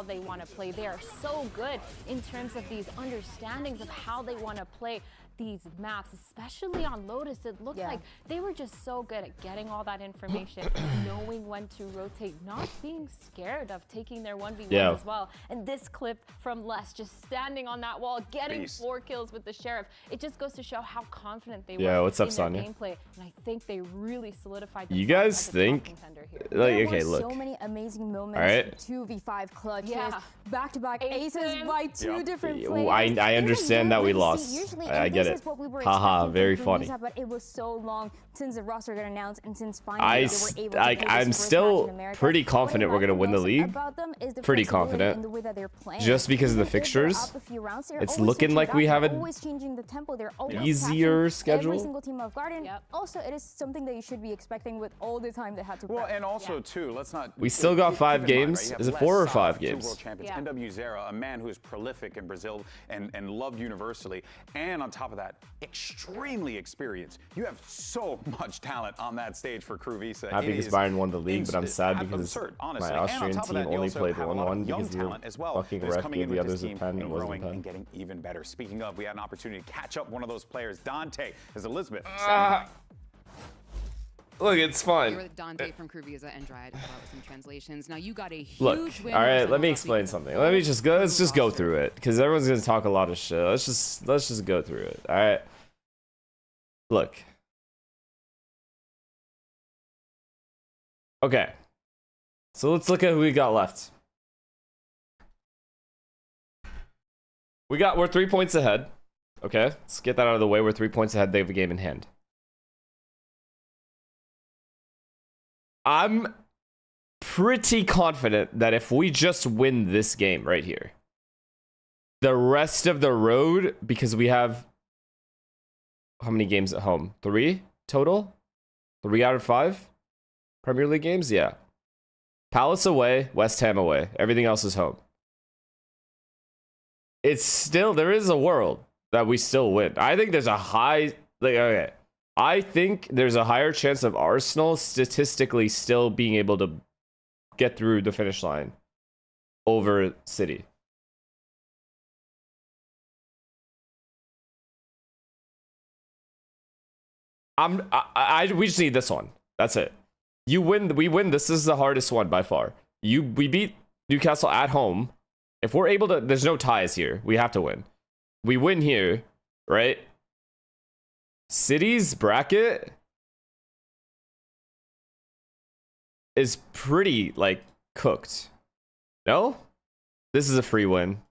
they want to play. They are so good in terms of these understandings of how they want to play these maps, especially on Lotus. It looked like they were just so good at getting all that information, knowing when to rotate, not being scared of taking their 1v1s as well. And this clip from Les, just standing on that wall, getting 4 kills with the Sheriff. It just goes to show how confident they were what's up, in Sonya? their gameplay. And I think they really solidified you guys think like, okay, look, so many amazing moments, 2v5 clutches, back-to-back aces by 2 different players. I understand that we lost. I get it. Haha, very funny. But it was so long since the roster got announced and since finally they were able to I'm still pretty confident we're gonna win the league. Pretty confident. Just because of the fixtures. It's looking like we have an easier schedule. Every single team off guard. And also, it is something that you should be expecting with all the time they had to. Well, and also too, let's not. We still got 5 games. Is it 4 or 5 games? 2 world champions. NW Zera, a man who is prolific in Brazil and loved universally, and on top of that, extremely experienced. You have so much talent on that stage for Crew Visa. Happy because Bayern won the league, but I'm sad because my Austrian team only played 1-1 because the fucking ref gave the others a pen and wasn't a pen. And getting even better. Speaking of, we had an opportunity to catch up one of those players, Dante, as Elizabeth. Look, it's fine. You're Dante from Crew Visa and Dryad as well with some translations. Now you got a huge Look, win. all right, let me explain something. Let me just go. Let's just go through it because everyone's gonna talk a lot of shit. Let's just go through it. All right. Look. Okay. So let's look at who we got left. We're 3 points ahead. Okay, let's get that out of the way. We're 3 points ahead. They have a game in hand. I'm pretty confident that if we just win this game right here, the rest of the road, because we have how many games at home? 3 total? 3 out of 5 Premier League games? Yeah. Palace away, West Ham away. Everything else is home. It's still, there is a world that we still win. I think there's a high, like, okay. I think there's a higher chance of Arsenal statistically still being able to get through the finish line over City. We just need this one. That's it. You win. We win. This is the hardest one by far. We beat Newcastle at home. If we're able to, there's no ties here. We have to win. We win here, right? City's bracket is pretty, like, cooked. No? This is a free win.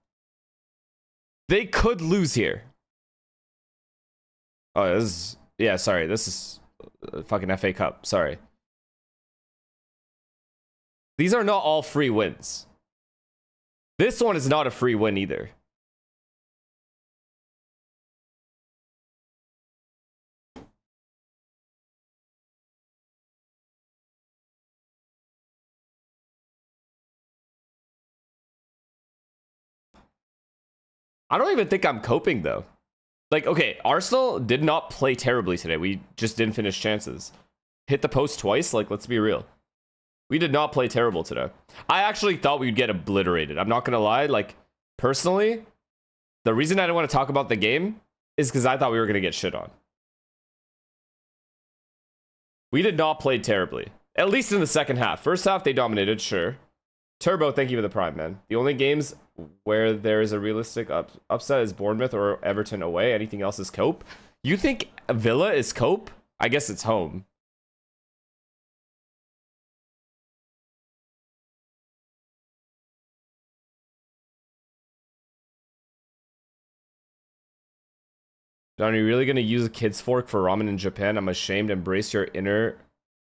They could lose here. Oh, this is... Yeah, sorry. This is fucking FA Cup. Sorry. These are not all free wins. This one is not a free win either. I don't even think I'm coping, though. Like, okay, Arsenal did not play terribly today. We just didn't finish chances. Hit the post twice. Like, let's be real. We did not play terrible today. I actually thought we'd get obliterated. I'm not going to lie. Like, personally, the reason I didn't want to talk about the game is because I thought we were going to get shit on. We did not play terribly. At least in the second half. First half, they dominated, sure. Turbo, thank you for the prime, man. The only games where there is a realistic upset is Bournemouth or Everton away. Anything else is cope. You think Villa is cope? I guess it's home. John, are you really going to use a kid's fork for ramen in Japan? I'm ashamed. Embrace your inner...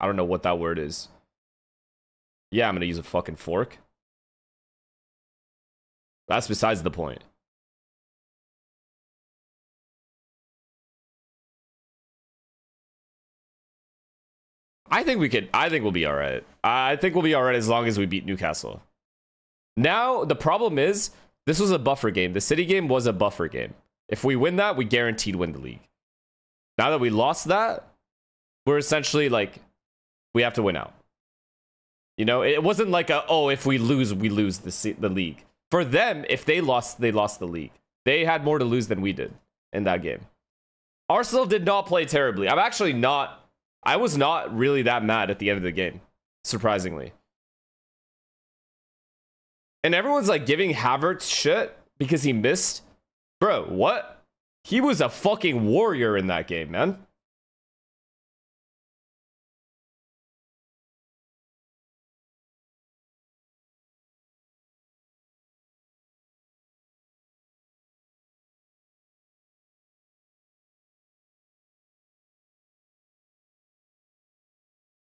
I don't know what that word is. Yeah, I'm going to use a fucking fork. That's besides the point. I think we'll be alright. I think we'll be alright as long as we beat Newcastle. Now, the problem is, this was a buffer game. The City game was a buffer game. If we win that, we guaranteed win the league. Now that we lost that, we're essentially like, we have to win out. You know, it wasn't like a, oh, if we lose the league. For them, if they lost the league. They had more to lose than we did in that game. Arsenal did not play terribly. I was not really that mad at the end of the game, surprisingly. And everyone's like giving Havertz shit because he missed. Bro, what? He was a fucking warrior in that game, man.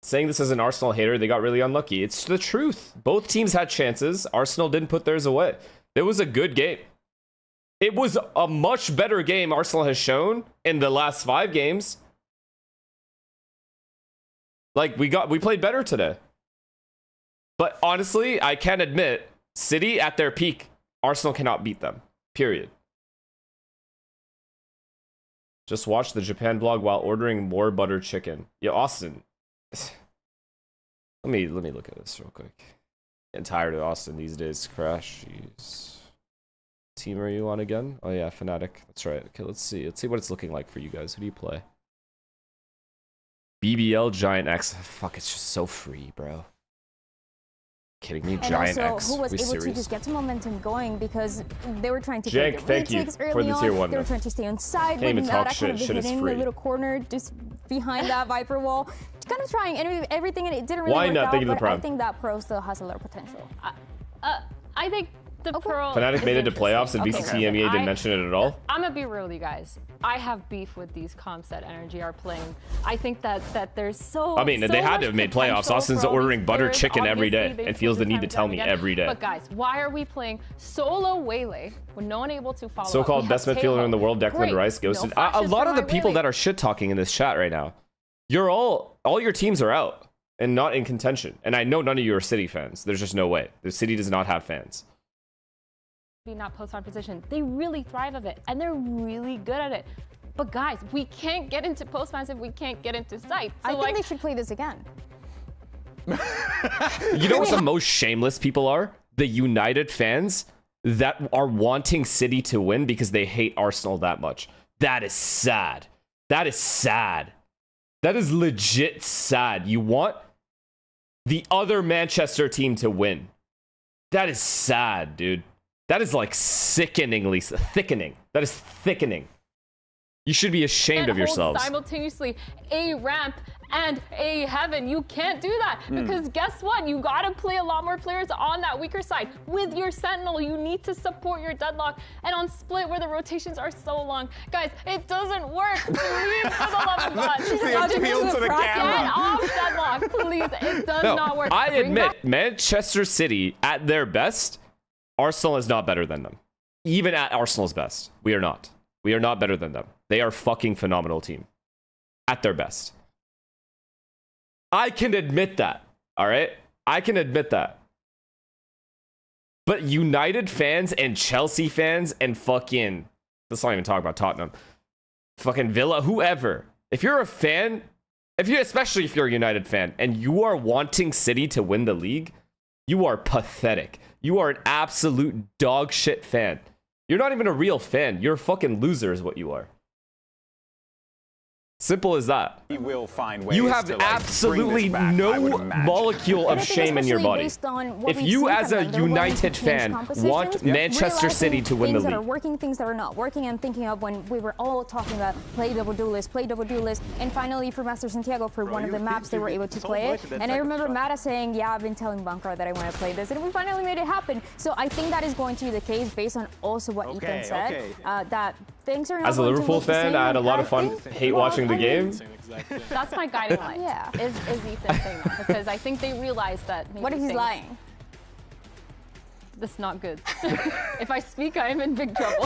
Saying this as an Arsenal hater, they got really unlucky. It's the truth. Both teams had chances. Arsenal didn't put theirs away. It was a good game. It was a much better game Arsenal has shown in the last 5 games. Like, we played better today. But honestly, I can admit, City at their peak, Arsenal cannot beat them. Period. Just watch the Japan vlog while ordering more buttered chicken. Yeah, Austin. Let me look at this real quick. Getting tired of Austin these days. Crash. Jeez. Team are you on again? Oh yeah, Fnatic. That's right. Okay, let's see. Let's see what it's looking like for you guys. Who do you play? BBL Giant X. Fuck, it's just so free, bro. Kidding me? Giant X. Who was able to just get some momentum going because they were trying to Jank, thank you for the tier 1. They were trying to stay on side when that kind of hitting the little corner just behind that Viper wall. Kind of trying everything and it didn't really work out, but I think that Pro still has a lot of potential. I think the Pro Fnatic made it to playoffs and VCT MEA didn't mention it at all. I'm gonna be real with you guys. I have beef with these comps that NRG are playing. I think that there's so they had to have made playoffs. Austin's ordering buttered chicken every day and feels the need to tell me every day. But guys, why are we playing solo Waylay when no one able to follow So-called best midfielder in the world, Declan Rice, ghosted. A lot of the people that are shit talking in this chat right now, you're all your teams are out and not in contention. And I know none of you are City fans. There's just no way. The City does not have fans. Not post-on position. They really thrive of it, and they're really good at it. But guys, we can't get into post-fans if we can't get into sight. So I think they should play this again. You know what the most shameless people are? The United fans that are wanting City to win because they hate Arsenal that much. That is sad. That is sad. That is legit sad. You want the other Manchester team to win. That is sad, dude. That is like thickening. That is thickening. You should be ashamed of yourselves. Simultaneously, a ramp and a heaven. You can't do that because guess what? You got to play a lot more players on that weaker side. With your Sentinel, you need to support your deadlock. And on split, where the rotations are so long, guys, it doesn't work. Please, for the love of God, get off deadlock, please. It does not work. I admit, Manchester City at their best, Arsenal is not better than them. Even at Arsenal's best, we are not. We are not better than them. They are a fucking phenomenal team. At their best. I can admit that. Alright? I can admit that. But United fans and Chelsea fans and fucking... Let's not even talk about Tottenham. Fucking Villa, whoever. If you're a fan... Especially if you're a United fan and you are wanting City to win the league, you are pathetic. You are an absolute dog shit fan. You're not even a real fan. You're a fucking loser is what you are. Simple as that. He will find ways. You have absolutely no molecule of shame in your body. If you as a United fan want Manchester City to win the league. Things that are working, things that are not working. I'm thinking of when we were all talking about play double duelist, and finally for Master Santiago for one of the maps they were able to play it. And I remember Mata saying, yeah, I've been telling Bunker that I want to play this, and we finally made it happen. So I think that is going to be the case based on also what Ethan said, that things are not as a Liverpool fan, I had a lot of fun hate watching the game. That's my guiding light. Yeah. Is Ethan saying that? Because I think they realize that. What if he's lying? This is not good. If I speak, I am in big trouble.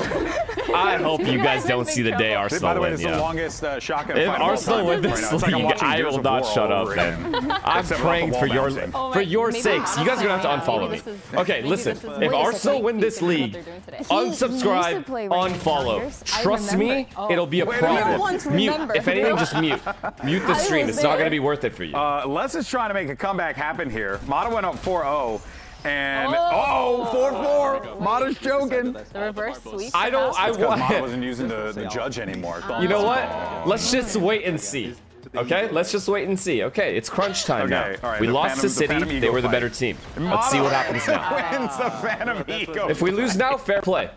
I hope you guys don't see the day Arsenal By the way, win. this is the longest shotgun If fight of all Arsenal time win right this now. It's like I'm league, watching I Gears will of not War shut all up, over man. again. I'm Except praying without for the your wall bouncing. Oh, for wait, your maybe sakes. You guys are gonna have to Maybe unfollow me. this is- Okay, maybe listen. this is If what Arsenal win this what they're league, doing today. He used to unsubscribe, play Ryan unfollow. Saunders. I Trust me, remember. Oh. it'll be a Wait a minute. problem. Once Mute. remember. If anything, just mute. Mute the I stream. was It's not there. gonna be worth it for you. Les is trying to make a comeback happen here. Mata went up 4-0. And, Oh. 4-4. Mata's joking. The reverse sweep. I don't. I Because Mata want. wasn't using the judge anymore. You know what? Let's just wait and see. Okay, let's just wait and see. Okay, it's crunch time now. Okay, all right, We the lost Phantom- to the Phantom City. Ego They were the fight. better team. Let's see what happens now. Wins the Phantom Ego. If we lose now, fair play.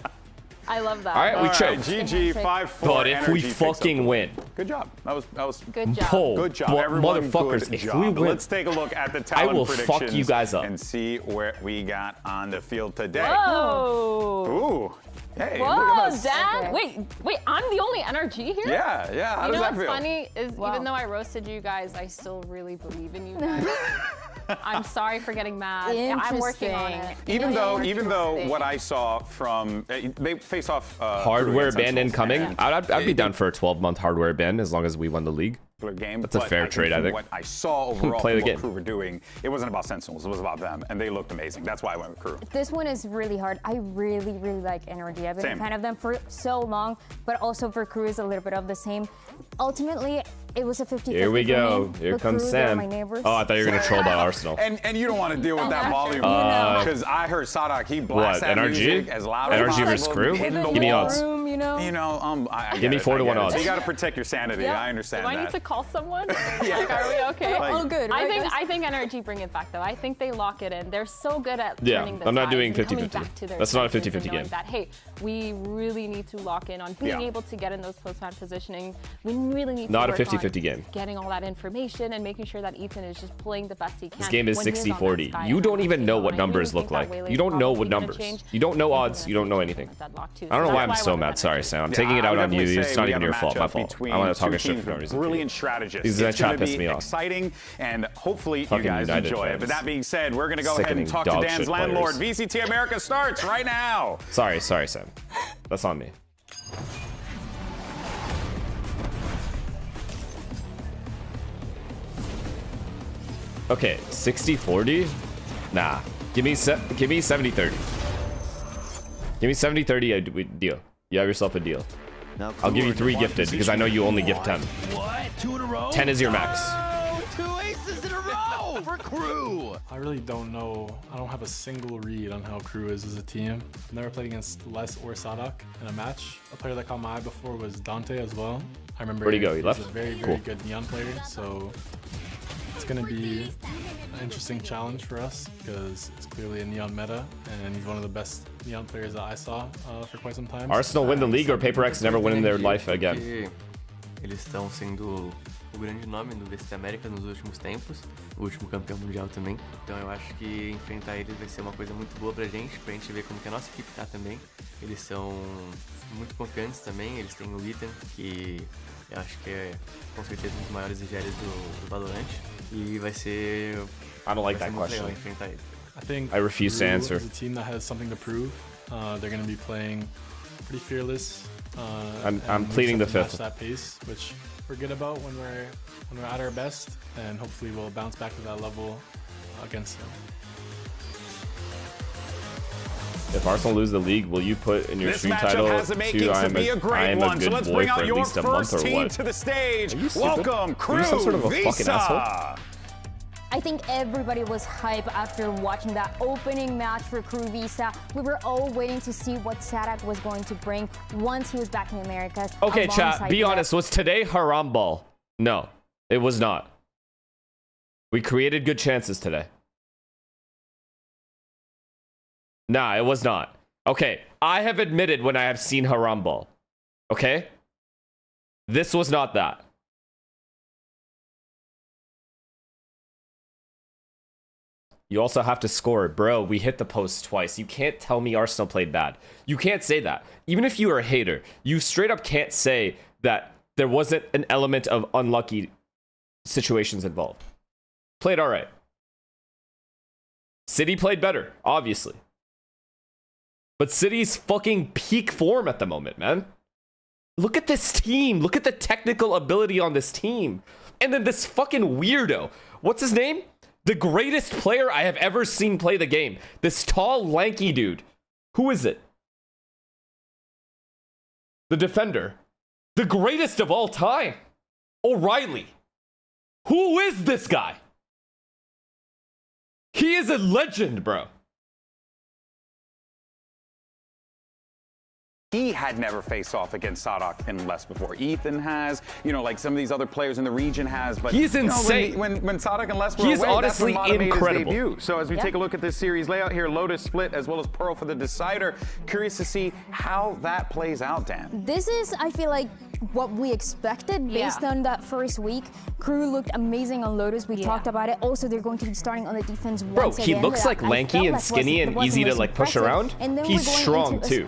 I love that. All right, we All right, choked. GG 5-4. But if we NRG picks up fucking the- win, Good job. That was Good job. Pull. good job. Well, Everyone, motherfuckers, good if job. we win, Let's take a look at the talent will predictions fuck you guys up. and see where we got on the field today. Whoa. Ooh. Hey, look Whoa, at us. Dad. Okay. Wait, I'm the only NRG here? Yeah. How You does know that what's feel? funny is Wow. even though I roasted you guys, I still really believe in you guys. I'm sorry for getting mad. I'm working on it. Even Interesting. though what I saw from they face off hardware against ban Essentials incoming. and I'd be down for a 12-month hardware ban as long as we won the league. game. That's a but fair trade, I from think. What I saw overall Play the from what game. Crew were doing, it wasn't about Sentinels, it was about them, and they looked amazing. That's why I went with Crew. This one is really hard. I really like NRG. I've been Same. a fan of them for so long, but also for Crew is a little bit of the same. Ultimately, it was a 50-50 Here we for go. me. Here But comes Crew, they're Sam. my neighbors. Oh, I thought you were gonna troll about Arsenal. And you don't want to deal with that volume. know. Because I heard Sadak, he blasts What, that NRG? music as loud as NRG possible. versus Crew? hitting the Give me wall. odds. Room, you know? I Give me get it, 4 to I 1 get it. odds. So you got to protect your sanity. Yeah. I understand Do I need that. to call someone? Like, are we okay? Like- All good, I right, think guys? I think NRG bring it back though. I think they lock it in. They're so good at Yeah, turning the I'm not tides doing and coming 50-50. back to their That's not a senses 50-50 and knowing game. That hey, we really need to lock in on being Yeah. able to get in those post-match positioning. We really need Not to a work 50-50 on game. getting all that information and making sure that Ethan is just playing the best he can. This game is when he on that 60-40. sky You and don't on even that know field. what And I really numbers think look that like. Waylay's You don't know probably what gonna numbers. change. You don't know He's odds. gonna You don't know see anything. that lock too. I don't know So why that's I'm so I went mad. with Sorry, NRG. Sam. I'm Yeah, taking it I out would on you. definitely It's say not we even have your a fault. My matchup fault. between I want to talk two shit teams for no with reason. Brilliant strategists. These It's chat going to pissed be me off. exciting, and hopefully you Fucking guys United enjoy it. fans. But that being said, we're going to go ahead Sickening and talk to dog Dan's shit landlord. players. VCT America starts right now. Sorry, Sam. That's on me. Okay, 60-40? Nah. Give me 70-30. Give me 70-30, deal. You have yourself a deal. I'll give you 3 gifted because I know you only give 10. What? 2 in a row? 10 is your max. Oh, 2 aces in a row for Crew. I really don't know. I don't have a single read on how Crew is as a team. I've never played against Les or Sadak in a match. A player that caught my eye before was Dante as well. I remember Where'd he go? He he's left? a very Cool. good Neon player, so it's going to be an interesting challenge for us because it's clearly a Neon meta, and he's one of the best Neon players that I saw for quite some time. Arsenal win the league or Paper X never win in their life again. Porque eles estão sendo o grande nome do VCT Americas nos últimos tempos, o último campeão mundial também. Então eu acho que enfrentar eles vai ser uma coisa muito boa pra gente ver como que a nossa equipe tá também. Eles são muito confiantes também, eles têm o Aiden, que eu acho que é com certeza um dos maiores IGLs do Valorant. E vai ser, I don't like vai that ser muito question. legal enfrentar eles. I think I refuse to Crew answer. is a team that has something to prove. They're going to be playing pretty fearless. I'm and we pleading just the have to fifth. match that pace, which we're good about when we're at our best, and hopefully we'll bounce back to that level against them. If Arsenal lose the league, will you put in your This stream matchup title has the makings to be a great one. So let's boy bring for out at your least a month first or team what? to the stage. Are you stupid? Welcome, Are Crew you some sort of a fucking asshole? Visa. I think everybody was hyped after watching that opening match for Crew Visa. We were all waiting to see what Sadak was going to bring once he was back in the Americas. Okay, chat, alongside be Les. honest. Was today haram ball? No, it was not. We created good chances today. Nah, it was not. Okay, I have admitted when I have seen haram ball. Okay? This was not that. You also have to score. Bro, we hit the post twice. You can't tell me Arsenal played bad. You can't say that. Even if you are a hater, you straight up can't say that there wasn't an element of unlucky situations involved. Played all right. City played better, obviously. But City's fucking peak form at the moment, man. Look at this team. Look at the technical ability on this team. And then this fucking weirdo. What's his name? The greatest player I have ever seen play the game. This tall, lanky dude. Who is it? The defender. The greatest of all time. O'Reilly. Who is this guy? He is a legend, bro. He had never faced off against Sadak in less before. Ethan has, you know, like some of these other players in the region has, but he's insane. You know, when Sadak and Les were he's away, honestly that's when Mata incredible. made his debut. So as we take a look at this series layout here, Lotus split as well as Pearl for the decider. Curious to see how that plays out, Dan. This is, I feel like, what we expected based on that first week. KRU looked amazing on Lotus. We talked about it. Also, they're going to be starting on the defense once again. He looks like lanky and skinny and easy to like push around. And then he's strong too.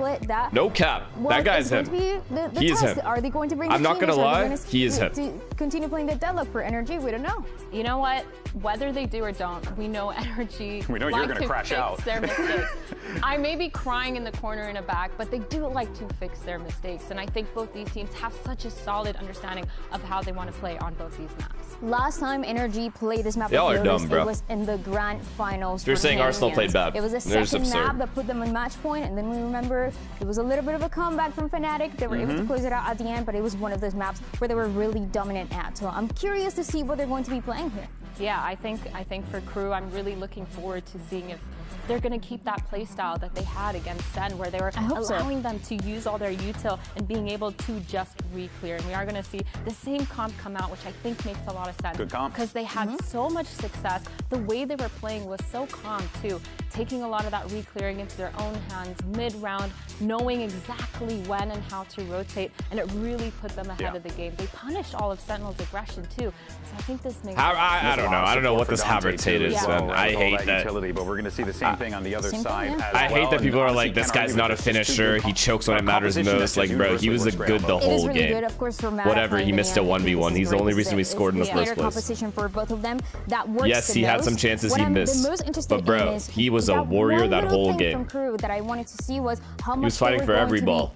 No cap. That guy's him. He is him. Are they going to bring I'm not gonna lie, he is him. Continue playing the deadlock for NRG? We don't know. You know what? Whether they do or don't, we know NRG. We know you're going to crash out. Their mistakes. I may be crying in the corner in the back, but they do like to fix their mistakes. And I think both these teams have such a solid understanding of how they want to play on both these maps. Last time NRG played this map, y'all are dumb, bro. It was in the grand finals. You're saying Arsenal played bad. It was a second map that put them on match point, and then we remember it was a little bit of a comeback from Fnatic. They were able to close it out at the end, but it was one of those maps where they were really dominant at. So I'm curious to see what they're going to be playing here. Yeah, I think for KRU, I'm really looking forward to seeing if they're going to keep that playstyle that they had against Sen, where they were allowing them to use all their util and being able to just re-clear. And we are going to see the same comp come out, which I think makes a lot of sense. Good comp. Because they had so much success. The way they were playing was so calm, too. Taking a lot of that re-clearing into their own hands mid-round, knowing exactly when and how to rotate, and it really put them ahead of the game. They punished all of Sentinel's aggression, too. So I think this makes I don't know. I don't know what this habitate is, man. I hate that. Utility, but we're going to see the same thing on the other side. I hate that people are like, this guy's not a finisher. He chokes when it matters most. Like, bro, he was good the whole game. Whatever, he missed a 1v1. He's the only reason we scored in the first place. Competition for both of them. That works. Yes, he had some chances he missed. But bro, he was a warrior that whole game. From KRU that I wanted to see was how much he was fighting for every ball.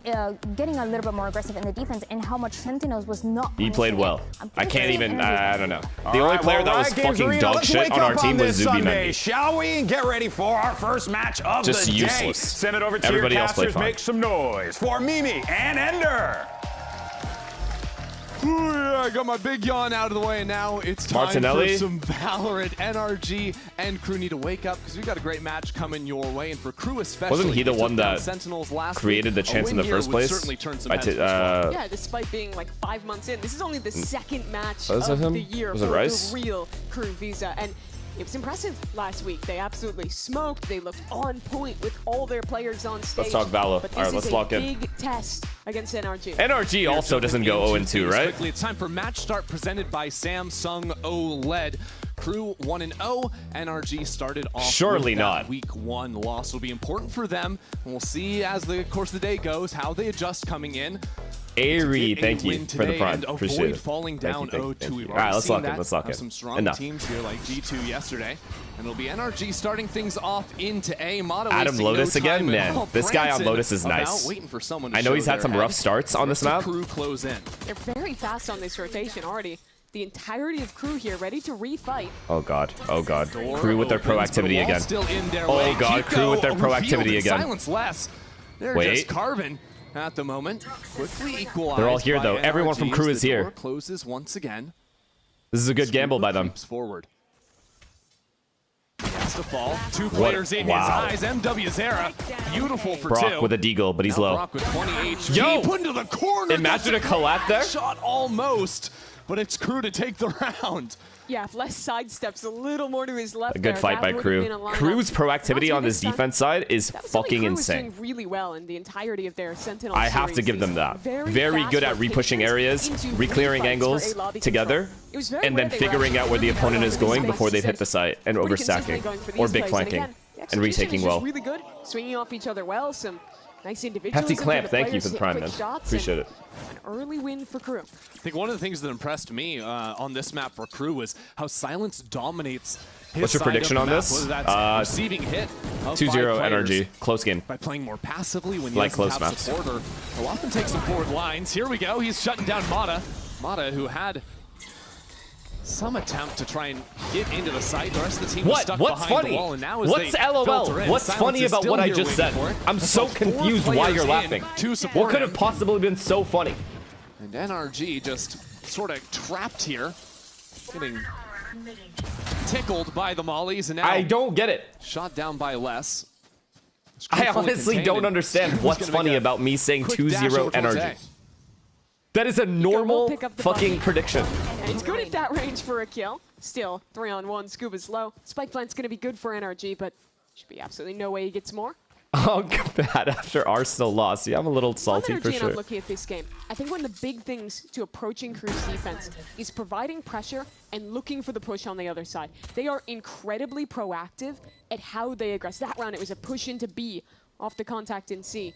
Getting a little bit more aggressive in the defense, and how much Sentinels was not. He played well. I can't even. I don't know. The only player that was fucking dog shit on our team was Zuby Mendy. Shall we get ready for our first match of the day? Just useless. Send it over to Everybody your else played casters. fine. Make some noise for Mimi and Ender. I got my big yawn out of the way, and now it's time Martinelli. for some Valorant. NRG and KRU need to wake up because we've got a great match coming your way, and for KRU especially. Wasn't he the one that created the chance in the first place? Yeah, despite being like 5 months in, this is only the second match of the year for the real KRU Visa, and it was impressive last week. They absolutely smoked. They looked on point with all their players on stage. Let's talk Valo. All right, let's lock in. Big test against NRG. NRG also doesn't go 0-2, right? Quickly, it's time for match start presented by Samsung OLED. KRU 1-0. NRG started off surely with not. That week 1 loss will be important for them. And we'll see as the course of the day goes how they adjust coming in. Airy, thank you for the prime. Appreciate it. Falling down 0-2. All right, let's lock in. Let's lock in. Some strong teams here like G2 yesterday. And it'll be NRG starting things off into A. Adam Lotus again, man. This guy on Lotus is nice. I know he's had some rough starts on this map. Close in. They're very fast on this rotation already. The entirety of KRU here ready to refight. Oh god, oh god. KRU with their proactivity again. Oh god, KRU with their proactivity again. Silence less. They're just carving at the moment. Quickly equalized. They're all here though. Everyone from KRU is here. Closes once again. This is a good gamble by them. Forward. Has to fall. 2 players in his eyes. MW Zera. Beautiful for Brock 2. with a deagle, but he's low. Brock with 20 HP. Yo! Put into the corner. Imagine a collab there. Shot almost, but it's KRU to take the round. Yeah, if Les sidesteps a little more to his left. A good fight by KRU. KRU's proactivity on this defense side is fucking insane. Doing really well in the entirety of their Sentinel I have to give them that. Very good at re-pushing areas, re-clearing angles together, and then figuring out where the opponent is going before they've hit the site and overstacking or big flanking and retaking well. Really good, swinging off each other well. Some Nice individualism. Hefty Clamp, for the thank you for the prime, man. Appreciate it. An early win for KRU. I think one of the things that impressed me on this map for KRU was how Silence dominates his What's your side prediction of on the map, this? whether that's receiving hit of 2-0 5 NRG. players Close game. by playing more passively when Like he close doesn't have maps. support, or he'll often take some forward lines. Here we go. He's shutting down Mata. Mata, who had some attempt to try and get into the site. The rest of the team was stuck What's behind funny? the wall, and now as What's they LOL? filter in, What's Silence funny is about still what I here just waiting said? for it. I'm so That's 4 confused why players you're in laughing. to support What could have him. possibly been so funny? And NRG just sort of trapped here, getting tickled by the mollies, and now I don't get it. shot down by less. I honestly don't understand what's funny about me saying 2-0 NRG. That is a normal fucking prediction. And he's good at that range for a kill. Still, 3-on-1, Scuba's low. Spike plant's going to be good for NRG, but should be absolutely no way he gets more. Oh, bad after Arsenal lost. Yeah, I'm a little salty for And sure. I'm looking at this game. I think one of the big things to approaching KRU's defense is providing pressure and looking for the push on the other side. They are incredibly proactive at how they aggress. That round, it was a push into B off the contact in C.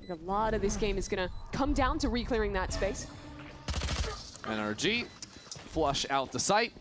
A lot of this game is going to come down to re-clearing that space. NRG flush out the site,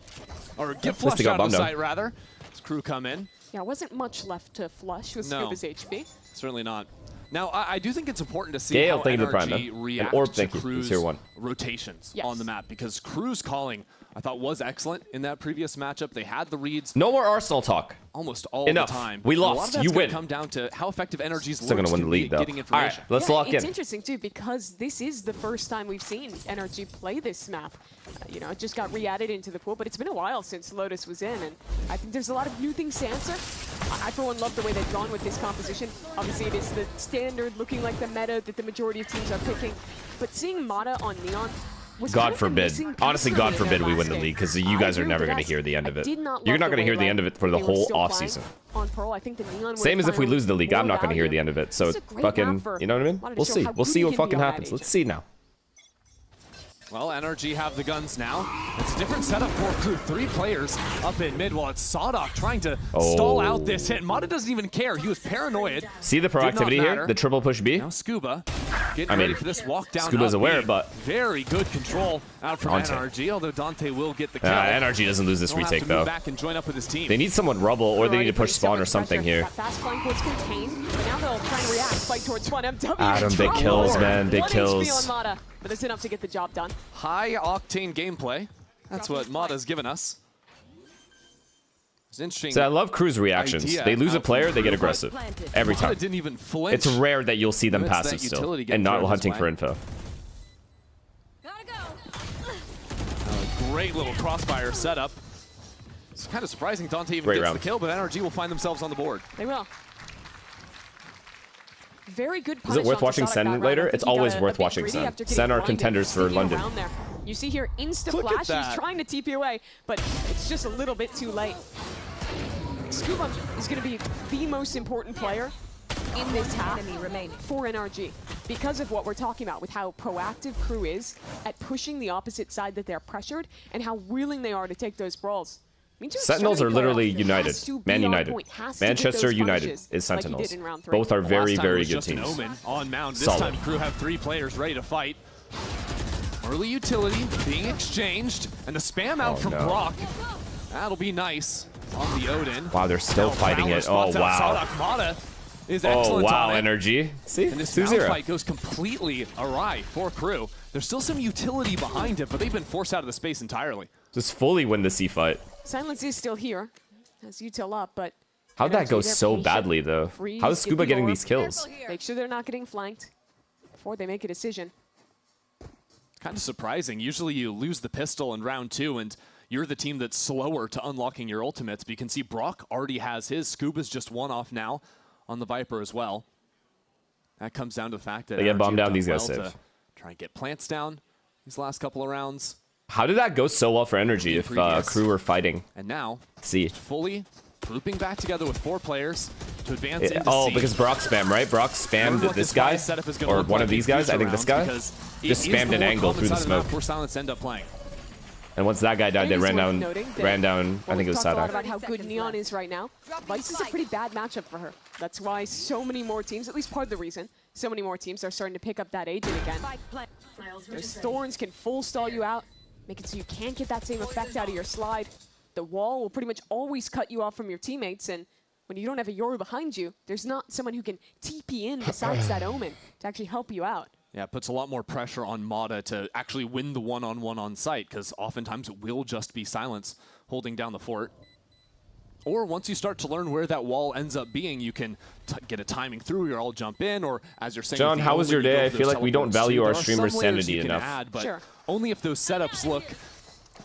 or get flushed out of the site rather. As KRU come in. Yeah, wasn't much left to flush with Scuba's HP. Certainly not. Now, I do think it's important to see Gale, how thank you to the NRG prime, man. react And Orb, to thank you. KRU's It's tier 1. rotations on the map, because KRU's calling, I thought, was excellent in that previous matchup. They had the reads. No more Arsenal talk. Almost all Enough. the time. We And a lot lost. of that's You gonna win. come down to how effective NRG's Still gonna win the league, though. getting All right, information. let's lock It's in. interesting, too, because this is the first time we've seen NRG play this map. You know, it just got re-added into the pool, but it's been a while since Lotus was in, and I think there's a lot of new things to answer. I for one, love the way they've gone with this composition. Obviously, it is the standard, looking like the meta that the majority of teams are picking, but seeing Mata on Neon was God kind of the forbid. missing piece Honestly, for God me in forbid their we last win the game. league, because you guys I are agree never with going to us. hear the end of I it. did not You're love not going to hear the way end of it for the they were whole still off playing season. on Pearl. I think the Neon would Same as if we find lose the league. I'm more not going to hear value. the end of it. So This is it's a great fucking, map for you know what I mean? Wanted to We'll show see. how We'll good see he what can be fucking on that happens. age. Let's see now. Well, NRG have the guns now. It's a different setup for KRU. 3 players up in mid, while it's Sawdog trying to stall out this hit. Mata doesn't even care. He was paranoid. See the proactivity here? The triple push B? Now Scuba getting ready for this walk down. Scuba's up aware, B. but very good control out from Dante. NRG, although Dante will get the kill. NRG doesn't lose this He'll have retake, to move though. back and join up with his team. They need someone rubble, or they need to push spawn or something here. That fast flank was contained, but now they'll try and react, fight towards spawn. MW Adam, big kills, man. Big 1 kills. HP on Mata, but it's enough to get the job done. High octane gameplay. That's what Mata's given us. It's interesting. So I love KRU's reactions. idea They lose a out player, from they get KRU, aggressive. but Every Mata time. didn't even flinch. It's rare that you'll see them Limits that passive still, utility getting and not thrown his hunting way. for info. Great little crossfire setup. It's kind of surprising Dante even Great gets round. the kill, but NRG will find themselves on the board. They will. Very good Is punish it worth onto watching Sonic Sen that round. later? I think It's he got always a worth bit watching greedy Sen. after getting Sen are blinded, contenders for sticking London. around there. You see here, insta Look at flash. that. He's trying to TP away, but it's just a little bit too late. Scuba is going to be the most important player in this half for NRG because of what we're talking about with how proactive KRU is at pushing the opposite side that they're pressured and how willing they are to take those brawls. Sentinels are literally united. Man United. Manchester United is Sentinels. Both are very, very good teams. Omen on mound. This Solid. time KRU have 3 players ready to fight. Early utility being exchanged, and the spam out from Brock. That'll be nice on the Odin. Wow, they're still fighting it. Oh, wow. Mata is Oh, excellent wow, on it. NRG. See? And this 2-0. fight goes completely awry for KRU. There's still some utility behind it, but they've been forced out of the space entirely. Just fully win the C fight. Silence is still here, as util up, but How'd that go they're so patient. badly, though? Freeze, How is get Scuba the getting orb. these kills? Make sure they're not getting flanked before they make a decision. Kind of surprising. Usually you lose the pistol in round 2, and you're the team that's slower to unlocking your ultimates. But you can see Brock already has his. Scuba's just 1 off now on the Viper as well. That comes down to the fact that They get NRG bombed have down, these done guys well save. to try and get plants down these last couple of rounds. How did that go so well for NRG if KRU were fighting? And now, C. fully grouping back together with 4 players to advance into Oh, C. because Brock spam, right? Brock spammed What this this guy, setup is gonna or look one like of in these guys. I future think this rounds, guy because it just is spammed the an more angle common through the side of the map smoke. where Silence end up playing. And once that guy died, they ran down. I think it was Sadak. A lot Sadak. about how good Neon is right now. Vice is a pretty bad matchup for her. That's why so many more teams, at least part of the reason, so many more teams are starting to pick up that Aiden again. Those Thorns can full stall you out, make it so you can't get that same effect out of your slide. The wall will pretty much always cut you off from your teammates, and when you don't have a Yoru behind you, there's not someone who can TP in besides that Omen to actually help you out. Yeah, it puts a lot more pressure on Mata to actually win the one-on-one on site, because oftentimes it will just be Silence holding down the fort. Or once you start to learn where that wall ends up being, you can get a timing through, you'll all jump in, or as you're saying... John, how was your day? I feel like we don't value our streamers' sanity enough. Add, but only if those setups look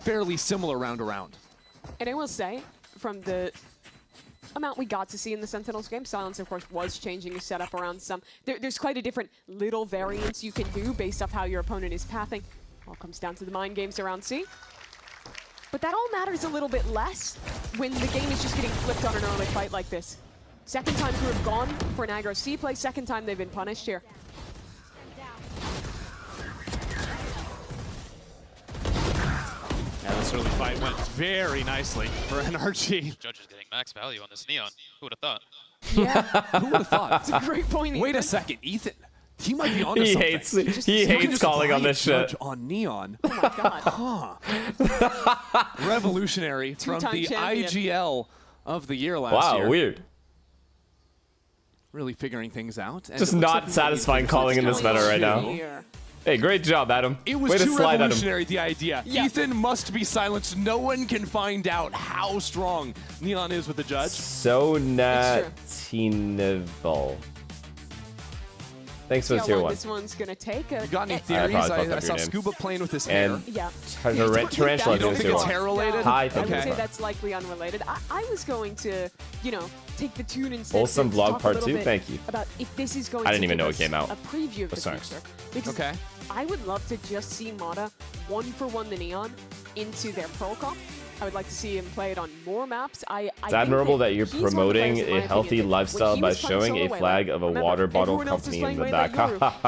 fairly similar round to round. And I will say, from the amount we got to see in the Sentinels game, Silence, of course, was changing his setup around some. There's quite a different little variance you can do based off how your opponent is pathing. All comes down to the mind games around C. But that all matters a little bit less when the game is just getting flipped on an early fight like this. Second time crew have gone for an aggro C play, second time they've been punished here. Yeah, this early fight went very nicely for NRG. Judges getting max value on this Neon. Who would have thought? Yeah. Who would have thought? It's a great point, Wait a second, Ethan. He might be onto something. He hates calling on this shit. On Neon. Oh my god. Huh. Revolutionary from the champion. IGL of the year last year. Wow, weird. Really figuring things out. And Just not satisfying calling in this meta right now. Hey, great job, Adam. It was too revolutionary, the idea. Yeah. Ethan must be silenced. No one can find out how strong Neon is with the judge. So Natineval. Thanks for the tier 1. This one's gonna take you got any theories? I saw Scuba playing with his hair. Yeah. Tarantula. You don't think it's hair related? Hi, I would say that's likely unrelated. I was going to, you know, take the tune instead. Wholesome Vlog Part 2, thank you. About if this is going I didn't to even know it us came out. a preview of the future. Because I would love to just see Mata 1-for-1 the Neon into their Pearl Comp. I would like to see him play it on more maps. It's admirable that you're promoting a healthy lifestyle by showing a flag of a water bottle company in the back. He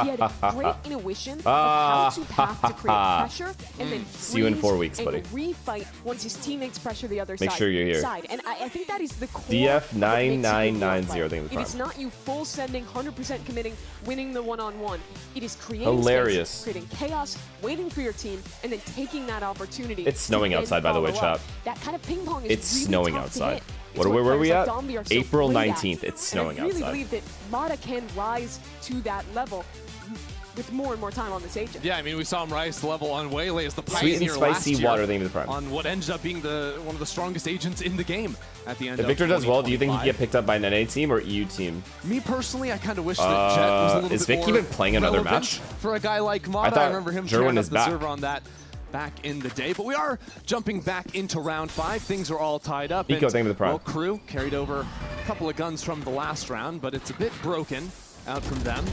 had great intuition of how to path to create pressure and then see you in 4 weeks, buddy. Refight once his teammates pressure the other Make sure you're here. side. And I think that is the core DF9990. It is not you full sending, 100% committing, winning the one-on-one. It is creating hilarious, space, creating chaos, waiting for your team, and then taking that opportunity. It's snowing outside, by the way, chat. That kind of ping pong is it's really snowing tough outside. Where were we at? So April 19th. It's snowing outside. I really outside. believe that Mata can rise to that level with more and more time on this agent. Yeah, I mean, we saw him rise to level on Waylay as the Sweet and spicy water thing to the prime. On what ended up being one of the strongest agents in the game at the end if of Victor does well, do you think he get picked up by an NA team or EU team? Me personally, I kind of wish that Jet was a little bit more Is Vic even playing another match? For a guy like Mata, I remember him tearing up the server on that back in the day. But we are jumping back into round 5. Things are all tied up. Nico, thank you for the prime. Well, Crew carried over a couple of guns from the last round, but it's a bit broken out from them.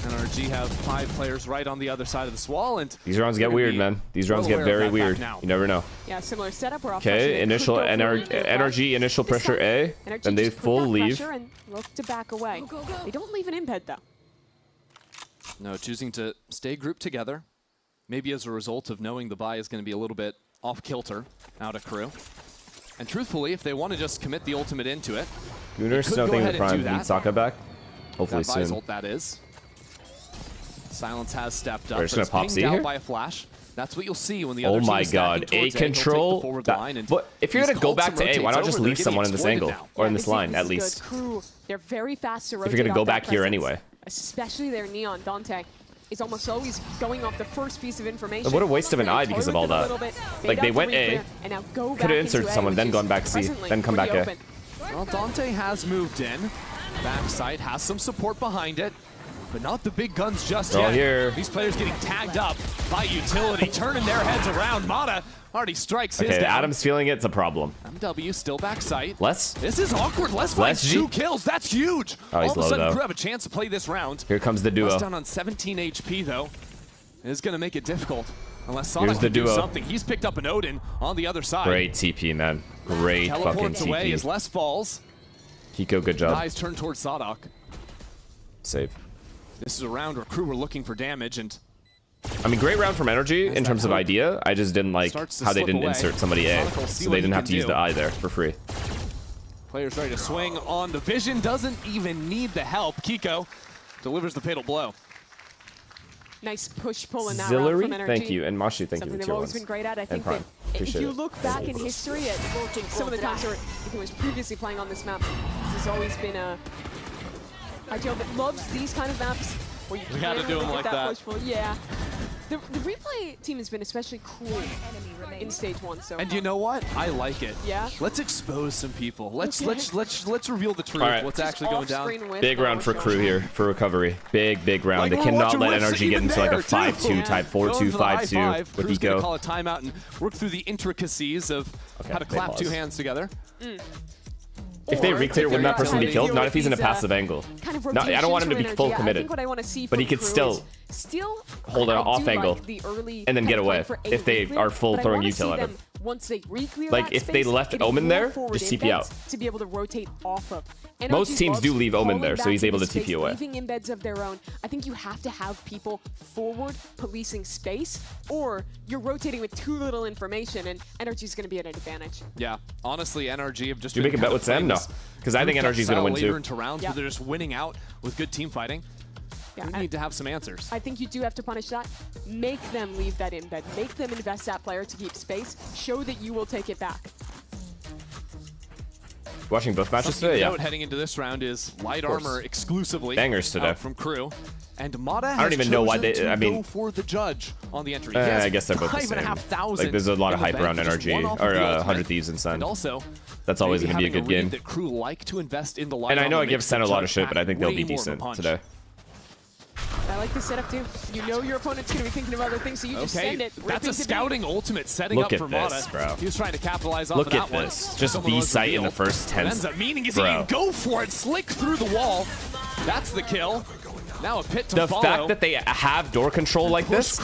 NRG have 5 players right on the other side of this wall, and these rounds get weird, man. These rounds get very weird. You never know. Yeah, similar setup. Okay, initial NRG initial pressure A, then they full leave. And look to back away. They don't leave an imped though. No, choosing to stay grouped together. Maybe as a result of knowing the buy is going to be a little bit off kilter out of Crew. And truthfully, if they want to just commit the ultimate into it, Gooner, Snowthing the prime, need Sokka back. Hopefully soon. Ult, that is. Silence has stepped up. We're just going to pop C here? By a flash. That's what you'll see when the other oh my god, A control. But if you're going to go back to A, why not just leave someone in this angle or in this line at least? Crew, they're very fast to rotate. If you're going to go back here anyway. Especially their Neon Dante. Is almost always going off the first piece of information. What a waste of an eye because of all that. Like they went A, could have inserted someone, then gone back C, then come back A. Well, Dante has moved in. Backside has some support behind it, but not the big guns just yet. Here. These players getting tagged up by utility, turning their heads around. Mata already strikes his down. Adam's feeling it's a problem. MW still backside. Les? This is awkward. Les finds 2 kills. That's huge. Oh, he's all of a sudden, low, Crew have a chance to play this round. Here comes the duo. Les down on 17 HP, though. It's going to make it difficult. Unless Sonic can do something. He's picked up an Odin on the other side. Great TP, man. Great fucking TP. Away as Les falls. Kiko, good job. Eyes turn towards Sadok. Save. This is a round where Crew were looking for damage, and I mean, great round from NRG in terms of idea. I just didn't like how they didn't insert somebody A, so they didn't have to use the I there for free. Players ready to swing on the vision. Doesn't even need the help. Kiko delivers the fatal blow. Nice push-pull in that round from NRG. Thank you, and Mashi, thank you. Something they've always been great at. I think that if you look back in history at some of the times where he was previously playing on this map, this has always been a IGL that loves these kind of maps where you gotta do them like that. Push-pull. Yeah. The replay team has been especially cool in stage 1. So and you know what? I like it. Yeah. Let's expose some people. Let's reveal the truth. Right. What's actually going down? Big round for Crew here for recovery. Big round. They cannot let NRG get into like a 5-2 type 4-2 5-2 with Crew's gonna Eco. call a timeout and work through the intricacies of how to clap 2 hands together. If they re-clear, wouldn't that person be killed? Not if he's in a passive angle. No, I don't want him to be full committed. But he could still hold an off angle and then get away if they are full throwing util at him. Once they re-clear like if they left Omen there, just TP out. To be able to rotate off of. Most teams do leave Omen there, so he's able to TP away. Leaving embeds of their own. I think you have to have people forward policing space, or you're rotating with too little information, and NRG is going to be at an advantage. Yeah, honestly, NRG have just. Do you make a bet with Sam? No, because I think NRG is going to win too. Into rounds where they're just winning out with good team fighting. Yeah, we need to have some answers. I think you do have to punish that. Make them leave that embed. Make them invest that player to keep space. Show that you will take it back. Watching both matches today, yeah. Heading into this round is light armor exclusively. Bangers today from Crew. And Mata has I don't even know why they. I mean, go for the judge on the entry. I guess they're both the same. Like, there's a lot of hype around NRG or 100 Thieves and Sen. And also, that's always going to be a good game. That Crew like to invest in the light and I know I give Sen a lot of shit, but I think they'll be decent today. I like the setup too. You know your opponent's going to be thinking of other things, so you just send it. That's a scouting ultimate setting up for Mata. Bro. He was trying to capitalize off of that one. Look at this. Just B site in the first 10 seconds. Ends up meaning is he can go for it, slick through the wall. That's the kill. Now a pit to follow. The fact that they have door control like this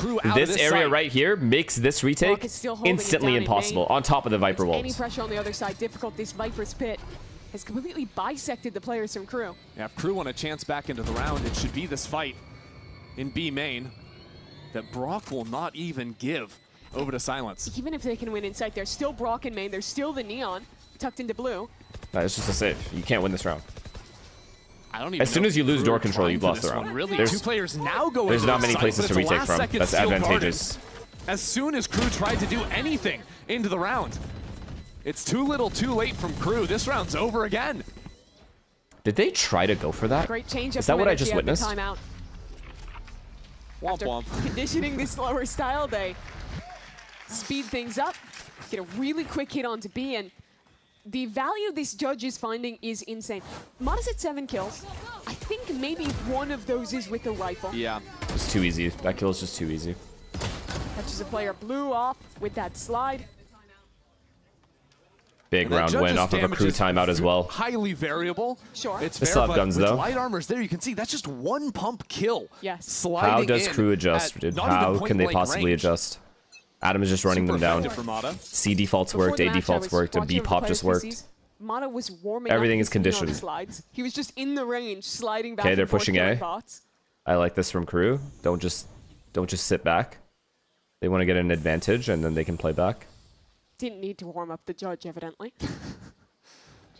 area right here makes this retake instantly impossible on top of the Viper walls. Any pressure on the other side difficult. This Viper's pit has completely bisected the players from Crew. Yeah, if Crew want a chance back into the round, it should be this fight in B main that Brock will not even give over to Silence. Even if they can win inside, there's still Brock in main. There's still the Neon tucked into blue. No, it's just a save. You can't win this round. I don't even as soon as you lose door control, you've lost the round. Really, there's 2 players now going. There's not many places to retake from. That's advantageous. As soon as Crew tried to do anything into the round, it's too little, too late from Crew. This round's over again. Did they try to go for that? Great change. Is that what I just witnessed? Timeout. Womp womp. Conditioning this slower style, they speed things up, get a really quick hit onto B, and the value this judge is finding is insane. Mata's at 7 kills. I think maybe one of those is with the rifle. Yeah. It's too easy. That kill is just too easy. Touches a player blue off with that slide. Big round win off of a Crew timeout as well. Highly variable. Sure. It's fair, but guns, though. Light armor's there. You can see that's just 1 pump kill. Yes. Sliding How does Crew adjust, dude? How can they possibly adjust? Adam is just running them down. C defaults worked, A defaults worked, and B pop just worked. Mata was warming Everything is conditioned. Slides. He was just in the range, sliding back. Okay, they're pushing A. I like this from Crew. Don't just sit back. They want to get an advantage, and then they can play back. Didn't need to warm up the judge, evidently.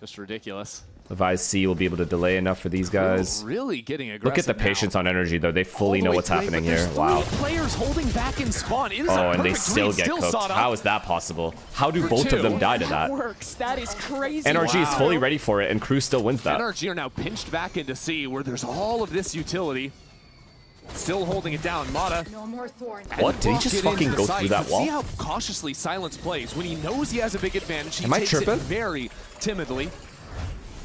Just ridiculous. Advise C will be able to delay enough for these guys. Really getting aggressive. Look at the patience on NRG, though. They fully know what's happening here. Wow. Players holding back in spawn. Oh, and they still get cooked. How is that possible? How do both of them die to that? Works. That is crazy. NRG is fully ready for it, and Crew still wins that. NRG are now pinched back into C, where there's all of this utility. Still holding it down, Mata. No more thorns. What? Did he just fucking go through that wall? See how cautiously Silence plays. When he knows he has a big advantage, he Am I takes tripping? it very timidly.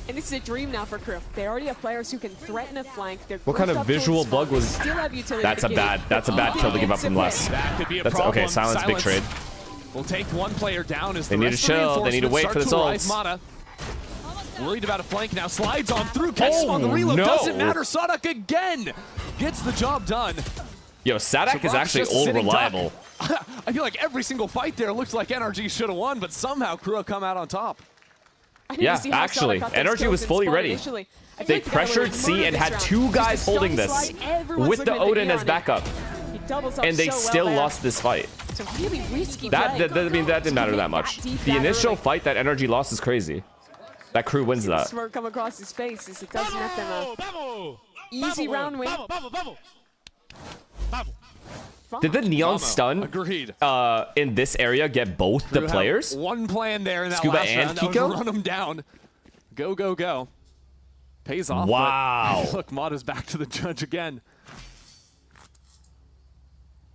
And this is a dream now for Crew. They already have players who can threaten a flank. They're what kind of visual bug was? That's a bad kill to give up from less. That could be a That's problem. Okay, Silence big trade. We'll take 1 player down as they need to chill. They need to wait for the ults. Mata. Worried about a flank now, slides on through, catches on the reload, doesn't matter, Sadak again gets the job done. Yo, Sadak is actually old reliable. I feel like every single fight there looks like NRG should have won, but somehow Crew have come out on top. Yeah, actually, NRG was fully ready. They pressured C and had 2 guys holding this with the Odin as backup. and they still lost this fight. It's a really risky that play. that didn't matter that much. The initial fight that NRG lost is crazy. That crew wins that. Smirk come across his face as it doesn't let them easy round win. Did the neon stun in this area get both the players? One plan there in that Scuba last and round. Kiko? That was run them down. Go, go, go. Pays off. Wow. But look, Mod is back to the judge again.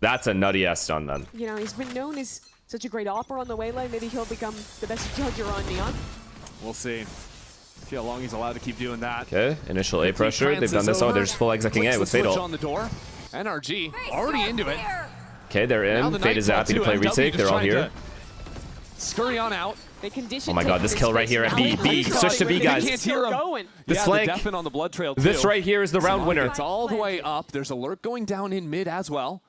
That's a nutty ass stun then. You know, he's been known as such a great opera on the waylay. Maybe he'll become the best judger on neon. We'll see. See how long he's allowed to keep doing that. Okay, initial A pressure. They've done this all. They're just full execing A with Fatal. On the door. NRG already into it. Okay, they're in. Fate is happy to play retake. They're all here. Scurry on out. Oh my god, this kill right here at B. B. Switch to B, guys. This flank. On the blood trail this right here is the round winner. It's all the way up. There's a lurk going down in mid as well.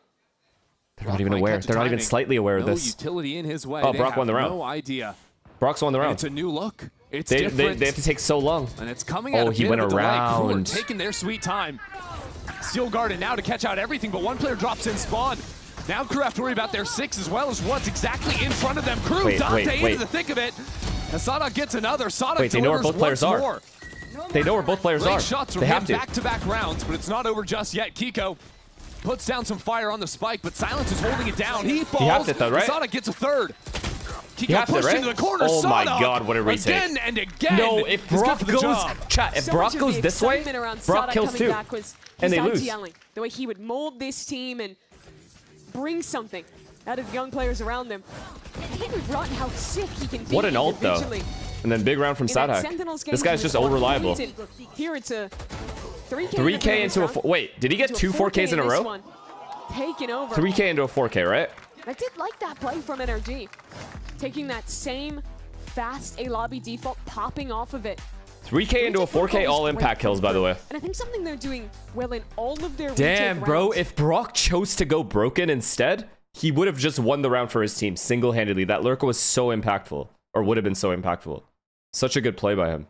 They're not even aware. They're not even slightly aware of this. Utility in his way. Oh, Brock won the round. No idea. Brock's won the round. It's a new look. It's different. They have to take so long. And it's coming out. Oh, he went around. Taking their sweet time. Steel Garden now to catch out everything, but one player drops in spawn. Now crew have to worry about their 6 as well as what's exactly in front of them. Crew, Dante into the thick of it. And Sada gets another. Sada they know where both players are. They know where both players are. Shots they have to. Back-to-back rounds, but it's not over just yet. Kiko puts down some fire on the spike, but Silence is holding it down. He falls. He halved it though, right? Sada gets a third. Kiko pushed into the corner. Oh my Sada god, what a retake. Again and again. No, if Brock goes, chat, if Brock goes this way, Brock kills too. And they lose. The way he would mold this team and bring something out of young players around them. I think we've forgotten how sick he can be. What an ult though. And then big round from Sadhak. This guy's just over-reliable. Here it's a 3K, 3K into a 4. Wait, did he get 2 4Ks in a row? Taking over. 3K into a 4K, right? I did like that play from NRG. Taking that same fast A lobby default, popping off of it. 3K into a 4K all impact kills, by the way. And I think something they're doing well in all of their damn, bro, if Brock chose to go broken instead, he would have just won the round for his team single-handedly. That lurk was so impactful, or would have been so impactful. Such a good play by him.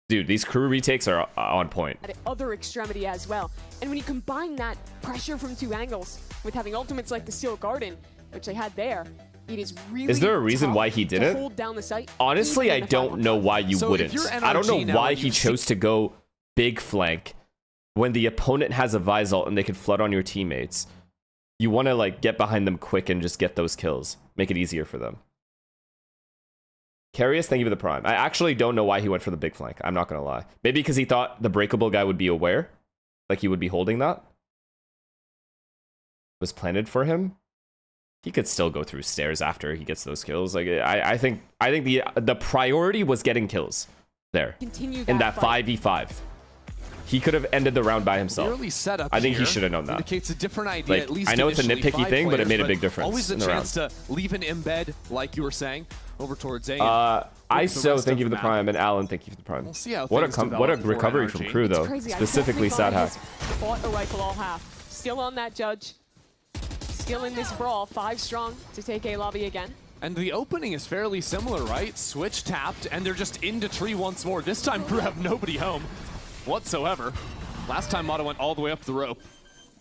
Dude, these crew retakes are on point. At the other extremity as well. And when you combine that pressure from 2 angles with having ultimates like the Steel Garden, which they had there, it is really Is there a reason why he didn't? hold down the site. Honestly, I don't know why you wouldn't. I don't know why he chose to go big flank when the opponent has a Visalt and they can flood on your teammates. You want to like get behind them quick and just get those kills. Make it easier for them. Carius, thank you for the prime. I actually don't know why he went for the big flank. I'm not going to lie. Maybe because he thought the breakable guy would be aware. Like he would be holding that. Was planted for him. He could still go through stairs after he gets those kills. Like I think the priority was getting kills there. In that 5v5. He could have ended the round by himself. I think he should have known that. Indicates a different idea, like, at least I know it's a nitpicky thing, but it made a big difference. Always a in the chance round. to leave an embed, like you were saying, over towards A. ISO, thank you for the prime, and Alan, thank you for the prime. We'll see how what a recovery from crew though, specifically Sadhak. Fought a rifle all half. Still on that judge. Still in this brawl, 5 strong to take A lobby again. And the opening is fairly similar, right? Switch tapped, and they're just into tree once more. This time crew have nobody home whatsoever. Last time Mata went all the way up the rope.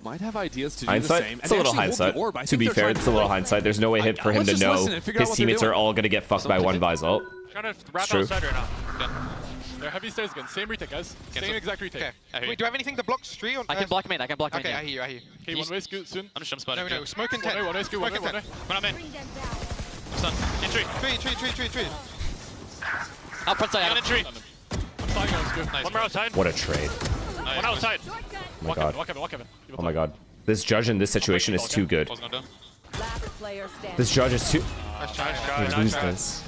Might have ideas to do the same. It's a little hindsight. To be fair, it's a little hindsight. There's no way for him to know his teammates are all going to get fucked by one Visalt. Trying to wrap outside right now. They're heavy stairs again. Same retake, guys. Same exact retake. Okay. Wait, do I have anything to block street? I can block main. I can block main. Okay, I hear you. Okay, one way scoot soon. I'm just jump spotting. No, smoke and 10. One way, scoot, one way. When I'm in. I'm stunned. In tree. Out front side. I'm in tree. I'm sliding on scoot. Nice. One more outside. What a trade. One outside. Oh my god. Walk Evan. Oh my god. This judge in this situation is too good. This judge is too... Nice. Lose this.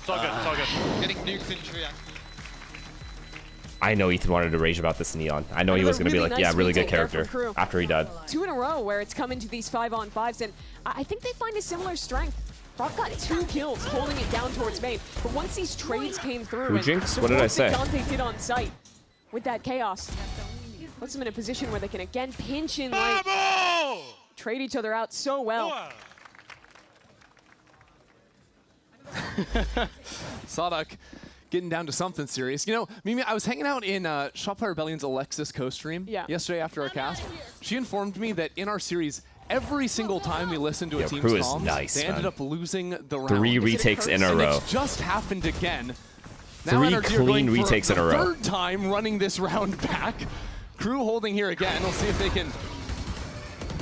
It's all good. Getting nuked in tree. I know Ethan wanted to rage about this Neon. I know he was going to be like, yeah, really good character after he died. 2 in a row where it's come into these 5-on-5s, and I think they find a similar strength. Brock got 2 kills holding it down towards main, but once these trades came through, and Jinx? What did I say? Dante did on site with that chaos, puts them in a position where they can again pinch in lane, trade each other out so well. Sadhak getting down to something serious. You know, Mimi, I was hanging out in Shopify Rebellion's Alexis co-stream yesterday after our cast. She informed me that in our series, every single time we listened to a team's comms, they ended up losing the round. 3 retakes in a row. It just happened again. Now 3 NRG are clean going retakes for in a the row. 3rd time running this round back. KRU holding here again. We'll see if they can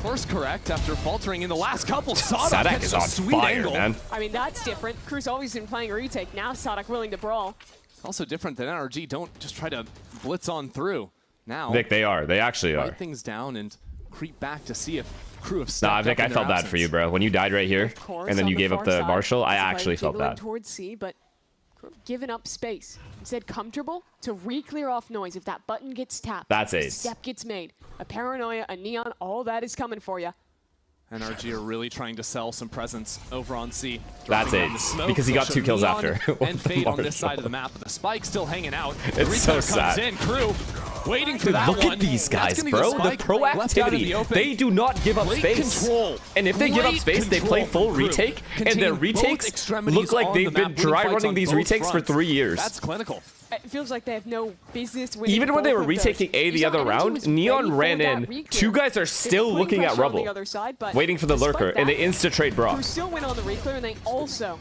course correct after faltering in the last couple. Sadak is on fire, angle. man. I mean, that's different. KRU's always been playing a retake. Now Sadak willing to brawl. Also different than NRG. Don't just try to blitz on through. Now, Vic, they are. They actually are. Write things down and creep back to see if KRU have stepped Nah, Vic, up I in felt their bad for you, bro. When you died right here, and then you gave up the Marshall, I actually felt bad. Towards C, but given up space. Instead, comfortable to re-clear off noise. If that button gets tapped, that's a AIDS. Step gets made. A paranoia, a neon, all that is coming for you. NRG are really trying to sell some presence over on C. That's it, because he got 2 kills after. And Fade on this side of the map, but the spike still hanging out. It's so sad. In. KRU waiting for Dude, that look one. at these guys, bro. The proactivity. They do not give up space. Control. And if they give up space, they play full retake. And their retakes look like they've been dry running these retakes for 3 years. That's clinical. It feels like they have no business with even when they were retaking A the other round, Neon ran in. 2 guys are still looking at Rubble, waiting for the lurker, and they insta-trade Brock. KRU still win on the reclear, and they also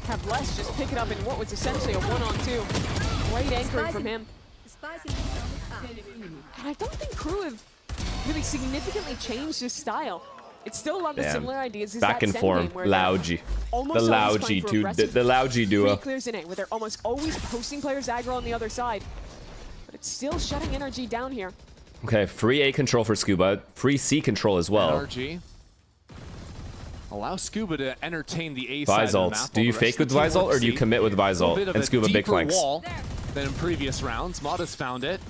have Les just pick it up in what was essentially a 1-on-2. Great anchoring from him. And I don't think KRU have really significantly changed his style. It's still a lot of the similar ideas. Back in form, Lauji. The Lauji, dude. The Lauji duo. Clears in it, where they're almost always posting players aggro on the other side. But it's still shutting NRG down here. Okay, free A control for Scuba. Free C control as well. NRG. Allow Scuba to entertain the A side of the Visalt. map. Do you fake with Visalt or do you commit with Visalt? And Scuba big flanks. Wall than in previous rounds. Mada's found it.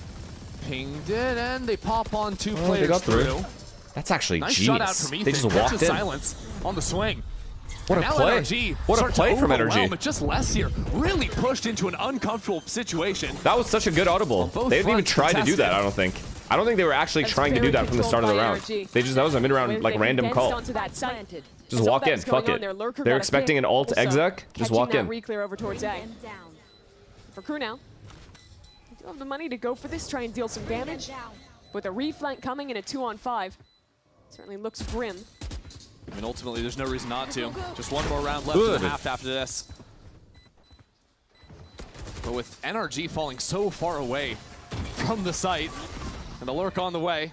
Pinged it, and they pop on 2 players they got through. That's actually nice genius. Shot out from Ethan. They just walked in. Silence on the swing. What a play. What a play from NRG. But just Les here really pushed into an uncomfortable situation. That was such a good audible. They didn't even try to do that, I don't think. I don't think they were actually trying to do that from the start of the round. They just, that was a mid-round, like, random call. Just walk in, fuck it. They're expecting an alt exec, just walk in. Reclear over towards A. For KRU now. They do have the money to go for this, try and deal some damage. With a reflank coming in a 2-on-5. Certainly looks grim. I mean, ultimately, there's no reason not to. Just one more round left in the half after this. But with NRG falling so far away from the site, and the lurk on the way,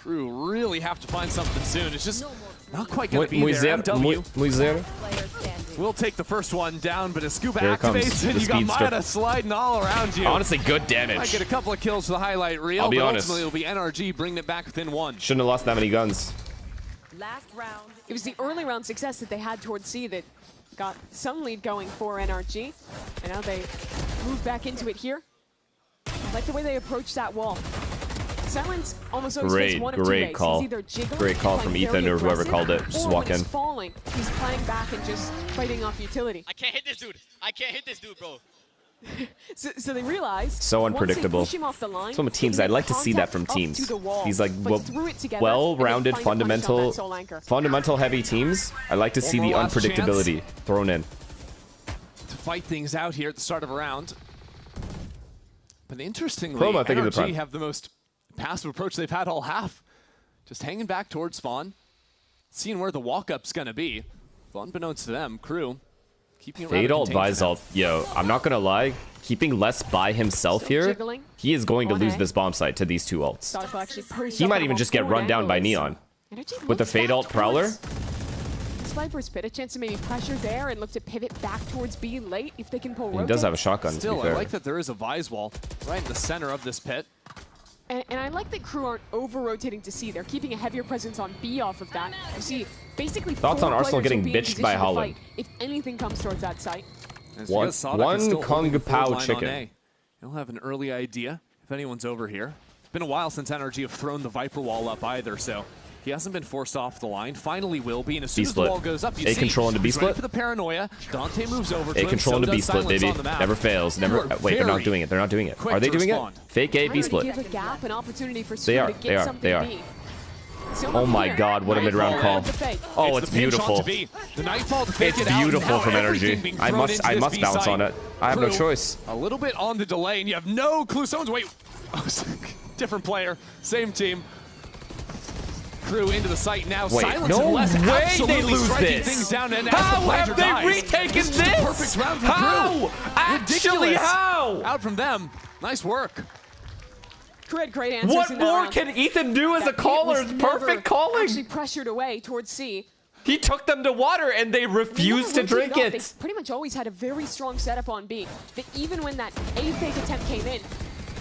KRU really have to find something soon. It's just not quite going to be there. MW will take the first one down, but as Scuba activates, and you got Mada sliding all around you. Honestly, good damage. Might get a couple of kills for the highlight reel, I'll be honest. Ultimately, it'll be NRG bringing it back within 1. Shouldn't have lost that many guns. Last round. It was the early round success that they had towards C that got some lead going for NRG, and now they move back into it here. I like the way they approach that wall. Silence almost always takes one of 2 ways. Call. He's either jiggling, Great call from Ethan or whoever called it. Just walk in. He's falling, he's playing back and just fighting off utility. I can't hit this dude. I can't hit this dude, bro. so they realize so unpredictable. Once they push him off the line, some teams, I'd like to see that from teams. These like well-rounded, fundamental heavy teams. I like to see the unpredictability thrown in. To fight things out here at the start of a round. But interestingly, Chroma, NRG have the most passive approach they've had all half. Just hanging back towards spawn, seeing where the walk-up's gonna be. Well, unbeknownst to them, KRU keeping it Fade alt Visalt. Yo, I'm not gonna lie. Keeping Les by himself here, he is going to lose this bomb site to these 2 ults. He might even just get run down by Neon. With the Fade alt Prowler. Viper's Pit, a chance to maybe pressure there and look to pivot back towards B late if they can pull rotate. He does have a shotgun, Still, to be fair. I like that there is a Vise wall right in the center of this pit. And I like that KRU aren't over-rotating to C. They're keeping a heavier presence on B off of that. You see, basically thoughts on Arsenal getting bitched by Holland. If anything comes towards that site. One Kung Pao chicken. You'll have an early idea if anyone's over here. It's been a while since NRG have thrown the Viper wall up either, so he hasn't been forced off the line. Finally will be, and as soon as the wall goes up, you see control into B split for the paranoia. Dante moves over to A control into B split, baby. Never fails. Never. Wait, they're not doing it. They're not doing it. Are they doing it? Fake A B split. Give a gap, an opportunity for They are. to get something They are. B. Oh my god, what a mid-round call. Oh, it's beautiful. It's beautiful from NRG. I must bounce on it. I have no choice. A little bit on the delay, and you have no clue. Someone's wait. Different player, same team. KRU into the site now. Wait, Silence no Les way they lose this. Things down, and how have they retaken this? Perfect round for how? KRU. Actually, how? Out from them. Nice work. KRU had great answers. What more can Ethan do as a caller? It's perfect calling. Actually pressured away towards C. He took them to water and they refused to drink it. They pretty much always had a very strong setup on B. But even when that A fake attempt came in,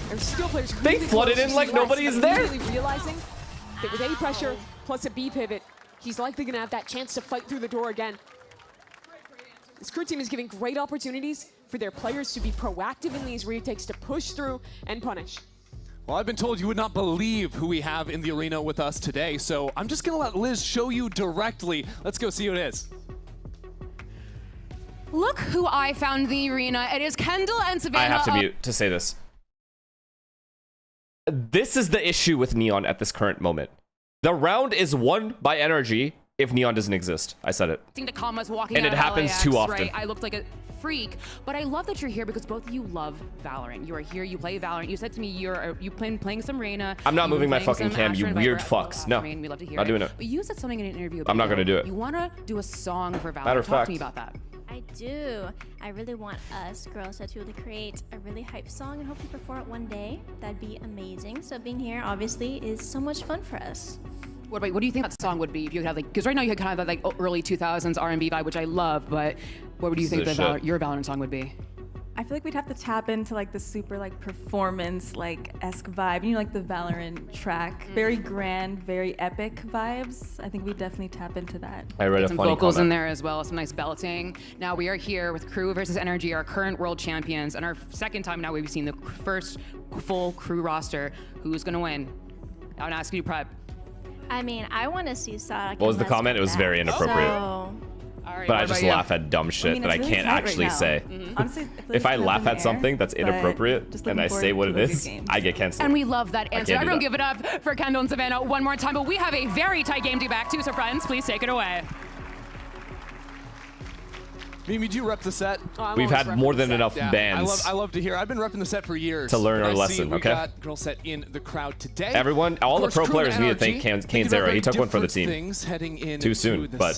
there's still players really they flooded in like nobody's there. Really realizing that with A pressure plus a B pivot, he's likely going to have that chance to fight through the door again. This KRU team is giving great opportunities for their players to be proactive in these retakes, to push through and punish. Well, I've been told you would not believe who we have in the arena with us today, so I'm just going to let Liz show you directly. Let's go see who it is. Look who I found in the arena. It is Kendall and Savannah. I have to mute to say this. This is the issue with Neon at this current moment. The round is won by NRG if Neon doesn't exist. I said it. And it happens LAX, too often. Right? I looked like a freak, but I love that you're here because both of you love Valorant. You are here, you play Valorant. You said to me you've been playing some Reyna. I'm not moving my fucking cam, you weird fucks. No, we love to hear not doing it. But you said something in an interview about I'm not going to do it. You want to do a song for Valorant. Matter of fact. Talk to me about that. I do. I really want us girls to really create a really hype song and hopefully perform it one day. That'd be amazing. So being here obviously is so much fun for us. What do you think that song would be if you could have like, because right now you had kind of that like early 2000s R&B vibe, which I love, but what would you think your Valorant song would be? I feel like we'd have to tap into like the super like performance like esque vibe, you know, like the Valorant track, very grand, very epic vibes. I think we definitely tap into that. I read some vocals in there as well, some nice belting. Now we are here with KRU versus NRG, our current world champions, and our second time now we've seen the first full KRU roster. Who's gonna win? I'm asking you, Prep. I mean, I want to see Sonic. What was the comment? It was very inappropriate. So, but I just laugh at dumb shit that I can't actually say. Honestly, if I laugh at something that's inappropriate and I say what it is, I get canceled. And we love that answer. Everyone give it up for Kendall and Savannah one more time. But we have a very tight game to get back to, so friends, please take it away. Mimi, do you rep the set? We've had more than enough bands. I love to hear. I've been repping the set for years. To learn our lesson, okay? We got girl set in the crowd today. Everyone, all the pro players need to thank Kane Zero. He took one for the team. Too soon, but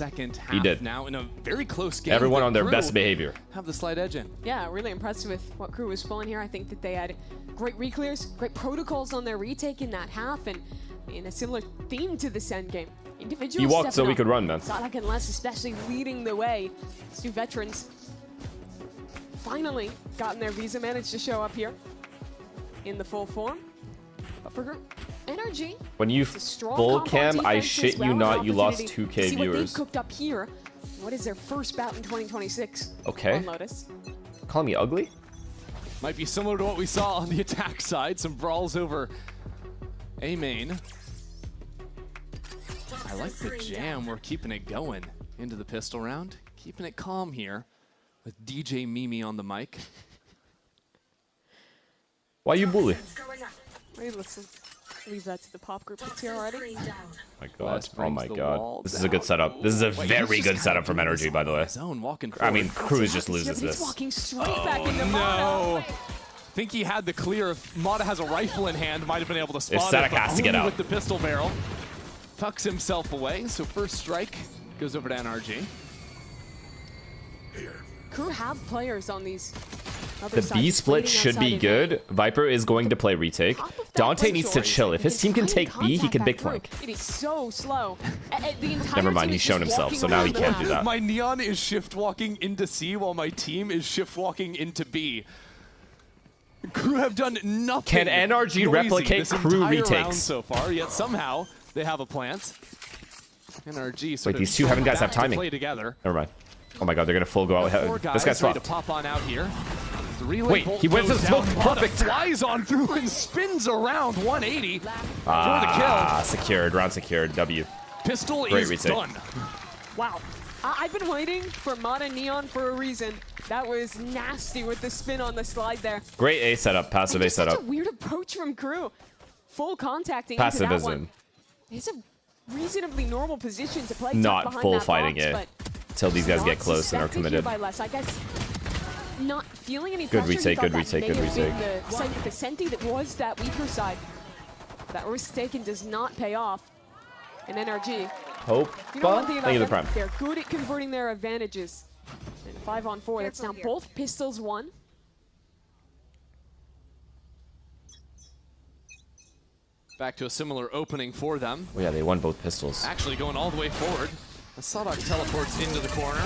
he did. Now in a very close game. Everyone on their best behavior. Have the slight edge in. Yeah, really impressed with what KRU was pulling here. I think that they had great reclears, great protocols on their retake in that half, and in a similar theme to this end game. Individuals you walked so we could run, man. Sonic and Les especially leading the way. These two veterans finally gotten their visa, managed to show up here in the full form. But for NRG, when you full cam, I shit you not, you lost 2K see viewers. What they've cooked up here. What is their first bout in 2026? Okay. On Lotus. Call me ugly? Might be similar to what we saw on the attack side. Some brawls over A main. I like the jam. We're keeping it going into the pistol round. Keeping it calm here with DJ Mimi on the mic. Why you bully? Hey, listen. Leave that to the pop group that's here already. My God. Oh my God. This is a good setup. This is a very good setup from NRG, by the way. I mean, KRU just loses this. Walking straight back into Mata. Think he had the clear. If Mata has a rifle in hand, might have been able to spot Static it. has to get out with the pistol barrel. Tucks himself away, so first strike goes over to NRG. KRU have players on these other The sides. B split should be good. Viper is going to play retake. Dante needs to chill. If his team can take B, he can big flank. It is so slow. Never mind, he's shown himself, so now he can't do that. My Neon is shift walking into C while my team is shift walking into B. KRU have done nothing. Can NRG replicate KRU retakes so far? Yet somehow they have a plant. NRG. Wait, these two haven't guys have timing. Play together. Never mind. Oh my God, they're gonna full go out. This guy's ready fucked. to pop on out here. Wait, he went to the smoke. Perfect. Flies on through and spins around 180 for the kill. Secured. Round secured. W. Pistol Great is retake. done. Wow. I've been waiting for Mata Neon for a reason. That was nasty with the spin on the slide there. Great A setup. Passive A setup. Such a weird approach from KRU. Full contacting Passive into that is one. in. It's a reasonably normal position to play. Not full fighting box, it until these guys get close and are committed. By less. I guess not feeling any Good pressure. retake, good retake, good retake. The side with the Senti that was that weaker side. That risk taken does not pay off. And NRG. Hope. You know one thing about them? Prime. They're good at converting their advantages. And 5-on-4, that's now both pistols won. Back to a similar opening for them. Oh yeah, they won both pistols. Actually going all the way forward. Sadok teleports into the corner.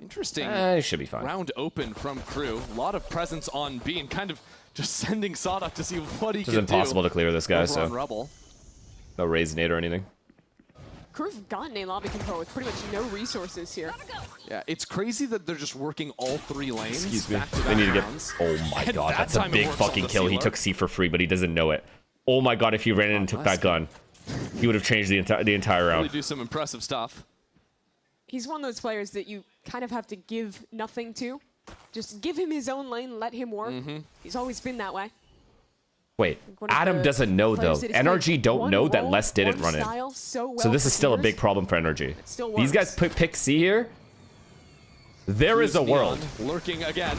Interesting. It should be fine. Round open from KRU. A lot of presence on B and kind of just sending Sadok to see what he can do. It's impossible to clear this guy, so Rebel. No raise nade or anything. KRU have gotten a lobby control with pretty much no resources here. Yeah, it's crazy that they're just working all 3 lanes. Excuse me. Back-to-back They need to get. rounds. Oh my And god, that that's a time it big works fucking off the kill. He sealer. took C for free, but he doesn't know it. Oh my god, if he ran in and took that gun, he would have changed the entire round. Really do some impressive stuff. He's one of those players that you kind of have to give nothing to. Just give him his own lane, let him work. He's always been that way. Wait, Adam doesn't know though. NRG don't know that Les didn't run it. So this is still a big problem for NRG. These guys pick C here. There is a world. Lurking again.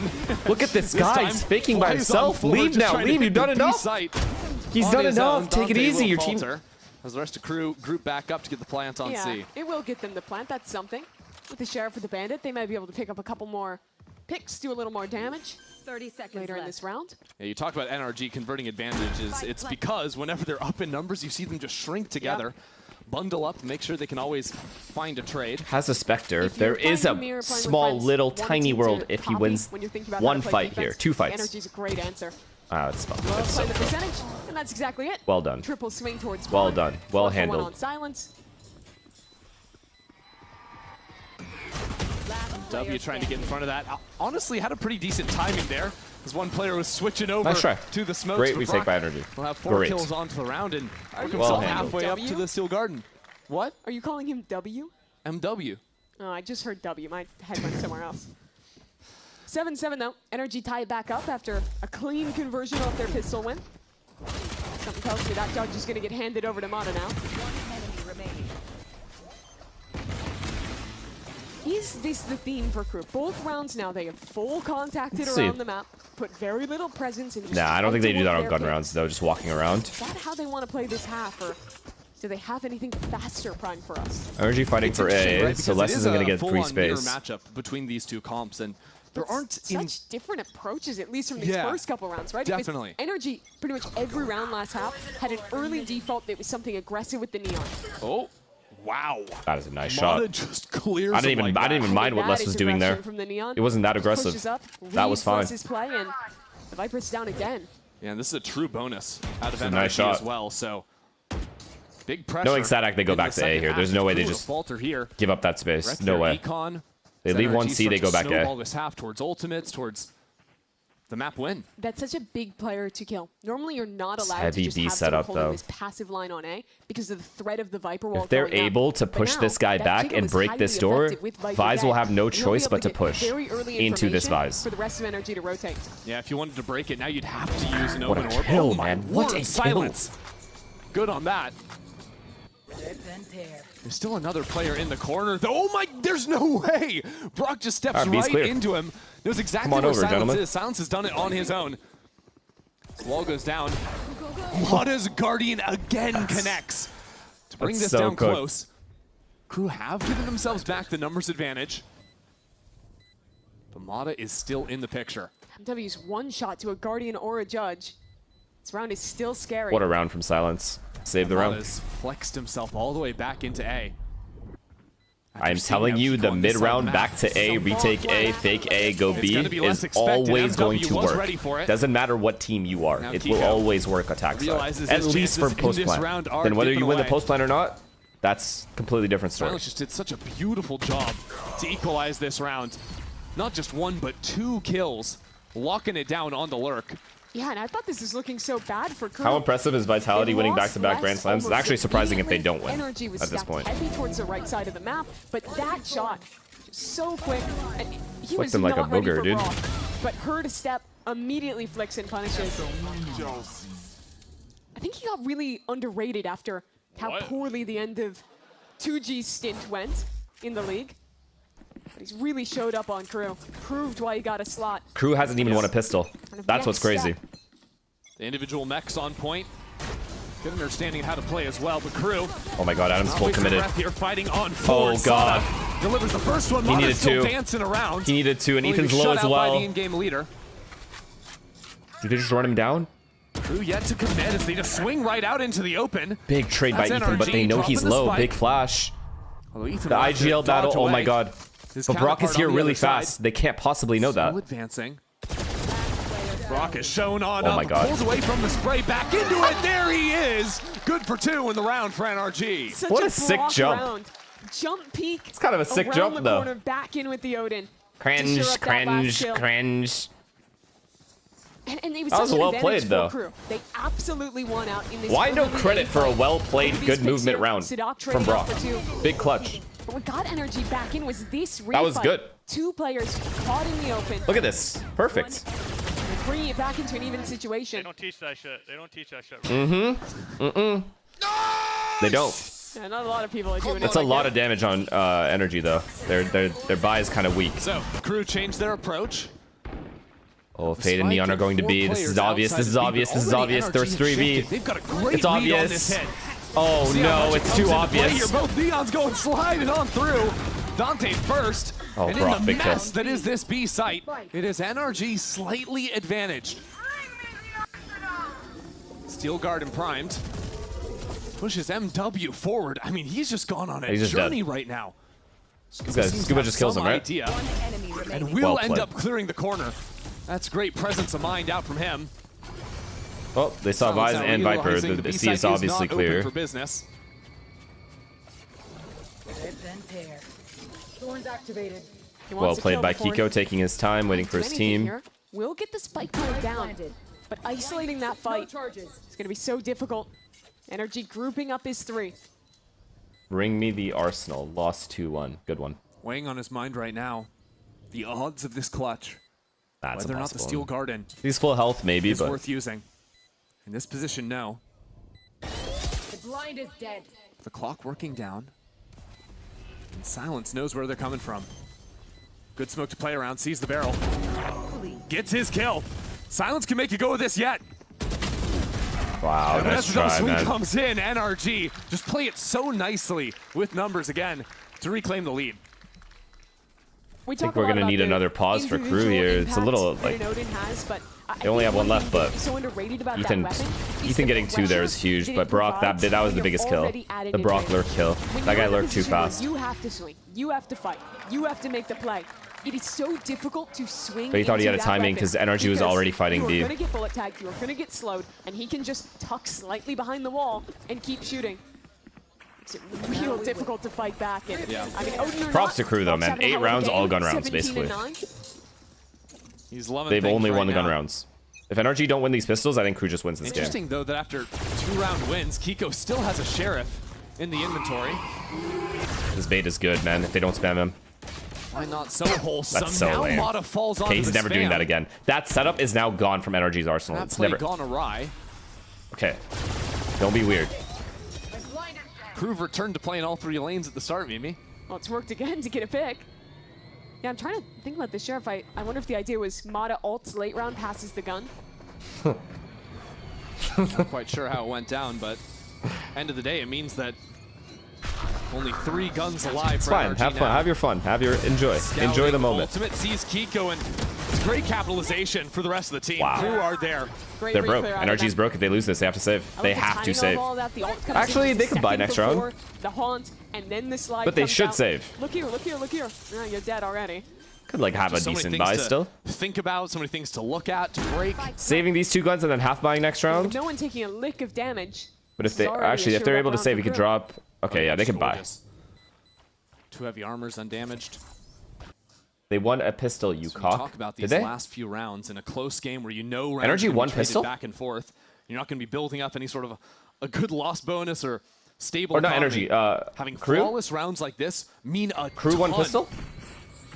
Look at this guy. He's faking by himself. Leave now. Leave. You've done enough. He's done enough. Take it easy. Your team. As the rest of KRU group back up to get the plant on C. It will get them the plant. That's something. With the Sheriff with the Bandit, they might be able to pick up a couple more picks, do a little more damage. 30 seconds later left in this round. Yeah, you talk about NRG converting advantages. It's because whenever they're up in numbers, you see them just shrink together, bundle up, make sure they can always find a trade. Has a Spectre. There is a small, little, tiny world if he wins one fight here. 2 fights. NRG's a great answer. Ah, it's fun. Well, It's so the cool. percentage, and that's exactly it. Well done. Triple swing towards Well one. done. Well 1 for 1 handled. on silence. W trying to get in front of that. Honestly, had a pretty decent timing there, as one player was switching over to the smokes. Great retake by NRG. We'll have 4 Great. kills onto the round and work Well himself halfway up W? to the Steel Garden. What? Are you calling him W? MW. Oh, I just heard W. My head went somewhere else. 7-7 though. NRG tie it back up after a clean conversion off their pistol win. Something tells me that judge is going to get handed over to Mata now. Is this the theme for KRU? Both rounds now, they have full contacted around the map, put very little presence in. Nah, I don't think they do that on gun rounds though, just walking around. Is that how they want to play this half, or do they have anything faster Prime for us? NRG fighting for A, right? so Les isn't going to get free full-on mirror space. matchup between these two comps, and there aren't such different approaches, at least from these first couple rounds, right? Definitely. NRG, pretty much every round last half, had an early default that was something aggressive with the Neon. Oh, wow. That is a nice Mata shot. just clears I didn't even mind what Les was doing there. From the Neon. It wasn't that aggressive. Pushes up, That was fine. Les's play, and the Viper's down again. Yeah, and this is a true bonus out of It's a NRG nice shot. as well, so big pressure. Knowing Sadak, they go in the back to A second here. half. There's no way they KRU just falter here. give up that space. Wreck No their way. econ. They leave NRG 1C, they starts go to back snowball A. this half towards ultimates, towards the map win. That's such a big player to kill. Normally, you're not allowed heavy to just B have setup, someone holding though. this passive line on A because of the threat of the Viper wall. If they're going up. able to But push now, this guy that back jiggle and is break highly this door, effective with Viper Vise will A. have no You'll be choice able but to get push very early into this information Vise. for the rest of NRG to rotate. Yeah, if you wanted to break it, now you'd have to use an What a open orb. kill, Oh my man. What word, a kill. silence. Good on that. There's still another player in the corner. Oh my, there's no way. Brock just steps Alright, B's right clear. into him. Knows exactly Come on where over, Silence gentlemen. is. Silence has done it on his own. Wall goes down. Mata's Guardian again connects to bring That's this so down cooked. close. KRU have given themselves back the numbers advantage. But Mata is still in the picture. MW's one shot to a Guardian or a Judge. This round is still scary. What a round from Silence. Save the round. Mata's flexed himself all the way back into A. I'm telling you, the mid-round back to A, retake A, fake A, go B is always going to work. Doesn't matter what team you are. It will always work attack side. At least for post plan. Then whether you win the post plan or not, that's a completely different story. Silence just did such a beautiful job to equalize this round. Not just 1, but 2 kills, locking it down on the lurk. Yeah, and I thought this was looking so bad for KRU. How impressive is Vitality They winning lost back-to-back Grand less Slams? It's almost actually surprising if they don't immediately. win NRG was at this stacked point. heavy towards the right side of the map, but that shot, just so quick. And he Flicked was him like a not ready booger, for dude. Brawl, but her to step immediately flicks and punishes. I think he got really underrated after how poorly the end of 2G's stint went in the league. But he's really showed up on KRU. Proved why he got a slot. KRU hasn't even won a pistol. That's what's crazy. The individual mechs on point. Good understanding of how to play as well, but KRU. Oh my god, Adam's full committed. Here fighting on forward. Oh god. Delivers the first one. He needed still two. Dancing around. He needed two, and Ethan's low as well. By the in-game leader. Did they just run him down? KRU yet to commit as they just swing right out into the open. Big trade by Ethan, NRG but they know he's low. Big flash. The IGL battle. Oh my god. But Brock is here really fast. They can't possibly know that. Advancing. Brock is shown on oh my god. Pulls away from the spray, back into it. There he is. Good for 2 in the round for NRG. Such what a sick jump. Round. Jump peek. It's kind of a sick jump though. Corner, back in with the Odin. Cringe, cringe, cringe. And they that was well played though. KRU. They absolutely won out in this. Why no credit for a well played, good movement round from Brock? Big clutch. But what got NRG back in was this refight. That was good. 2 players caught in the open. Look at this. Perfect. Bringing it back into an even situation. They don't teach that shit. They don't teach that shit. They don't. Yeah, not a lot of people are doing it. That's a lot of damage on energy though. Their buy is kind of weak. So KRU changed their approach. Oh, Fade and Neon are going to be. This is obvious. This is obvious. This is obvious. There's 3v. They've got a great it's obvious. Oh no, it's too obvious. Both Neons going sliding on through. Dante first. Oh, and Brock, in the big mess kill. that is this B site, it is NRG slightly advantaged. Steel Garden primed. Pushes MW forward. I mean, he's just gone on a journey right now. Scuba just kills him, right? Idea. And will end up clearing the corner. That's great presence of mind out from him. Oh, they saw Vise and Viper. The C is obviously clear. For business. Well played by Kiko, taking his time, waiting for his team. We'll get the spike point down, but isolating that fight is going to be so difficult. NRG grouping up his 3. Bring me the Arsenal. Lost 2-1. Good one. Weighing on his mind right now, the odds of this clutch. That's whether or not the Steel Garden. He's full health, maybe, is but worth using. In this position, no. The blind is dead. The clock working down. And Silence knows where they're coming from. Good smoke to play around, sees the barrel. Gets his kill. Silence can make a go of this yet. Wow, nice try, man. Comes in, NRG. Just play it so nicely with numbers again to reclaim the lead. I think we're going to need another pause for KRU here. It's a little, like, they only have one left, but Ethan getting 2 there is huge, but Brock, that was the biggest kill. The Brock lurk kill. That guy lurked too fast. You have to swing. You have to fight. You have to make the play. It is so difficult to swing. But he thought he had a timing because NRG was already fighting B. You're going to get bullet tagged. You're going to get slowed, and he can just tuck slightly behind the wall and keep shooting. It's real difficult to fight back. And, yeah. I mean, Odin props to KRU though, man. 8 rounds, all gun rounds, basically. He's loving They've only won the gun now. rounds. If NRG don't win these pistols, I think KRU just wins this game. Interesting though that after 2-round wins, Kiko still has a Sheriff in the inventory. This bait is good, man. If they don't spam him. Why not so wholesome? That's so now lame. Mata falls on Okay, he's never doing that again. That setup is now gone from NRG's arsenal. That It's play never gone awry. Okay. Don't be weird. KRU returned to playing all 3 lanes at the start, Mimi. Well, it's worked again to get a pick. Yeah, I'm trying to think about the Sheriff. I wonder if the idea was Mata ults late round, passes the gun. Not quite sure how it went down, but end of the day, it means that only 3 guns alive. It's fine. NRG Have fun. now. Have your fun. Enjoy. Scouting Enjoy the moment. Ultimate sees Kiko, and it's great capitalization for the rest of the team. Wow. KRU are there. They're broke. NRG's broke. If they lose this, they have to save. They have to save. Actually, they could buy next round. The haunt and then the slide. But they comes should out. save. Look here, look here, look here. Oh, you're dead already. Could like have a So many decent things buy to still. Think about, so many things to look at, to break. Saving these 2 guns and then half buying next round. No one taking a lick of damage. But if they actually, if they're able to save, we could drop. Okay, yeah, they could buy. 2 heavy armors undamaged. They won a pistol, you So we cock. talk about Did these they? last few rounds in a close game where you know rounds NRG are gonna won be traded pistol? back and forth. You're not going to be building up any sort of a good loss bonus or stable. Or not economy. NRG. Having KRU? flawless rounds like this mean a KRU won ton pistol?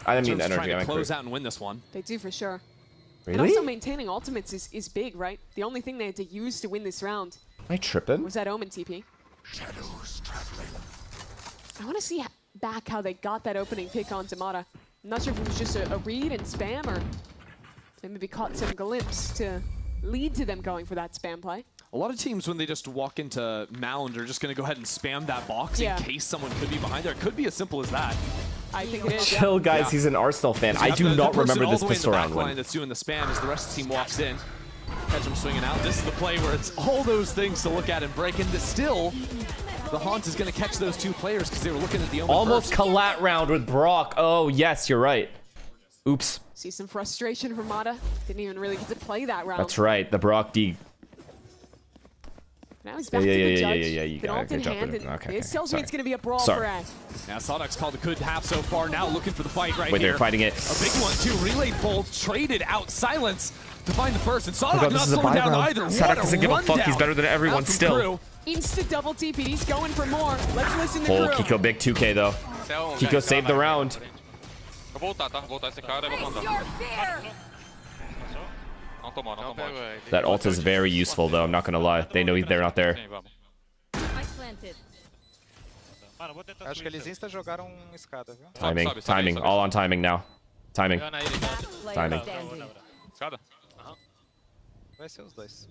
I didn't mean in terms of NRG. trying I to meant close KRU. out and win this one. They do for sure. Really? And also maintaining ultimates is big, right? The only thing they had to use to win this round Am I tripping? was that Omen TP. I want to see back how they got that opening pick on Tamara. I'm not sure if it was just a read and spam, or they maybe caught some glimpse to lead to them going for that spam play. A lot of teams, when they just walk into Mound, are just going to go ahead and spam that box in case someone could be behind there. It could be as simple as that. I think it is. Chill, guys. He's an Arsenal fan. I do not remember this pistol round win. That's doing the spam as the rest of the team walks in. Catch him swinging out. This is the play where it's all those things to look at and break. And still, the Haunt is going to catch those two players because they were looking at the Omen almost first. collat round with Brock. Oh, yes, you're right. Oops. See some frustration from Mata. Didn't even really get to play that round. That's right. The Brock D. Now he's back to the judge. You got it. in hand, and this tells me it's going to be a brawl for us. Yeah, Sodok's called a good half so far. Now looking for the fight right here. here. They're fighting it. A big one, too. Relay bolt traded out. Silence to find the first. And Sodok not slowing down either. Sodok doesn't give a fuck. He's better than everyone still. KRU. Insta double TP. He's going for more. Let's listen to KRU. Kiko big 2K, though. Kiko saved the round. That ult is very useful, though. I'm not going to lie. They know they're not there. Acho que eles insta jogaram escada, viu? Timing. All on timing now. Timing. Vai ser os dois.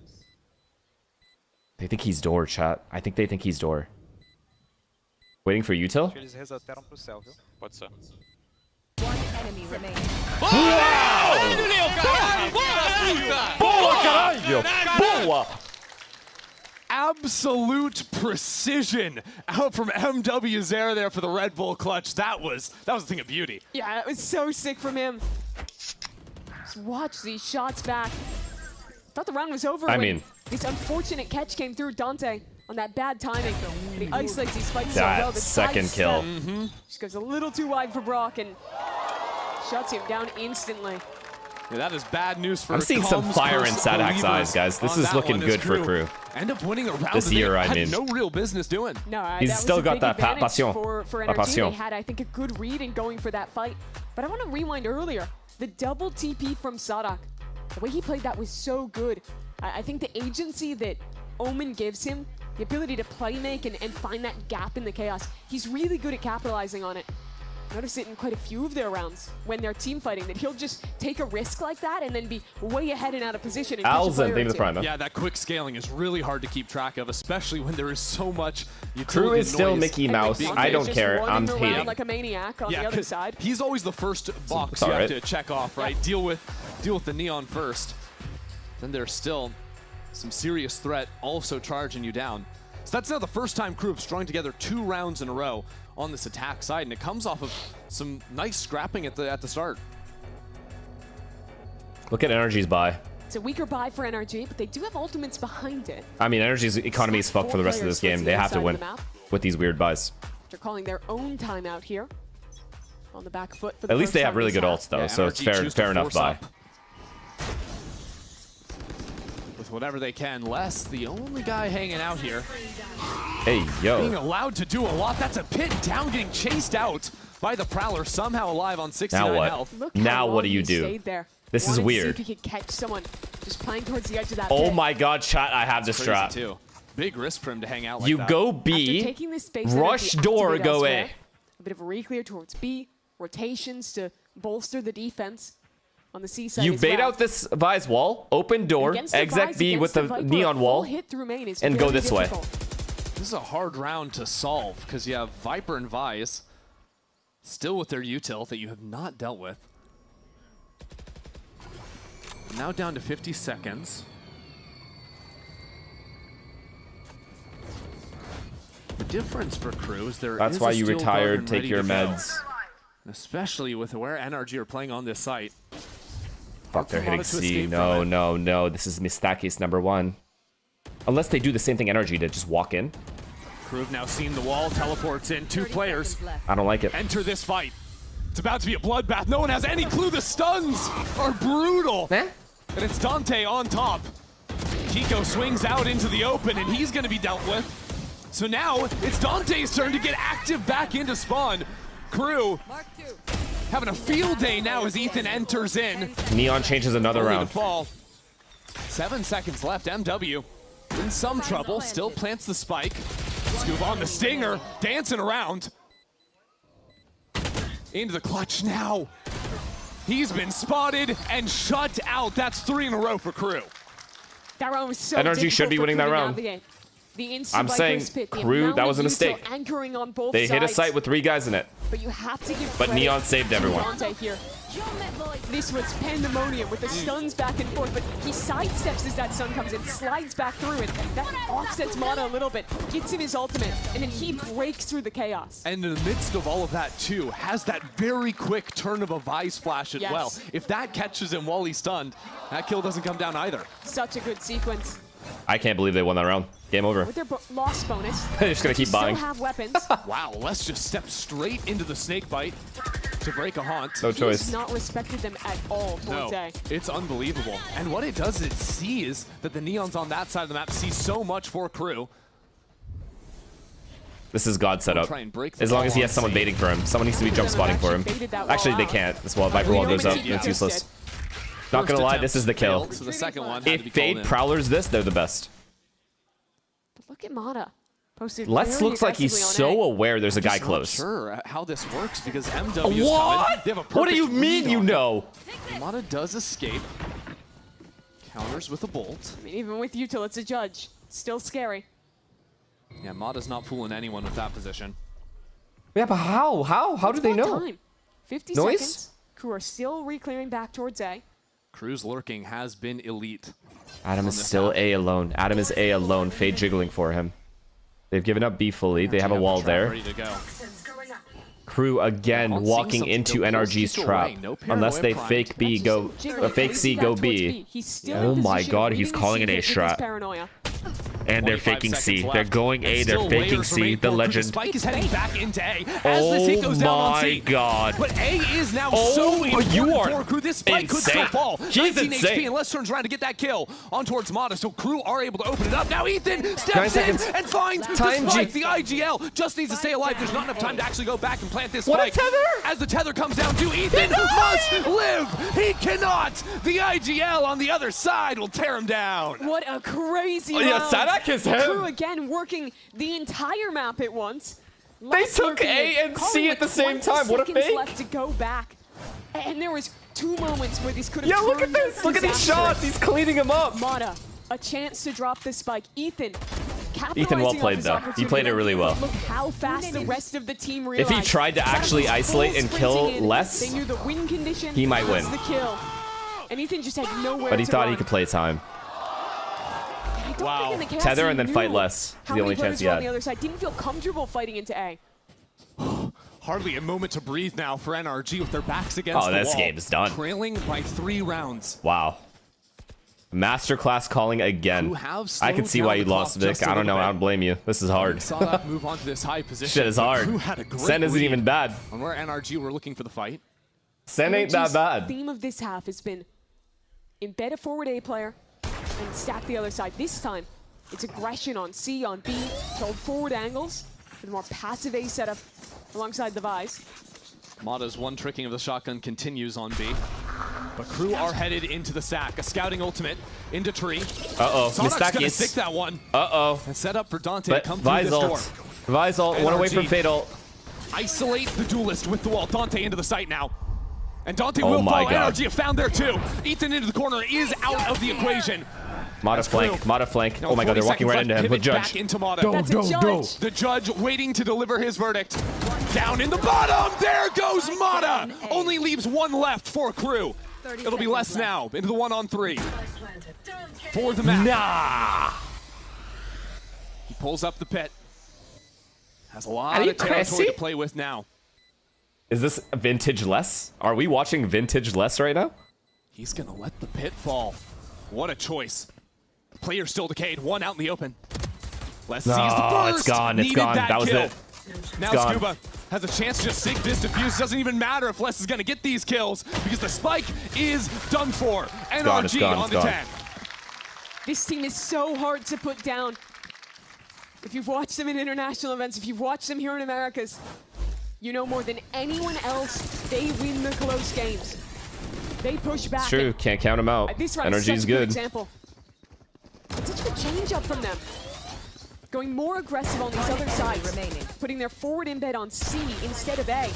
They think he's door, chat. I think they think he's door. Waiting for util? Eles resetearam pro céu, viu? Pode ser. One enemy remaining. Boa, caralho! Boa! Absolute precision out from MW Zera there for the Red Bull clutch. That was a thing of beauty. Yeah, it was so sick from him. Just watch these shots back. Thought the round was over when this unfortunate catch came through Dante on that bad timing. And he isolates these spikes so well. The second kill. Just goes a little too wide for Brock and shuts him down instantly. Yeah, that is bad news for I'm seeing some fire in Sadak's eyes, guys. This is looking good for KRU. End up winning a round this year, I mean. No real business doing. No, he's still got that passion. For NRG, they had, I think, a good read in going for that fight. But I want to rewind earlier. The double TP from Sadak, the way he played that was so good. I think the agency that Omen gives him, the ability to play make and find that gap in the chaos, he's really good at capitalizing on it. Notice it in quite a few of their rounds when they're team fighting, that he'll just take a risk like that and then be way ahead and out of position. And yeah, that quick scaling is really hard to keep track of, especially when there is so much KRU is still Mickey Mouse. I don't care. I'm hating. Like a maniac on the other side. He's always the first box you have to check off, right? Deal with the neon first. Then there's still some serious threat also charging you down. So that's now the first time KRU have strung together 2 rounds in a row on this attack side, and it comes off of some nice scrapping at the start. Look at NRG's buy. It's a weaker buy for NRG, but they do have ultimates behind it. I mean, NRG's economy is fucked for the rest of this game. They have to win with these weird buys. They're calling their own timeout here on the back foot. For At least they have really good ults, though, so it's fair enough buy. With whatever they can. Les, the only guy hanging out here. Hey, yo. Being allowed to do a lot. That's a pit down, getting chased out by the Prowler, somehow alive on 69 health. Now what do you do? This is weird. See if he could catch someone just playing towards the edge of that Oh pit. my god, chat, I have this strat. Too. Big risk for him to hang out like you that. go B, rush door, go A. A bit of a reclear towards B, rotations to bolster the defense on the C side. You bait out this Vi's wall, open door, exec B with the neon wall, and go this way. This is a hard round to solve because you have Viper and Vise still with their util that you have not dealt with. Now down to 50 seconds. The difference for KRU is That's why you retired, take your meds. Especially with where NRG are playing on this site. Fuck, they're hitting C. No. This is Mistakis #1. Unless they do the same thing NRG did, just walk in. KRU have now seen the wall, teleports in, 2 players. I don't like it. Enter this fight. It's about to be a bloodbath. No one has any clue. The stuns are brutal. And it's Dante on top. Kiko swings out into the open, and he's going to be dealt with. So now it's Dante's turn to get active back into spawn. KRU having a field day now as Ethan enters in. Neon changes another round. 7 seconds left. MW in some trouble, still plants the spike. Scuba on the stinger, dancing around. Into the clutch now. He's been spotted and shut out. That's 3 in a row for KRU. That round was so NRG should be winning that round. I'm saying KRU, that was a mistake. They hit a site with 3 guys in it. But you have to give But Neon saved everyone. Dante here. This was pandemonium with the stuns back and forth, but he sidesteps as that stun comes in, slides back through it. That offsets Mata a little bit, gets him his ultimate, and then he breaks through the chaos. And in the midst of all of that too, has that very quick turn of a Vise flash as well. If that catches him while he's stunned, that kill doesn't come down either. Such a good sequence. I can't believe they won that round. Game over. With their loss bonus, they're just gonna keep buying. Still have weapons. Wow, Les just stepped straight into the snake bite to break a haunt. No choice. He's not respected them at all. No, it's unbelievable. And what it does, it sees that the Neons on that side of the map see so much for KRU. This is God setup. As long as he has someone baiting for him. Someone needs to be jump spotting for him. Actually, they can't. This wall, Viper wall goes up. It's useless. Not gonna lie, this is the kill. So the second one if Fade Prowlers this, they're the best. Look at Mata. Let's looks like he's so aware there's a guy close. I'm not sure how this works because MW what? What do you mean you know? Mata does escape. Counters with a bolt. I mean, even with you till it's a judge, still scary. Yeah, Mata's not fooling anyone with that position. Yeah, but how? How do they know? Time. 50 Noise? seconds. KRU are still re-clearing back towards A. KRU's lurking has been elite. Adam is still A alone. Adam is A alone. Fade jiggling for him. They've given up B fully. They have a wall there. Ready to go. KRU again walking into NRG's trap. Unless they fake B go, fake C go B. Oh my God, he's calling an A strat. And they're faking C. They're going A. They're faking C. The legend. Spike is heading back into A as this hit goes down on C. Oh my God. But A is now so important you for are KRU. This Spike could still fall. He's 19 insane. HP and Les turns around to get that kill on towards Mata. So KRU are able to open it up. Now Ethan steps in and finds the Spike. The IGL just needs to stay alive. There's not enough time to actually go back and plant this Spike. What a tether! As the tether comes down to Ethan must live. He cannot. The IGL on the other side will tear him down. What a crazy yeah, round. Sadak is him. KRU again working the entire map at once. They took A and C at the same time. What a fake. Left to go back. And there was 2 moments where these could have Yeah, look at this. Look at these shots. He's cleaning them up. Mata, a chance to drop the spike. Ethan well played though. He played it really well. Look how fast the rest of the team realized. If he tried to actually isolate and kill Les, they knew the win condition he might win. The kill. And Ethan just had nowhere But he to thought run. he could play time. Wow. Tether and then fight less. It's the only chance he on the had. other side didn't feel comfortable fighting into A. Hardly a moment to breathe now for NRG with their backs against the wall. Oh, this game is done. Trailing by 3 rounds. Wow. Masterclass calling again. I can see why you lost, Vic. I don't know. I don't blame you. This is hard. Saw that move onto this high position. Shit is hard. Sen isn't even bad. On where NRG were looking for the fight. Sen ain't that bad. The theme of this half has been embed a forward A player and stack the other side. This time, it's aggression on C, on B, to hold forward angles with a more passive A setup alongside the Vise. Mata's one tricking of the shotgun continues on B. But KRU are headed into the stack. A scouting ultimate into tree. Uh-oh. Sadak's gonna Mistakis. stick that one. Uh-oh. And set up for Dante to come through Vise this ult. door. Vise ult. One away from Fatal. Isolate the duelist with the wall. Dante into the site now. And Dante Oh will my fall. God. NRG have found there too. Ethan into the corner is out of the equation. Mata flank. Mata flank. Oh my God, they're walking right into him. But Judge. Back into Mata. Go. The judge waiting to deliver his verdict. Down in the bottom. There goes Mata. Only leaves 1 left for KRU. It'll be less now. Into the 1-on-3. For the map. Nah. He pulls up the pit. Has a lot of territory to play with now. Is this vintage Les? Are we watching vintage Les right now? He's gonna let the pit fall. What a choice. Player still decayed. 1 out in the open. Les sees the burst. It's gone. It's gone. That was it. Now Scuba has a chance to just sink this defuse. Doesn't even matter if Les is going to get these kills because the spike is done for. NRG on the 10. This team is so hard to put down. If you've watched them in international events, if you've watched them here in Americas, you know more than anyone else, they win the close games. They push back. It's true. Can't count them out. This round NRG's is such a good. example. It's such a good change up from them. going more aggressive on these other sides, putting their forward embed on C instead of A.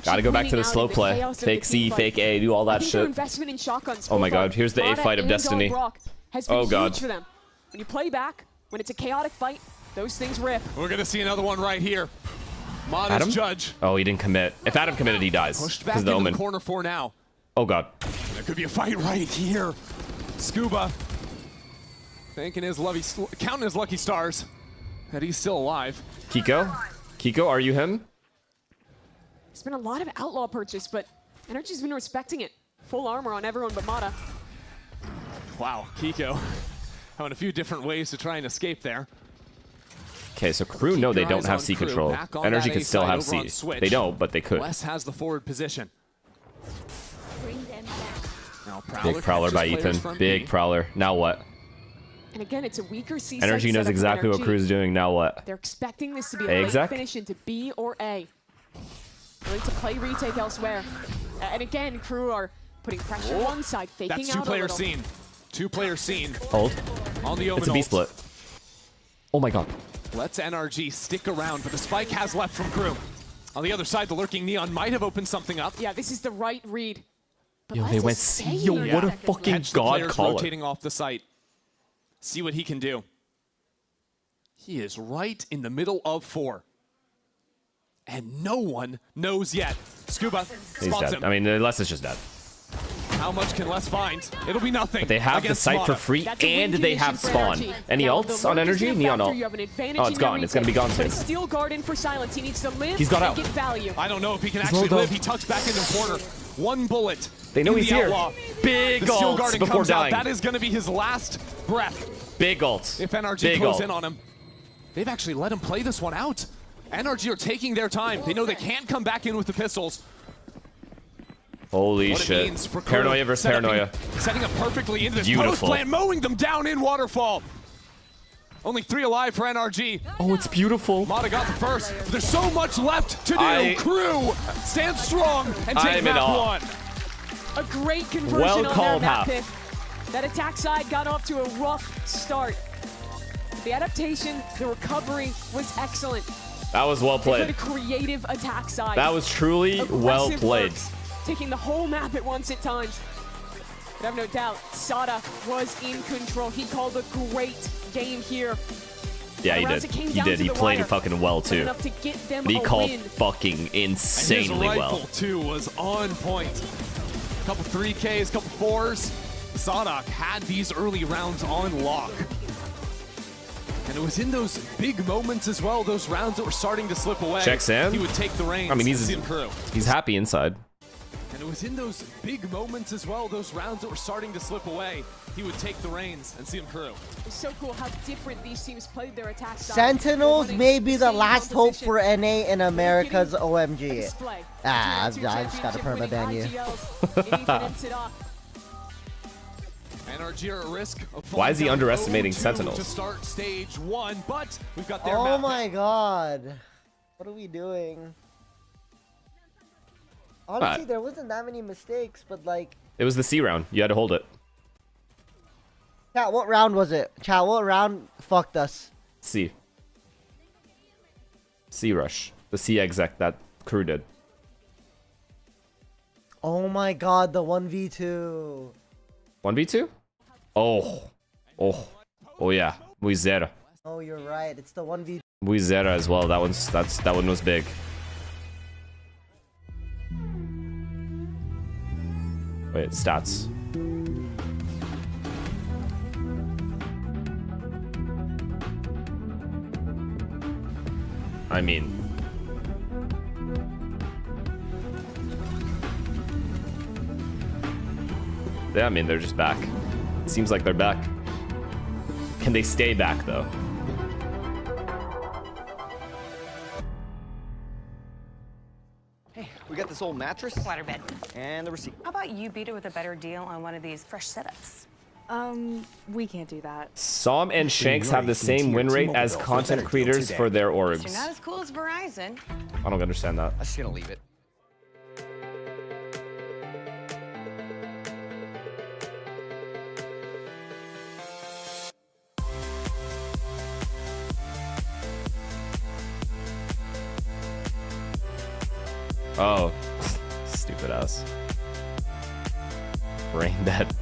Gotta go back to the slow play. Fake C, fake A, do all that shit. Investment in shotguns Oh my god, here's the A fight of destiny. Oh god. For them. When you play back, when it's a chaotic fight, those things rip. We're gonna see another one right here. Mada's judge. Oh, he didn't commit. If Adam committed, he dies. Pushed back into the corner for now. Oh god. There could be a fight right here. Scuba thanking his counting his lucky stars that he's still alive. Kiko, are you him? It's been a lot of outlaw purchase, but NRG's been respecting it. Full armor on everyone but Mada. Wow, Kiko having a few different ways to try and escape there. Okay, so KRU, no, they don't have C control. NRG could still have C. They don't, but they could. Wes has the forward position. Now, Big Prowler by Ethan. Big Prowler. Now what? And again, it's a weaker C. NRG knows exactly what KRU's doing. Now what? They're expecting this to be a late finish into B or A. Willing to play retake elsewhere. And again, KRU are putting pressure on one side, faking out a little. That's two-player scene. Hold. On the open. It's a B split. Oh my god. Let's NRG stick around, but the spike has left from KRU. On the other side, the lurking Neon might have opened something up. Yeah, this is the right read. But yo, they went C. Yo, what a fucking god caller. Rotating off the site. See what he can do. He is right in the middle of 4. And no one knows yet. Scuba spots him. I mean, Les is just dead. How much can Les find? It'll be nothing. But they have the site for free, and they have spawn. Any ults on NRG? Neon ult. Oh, it's gone. It's going to be gone soon. Steel guard in for silence. He needs to live. He's got out. Get value. I don't know if he can actually live. He tucks back into the corner. One bullet. They know he's here. Big ult before dying. That is going to be his last breath. Big ult. If NRG close in on him. They've actually let him play this one out. NRG are taking their time. They know they can't come back in with the pistols. Holy shit. Paranoia versus paranoia. Setting up perfectly into this post plan, mowing them down in Waterfall. Only 3 alive for NRG. Oh, it's beautiful. Mada got the first. But there's so much left to do. KRU stand strong and take map 1. A great conversion on their map pick. That attack side got off to a rough start. The adaptation, the recovery was excellent. That was well played. A creative attack side. That was truly well played. Taking the whole map at once at times. But I have no doubt, Sada was in control. He called a great game here. Yeah, he did. He did. He played fucking well, too. To get them he called fucking insanely well. And his rifle, too, was on point. A couple 3Ks, couple 4s. Sadok had these early rounds on lock. And it was in those big moments as well, those rounds that were starting to slip away. Checks in. He would take the reins. I mean, he's happy inside. And it was in those big moments as well, those rounds that were starting to slip away. He would take the reins and see him through. It's so cool how different these teams played their attack style. Sentinels may be the last hope for NA in America's OMG. I just gotta permaban you. NRG are at risk of why is he underestimating Sentinels? To start stage 1, but we've got their oh my god. What are we doing? Honestly, there wasn't that many mistakes, but like... It was the C round. You had to hold it. Chat, what round was it? Chat, what round fucked us? C. C rush. The C exec that KRU did. Oh my god, the 1v2. 1v2? Oh. Oh. Oh yeah. Muizera. Oh, you're right. It's the 1v2. Muizera as well. That one was big. Wait, stats. I mean, yeah, I mean, they're just back. It seems like they're back. Can they stay back, though? Hey, we got this old mattress. Waterbed. And the receipt. How about you beat it with a better deal on one of these fresh setups? We can't do that. Som and Shanks have the same win rate as content creators for their orbs. You're not as cool as Verizon. I don't understand that. I'm just gonna leave it. Oh, stupid ass. Brain dead.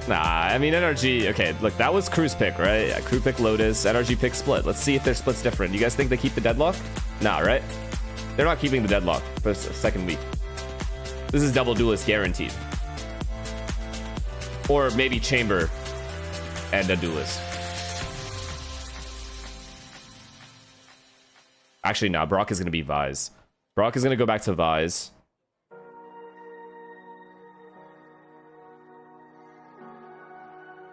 Nah, I mean NRG. Okay, look, that was Crew's pick, right? Yeah, Crew pick Lotus, NRG pick Split. Let's see if their split's different. You guys think they keep the deadlock? Nah, right? They're not keeping the deadlock for the second week. This is double duelist guaranteed. Or maybe Chamber and a duelist. Actually, no, Brock is going to be Vise. Brock is going to go back to Vise.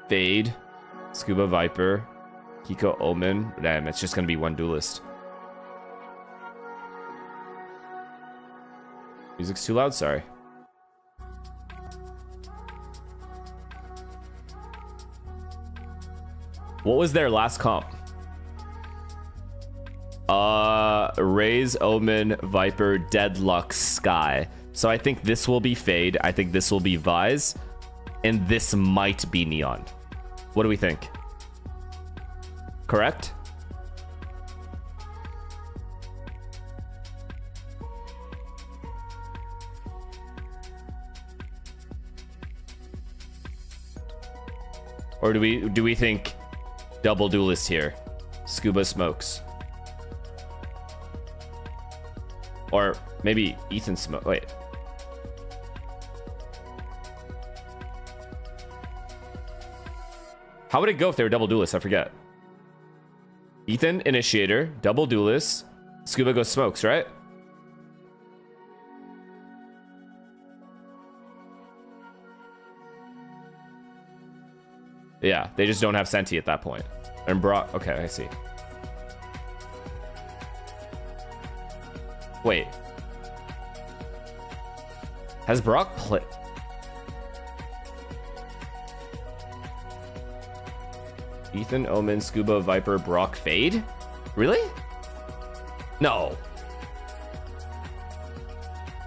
Fade. Scuba Viper. Kiko Omen. Damn, it's just going to be one duelist. Music's too loud, sorry. What was their last comp? Raze, Omen, Viper, Deadluck, Sky. So I think this will be Fade. I think this will be Vise. And this might be Neon. What do we think? Correct? Or do we think double duelist here? Scuba smokes. Or maybe Ethan smoke. Wait. How would it go if they were double duelists? I forget. Ethan, initiator, double duelist. Scuba goes smokes, right? Yeah, they just don't have Senti at that point. And Brock, okay, I see. Wait. Has Brock played? Ethan, Omen, Scuba, Viper, Brock, Fade? Really? No.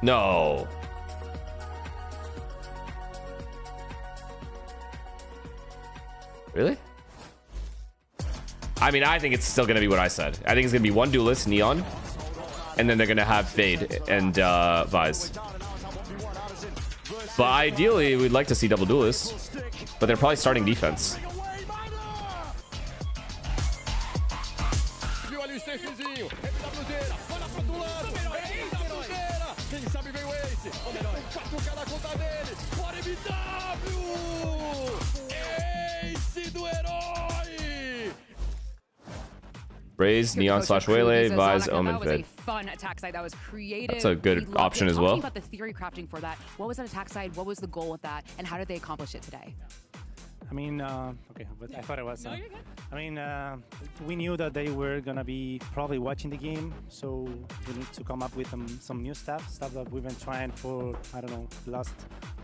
No. Really? I mean, I think it's still going to be what I said. I think it's going to be one duelist, Neon, and then they're going to have Fade and Vise. But ideally, we'd like to see double duelists, but they're probably starting defense. Raze, Neon slash Waylay, Vise, Omen, Fade. That was a fun attack side that was creative. That's a good option as well. About the theory crafting for that. What was that attack side? What was the goal with that? And how did they accomplish it today? I mean, okay, but I thought it was. I mean, we knew that they were gonna be probably watching the game, so we need to come up with some new stuff that we've been trying for, I don't know, the last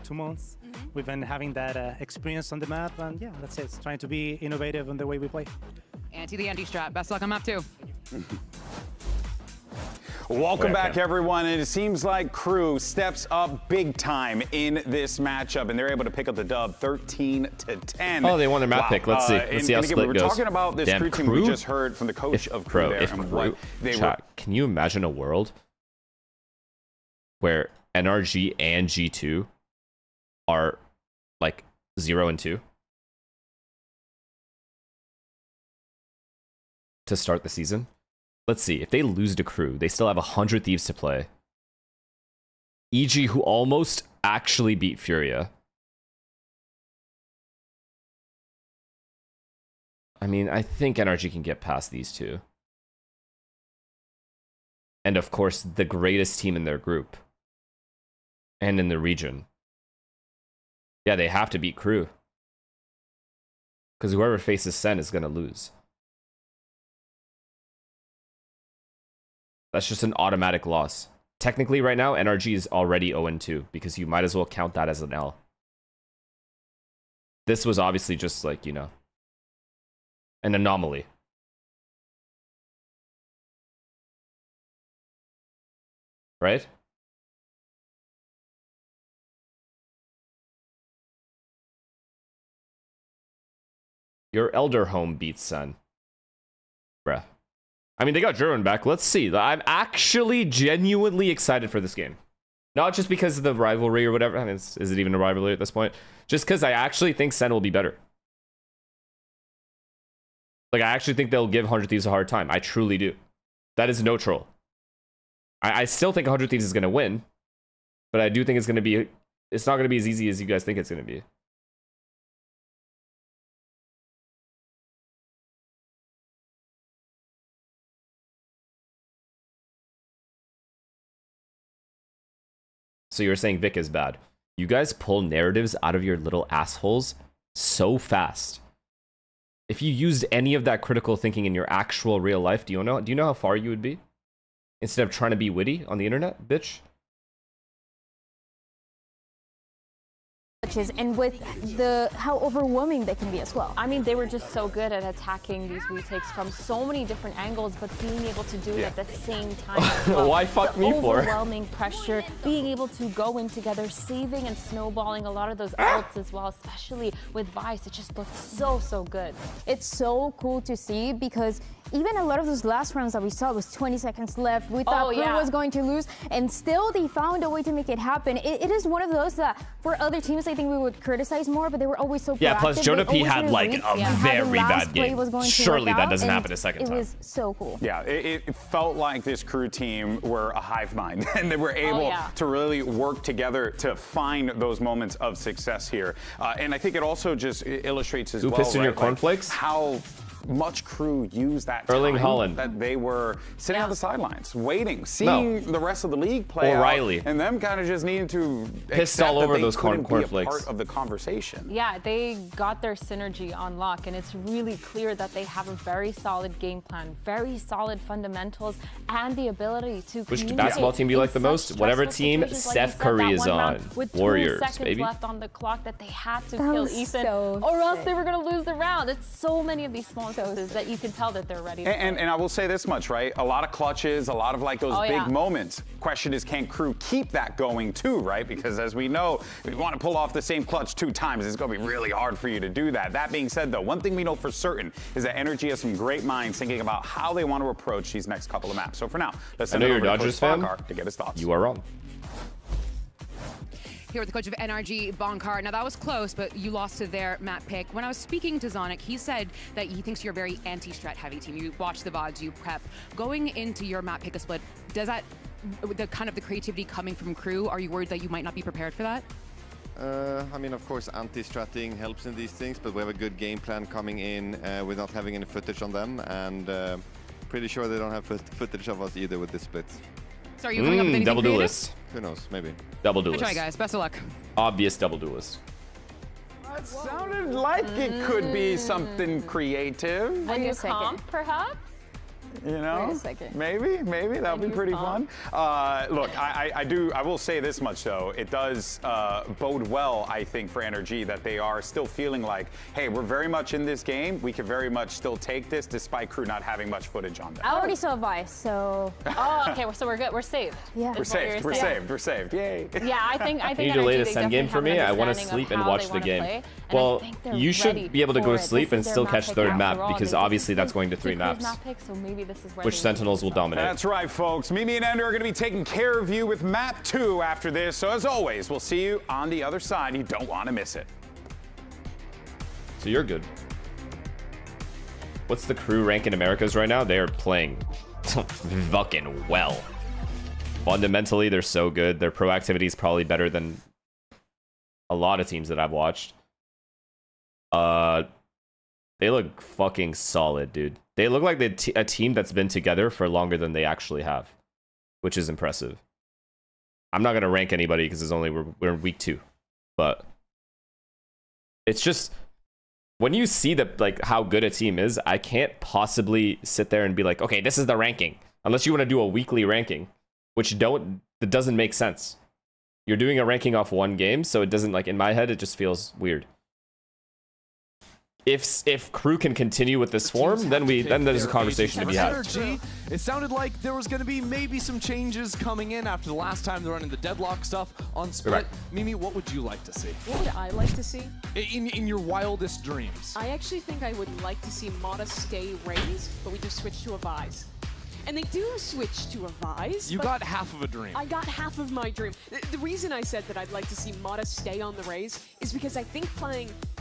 2 months. We've been having that experience on the map, and yeah, that's it. Trying to be innovative in the way we play. Anti the anti-strat. Best luck on map 2. Welcome back, everyone. And it seems like Crew steps up big time in this matchup, and they're able to pick up the dub 13-10. Oh, they won their map pick. Let's see. Let's see how split we're goes. We're talking about this Crew team we just heard from the coach of Crew there. And what they were. Can you imagine a world where NRG and G2 are like 0-2? To start the season. Let's see. If they lose to Crew, they still have 100 Thieves to play. EG, who almost actually beat Furia. I mean, I think NRG can get past these two. And of course, the greatest team in their group. And in the region. Yeah, they have to beat Crew. Because whoever faces Sen is going to lose. That's just an automatic loss. Technically, right now, NRG is already 0-2 because you might as well count that as an L. This was obviously just like, you know, an anomaly. Right? Your Elder Home beats Sen. Bruh. I mean, they got German back. Let's see. I'm actually genuinely excited for this game. Not just because of the rivalry or whatever. I mean, is it even a rivalry at this point? Just because I actually think Sen will be better. Like, I actually think they'll give 100 Thieves a hard time. I truly do. That is no troll. I still think 100 Thieves is going to win. But I do think it's going to be... It's not going to be as easy as you guys think it's going to be. So you're saying Vic is bad. You guys pull narratives out of your little assholes so fast. If you used any of that critical thinking in your actual real life, do you know how far you would be? Instead of trying to be witty on the internet, bitch. And with how overwhelming they can be as well. I mean, they were just so good at attacking these retakes from so many different angles, but being able to do it at the same time. Well. Why fuck me for? Overwhelming pressure, being able to go in together, saving and snowballing a lot of those ults as well, especially with Vice. It just looked so good. It's so cool to see because even a lot of those last rounds that we saw was 20 seconds left. We thought KRU was going to lose, and still they found a way to make it happen. It is one of those that for other teams, I think we would criticize more, but they were always so proactive. Yeah, plus Jonah P had like a very bad game. Surely that doesn't happen a second time. It was so cool. Yeah, it felt like this KRU team were a hive mind, and they were able to really work together to find those moments of success here. And I think it also just illustrates as well, pissed in your cornflakes? How much KRU used that Erling time Haaland. that they were sitting on the sidelines, waiting, seeing the rest of the league play O'Reilly. out, and them kind of just needing to pissed all over those cornflakes. Part of the conversation. Yeah, they got their synergy on lock, and it's really clear that they have a very solid game plan, very solid fundamentals, and the ability to. Which basketball team do you like the most? Whatever team Steph Curry is on. With Warriors, 2 seconds baby. left on the clock, that they had to kill Ethan, or else they were going to lose the round. It's so many of these small instances that you can tell that they're ready. And I will say this much, right? A lot of clutches, a lot of like those big moments. Question is, can KRU keep that going too, right? Because as we know, if you want to pull off the same clutch 2 times, it's going to be really hard for you to do that. That being said, though, one thing we know for certain is that NRG has some great minds thinking about how they want to approach these next couple of maps. So for now, let's send it over to Coach Bankar to get his thoughts. You are wrong. Here with the coach of NRG, Bankar. Now that was close, but you lost to their map pick. When I was speaking to Zonic, he said that he thinks you're a very anti-strat heavy team. You watch the VODs, you prep. Going into your map pick a split, does that, the kind of the creativity coming from KRU, are you worried that you might not be prepared for that? I mean, of course, anti-stratting helps in these things, but we have a good game plan coming in with not having any footage on them, and pretty sure they don't have footage of us either with this split. So are you coming up with anything double creative? duelist. Who knows, maybe. Double duelist. Try, guys. Best of luck. Obvious double duelist. That sounded like it could be something creative. A new comp, perhaps? You know, Wait a second. maybe that would be pretty fun. Look, I will say this much though, it does bode well, I think, for NRG that they are still feeling like, hey, we're very much in this game. We can very much still take this, despite KRU not having much footage on them. I already saw Vice, so. Oh, okay, so we're good. We're saved. Yeah, we're saved. We're saved. Yay! Yeah, I think. Can you delay this end game for me? I want to sleep and watch the game. Well, you should be able to go to sleep and still catch third map because obviously that's going to 3 maps. So maybe this is where which Sentinels will dominate. That's right, folks. Mimi and Ender are going to be taking care of you with map 2 after this. So as always, we'll see you on the other side. You don't want to miss it. So you're good. What's the KRU rank in Americas right now? They are playing fucking well. Fundamentally, they're so good. Their proactivity is probably better than a lot of teams that I've watched. They look fucking solid, dude. They look like a team that's been together for longer than they actually have, which is impressive. I'm not gonna rank anybody because it's only we're in week 2, but it's just when you see how good a team is, I can't possibly sit there and be like, okay, this is the ranking, unless you want to do a weekly ranking, which that doesn't make sense. You're doing a ranking off one game, so it doesn't, like, in my head, it just feels weird. if KRU can continue with this form, then there's a conversation to be had. NRG, it sounded like there was going to be maybe some changes coming in after the last time they're running the deadlock stuff on split. Mimi, what would you like to see? What would I like to see? In your wildest dreams. I actually think I would like to see Mata stay Raze, but we just switch to a Vise. And they do switch to a Vise. You got half of a dream. I got half of my dream. The reason I said that I'd like to see Mata stay on the Raze is because I think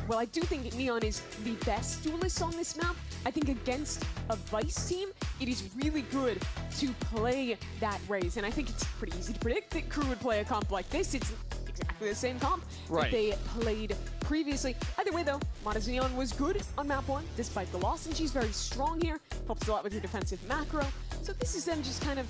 well, I do think Neon is the best duelist on this map. I think against a Vice team, it is really good to play that Raze. And I think it's pretty easy to predict that KRU would play a comp like this. It's exactly the same comp that they played previously. Either way, though, Mata's Neon was good on map 1, despite the loss, and she's very strong here. Helps a lot with her defensive macro. So this is them just kind of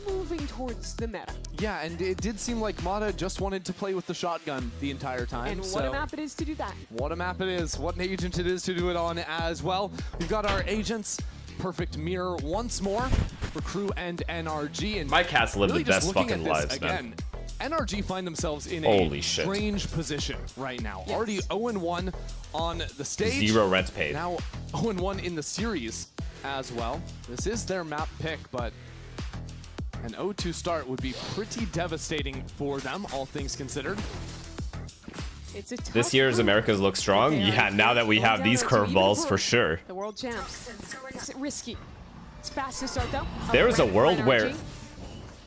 moving towards the meta. Yeah, and it did seem like Mata just wanted to play with the shotgun the entire time. And what a map it is to do that. What a map it is. What an agent it is to do it on as well. We've got our agents. Perfect mirror once more for KRU and NRG. And my cats live really the best fucking lives, again, man. NRG find themselves in Holy a shit. strange position right now. Yes. Already 0-1 on the stage. 0 rent paid. Now 0-1 in the series as well. This is their map pick, but an 0-2 start would be pretty devastating for them, all things considered. It's a tough this year's Americas look strong. Yeah, now that we have these curveballs for sure. The world champs. It's risky. It's fast to start though. There is a world where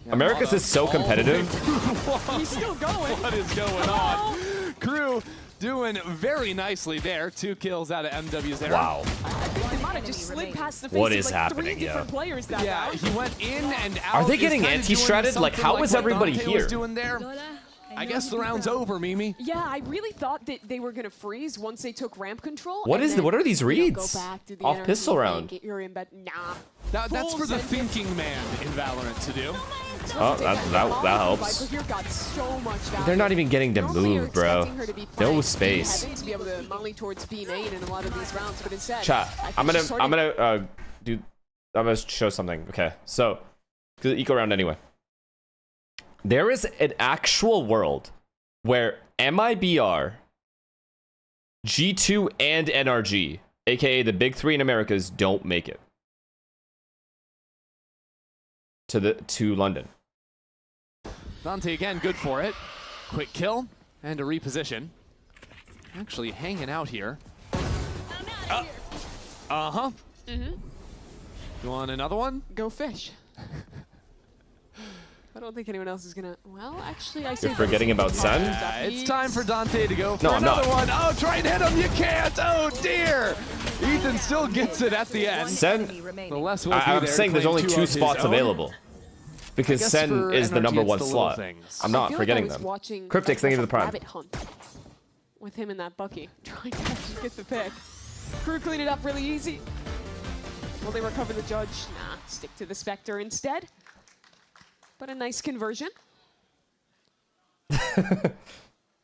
Americas is so competitive. He's still going. What is going on? KRU doing very nicely there. 2 kills out of MW's there. Wow. Just slid past the face what is of, like, happening, 3 different players that round. He went in and out. Are they getting anti-stratted? Like, how is everybody here? Doing there? I guess the round's over, Mimi. Yeah, I really thought that they were gonna freeze once they took ramp control. What are these reads? Off pistol round. Get your embed. Nah. That's for the thinking man in Valorant to do. Oh, that helps. They're not even getting to move, bro. No space. To be able to molly towards B main in a lot of these rounds, but instead, chat. I'm gonna show something. Okay, so because eco round anyway. There is an actual world where MIBR, G2, and NRG, aka the big 3 in Americas, don't make it to London. Dante again, good for it. Quick kill and a reposition. Actually hanging out here. You want another one? Go fish. I don't think anyone else is gonna. Well, actually, I say. You're forgetting about Sen? It's time for Dante to go for I'm another not. one. Oh, try and hit him. You can't. Oh, dear. Ethan still gets it at the end. Sen, the less will I'm saying there's only 2 spots available. Because Sen is the #1 slot. I'm not forgetting them. Cryptic's thinking of the prime. Hunt with him in that Bucky, trying to actually get the pick. KRU clean it up really easy. Will they recover the judge? Nah, stick to the Spectre instead. But a nice conversion.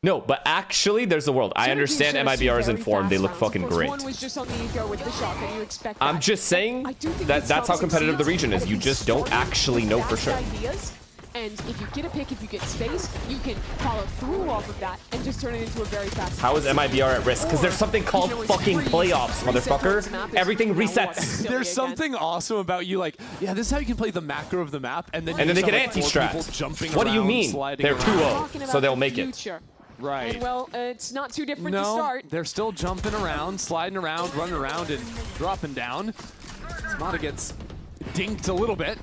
No, but actually, there's a world. I understand MIBR is informed. They look fucking great. One was just on the ego with the shot that you expect. I'm just saying that that's how competitive the region is. You just don't actually know for sure. And if you get a pick, if you get space, you can follow through off of that and just turn it into a very fast. How is MIBR at risk? Because there's something called fucking playoffs, motherfucker. Everything resets. There's something awesome about you, like, yeah, this is how you can play the macro of the map, and then they can anti-strat. What do you mean? They're 2-0, so they'll make it. Right. And well, it's not too different to start. They're still jumping around, sliding around, running around, and dropping down. Mata gets dinked a little bit.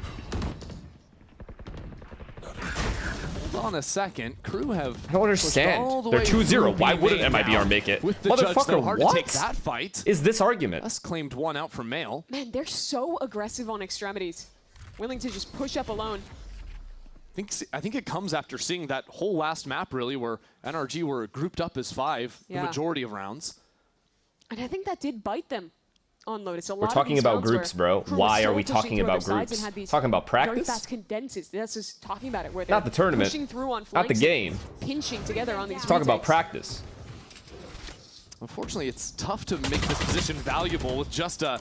Hold on a second. KRU have. I don't understand. They're 2-0. Why wouldn't MIBR make it? Motherfucker, what that fight is this argument? Us claimed 1 out from Male. Man, they're so aggressive on extremities. Willing to just push up alone. I think it comes after seeing that whole last map, really, where NRG were grouped up as 5 the majority of rounds. And I think that did bite them on Lotus. We're talking about groups, bro. Why are we talking about groups? Talking about practice? Very fast condenses. That's just talking about it. Where not the tournament. Pushing through on not the game. Pinching together on these. Talking about practice. Unfortunately, it's tough to make this position valuable with just a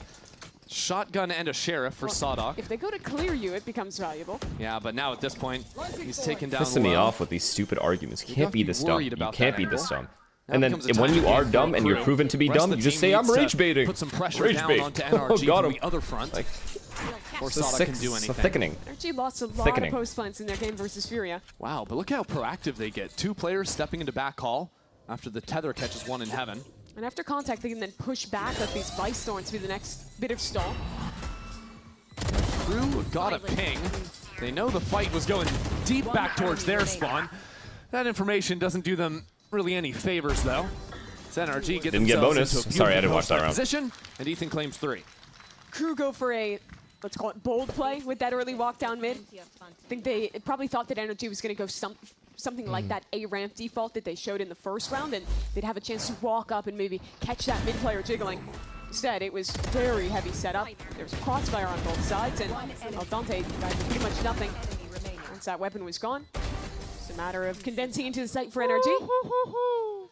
shotgun and a sheriff for Sawdog. If they go to clear you, it becomes valuable. Yeah, but now at this point, he's taken down. Pissing me off with these stupid arguments. You can't be this dumb. You can't be this dumb. And then when you are dumb and you're proven to be dumb, you just say, I'm rage baiting. Put some pressure down onto NRG Got from him. the other front. Like, Or Sada can do anything. It's thickening. NRG lost a lot of post plants in their game versus Furia. Wow, but look how proactive they get. 2 players stepping into back hall after the tether catches one in heaven. And after contact, they can then push back at these Vice Thorns to be the next bit of stall. KRU got a ping. They know the fight was going deep back towards their spawn. That information doesn't do them really any favors, though. NRG didn't get bonus. Sorry, I didn't watch that round. Position, and Ethan claims 3. KRU go for a, let's call it bold play with that early walk down mid. I think they probably thought that NRG was going to go something like that A ramp default that they showed in the first round, and they'd have a chance to walk up and maybe catch that mid player jiggling. Instead, it was very heavy setup. There was a crossfire on both sides, and Dante got pretty much nothing. Once that weapon was gone, it's a matter of condensing into the site for NRG.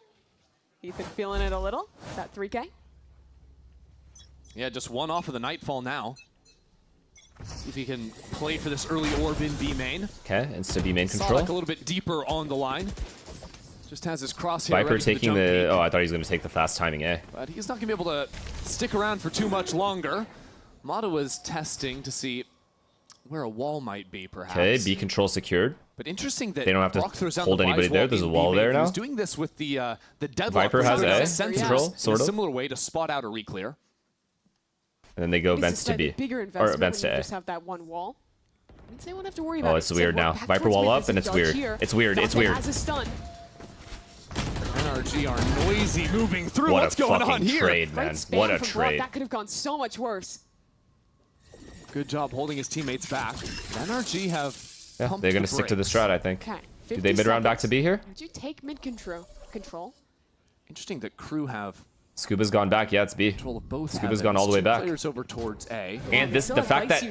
Ethan feeling it a little, that 3K. Yeah, just 1 off of the Nightfall now. See if he can play for this early orb in B main. Okay, insta B main control. Sonic a little bit deeper on the line. Just has his crosshair Viper taking the... Oh, I thought he was going to take the fast timing A. But he's not going to be able to stick around for too much longer. Mata was testing to see where a wall might be, perhaps. Okay, B control secured. But interesting that they don't have to hold anybody there. There's a wall there now. He was doing this with the deadlock. Viper has A control, sort of. A similar way to spot out a reclear. And then they go vents to B. Or vents to A. Just have that one wall. They won't have to worry about it's weird now. Viper wall up, and it's weird. It's weird. It's weird. Has a stun. NRG are noisy moving through. What's going on here? Trade, man. What a trade. That could have gone so much worse. Good job holding his teammates back. NRG have they're going to stick to the strat, I think. Okay. Do they mid round back to B here? Did you take mid control? Interesting that KRU have Scuba's gone back. Yeah, it's B. Control of both Scuba's gone all the way back. Players over towards A. And the fact that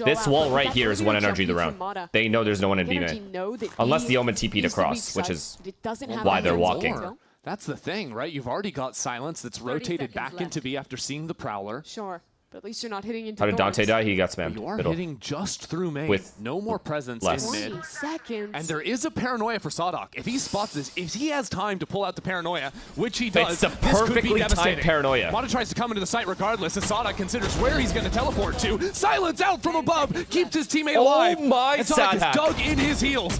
this wall right here is one NRG the round. They know there's no one in B main. Unless the Omen TP'd across, which is why they're walking. That's the thing, right? You've already got Silence that's rotated back into B after seeing the Prowler. Sure. But at least you're not hitting into How did Dante die? He got spammed. You are middle. Hitting just through main. With no more presence less. in mid. 20 seconds. And there is a paranoia for Sadok. If he spots this, if he has time to pull out the paranoia, which he does, it's the perfectly timed paranoia. Mata tries to come into the site regardless, as Sadok considers where he's going to teleport to. Silence out from above, keeps his teammate alive. Oh my and Sadok is dug in his heels.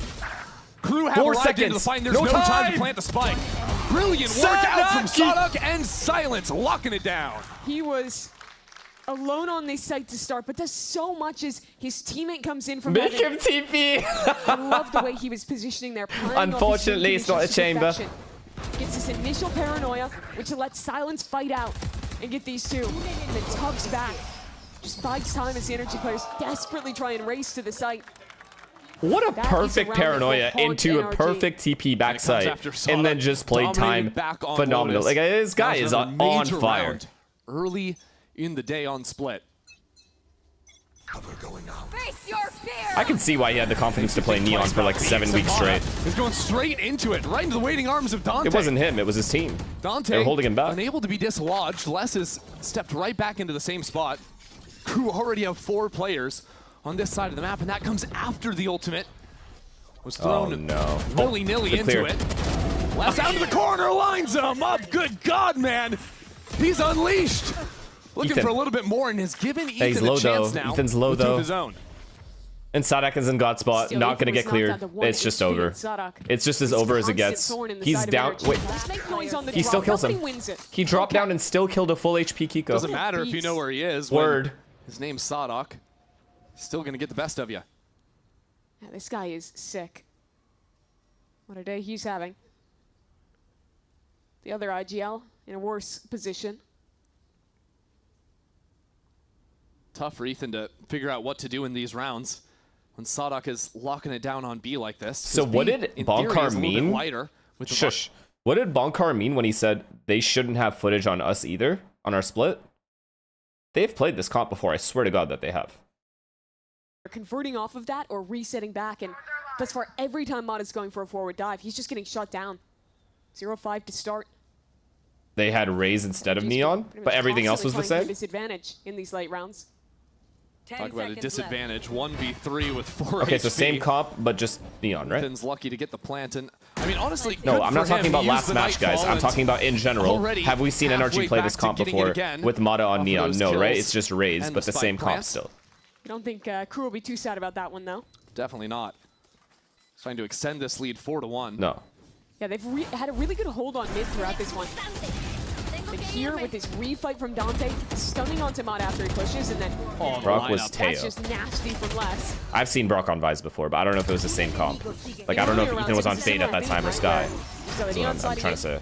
KRU have arrived into the fight, and there's no time to plant the spike. Brilliant work out from Sadok and Silence, locking it down. He was alone on this site to start, but does so much as his teammate comes in from Make him TP! I love the way he was positioning there. Unfortunately, it's not a chamber. Gets this initial paranoia, which lets Silence fight out and get these two. And then tugs back. Just buys time as the NRG players desperately try and race to the site. What a perfect paranoia into a perfect TP backside, and then just played time phenomenal. Like, this guy is on fire. Early in the day on split. Cover going out. Face your fear. I can see why he had the confidence to play Neon for like 7 weeks straight. He's going straight into it, right into the waiting arms of Dante. It wasn't him, it was his team. Dante, they were holding him back. Unable to be dislodged. Les has stepped right back into the same spot. KRU already have 4 players on this side of the map, and that comes after the ultimate was thrown willy-nilly into it. Les out of the corner, lines him up. Good God, man. He's unleashed. Looking for a little bit more, and has given Ethan a chance now. Ethan's low, though. His own. And Sadak is in God spot, not going to get cleared. It's just over. It's just as over as it gets. He's down. Wait. He still kills him. He dropped down and still killed a full HP Kiko. Doesn't matter if you know where he is. Word. His name's Sadok. Still going to get the best of you. Yeah, this guy is sick. What a day he's having. The other IGL in a worse position. Tough for Ethan to figure out what to do in these rounds when Sadok is locking it down on B like this. So what did Bonkar mean? Shush. What did Bonkar mean when he said they shouldn't have footage on us either, on our split? They've played this comp before, I swear to God that they have. Converting off of that or resetting back, and thus far every time Mod is going for a forward dive, he's just getting shut down. 0-5 to start. They had Raze instead of Neon, but everything else was the same? Disadvantage in these late rounds. Talk about a disadvantage. 1v3 with 4 Okay, HP. so same comp, but just Neon, right? Ethan's lucky to get the plant, and I mean, honestly, no, I'm not talking about last match, guys. I'm talking about in general. Have we seen NRG play this comp before with Mata on Neon? No, right? It's just Raze, but the same comp still. I don't think KRU will be too sad about that one, though. Definitely not. Trying to extend this lead 4-1. No. Yeah, they've had a really good hold on mid throughout this one. And here with this refight from Dante, stunning onto Mata after he pushes, and then Brock was Teo. That's just nasty from Les. I've seen Brock on Vise before, but I don't know if it was the same comp. Like, I don't know if Ethan was on Fade at that time or Sky. That's what I'm trying to say.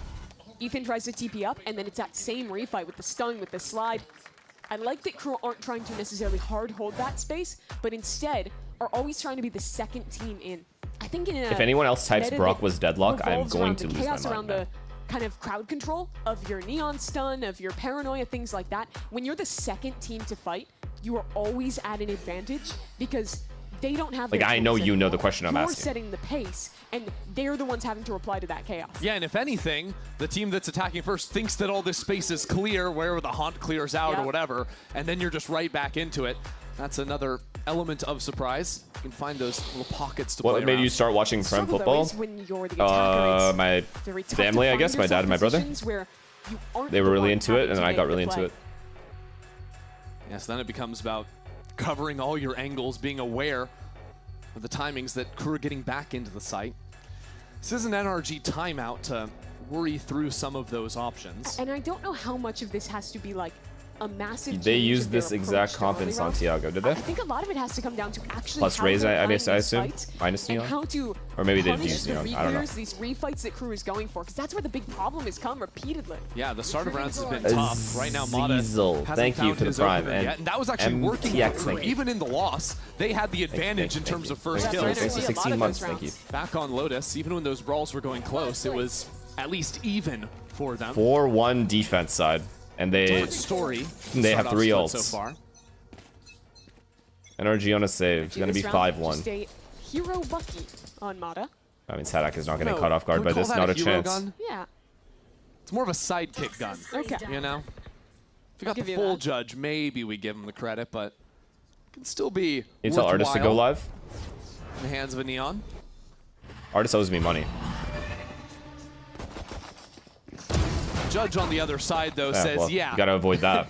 Ethan tries to TP up, and then it's that same refight with the stun, with the slide. I like that KRU aren't trying to necessarily hard hold that space, but instead are always trying to be the second team in. I think if anyone else types Brock was deadlock, I'm going to lose my mind. Around the kind of crowd control of your neon stun, of your paranoia, things like that. When you're the second team to fight, you are always at an advantage because they don't have. Like, I know you know the question I'm asking. You're setting the pace, and they're the ones having to reply to that chaos. Yeah, and if anything, the team that's attacking first thinks that all this space is clear, wherever the haunt clears out or whatever, and then you're just right back into it. That's another element of surprise. You can find those little pockets to play What made around. you start watching Prem football? My family, I guess, my dad and my brother. They were really into it, and then I got really into it. Yes, then it becomes about covering all your angles, being aware of the timings that KRU are getting back into the site. This is an NRG timeout to worry through some of those options. And I don't know how much of this has to be like a massive. They used this exact comp in Santiago, did they? I think a lot of it has to come down to actually plus Raze, I assume, minus Neon, how to or maybe they didn't use Neon. I don't know. These refights that KRU is going for, because that's where the big problem has come repeatedly. Yeah, the start of rounds has been tough. Right now, Mata thank you for the prime, and that was actually working for KRU. Even in the loss, they had the advantage in terms of first kills. Thanks for 16 months, thank you. Back on Lotus, even when those brawls were going close, it was at least even for them. 4-1 defense side. And they have 3 ults. So far. NRG on a save. It's gonna be 5-1. Hero Bucky on Mata. I mean, Sadak is not getting caught off guard by this. Not a chance. Gun? Yeah. It's more of a sidekick gun. Okay. You know, if you got the full judge, maybe we give him the credit, but it can still be. You tell Artist to go live. In the hands of a Neon. Artist owes me money. Judge on the other side, though, says, well, yeah. You gotta avoid that.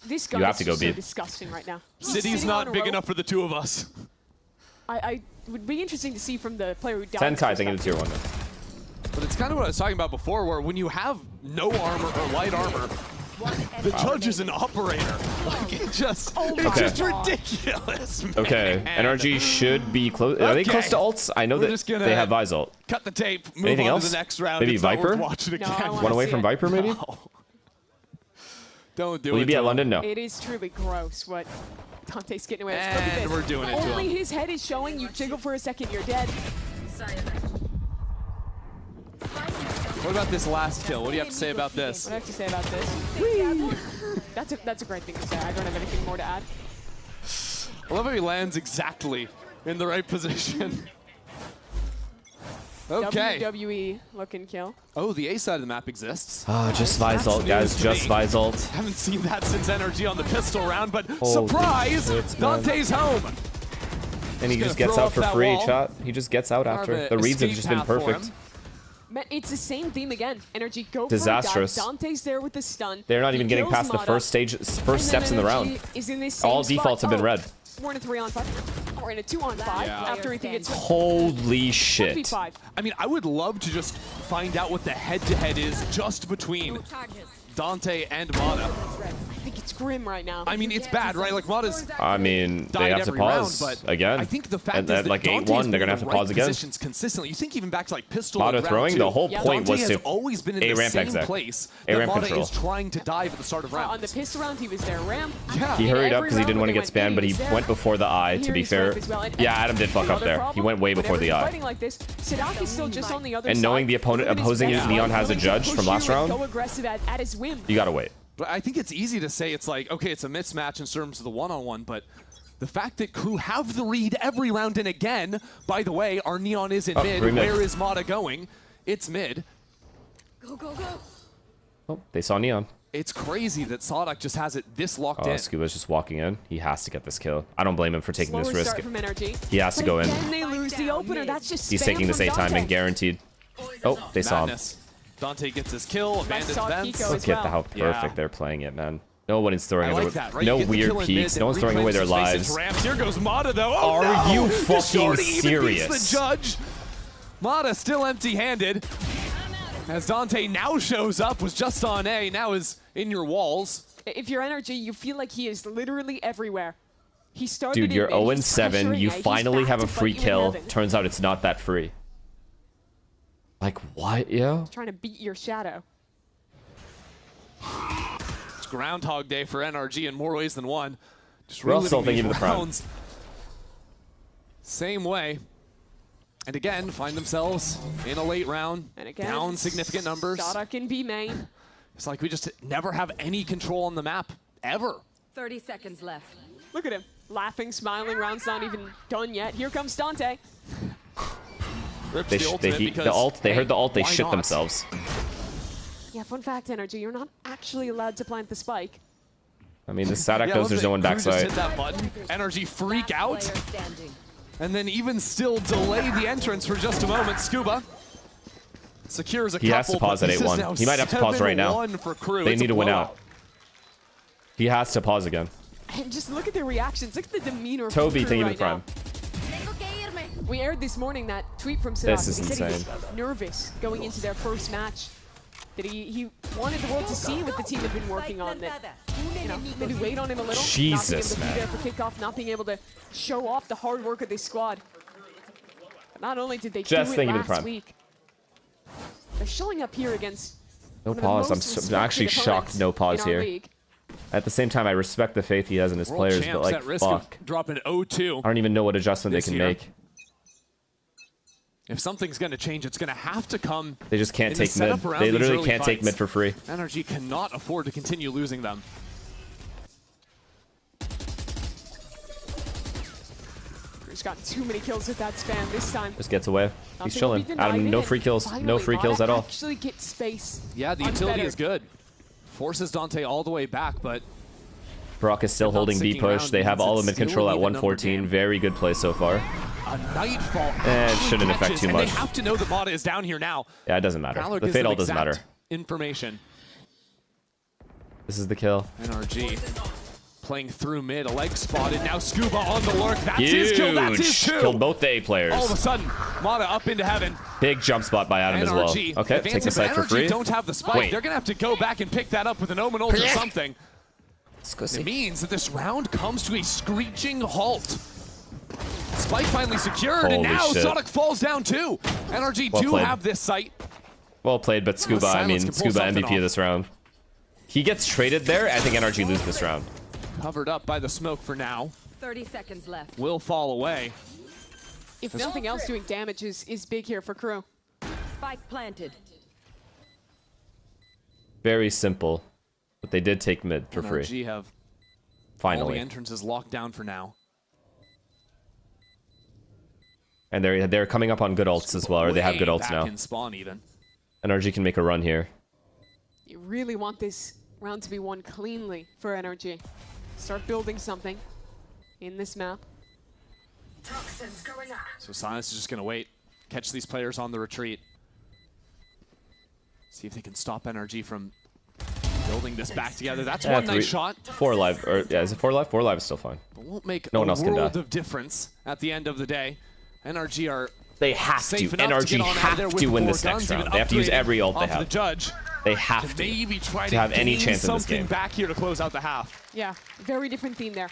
This you have to go so beat. Disgusting right now. City's not big enough for the two of us. I would be interesting to see from the player who died. 10 Kai, I think it's tier 1. But it's kind of what I was talking about before, where when you have no armor or light armor, the judge is an operator. Like, it's just ridiculous, man. Okay, NRG should be close. Are they close to ults? I know that they have Vise ult. Cut the tape, move Anything on else? To the next round. Maybe it's Viper? One away from Viper, maybe? No. Don't do it. Will you be at London? No. It is truly gross what Dante's getting away with. And we're doing it to him. Only his head is showing. You jiggle for a second, you're dead. What about this last kill? What do you have to say about this? What do I have to say about this? That's a great thing to say. I don't have anything more to add. I love how he lands exactly in the right position. Okay. WWE looking kill. Oh, the A side of the map exists. Ah, just Vise ult, guys. Just Vise ult. Haven't seen that since NRG on the pistol round, but surprise! Dante's home! And he just gets out for free, chat. He just gets out after. The reads have just been perfect. It's the same theme again. NRG go disastrous. For a dive. Dante's there with the stun. They're not even getting past the first steps in the round. All defaults have been red. We're in a 3-on-5. We're in a 2-on-5 after Ethan gets. Holy shit. I mean, I would love to just find out what the head-to-head is just between Dante and Mata. I think it's grim right now. I mean, it's bad, right? Like, Mata's I mean, they have to pause again. I think the fact and is that like 8-1, they're gonna have to pause again. Consistently. You think even back to like pistol. Mata throwing, the whole point was to always been in the same place that Mata is trying to dive at the start of round. On the pistol round, he was there. Ramp. Yeah. He hurried up because he didn't want to get spammed, but he went before the eye. To be fair, yeah, Adam did fuck up there. He went way before the eye. And knowing the opposing Neon has a judge from last round, you gotta wait. But I think it's easy to say it's like, okay, it's a mismatch in terms of the one-on-one, but the fact that KRU have the read every round, and again, by the way, our Neon is in mid. Where is Mata going? It's mid. Go, go, go. Oh, they saw Neon. It's crazy that Sadak just has it this locked in. Scuba's just walking in. He has to get this kill. I don't blame him for taking this risk. From NRG. He has to go in. Then they lose the opener. That's just he's taking this A time and guaranteed. Oh, they saw him. Dante gets his kill, abandons vents. Look at how perfect they're playing it, man. No one is throwing away. That, right? No weird peeks. No one's throwing away their lives. Here goes Mata, though. Oh, Are you fucking Shorty serious? Even beats the judge. Mata still empty-handed. As Dante now shows up, was just on A, now is in your walls. If you're NRG, you feel like he is literally everywhere. He started. Dude, you're 0-7. You finally have a free kill. Turns out it's not that free. Like what, yo? He's trying to beat your shadow. It's Groundhog Day for NRG in more ways than one. Just we're also thinking of the rounds. Same way. And again, find themselves in a late round, and again, down significant numbers. Startuck in B main. It's like we just never have any control on the map, ever. 30 seconds left. Look at him, laughing, smiling, round's not even done yet. Here comes Dante. They heard the ult, they shit themselves. Yeah, fun fact, NRG, you're not actually allowed to plant the spike. I mean, the Sadak knows there's no one backside. Hit that button. NRG freak out. And then even still delay the entrance for just a moment. Scuba secures a couple. He has to pause at 8-1. He might have to pause right now. They need to win out. He has to pause again. And just look at their reactions. Look at the demeanor. Toby, thank you for the prime. We aired this morning that tweet from Sadak. This is he said insane. he was nervous going into their first match. That he wanted the world to see what the team had been working on. That, you know, maybe wait on him a little. Jesus, not being able to be there for kickoff, not being able to show off the hard work of this squad. But not only did they do it last week, they're showing up here against no pause. I'm actually shocked. No pause here. League. At the same time, I respect the faith he has in his players, but like, fuck. Dropping 0-2. I don't even know what adjustment they can make. If something's going to change, it's going to have to come. They just can't take mid. They literally can't take mid for free. NRG cannot afford to continue losing them. He's gotten too many kills with that span this time. Just gets away. He's chilling. Adam, no free kills. No free kills at all. Actually get space. Yeah, the utility is good. Forces Dante all the way back, but Brock is still holding B push. They have all of mid control at 114. Very good play so far. A Nightfall. It shouldn't affect too much. They have to know the Mata is down here now. Yeah, it doesn't matter. The fade all doesn't matter. Information. This is the kill. NRG playing through mid. A leg spotted. Now Scuba on the lurk. That's his kill. That's his two. Killed both the A players. All of a sudden, Mata up into heaven. Big jump spot by Adam as well. Okay, take the site for free. Don't have the spike. Wait. They're gonna have to go back and pick that up with an Omen ult or something. Let's go see. It means that this round comes to a screeching halt. Spike finally secured, and now Sonic falls down too. NRG do have this site. Well played, but Scuba, I mean, Scuba MVP of this round. He gets traded there. I think NRG lose this round. Covered up by the smoke for now. 30 seconds left. Will fall away. If nothing else, doing damage is big here for KRU. Spike planted. Very simple, but they did take mid for free. NRG have finally all the entrances locked down for now. And they're coming up on good ults as well, or they have good ults now. In spawn even. NRG can make a run here. You really want this round to be won cleanly for NRG. Start building something in this map. Toxins going up. So Silence is just going to wait, catch these players on the retreat. See if they can stop NRG from building this back together. That's one nice shot. 4 alive, or yeah, is it 4 alive? 4 alive is still fine. But won't make no one else can die. A world of difference at the end of the day. NRG are They have to. NRG have to win this next round. They have to use every ult they have. The judge they have to maybe try to have any chance in this game. Back here to close out the half. Yeah, very different theme there.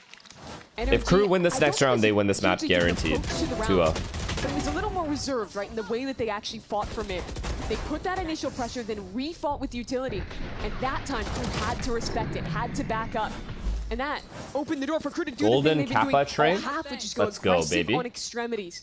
NRG, if KRU win this next round, they win this match guaranteed. 2-0. But it was a little more reserved, right, in the way that they actually fought for mid. They put that initial pressure, then refought with utility. And that time, KRU had to respect it, had to back up. And that opened the door for KRU to do Golden the thing they've been Kappa doing all train. half, which is Let's go, baby. on extremities.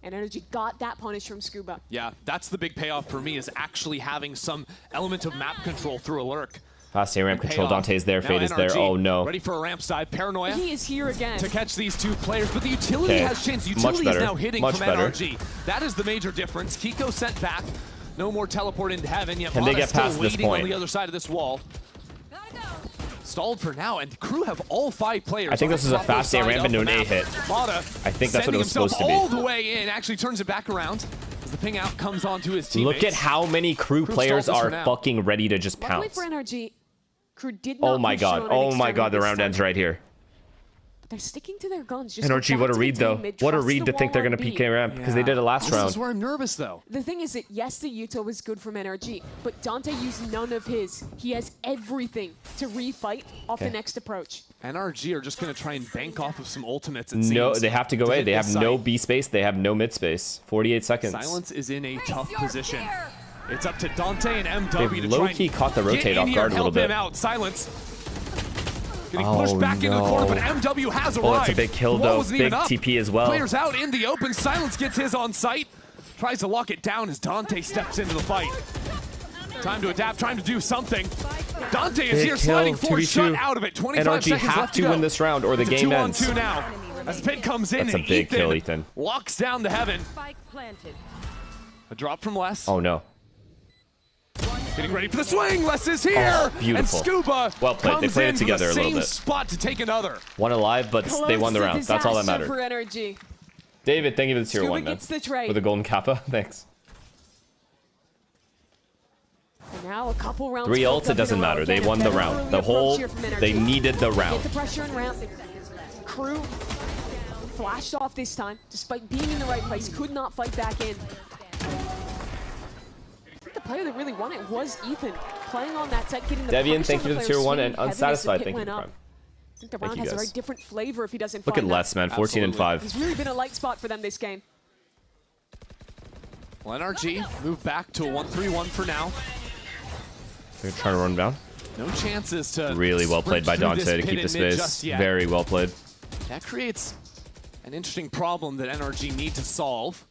And NRG got that punish from Scuba. Yeah, that's the big payoff for me, is actually having some element of map control through a lurk. Fast A ramp control, Dante's there, Fade is there, oh no. Ready for a ramp side, Paranoia. He is here again. To catch these two players, but the utility has changed. Utility is now hitting from NRG. That is the major difference. Kiko sent back, no more teleport into heaven, yet Can they get past this point? On the other side of this wall. Stalled for now, and KRU have all 5 players. I think this is a fast A ramp into an A hit. Mata I think that's what it was supposed to be. All the way in, actually turns it back around. As the ping out comes onto his teammates. Look at how many crew players are fucking ready to just Luckily pounce. for NRG, crew did not Oh my god. Oh my god, the round ends right here. But they're sticking to their guns. Just NRG, what a read though. What a read to think they're gonna PK ramp because they did it last round. This is where I'm nervous though. The thing is that yes, the Yuto was good from NRG, but Dante used none of his. He has everything to refight off the next approach. NRG are just gonna try and bank off of some ultimates. No, they have to go A. They have no B space. They have no mid space. 48 seconds. Silence is in a tough position. It's up to Dante and MW They've to low-key caught the rotate off guard a little bit. Out. Silence. Getting pushed back into the corner, but MW has arrived. Oh, it's a big kill though. Big TP as well. Players out in the open. Silence gets his on site. Tries to lock it down as Dante steps into the fight. Time to adapt, trying to do something. Dante is here sliding forward, shut out of it. 25 NRG seconds have left to win this round or the game ends. 2-on-2 now. As Pit comes in, That's a and big kill, Ethan. locks down the heaven. A drop from Les. Oh no. Getting ready for the swing. Les is here. Beautiful. And Scuba well played. They played it together a little bit. Spot to take another. One alive, but they won the round. That's all that mattered. For NRG. David, thank you for the tier 1, man. Gets the trade. With a golden kappa. Thanks. And now a couple rounds. 3 ults, it doesn't matter. They won the round. The whole, they needed the round. Get the pressure and ramp. Crew flashed off this time, despite being in the right place. Could not fight back in. The player that really won it was Ethan, playing on that set, getting the Devian, thank you for the tier 1, and Unsatisfied, thank you for Prime. I think the round has a very different flavor if he doesn't Look at Les, man, 14 and 5. He's really been a light spot for them this game. Well, NRG move back to a 1-3-1 for now. They're trying to run down. No chances to really well played by Dante to keep the space. Very well played. That creates an interesting problem that NRG need to solve.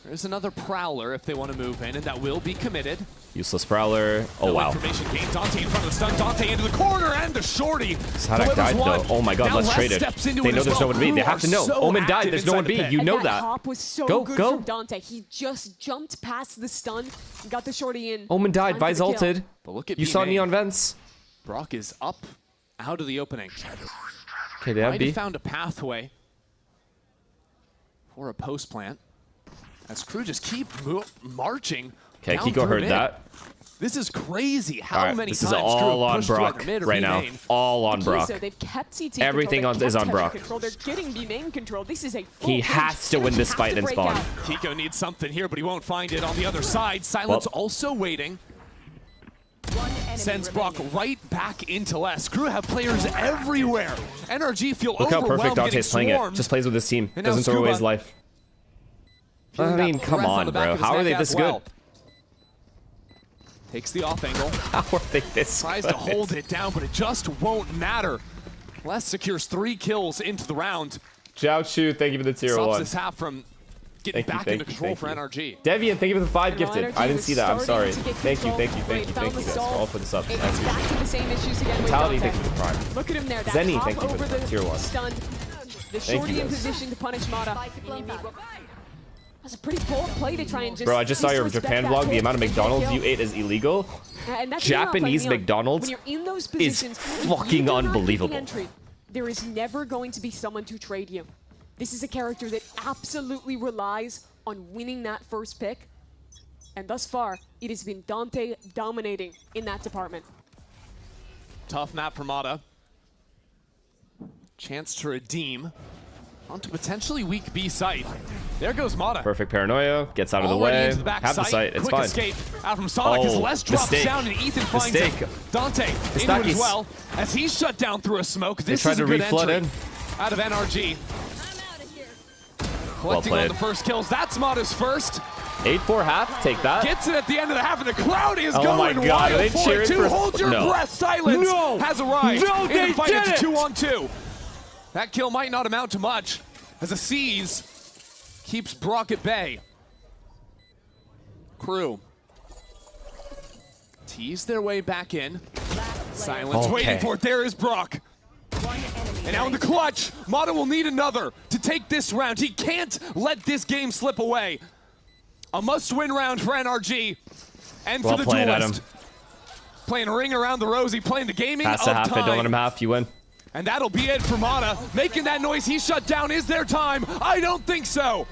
There's another Prowler if they want to move in, and that will be committed. Useless Prowler. Oh, wow. Information gained. Dante in front of the stun. Dante into the corner, and the shorty. Sadak died, though. Oh, my God, let's trade it. They know there's no one B. They have to know. Omen died. There's no one B. You know that. Hop was so good from Dante. He just jumped past the stun and got the shorty in. Omen died. Vi's ulted. But look at you saw Neon Vents. Brock is up out of the opening. Okay, they have B. Found a pathway for a post plant. As crew just keep marching. Okay, Kiko heard that. This is crazy. How many this times is all on pushed Brock right now. All on Brock. They've kept CT everything is on Brock. They're getting B main control. This is a he has to win this fight and spawn. Kiko needs something here, but he won't find it on the other side. Silence also waiting. Sends Brock right back into Les. Crew have players everywhere. NRG feel Look how overwhelmed. perfect Dante's playing it. Just plays with his team. Doesn't throw away his life. I mean, come on, bro. How are they this good? Takes the off angle. How are they this Tries to hold it down, but it just won't matter. Les secures 3 kills into the round. Jiao Chu, thank you for the tier 1. Stops this half from getting back into control for NRG. Devian, thank you for the 5 gifted. I didn't see that. I'm sorry. Thank you guys for all for the subs. Nice back to the same issues again with Mentality, Dante. thank you for the prime. Look at him there. Zenny, thank you for the tier 1. Stun. The shorty in position to punish Mata. That's a pretty bold play to try and just. Bro, I just saw your Japan vlog. The amount of McDonald's you ate is illegal. Japanese McDonald's is fucking unbelievable. There is never going to be someone to trade you. This is a character that absolutely relies on winning that first pick. And thus far, it has been Dante dominating in that department. Tough map for Mata. Chance to redeem onto potentially weak B site. There goes Mata. Perfect paranoia. Gets out of the way. Have the site. It's fine. Escape out from Sonic as Les drops down and Ethan finds him. Dante into it as well as he's shut down through a smoke. This is a good entry out of NRG. Collecting on the first kills. That's Mata's first. 8-4 half. Take that. Gets it at the end of the half, and the crowd is going my God. wild for it. Hold your breath. Silence has arrived. No, they fight. It's 2-on-2. That kill might not amount to much, as a seize keeps Brock at bay. Crew tease their way back in. Silence waiting for it. There is Brock. And now in the clutch, Mata will need another to take this round. He can't let this game slip away. A must-win round for NRG and for the duelist. Playing a ring around the rosy, playing the gaming of time. Don't let him half. You win. And that'll be it for Mata. Making that noise, he shut down. Is there time? I don't think so.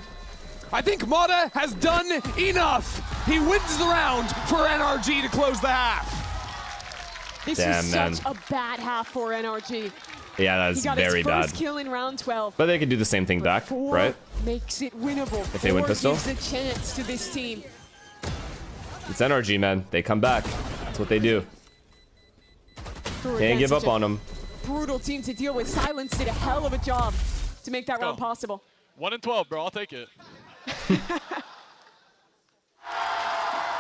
I think Mata has done enough. He wins the round for NRG to close the half. This is such a bad half for NRG. Yeah, that's very bad. First kill in round 12. But they can do the same thing back, right? Makes it winnable. If they win pistol. Gives a chance to this team. It's NRG, man. They come back. That's what they do. Can't give up on them. Brutal team to deal with. Silence did a hell of a job to make that round possible. 1 in 12, bro. I'll take it.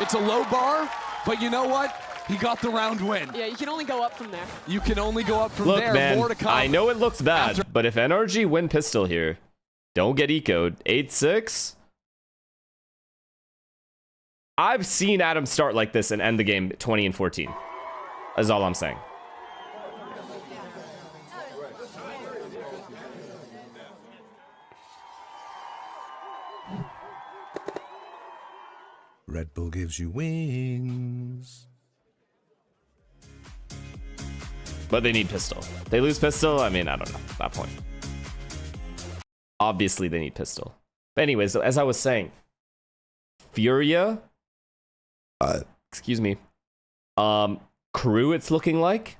It's a low bar, but you know what? He got the round win. Yeah, you can only go up from there. You can only go up from Look, there. Man, more to come. I know it looks bad, but if NRG win pistol here, don't get ecoed. 8-6. I've seen Adam start like this and end the game 20-14. That's all I'm saying. Red Bull gives you wings. But they need pistol. They lose pistol, I mean, I don't know at that point. Obviously, they need pistol. But anyways, as I was saying, Furia, excuse me, KRU, it's looking like,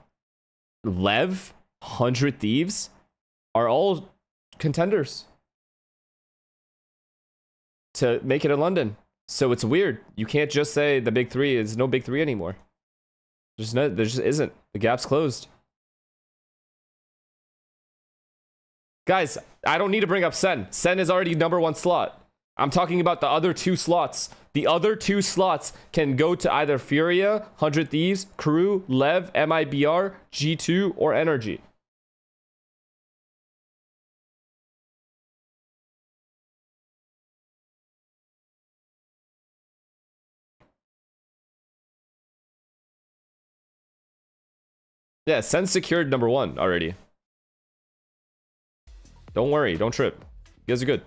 Lev, 100 Thieves, are all contenders to make it in London. So it's weird. You can't just say the big three. There's no big three anymore. There just isn't. The gap's closed. Guys, I don't need to bring up Sen. Sen is already #1 slot. I'm talking about the other 2 slots. The other 2 slots can go to either Furia, 100 Thieves, KRU, Lev, MIBR, G2, or NRG. Yeah, Sen secured #1 already. Don't worry, don't trip. You guys are good.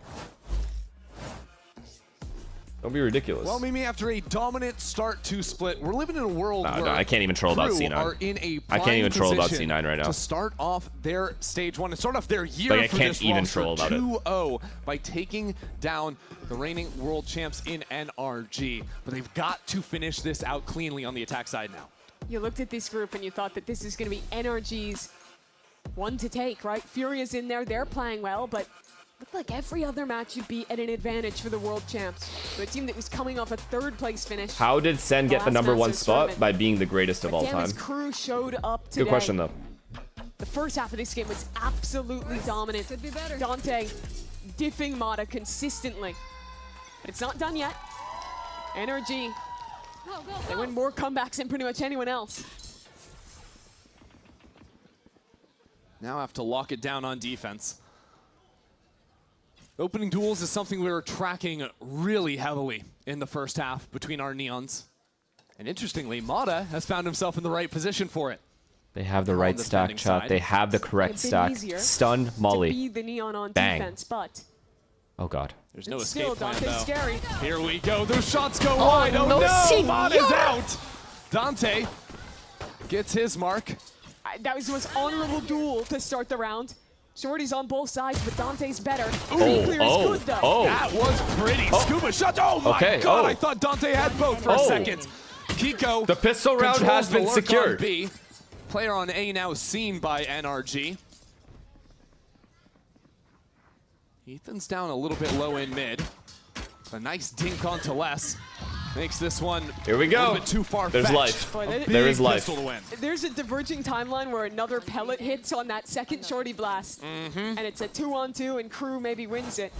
Don't be ridiculous. Well, Mimi, after a dominant start to split, we're living in a world where I can't even troll about C9. I can't even troll about C9 right now. To start off their stage 1 and start off their year like, for I can't this even roster, troll about 2-0 by taking down the reigning world champs in NRG. But they've got to finish this out cleanly on the attack side now. You looked at this group and you thought that this is going to be NRG's one to take, right? Furia's in there, they're playing well, but looked like every other match you'd be at an advantage for the world champs. For a team that was coming off a 3rd place finish. How did Sen get the #1 spot? By being the greatest of all time. KRU showed up today. Good question, though. The first half of this game was absolutely dominant. Could be better. Dante diffing Mata consistently. But it's not done yet. NRG, they win more comebacks than pretty much anyone else. Now have to lock it down on defense. Opening duels is something we were tracking really heavily in the first half between our Neons. And interestingly, Mata has found himself in the right position for it. They have the right stack, chat. They have the correct stack. Stun, Molly. To be the Neon on Bang. defense, but oh god. There's no still, escape plan, Dante's though. scary. Here we go. Those shots go wide. Oh no, Mata's out. Dante gets his mark. That was the most honorable duel to start the round. Shorty's on both sides, but Dante's better. Clear is good, though. That was pretty. Scuba shot. Oh my god, I thought Dante had both for a second. Kiko. The pistol round has been secured. B. Player on A now seen by NRG. Ethan's down a little bit low in mid. A nice dink onto Les. Makes this one here we go. A little bit too far. There's life. There is life. There's a diverging timeline where another pellet hits on that second shorty blast. And it's a 2-on-2 and KRU maybe wins it.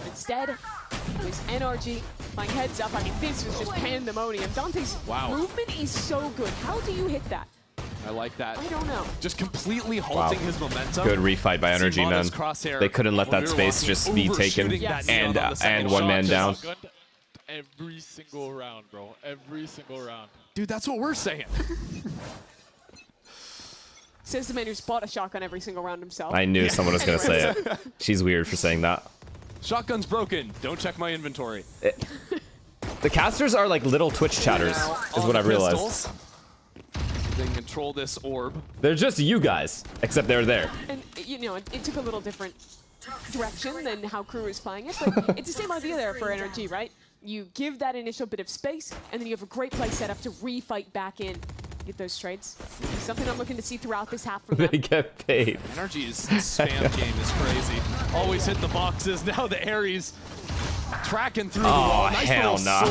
Instead, there's NRG playing heads up. I mean, this was just pandemonium. Dante's movement is so good. How do you hit that? I like that. I don't know. Just completely halting his momentum. Good refight by NRG, man. They couldn't let that space just be taken and one man down. Every single round, bro. Every single round. Dude, that's what we're saying. Says the man who's bought a shotgun every single round himself. I knew someone was going to say it. She's weird for saying that. Shotgun's broken. Don't check my inventory. The casters are like little Twitch chatters, is what I've realized. They control this orb. They're just you guys, except they're there. And, you know, it took a little different direction than how KRU is playing it, but it's the same idea there for NRG, right? You give that initial bit of space, and then you have a great play set up to refight back in. Get those trades. Something I'm looking to see throughout this half from them. They get paid. NRG's spam game is crazy. Always hit the boxes. Now the Aries tracking through the wall. Nice hell no.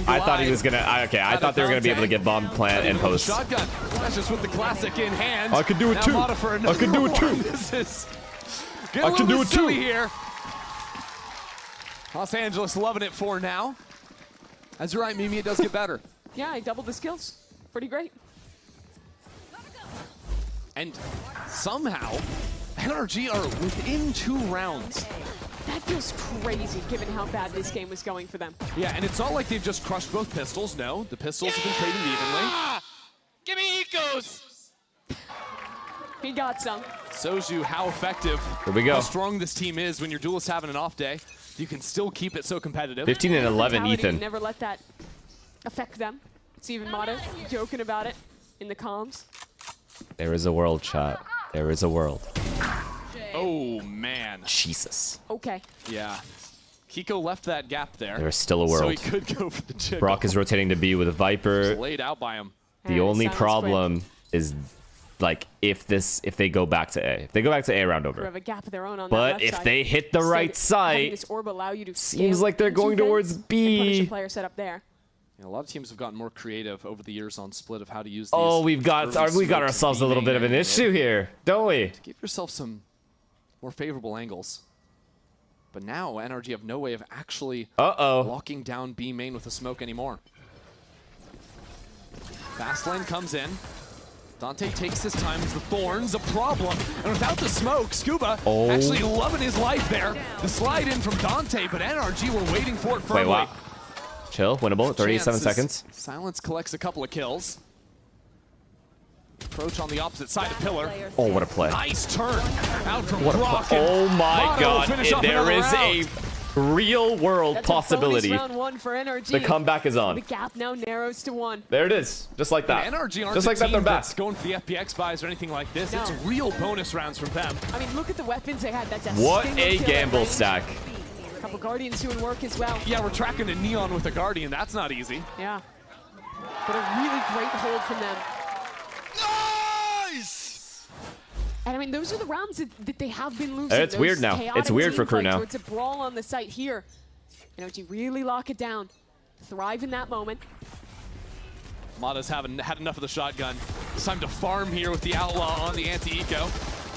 I thought he was gonna. Okay, I thought they were gonna be able to get bomb, plant, and post. Shotgun. That's just with the classic in hand. I could do it too. I could do it too. This is I can do it too. Here. Los Angeles loving it for now. As you're right, Mimi, it does get better. Yeah, I doubled the skills. Pretty great. And somehow, NRG are within 2 rounds. That feels crazy, given how bad this game was going for them. Yeah, and it's not like they've just crushed both pistols. No, the pistols have been traded evenly. Give me ecos! He got some. Shows you how effective, Here we go. how strong this team is when your duelist having an off day. You can still keep it so competitive. 15 and 11, Ethan. Never let that affect them. It's even Mata joking about it in the comms. There is a world, chat. There is a world. Oh, man. Jesus. Okay. Yeah. Kiko left that gap there. There is still a world. So he could go for the jiggle. Brock is rotating to B with a Viper. Just laid out by him. The only problem is, like, if they go back to A. If they go back to A, round over. Have a gap of their own on But that left if side. they hit the right site, this orb allow you to seems scale like they're into going vents towards and punish B. a player set up there. Yeah, a lot of teams have gotten more creative over the years on Split of how to use these. Oh, we got ourselves a little bit of an issue here, don't we? To give yourself some more favorable angles. But now NRG have no way of actually locking down B main with a smoke anymore. Fast lane comes in. Dante takes his time as the Thorns a problem. And without the smoke, Scuba actually loving his life there. The slide in from Dante, but NRG were waiting for it firmly. Wait, what? Chill, winnable, 37 seconds. Silence collects a couple of kills. Approach on the opposite side of Pillar. Oh, what a play. Nice turn out from What a Brock. play. Oh my Mono god, finish off there is another a real world That's possibility. A bonus round 1 for NRG. The comeback is on. The gap now narrows to 1. There it is, just like that. And NRG aren't just like that, they're back. Going for the FPX buys or anything like this. No. It's real bonus rounds from them. I mean, look at the weapons they had. That's a What single a kill gamble range. stack. A couple Guardians doing work as well. Yeah, we're tracking a Neon with a Guardian. That's not easy. Yeah. But a really great hold from them. Nice! And I mean, those are the rounds that they have been losing. It's weird now. It's weird for KRU now. So it's a brawl on the site here. NRG really lock it down. Thrive in that moment. Mata's had enough of the shotgun. It's time to farm here with the Outlaw on the anti-eco.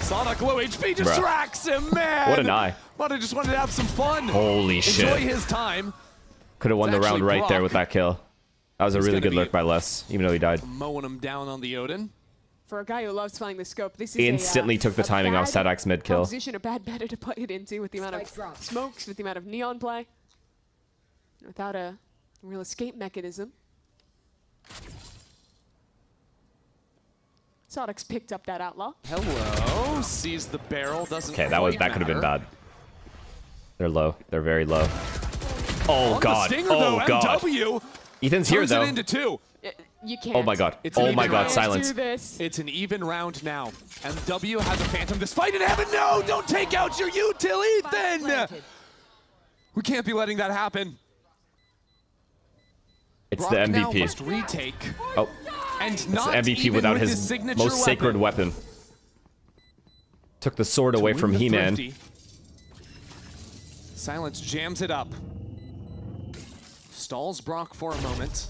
Sonic low HP just tracks him, man! What an eye. Mata just wanted to have some fun. Holy shit. Enjoy his time. Could have won the round right there with that kill. That was a really good gonna lurk by Les, even though he died. Mowing him down on the Odin. For a guy who loves playing the scope, this is Instantly took the timing off Sadak's mid kill. Position, a bad meta to put it into with the amount of smokes, with the amount of Neon play. Without a real escape mechanism. Sodix picked up that Outlaw. Hello, sees the barrel, doesn't Okay, that could have been bad. They're low. They're very low. Oh god. Oh god. MW Ethan's here though. It into 2. You can't. Oh my god. Oh my god, silence. It's an even round now. MW has a Phantom. This fight in heaven. No, don't take out your util, Ethan. We can't be letting that happen. It's Brock the now MVP. must retake. Oh. And It's not the MVP even without with his signature most sacred weapon. Took the sword away from He-Man. Silence jams it up. Stalls Brock for a moment.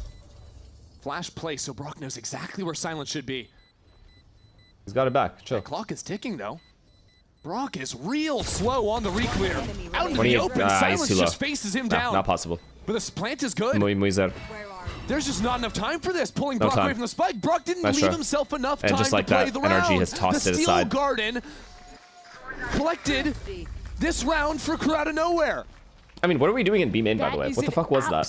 Flash play, so Brock knows exactly where Silence should be. He's got it back. Chill. The clock is ticking, though. Brock is real slow on the reclear. Out into the open, Silence just faces him down. Not possible. But this plant is good. Muy zero. There's just not enough time for this. Pulling Brock away from the spike. Brock didn't leave himself enough time just like to play that, the round. NRG has tossed it the aside. Steel Garden collected this round for KRU out of nowhere. I mean, what are we doing in B main, by the way? What the fuck was that?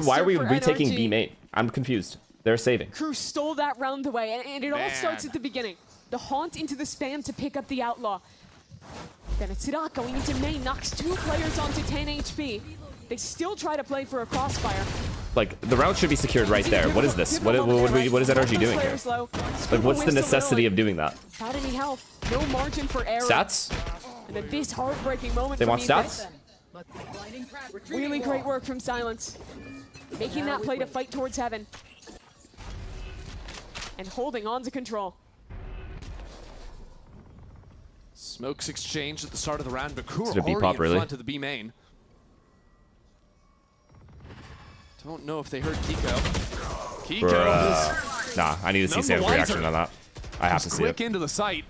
Why are we retaking B main? I'm confused. They're saving. KRU stole that round away, and it all starts at the beginning. The haunt into the spam to pick up the Outlaw. Then it's Sirak going into main, knocks 2 players onto 10 HP. They still try to play for a crossfire. Like, the round should be secured right there. What is this? What is NRG doing here? Like, what's the necessity of doing that? Without any health, no margin for error. Stats? And then this heartbreaking moment. They want stats? Really great work from Silence. Making that play to fight towards heaven. And holding on to control. Smokes exchanged at the start of the round, but KRU are already in really? front of the B main. Don't know if they heard Kiko. Kiko is... Nah, I need to see Sam's reaction on that. I have to see it. Quick into the site.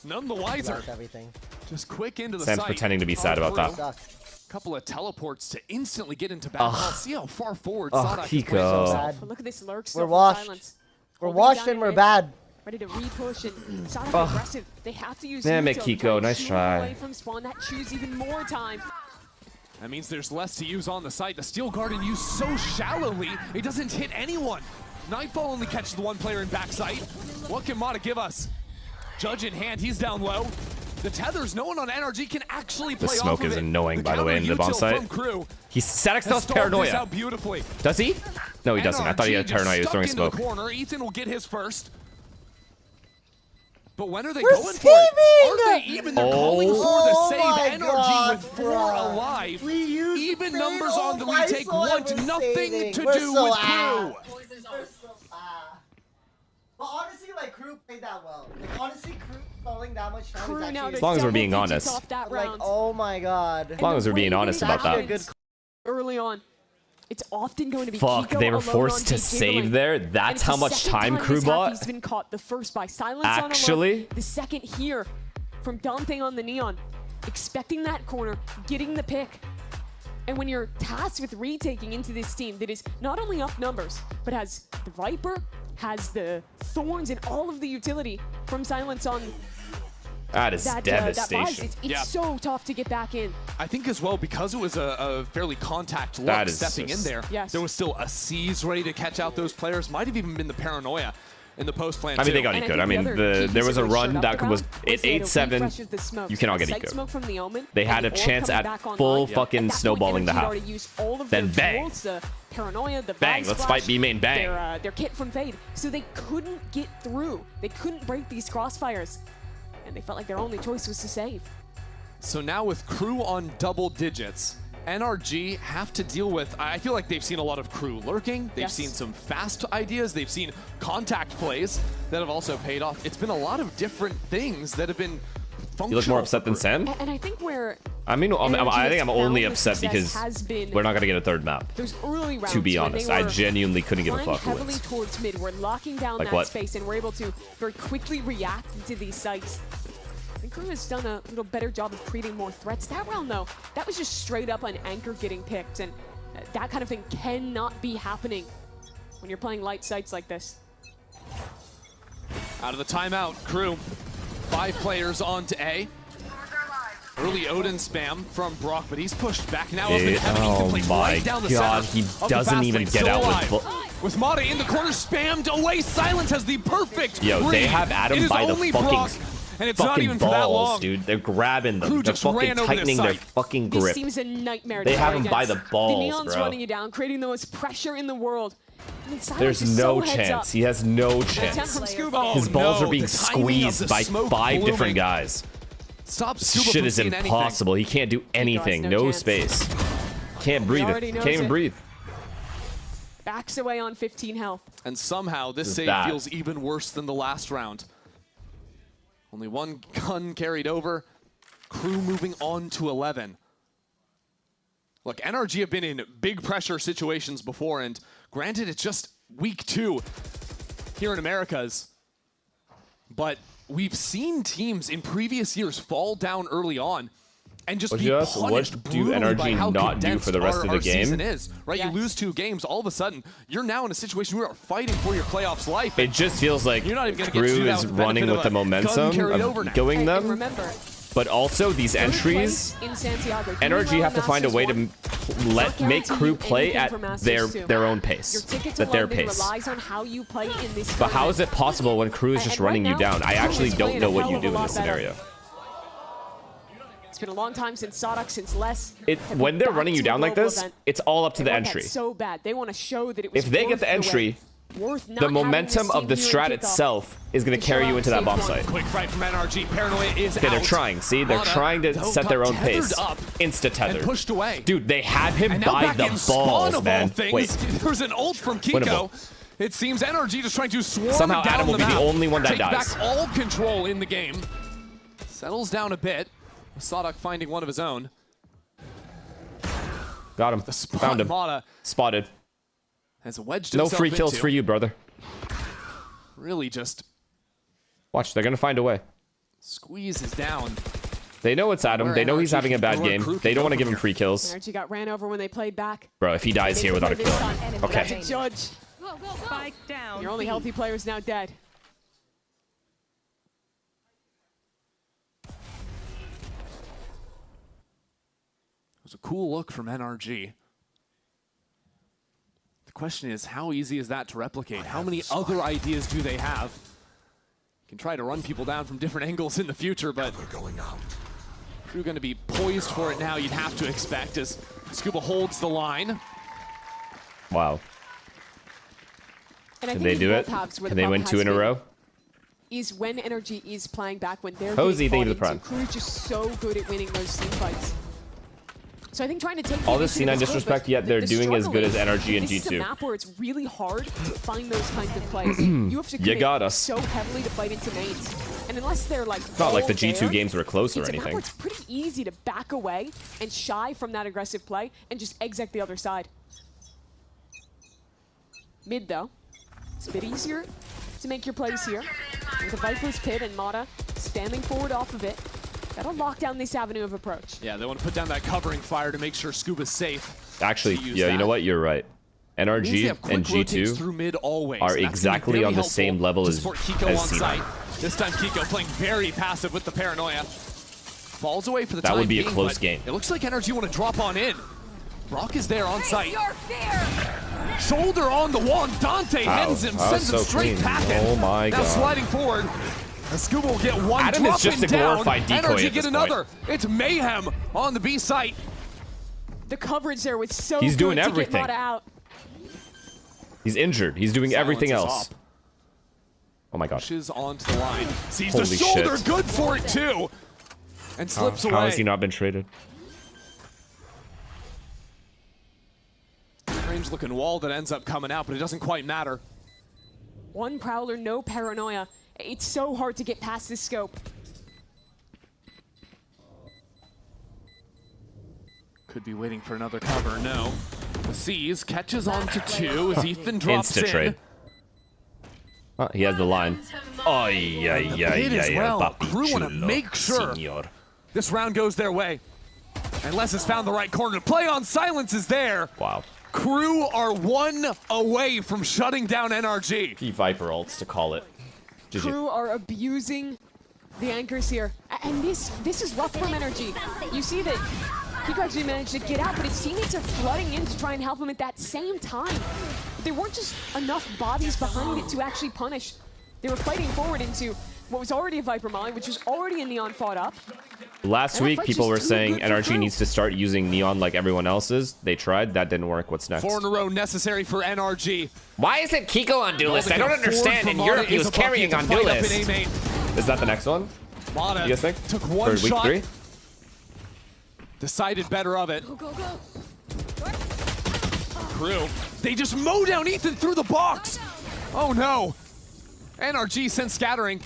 None the wiser. Just quick into the Sam's site. pretending to be sad about that. Couple of teleports to instantly get into battle. See how far forward Kiko. Look at this lurk. We're washed. We're washed and we're bad. Ready to repush and Sonic aggressive. They have to use damn it, Kiko. Nice try. Away from spawn. That chews even more time. That means there's less to use on the site. The Steel Guardian used so shallowly, it doesn't hit anyone. Nightfall only catches the one player in backside. What can Mata give us? Judge in hand, he's down low. The tethers, no one on NRG can actually play The smoke off of is it. annoying, by the way, in the bomb site. He Static still has paranoia. Does he? No, he doesn't. I thought he had paranoia. He was throwing smoke. Corner. Ethan will get his first. But when are they going for it? Aren't they even? They're calling for the save. NRG with 4 alive. Even numbers on the retake want nothing to do with KRU. But honestly, like, KRU played that well. Like, honestly, KRU falling that much time is actually... As long as we're being honest. Like, oh my god. As long as we're being honest about that. Early on, it's often going to be Fuck, Kiko they were alone forced on to Jake save Giggling. there? That's how much time KRU bought? He's been caught the first by Silence Actually? on alert, the second here from Dante on the Neon. Expecting that corner, getting the pick. And when you're tasked with retaking into this team that is not only up numbers, but has the Viper, has the Thorns, and all of the utility from Silence on that is devastation. It's so tough to get back in. I think as well, because it was a fairly contact look stepping in there, there was still a C's ready to catch out those players. Might have even been the paranoia in the post plan. I mean, they got ecoed. I mean, there was a run that was at 8-7. You cannot get ecoed. They had a chance at full fucking snowballing the half. Then bang. Paranoia, the bang, let's fight B main, bang. Their kit from Fade. So they couldn't get through. They couldn't break these crossfires. And they felt like their only choice was to save. So now with KRU on double digits, NRG have to deal with, I feel like they've seen a lot of KRU lurking. They've seen some fast ideas. They've seen contact plays that have also paid off. It's been a lot of different things that have been functional. You look more upset than Sam? And I think where... I mean, I think I'm only upset because we're not going to get a third map. Those early rounds, to be honest, I genuinely couldn't give a fuck who heavily wins. towards mid. We're locking down like that what? space, and we're able to very quickly react to these sites. I think KRU has done a little better job of creating more threats. That round, though, that was just straight up an anchor getting picked, and that kind of thing cannot be happening when you're playing light sites like this. Out of the timeout, KRU, 5 players on to A. Early Odin spam from Brock, but he's pushed back now. Oh my god, he doesn't even get out with Mata in the corner, spammed away. Silence has the perfect Yo, read. they have Adam by the and it's not even balls, dude. They're grabbing them. They're fucking tightening their fucking grip. This seems a nightmare. They have him by the balls, the Neon's bro. running you down, creating the most pressure in the world. There's no chance. He has no chance. His balls are being squeezed by 5 different guys. Stop this shit is impossible. He can't do anything. No space. Can't breathe. Can't even breathe. Backs away on 15 health. And somehow this save feels even worse than the last round. Only 1 gun carried over. KRU moving on to 11. Look, NRG have been in big pressure situations before, and granted, it's just week 2 here in Americas. But we've seen teams in previous years fall down early on and just be punished brutally by how condensed our season is, right? You lose 2 games, all of a sudden, you're now in a situation where you're fighting for your playoffs life. It just feels like KRU is running with the momentum of going them. But also, these entries, NRG have to find a way to make KRU play at their own pace, at their pace. But how is it possible when KRU is just running you down? I actually don't know what you do in this scenario. It's been a long time since Sodak, since Les. When they're running you down like this, it's all up to the entry. So bad. They want to show that it was if they get the entry, worth not The having momentum this of the team strat here in kickoff. itself is going to carry you into that bomb site. Quick fight from NRG. Paranoia is Okay, out. they're trying. See, they're Mata, trying to though, set their got own pace. tethered up Insta-tethered. and pushed away. Dude, they had him And now by back the in spawn balls, of all man. things. Wait. There's an ult from Kiko. Winnable. It seems NRG just trying to swarm Somehow down Adam will the be the map, only one that take dies. back all control in the game. Settles down a bit. Sadok finding one of his own. Got him. Found him. Mata Spotted. has wedged No himself free kills into. for you, brother. Really just Watch, they're going to find a way. squeezes down. They know it's Adam. They know he's having a bad game. They don't want to give him free kills. NRG got ran over when they played back. Bro, if he dies here without a kill. Okay. Judge. Spike down. Your only healthy player is now dead. It was a cool look from NRG. The question is, how easy is that to replicate? How many other ideas do they have? Can try to run people down from different angles in the future, but Crew going to be poised for it now, you'd have to expect, as Scuba holds the line. Wow. And I Can think they do it? Can they win 2 in a row? Is when NRG is playing back, when they're Posey, thank you getting for the fought into. Crew just so good at winning those team fights. So I think trying to take All this C9 disrespect, yet they're doing as good as NRG and This is a G2. map where it's really hard to find those kinds of plays. You have to You commit got us. so heavily to fight into mains. And unless they're like It's not like the all G2 there, games were close or it's a map anything. where it's pretty easy to back away and shy from that aggressive play and just exit the other side. Mid though, it's a bit easier to make your plays here. With a Viper's Pit and Mata standing forward off of it. That'll lock down this avenue of approach. Yeah, they want to put down that covering fire to make sure Scuba's safe. Actually, yeah, you know what? You're right. NRG and G2 are exactly on the same level as C9. This time Kiko playing very passive with the paranoia. Falls away for the time That would be a being, close but game. It looks like NRG want to drop on in. Brock is there on site. Shoulder on the wall. Dante hits him, sends him straight packing. Oh my now god. sliding forward. Scuba will get one. Adam is just a glorified decoy NRG at get this another. point. It's mayhem on the B site. The coverage there was so He's doing good to everything. get Mata out. He's injured. He's doing everything Silence is else. up. Oh my god. Pushes onto the line. Sees Holy the shoulder, shit. good for it too. And slips away. How has he not been traded? Strange looking wall that ends up coming out, but it doesn't quite matter. One Prowler, no paranoia. It's so hard to get past this scope. Could be waiting for another cover, no. The Seas catches on to 2 as Ethan drops in. Insta-trade. Oh, he has the line. Oh, yeah, yeah, It as yeah, well. papi Crew want to chulo, make sure senor. this round goes their way. And Les has found the right corner to play on. Silence is there. Wow. Crew are 1 away from shutting down NRG. P Viper ults to call it. GG. Crew are abusing the anchors here. And this is rough from NRG. You see that Kiko actually managed to get out, but his teammates are flooding in to try and help him at that same time. There weren't just enough bodies behind it to actually punish. They were fighting forward into what was already a Viper Molly, which was already a Neon fought up. Last And that week, fight people just were too saying good for NRG Crew. needs to start using Neon like everyone else's. They tried. That didn't work. What's next? 4 in a row necessary for NRG. Why isn't Kiko on Duelist? I don't understand. In Europe, he was carrying on Duelist. Is that the next one? Mata You guys think? took one For week shot. 3? Decided better of it. Crew. They just mow down Ethan through the box. Oh no. NRG sent scattering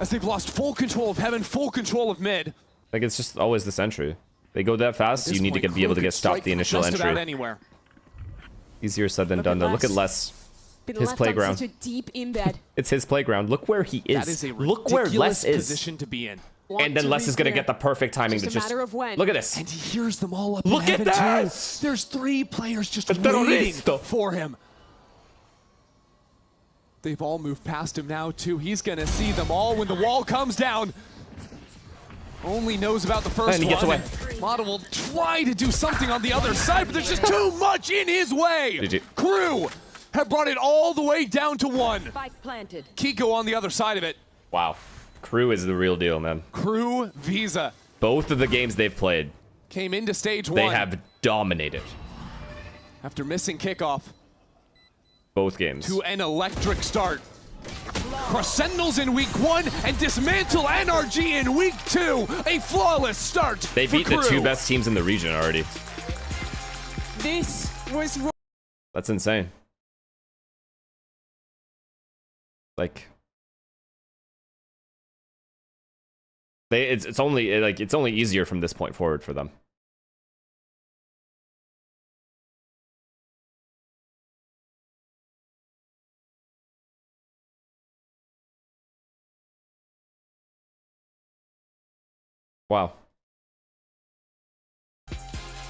as they've lost full control of heaven, full control of mid. Like, it's just always this entry. They go that fast, At you this need to point, be able to Crew get could stopped strike the initial just about entry. anywhere. Easier said than done, though. Look at Les. Been His left playground. on such a deep embed. It's his playground. Look where he is. That is a Look where ridiculous Les is. position to be in. And then Les is going to get the perfect timing Just to a just... matter of when. Look at this. And he hears them all up Look in at heaven this! too. There's 3 players just El waiting terroristo. for him. They've all moved past him now too. He's gonna see them all when the wall comes down. Only knows about the first And he gets one. away. Mata will try to do something on the other side, but there's just too much in his way. GG. Crew have brought it all the way down to 1. Spike planted. Kiko on the other side of it. Wow. Crew is the real deal, man. Crew Visa Both of the games they've played, came into stage 1. they have dominated. After missing kickoff. Both games. To an electric start. Sentinels in week 1 and dismantle NRG in week 2. A flawless start. They beat the 2 best teams in the region already. This was... That's insane. Like, it's only easier from this point forward for them. Wow.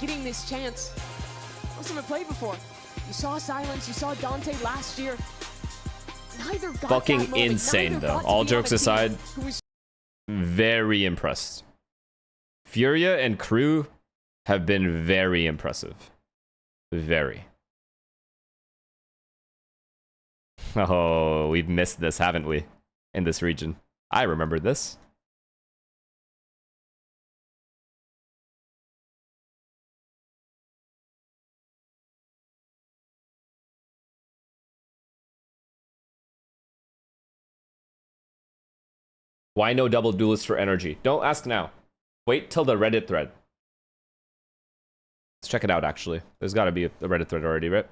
Getting this chance. Most of them played before. You saw Silence, you saw Dante last year. Neither got fucking insane though. All jokes aside, very impressed. Furia and KRU have been very impressive. Very. Oh, we've missed this, haven't we? In this region. I remember this. Why no double duelist for NRG? Don't ask now. Wait till the Reddit thread. Let's check it out, actually. There's got to be a Reddit thread already, right?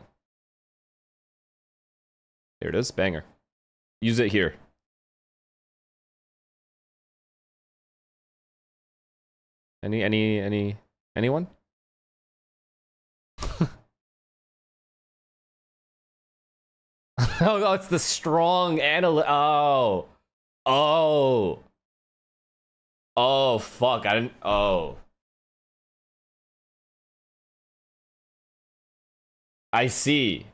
There it is. Banger. Use it here. Anyone? Oh, it's the strong analyst. Oh. Oh, fuck. I didn't. Oh. I see.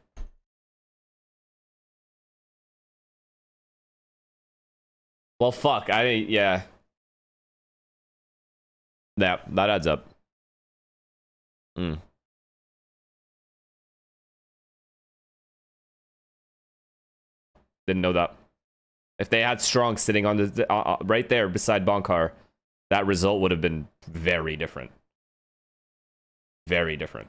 Well, fuck. Yeah. Yeah, that adds up. Didn't know that. If they had Strong sitting on the right there beside Bonkar, that result would have been very different. Very different.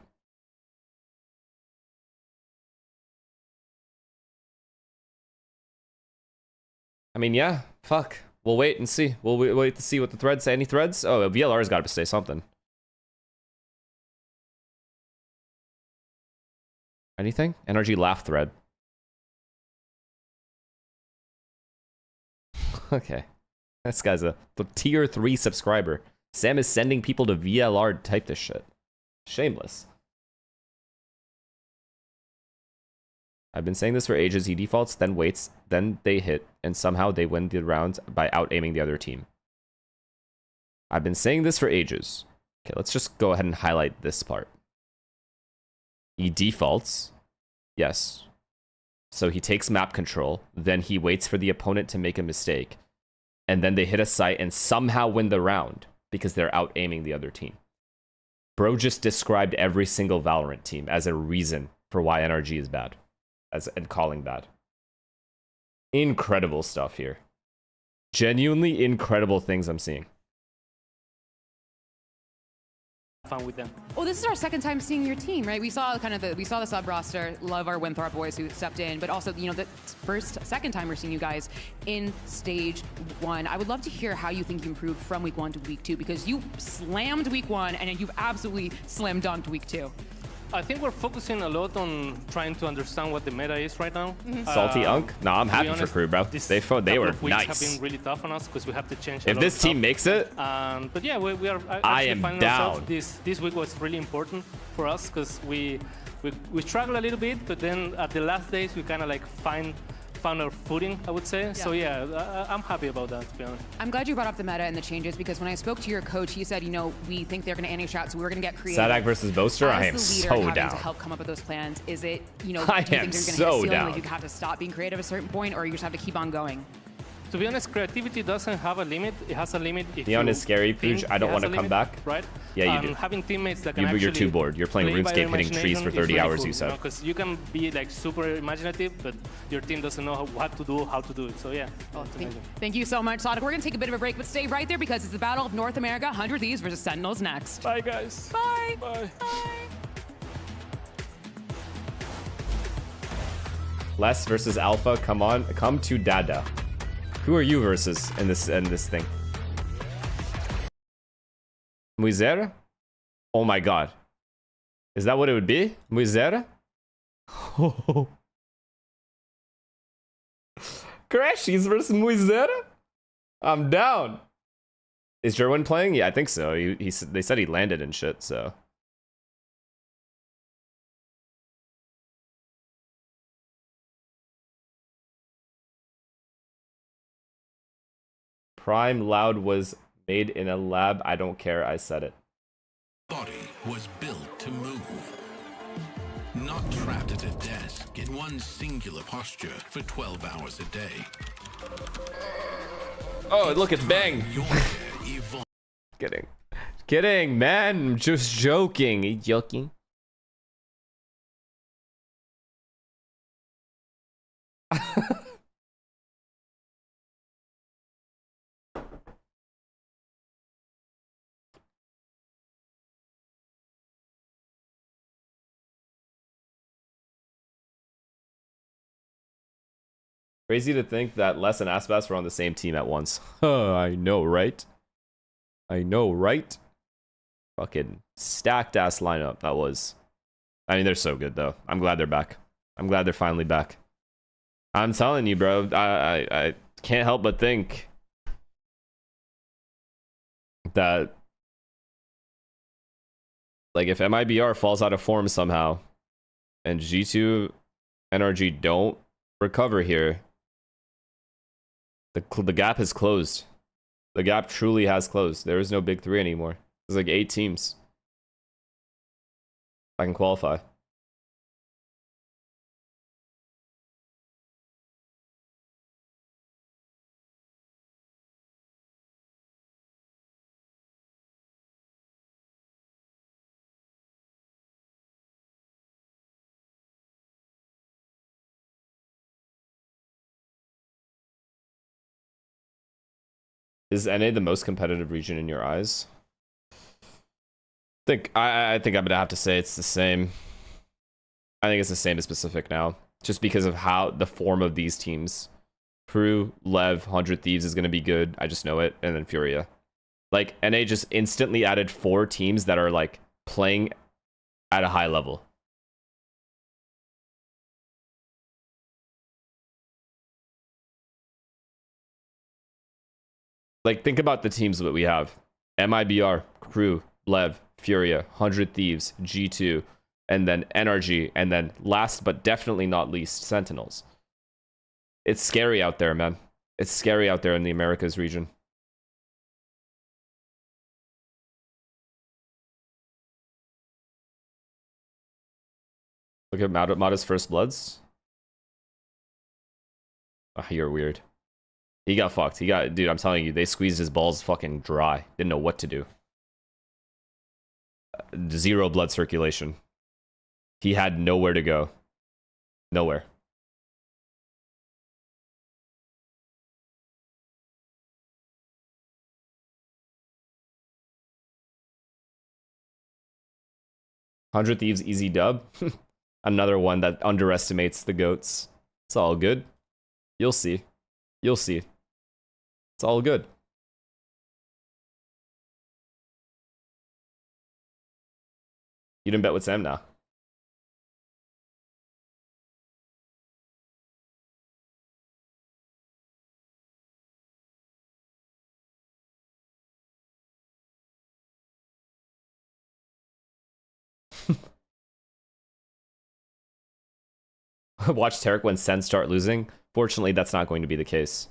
I mean, yeah, fuck. We'll wait and see. We'll wait to see what the threads say. Any threads? Oh, VLR's got to say something. Anything? NRG laugh thread. Okay. This guy's a tier 3 subscriber. Sam is sending people to VLR to type this shit. Shameless. I've been saying this for ages. He defaults, then waits, then they hit, and somehow they win the round by out-aiming the other team. I've been saying this for ages. Okay, let's just go ahead and highlight this part. He defaults. Yes. So he takes map control, then he waits for the opponent to make a mistake, and then they hit a site and somehow win the round because they're out-aiming the other team. Bro just described every single Valorant team as a reason for why NRG is bad. And calling bad. Incredible stuff here. Genuinely incredible things I'm seeing. Fun with them. Well, this is our second time seeing your team, right? We saw the sub roster. Love our Winthrop boys who stepped in, but also, you know, the second time we're seeing you guys in stage 1. I would love to hear how you think you improved from week 1 to week 2, because you slammed week 1 and you've absolutely slam dunked week 2. I think we're focusing a lot on trying to understand what the meta is right now. Salty Unk? Nah, I'm happy for KRU, bro. They were nice. Have been really tough on us because we have to change. If this team makes it, but yeah, we are. I am down. This week was really important for us because we struggled a little bit, but then at the last days we kind of like found our footing, I would say. Yeah. So yeah, I'm happy about that, to be honest. I'm glad you brought up the meta and the changes, because when I spoke to your coach, he said, you know, we think they're going to anti shot, so we're going to get creative. Sadak versus Boaster, I am so down. To help come up with those plans, is it, you know, I do you am think you're so going to down. Like you have to stop being creative at a certain point, or you just have to keep on going? To be honest, creativity doesn't have a limit. It has a limit if Neon is scary, Pooch. I don't want to come back. Right? Yeah, you do. Having teammates that can You're too bored. You're playing RuneScape hitting trees for 30 hours, cool, you said. Because you can be like super imaginative, but your team doesn't know what to do, how to do it. So yeah. Thank you so much, Sadak. We're going to take a bit of a break, but stay right there because it's the Battle of North America. 100 Thieves versus Sentinels next. Bye, guys. Bye. Bye. Bye. Les versus Alpha. Come on, come to Dada. Who are you versus in this thing? Muizer? Oh my god. Is that what it would be? Muizer? Oh. Crashies versus Muizer? I'm down. Is Jerwin playing? Yeah, I think so. They said he landed and shit, so. Prime Loud was made in a lab. I don't care. I said it. Body was built to move. Not trapped at a desk in one singular posture for 12 hours a day. Oh, look, it's Bang. Kidding. Kidding, man. I'm just joking. Joking. Crazy to think that Les and Aspas were on the same team at once. I know, right? I know, right? Fucking stacked ass lineup that was. I mean, they're so good though. I'm glad they're back. I'm glad they're finally back. I'm telling you, bro. I can't help but think that, like, if MIBR falls out of form somehow and G2 NRG don't recover here, the gap has closed. The gap truly has closed. There is no big three anymore. There's like 8 teams. I can qualify. Is NA the most competitive region in your eyes? I think I'm gonna have to say it's the same. I think it's the same as Pacific now, just because of how the form of these teams. KRU, Lev, 100 Thieves is gonna be good. I just know it, and then Furia. Like NA just instantly added 4 teams that are like playing at a high level. Like, think about the teams that we have. MIBR, KRU, Lev, Furia, 100 Thieves, G2, and then NRG, and then last but definitely not least, Sentinels. It's scary out there, man. It's scary out there in the Americas region. Look at Mata's First Bloods. Oh, you're weird. He got fucked. Dude, I'm telling you, they squeezed his balls fucking dry. Didn't know what to do. 0 blood circulation. He had nowhere to go. Nowhere. $100 Thieves easy dub. Another one that underestimates the GOATs. It's all good. You'll see. You'll see. It's all good. You didn't bet with Sam now. Watch Tarek when Sen start losing. Fortunately, that's not going to be the case.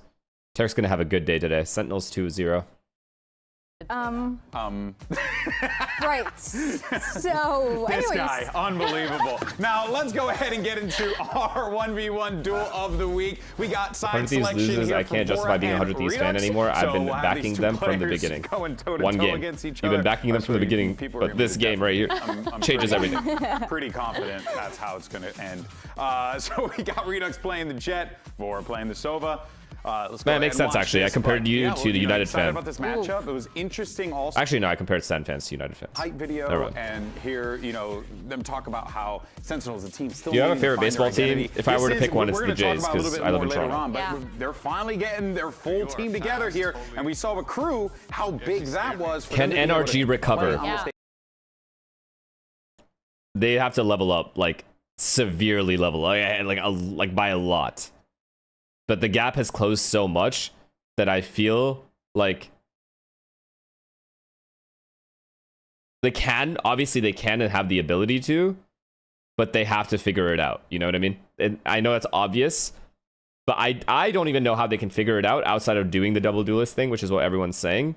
Tarek's gonna have a good day today. Sentinels 2-0. Right. So, this guy, unbelievable. Now, let's go ahead and get into our 1v1 duel of the week. We got side selection loses, here. I can't justify being a 100 Thieves fan anymore. I've been backing them from the beginning. One game. You've been backing them from the beginning, but this game right here changes everything. Pretty confident that's how it's going to end. So we got Redux playing the Jet, Vora playing the Sova. Let's go Man, it makes sense actually. I compared you to the United fan. About this matchup. It was interesting also. Actually, no, I compared Sen fans to United fans. Hype video and hear, you know, them talk about how Sentinels, the team, still. Do you have a favorite baseball team? If I were to pick one, it's the Jays because I live in Toronto. But they're finally getting their full team together here, and we saw with KRU how big that was. For Can NRG recover? They have to level up, like severely level up, like by a lot. But the gap has closed so much that I feel like they can, obviously they can and have the ability to, but they have to figure it out. You know what I mean? And I know it's obvious, but I don't even know how they can figure it out outside of doing the double duelist thing, which is what everyone's saying.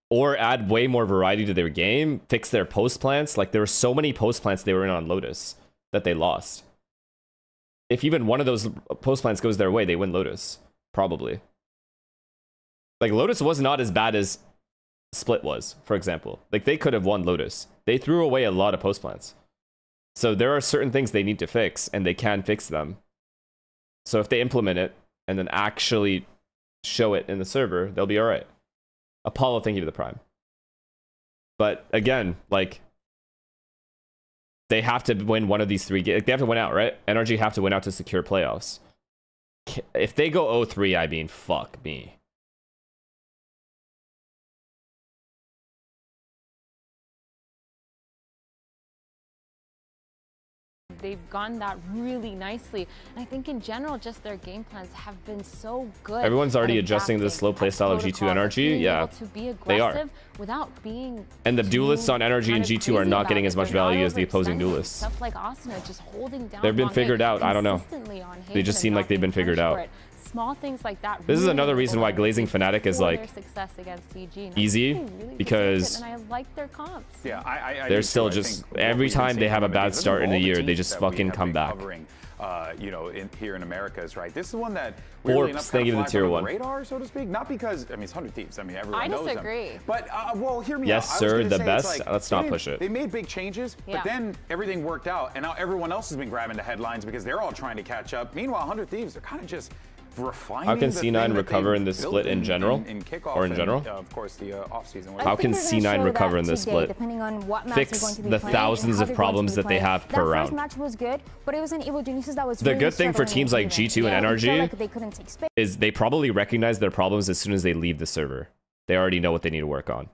Or add way more variety to their game, fix their post plants. Like there were so many post plants they were in on Lotus that they lost. If even one of those post plants goes their way, they win Lotus. Probably. Like Lotus was not as bad as Split was, for example. Like they could have won Lotus. They threw away a lot of post plants. So there are certain things they need to fix, and they can fix them. So if they implement it and then actually show it in the server, they'll be alright. Apollo, thank you for the Prime. But again, like they have to win one of these three games. Like, they have to win out, right? NRG have to win out to secure playoffs. If they go 0-3, I mean, fuck me. They've gone that really nicely. And I think in general, just their game plans have been so good. Everyone's already adjusting the slow playstyle of G2 NRG. Yeah, they are. Without being and the duelists on NRG and G2 are not getting as much value as the opposing duelists. Stuff like Asuna just holding down. They've been figured out. I don't know. They just seem like they've been figured out. Small things like that. This is another reason why Glazing Fnatic is like easy, because and I like their comps. Yeah, they're still just every time they have a bad start in the year, they just fucking come back. You know, here in Americas, right? This is one that Orps, thank you for the tier 1. Radar, so to speak. Not because I mean it's 100 Thieves. I mean everyone knows them. I disagree. But well, hear me yes, out. sir, the best. Like, let's not push it. They made big changes, but then everything worked out, and now everyone else has been grabbing the headlines because they're all trying to catch up. Meanwhile, 100 Thieves, they're kind of just refining. How can C9 recover in this split in general? Or in general? Of course, the offseason. How can C9 recover in this split? Depending on what match fix going to be the playing thousands of problems that they have per round. That first match was good, but it was an Evil Geniuses that was the good thing for teams like G2 and NRG like they couldn't take space. Is they probably recognize their problems as soon as they leave the server. They already know what they need to work on.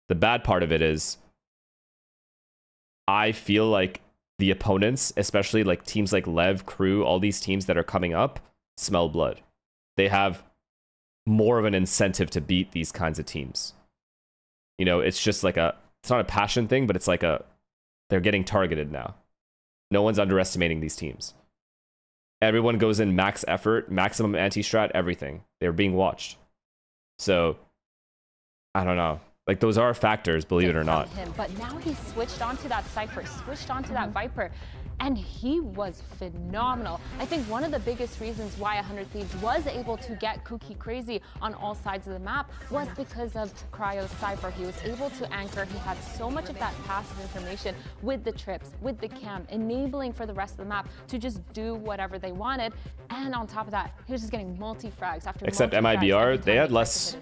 The bad part of it is I feel like the opponents, especially like teams like Lev, KRU, all these teams that are coming up, smell blood. They have more of an incentive to beat these kinds of teams. You know, it's just like it's not a passion thing, but it's like they're getting targeted now. No one's underestimating these teams. Everyone goes in max effort, maximum anti-strat, everything. They're being watched. So, I don't know. Like, those are factors, believe it or not. But now he's switched onto that Cypher, switched onto that Viper, and he was phenomenal. I think one of the biggest reasons why 100 Thieves was able to get kooky crazy on all sides of the map was because of Cryo's Cypher. He was able to anchor. He had so much of that passive information with the trips, with the cam, enabling for the rest of the map to just do whatever they wanted. And on top of that, he was just getting multi-frags after except MIBR, they had less,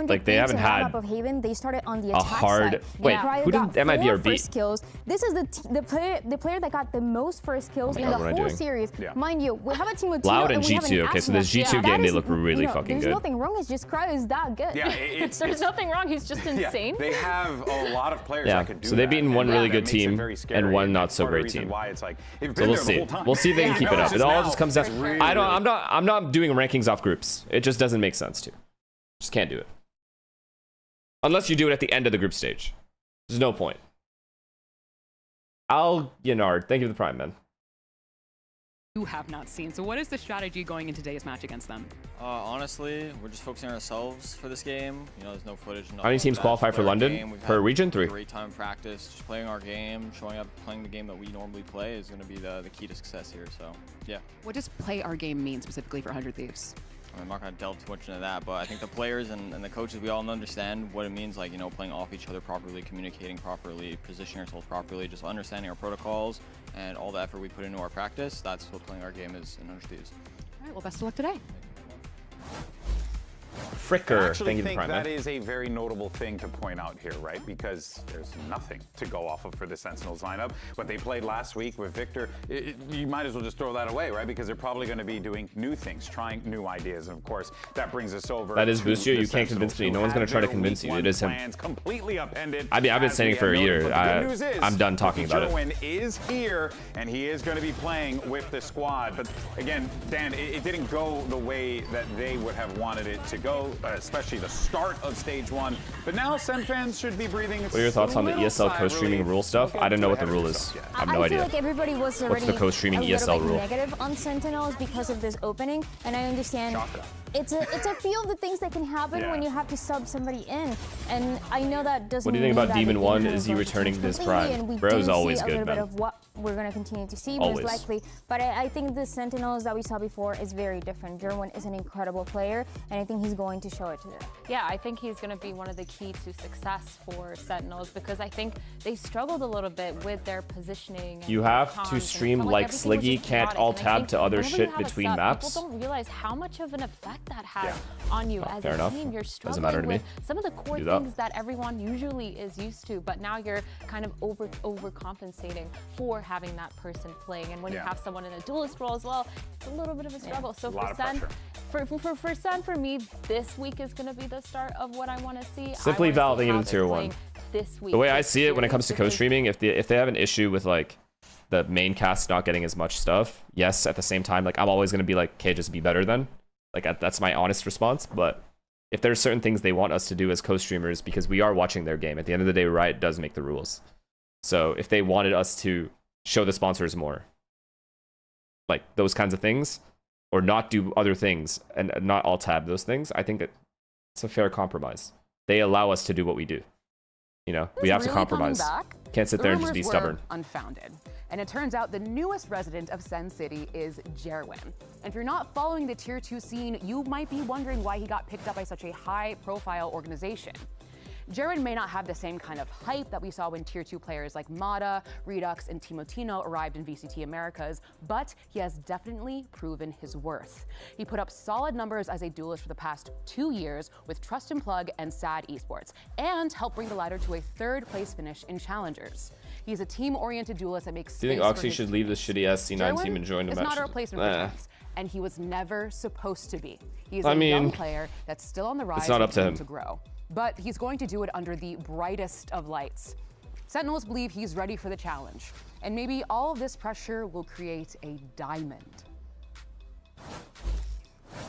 like they haven't had of Haven, they started on the a hard side. Wait, who did MIBR beat? Kills. This is the player that got the most first kills in the whole series. Mind you, we have a team with Loud and G2. Okay, so this G2 game, they look really fucking good. There's nothing wrong. It's just Cryo is that good. Yeah, there's nothing wrong. He's just insane. They have a lot of players that could do so they've beaten one really good team and one not so great team. So we'll see. We'll see if they can keep it up. It all just comes down. I'm not doing rankings off groups. It just doesn't make sense to. Just can't do it. Unless you do it at the end of the group stage. There's no point. Al Yannard, thank you for the Prime, man. You have not seen. So what is the strategy going into today's match against them? Honestly, we're just focusing on ourselves for this game. You know, there's no footage. How many teams qualify for London per region? 3. Great time of practice. Just playing our game, showing up, playing the game that we normally play is going to be the key to success here. So, yeah. What does play our game mean specifically for 100 Thieves? I'm not going to delve too much into that, but I think the players and the coaches, we all understand what it means, like, you know, playing off each other properly, communicating properly, positioning ourselves properly, just understanding our protocols and all the effort we put into our practice. That's what playing our game is in NRG. All right, well, best of luck today. Fricker, I actually think think that is a very notable thing to point out here, right? Because there's nothing to go off of for the Sentinels lineup. What they played last week with Victor, you might as well just throw that away, right? Because they're probably going to be doing new things, trying new ideas. And of course, that brings us over. That is Boostio. You can't convince me. No one's going to try to convince you. It is him. Completely upended. I mean, I've been saying for a year. I'm done talking about it. Jerwin is here, and he is going to be playing with the squad. But again, Dan, it didn't go the way that they would have wanted it to go, especially the start of stage 1. But now Sen fans should be breathing. What are your thoughts on the ESL co-streaming rule stuff? I don't know what the rule is. I have no idea. I feel like everybody was already What's the co-streaming ESL rule? Negative on Sentinels because of this opening, and I understand. It's a few of the things that can happen when you have to sub somebody in, and I know that doesn't. What do you think about Demon 1? Is he returning to his prime? Bro's always good, man. A little bit of what we're going to continue to see, most likely. But I think the Sentinels that we saw before is very different. Jerwin is an incredible player, and I think he's going to show it today. Yeah, I think he's going to be one of the key to success for Sentinels, because I think they struggled a little bit with their positioning. You have to stream like Sliggy, can't alt-tab to other shit between maps. People don't realize how much of an effect that has on you as a team. You're struggling with some of the core things that everyone usually is used to, but now you're kind of overcompensating for having that person playing. And when you have someone in a duelist role as well, it's a little bit of a struggle. So for Sen, for me, this week is going to be the start of what I want to see. Simply Val, they give it tier 1. This week, the way I see it when it comes to co-streaming, if they have an issue with like the main cast not getting as much stuff, yes, at the same time, like I'm always going to be like, okay, just be better then. Like that's my honest response. But if there's certain things they want us to do as co-streamers, because we are watching their game, at the end of the day, Riot does make the rules. So if they wanted us to show the sponsors more, like those kinds of things, or not do other things and not alt-tab those things, I think that it's a fair compromise. They allow us to do what we do. You know, we have to compromise. Can't sit there and just be stubborn. Unfounded. And it turns out the newest resident of Sen City is Jerwin. And if you're not following the Tier 2 scene, you might be wondering why he got picked up by such a high-profile organization. Jerwin may not have the same kind of hype that we saw when Tier 2 players like Mata, Redux, and Timotino arrived in VCT Americas, but he has definitely proven his worth. He put up solid numbers as a duelist for the past 2 years with Trust and Plug and SAD Esports, and helped bring the ladder to a 3rd place finish in Challengers. He's a team-oriented duelist that makes. Do you think Oxy should leave the shitty ass C9 team and join the match? It's not a replacement for Jax, and he was never supposed to be. He's a young player that's still on the rise. It's not up to him to grow. But he's going to do it under the brightest of lights. Sentinels believe he's ready for the challenge, and maybe all of this pressure will create a diamond.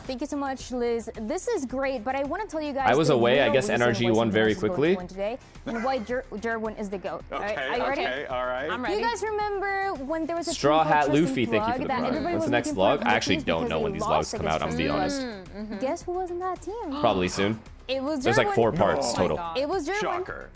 Thank you so much, Liz. This is great, but I want to tell you guys. I was away. I guess NRG won very quickly. Today, and why Jerwin is the GOAT. Okay, Are you ready? Okay, all right. I'm ready. Do you guys remember when there was a Straw Hat Luffy? Thank you for the prime. When's the next vlog? I actually don't know when these vlogs come out. I'm gonna be honest. Guess who was in that team? Probably soon. It was Jerwin. There's like 4 parts total. It was Jerwin. Shocker.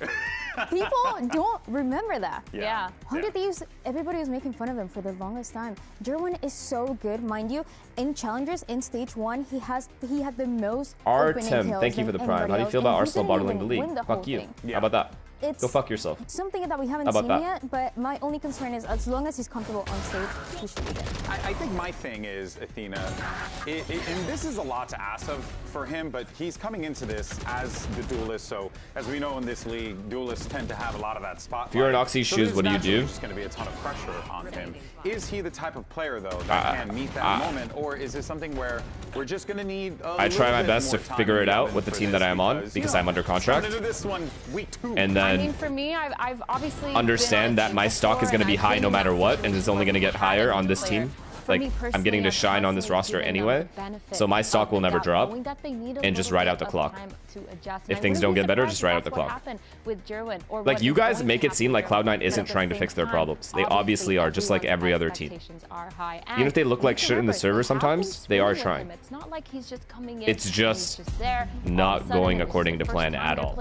People don't remember that. Yeah. 100 Thieves, everybody was making fun of him for the longest time. Jerwin is so good, mind you. In Challengers, in Stage 1, he had the most opening kills. Thank you for the prime. How do you feel about Arsenal bottling the league? Fuck you. How about that? Go fuck yourself. Something that we haven't seen yet, but my only concern is as long as he's comfortable on stage, he should be good. I think my thing is, Athena, and this is a lot to ask of for him, but he's coming into this as the duelist, so as we know in this league, duelists tend to have a lot of that spotlight. If you're in Oxy's shoes, what do you do? There's going to be a ton of pressure on him. Is he the type of player, though, that can meet that moment, or is it something where we're just going to need I try my best to figure it out with the team that I am on, because I'm under contract. And then I mean, for me, I've obviously understand that my stock is going to be high no matter what, and is only going to get higher on this team. Like, I'm getting to shine on this roster anyway, so my stock will never drop, and just ride out the clock. If things don't get better, just ride out the clock. Like, you guys make it seem like Cloud9 isn't trying to fix their problems. They obviously are, just like every other team. Even if they look like shit in the server sometimes, they are trying. It's just not going according to plan at all.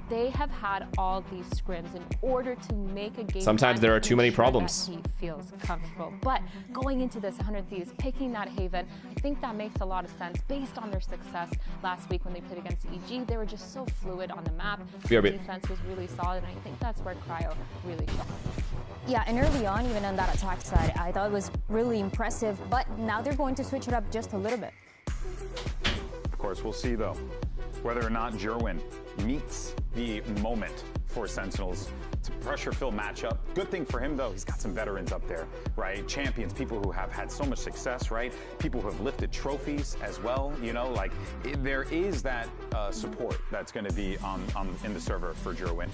They have had all these scrims in order to make a game. Sometimes there are too many problems. He feels comfortable, but going into into this 100 Thieves, picking that Haven, I think that makes a lot of sense based on their success last week when they played against EG. They were just so fluid on the map. The defense was really solid, and I think that's where Cryo really shone. Yeah, and early on, even on that attack side, I thought it was really impressive, but now they're going to switch it up just a little bit. Of course, we'll see, though, whether or not Jerwin meets the moment for Sentinels. It's a pressure-filled matchup. Good thing for him, though, he's got some veterans up there, right? Champions, people who have had so much success, right? People who have lifted trophies as well, you know, like there is that support that's going to be in the server for Jerwin.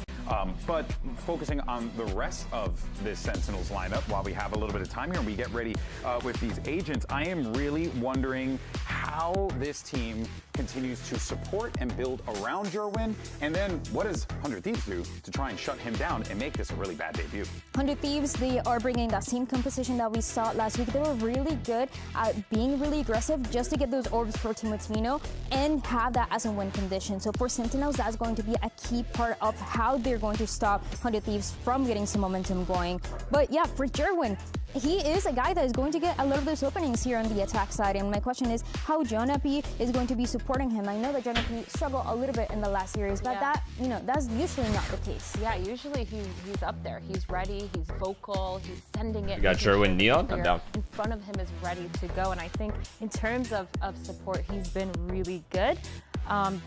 But focusing on the rest of this Sentinels lineup, while we have a little bit of time here and we get ready with these agents, I am really wondering how this team continues to support and build around Jerwin, and then what does 100 Thieves do to try and shut him down and make this a really bad debut? 100 Thieves, they are bringing that same composition that we saw last week. They were really good at being really aggressive just to get those orbs for Timeouts and have that as a win condition. So for Sentinels, that's going to be a key part of how they're going to stop 100 Thieves from getting some momentum going. But yeah, for Jerwin, he is a guy that is going to get a lot of those openings here on the attack side, and my question is how Jonapi is going to be supporting him. I know that Jonapi struggled a little bit in the last series, but that, you know, that's usually not the case. Yeah, usually he's up there. He's ready, he's vocal, he's sending it. You got Jerwin Neon? I'm down. In front of him is ready to go, and I think in terms of support, he's been really good.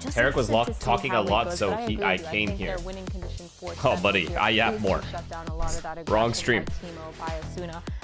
Just Eric was talking a lot, so I came here. Oh, buddy, I yap more. Wrong stream.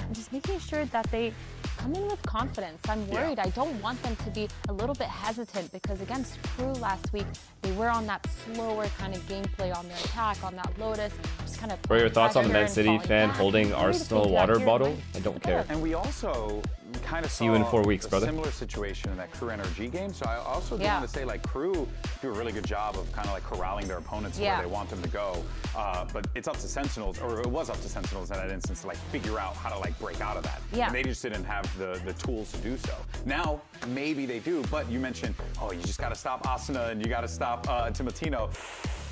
And just making sure that they come in with confidence. I'm worried. I don't want them to be a little bit hesitant because against KRU last week, they were on that slower kind of gameplay on their attack, on that Lotus. Just kind of. What are your thoughts on the Man City fan holding Arsenal water bottle? I don't care. And we also kind of see you in 4 weeks, brother. Similar situation in that KRU NRG game. So I also do want to say, like, KRU do a really good job of kind of like corralling their opponents where they want them to go. But it's up to Sentinels, or it was up to Sentinels in that instance, to like figure out how to like break out of that. And they just didn't have the tools to do so. Now maybe they do, but you mentioned, oh, you just got to stop Asuna and you got to stop Timatino.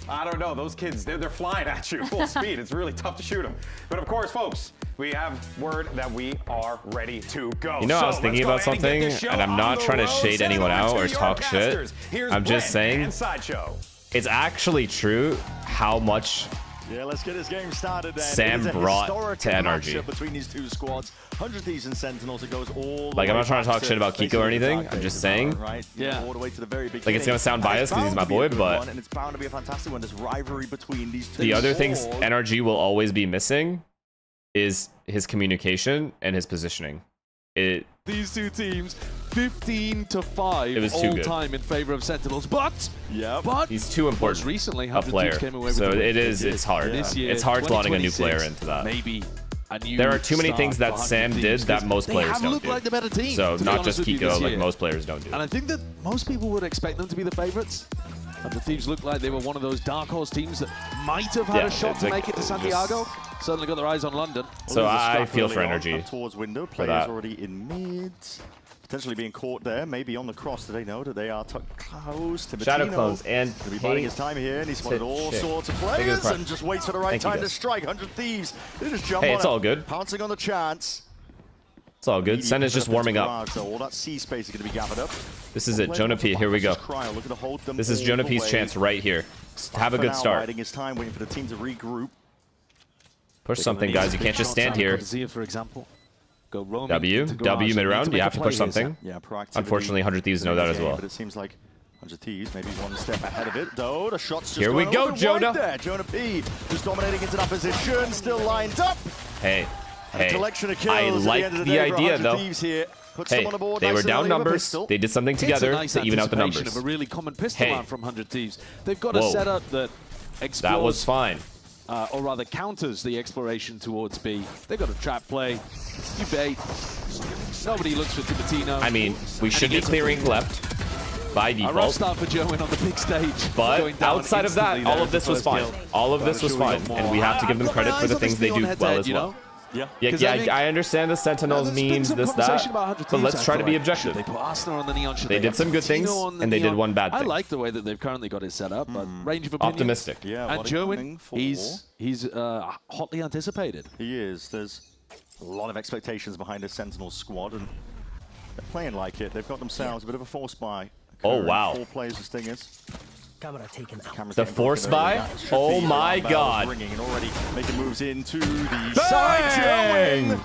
I don't know, those kids, they're flying at you full speed. It's really tough to shoot them. But of course, folks, we have word that we are ready to go. You know, I was thinking about something, and I'm not trying to shade anyone out or talk shit. I'm just saying, it's actually true how much let's get this game started then. Sam brought to NRG. Between these two squads, 100 Thieves and Sentinels, it goes all like, I'm not trying to talk shit about Kiko or anything. I'm just saying, all the way to the very beginning. Like, it's gonna sound biased because he's my boy, but and it's bound to be a fantastic one. This rivalry between these two. The other things NRG will always be missing is his communication and his positioning. These two teams, 15-5 all time in favor of Sentinels, but he's too important recently a player. So it's hard. It's hard slotting a new player into that. Maybe a new there are too many things that Sam did that most players don't do. Like the better team, so not just Kiko, like most players don't do. And I think that most people would expect them to be the favorites. And the Thieves look like they were one of those dark horse teams that might have had a shot to make it to Santiago. Certainly got their eyes on London. So I feel for NRG. Towards window, players already in mid. Potentially being caught there, maybe on the cross. Do they know that they are close to Shadow Clones and he'll be biding his time here, and he's spotted all sorts of players and just waits for the right time to strike. 100 Thieves. They just jump on it's all good. Pouncing on the chance. It's all good. Sen is just warming up. So all that C space is going to be gathered up. This is it, Jonapi. Here we go. This is Jonapi's chance right here. Have a good start. Biding his time, waiting for the team to regroup. Push something, guys. You can't just stand here. For example. Go W mid round. You have to push something. Unfortunately, 100 Thieves know that as well. But it seems like 100 Thieves maybe one step ahead of it. Though the shots just here we go, Jonah. Right Jonah P just dominating into that position, still lined up. Hey, I like the idea though. Hey, they were down numbers. They did something together to even out the numbers. Of a really common pistol round from 100 Thieves. They've got a setup that explores. That was fine. Or rather counters the exploration towards B. They've got a trap play. You bait. Nobody looks for Timatino. I mean, we should be clearing left by default. A rough start for Jerwin on the big stage. But outside of that, all of this was fine. All of this was fine. And we have to give them credit for the things they do well as well. Yeah, I understand the Sentinels memes, this, that, but let's try to be objective. They put Arsenal on the Neon. They did some good things, and they did one bad thing. I like the way that they've currently got it set up, but range of opinion. Optimistic. And Jerwin, he's hotly anticipated. He is. There's A lot of expectations behind this Sentinel squad, and they're playing like it. They've got themselves a bit of a force buy. Oh, wow. 4 players with Stingers. The force buy? Oh my god. Ringing and already making moves into the side.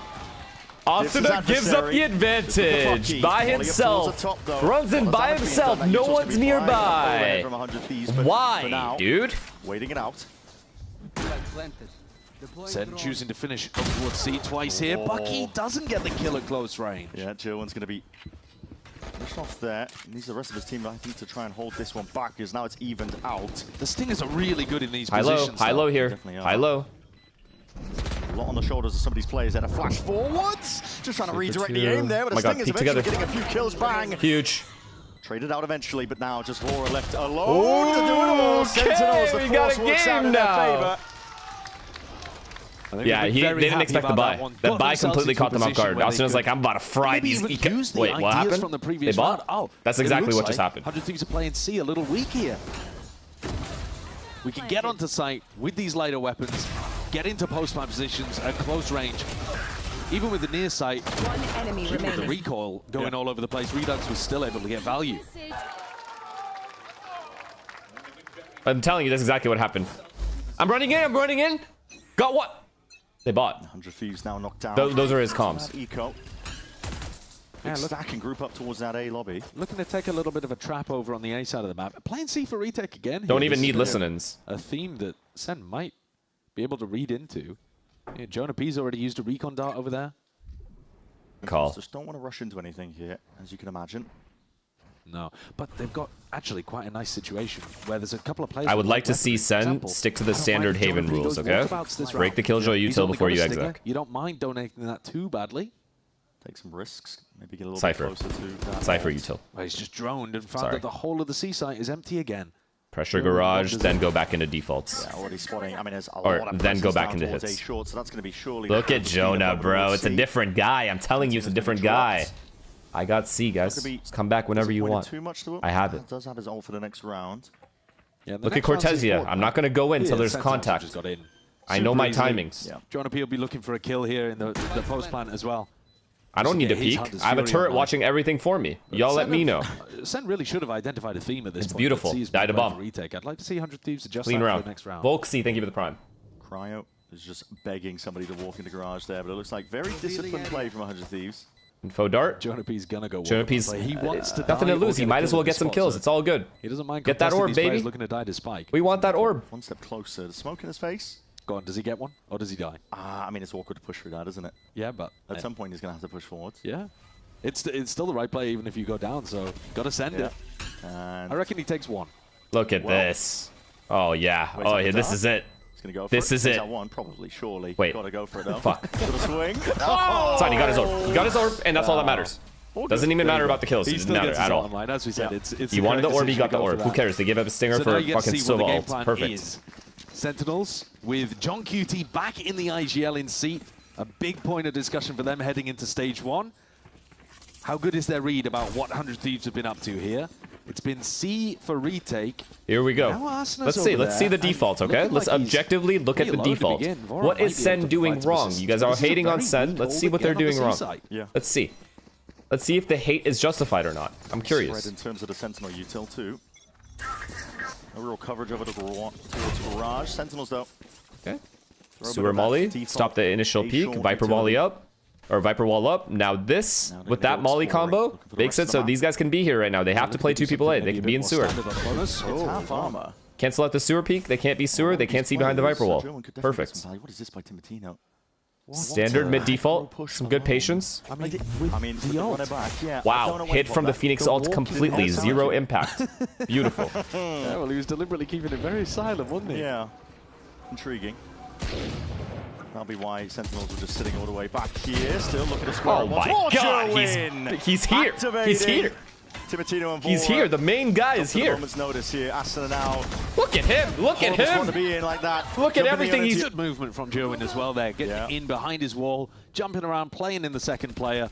Asuna gives up the advantage by himself. Runs in by himself. No one's nearby. Why, dude? Waiting it out. Sen choosing to finish towards C twice here. Bucky doesn't get the kill at close range. Yeah, Joan's going to be pushed off there. Needs the rest of his team, I think, to try and hold this one back, because now it's evened out. The Stingers are really good in these High positions. low here. High low. A lot on the shoulders of some of these players. And a flash forwards. Just trying to redirect the aim there, but the Stingers eventually getting a few kills. Bang. Huge. Traded out eventually, but now just Vora left alone to do it all. Sentinels, the we got a force works out game in their now. favor. Yeah, they didn't expect the buy. That buy completely caught them off guard. Asuna's like, I'm about to fry these. Wait, what happened? From the They previous bought? round. Oh, That's exactly what just happened. 100 Thieves are playing C a little weak here. We can get onto site with these lighter weapons, get into post-plant positions at close range. Even with the near sight, even with the recoil going all over the place, Redux was still able to get value. I'm telling you, that's exactly what happened. I'm running in. Got what? They bought. 100 Thieves now knocked down. Those are his comms. Eco. Yeah, stack and group up towards that A lobby. Looking to take a little bit of a trap over on the A side of the map. Playing C for Retake again. Don't even need listen-ins. A theme that Sen might be able to read into. Yeah, Jonah P's already used a recon dart over there. Call. Just don't want to rush into anything here, as you can imagine. No, but they've got actually quite a nice situation where there's a couple of players. I would like to see Sen stick to the standard Haven rules, okay? Break the Killjoy util before you exec. You don't mind donating that too badly. Take some risks. Maybe get a little Cypher. bit closer to that. Cypher util. Well, he's just droned and found that the whole of the C site is empty again. Pressure garage, then go back into defaults. Yeah, already spotting. I mean, there's a Or lot of then go presence back down into towards hits. A short, so that's going to be surely. Look at the Jonah, speed bro. we'll It's a see. different guy. I'm telling you, it's a different guy. I got C, guys. Just come back whenever you want. Too much to him. I have it. Does have his ult for the next round. Yeah, Look at Cortesia. I'm not going to go in until there's contact. I know my timings. Yeah. Jonah P will be looking for a kill here in the post plant as well. I don't need to peek. I have a turret watching everything for me. Y'all let me know. Sen really should have identified a theme at this point. It's beautiful. Died a bomb. Retake. I'd like to see 100 Thieves adjust Clean that round. for the next round. Volksy, thank you for the prime. Cryo is just begging somebody to walk in the garage there, but it looks like very disciplined play from 100 Thieves. Info dart. Jonah P's gonna go. Jonah P's He wants to nothing to die lose. He might as well get some kills. It's all good. He doesn't mind get that orb, baby. Looking to die to Spike. We want that orb. One step closer. The smoke in his face. Go on. Does he get one, or does he die? I mean, it's awkward to push through that, isn't it? Yeah, but at some point he's gonna have to push forward. Yeah, it's still the right play even if you go down. So gotta send it. And I reckon he takes one. Look at this. Oh yeah. Oh yeah. This is it. Gonna go for this is it. One, probably, surely. Wait. Gotta go for it though. Fuck. Little swing. Oh! It's fine. He got his orb. He got his orb, and that's all that matters. Doesn't even matter about the kills. It doesn't matter at all. Online. As we said, it's he wanted the orb. He got the orb. Who cares? They give up a stinger for fucking Silva ult. Perfect. Sentinels with John QT back in the IGL in seat. A big point of discussion for them heading into stage 1. How good is their read about what 100 Thieves have been up to here? It's been C for Retake. Here we go. Let's see the defaults, okay? Let's objectively look at the default. What is Sen doing wrong? You guys are hating on Sen. Let's see what they're doing wrong. Let's see. Let's see if the hate is justified or not. I'm curious. Spread in terms of the Sentinel util too. No real coverage over towards garage. Sentinels though. Okay. Sewer Molly. Stop the initial peak. Viper Molly up. Or Viper Wall up. Now this, with that Molly combo, makes it so these guys can be here right now. They have to play 2 people A. They can be in sewer. Half armor. Cancel out the sewer peak. They can't be sewer. They can't see behind the Viper Wall. Perfect. What is this by Timotino? Standard mid default. Some good patience. I mean, the ult. Wow, hit from the Phoenix ult completely. 0 impact. Beautiful. Yeah, well, he was deliberately keeping it very silent, wasn't he? Yeah. Intriguing. That'll be why Sentinels were just sitting all the way back here. Still looking to score. Oh my god, he's here. He's here. Timotino and he's here. The main guy is here. Moment's notice here. Asuna now. Look at him. Look at him. Want to be in like that. Look at everything he's. Good movement from Joen as well there. Getting in behind his wall, jumping around, playing in the second player.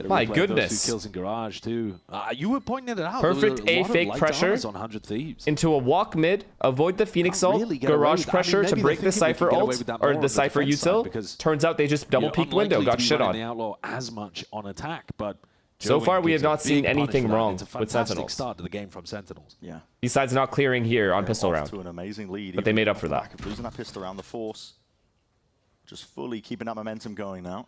My goodness. Those 2 kills in Garage too. You were pointing it out. Perfect A fake pressure on 100 Thieves. into a walk mid. Avoid the Phoenix ult. Really Garage pressure to break the Cypher ult or the Cypher util. Turns out they just double peeked window. Got shit on. The Outlaw as much on attack, but so far we have not seen anything wrong with Sentinels. Start to the game from Sentinels. Yeah. Besides not clearing here on pistol round. To an amazing lead. But they made up for that. Losing that pistol round, the Force just fully keeping that momentum going now.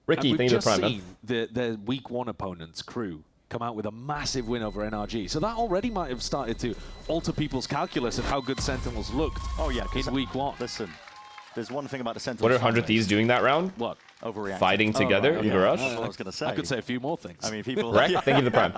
Ricky, thank you for the prime. The week 1 opponents, KRU, come out with a massive win over NRG. So that already might have started to alter people's calculus of how good Sentinels looked in week 1. Listen, there's one thing about the Sentinels. What are 100 Thieves doing that round? What? Overreacting. Fighting together in Garage? That's what I was going to say. I could say a few more things. I mean, people... Right? Thank you for the prime.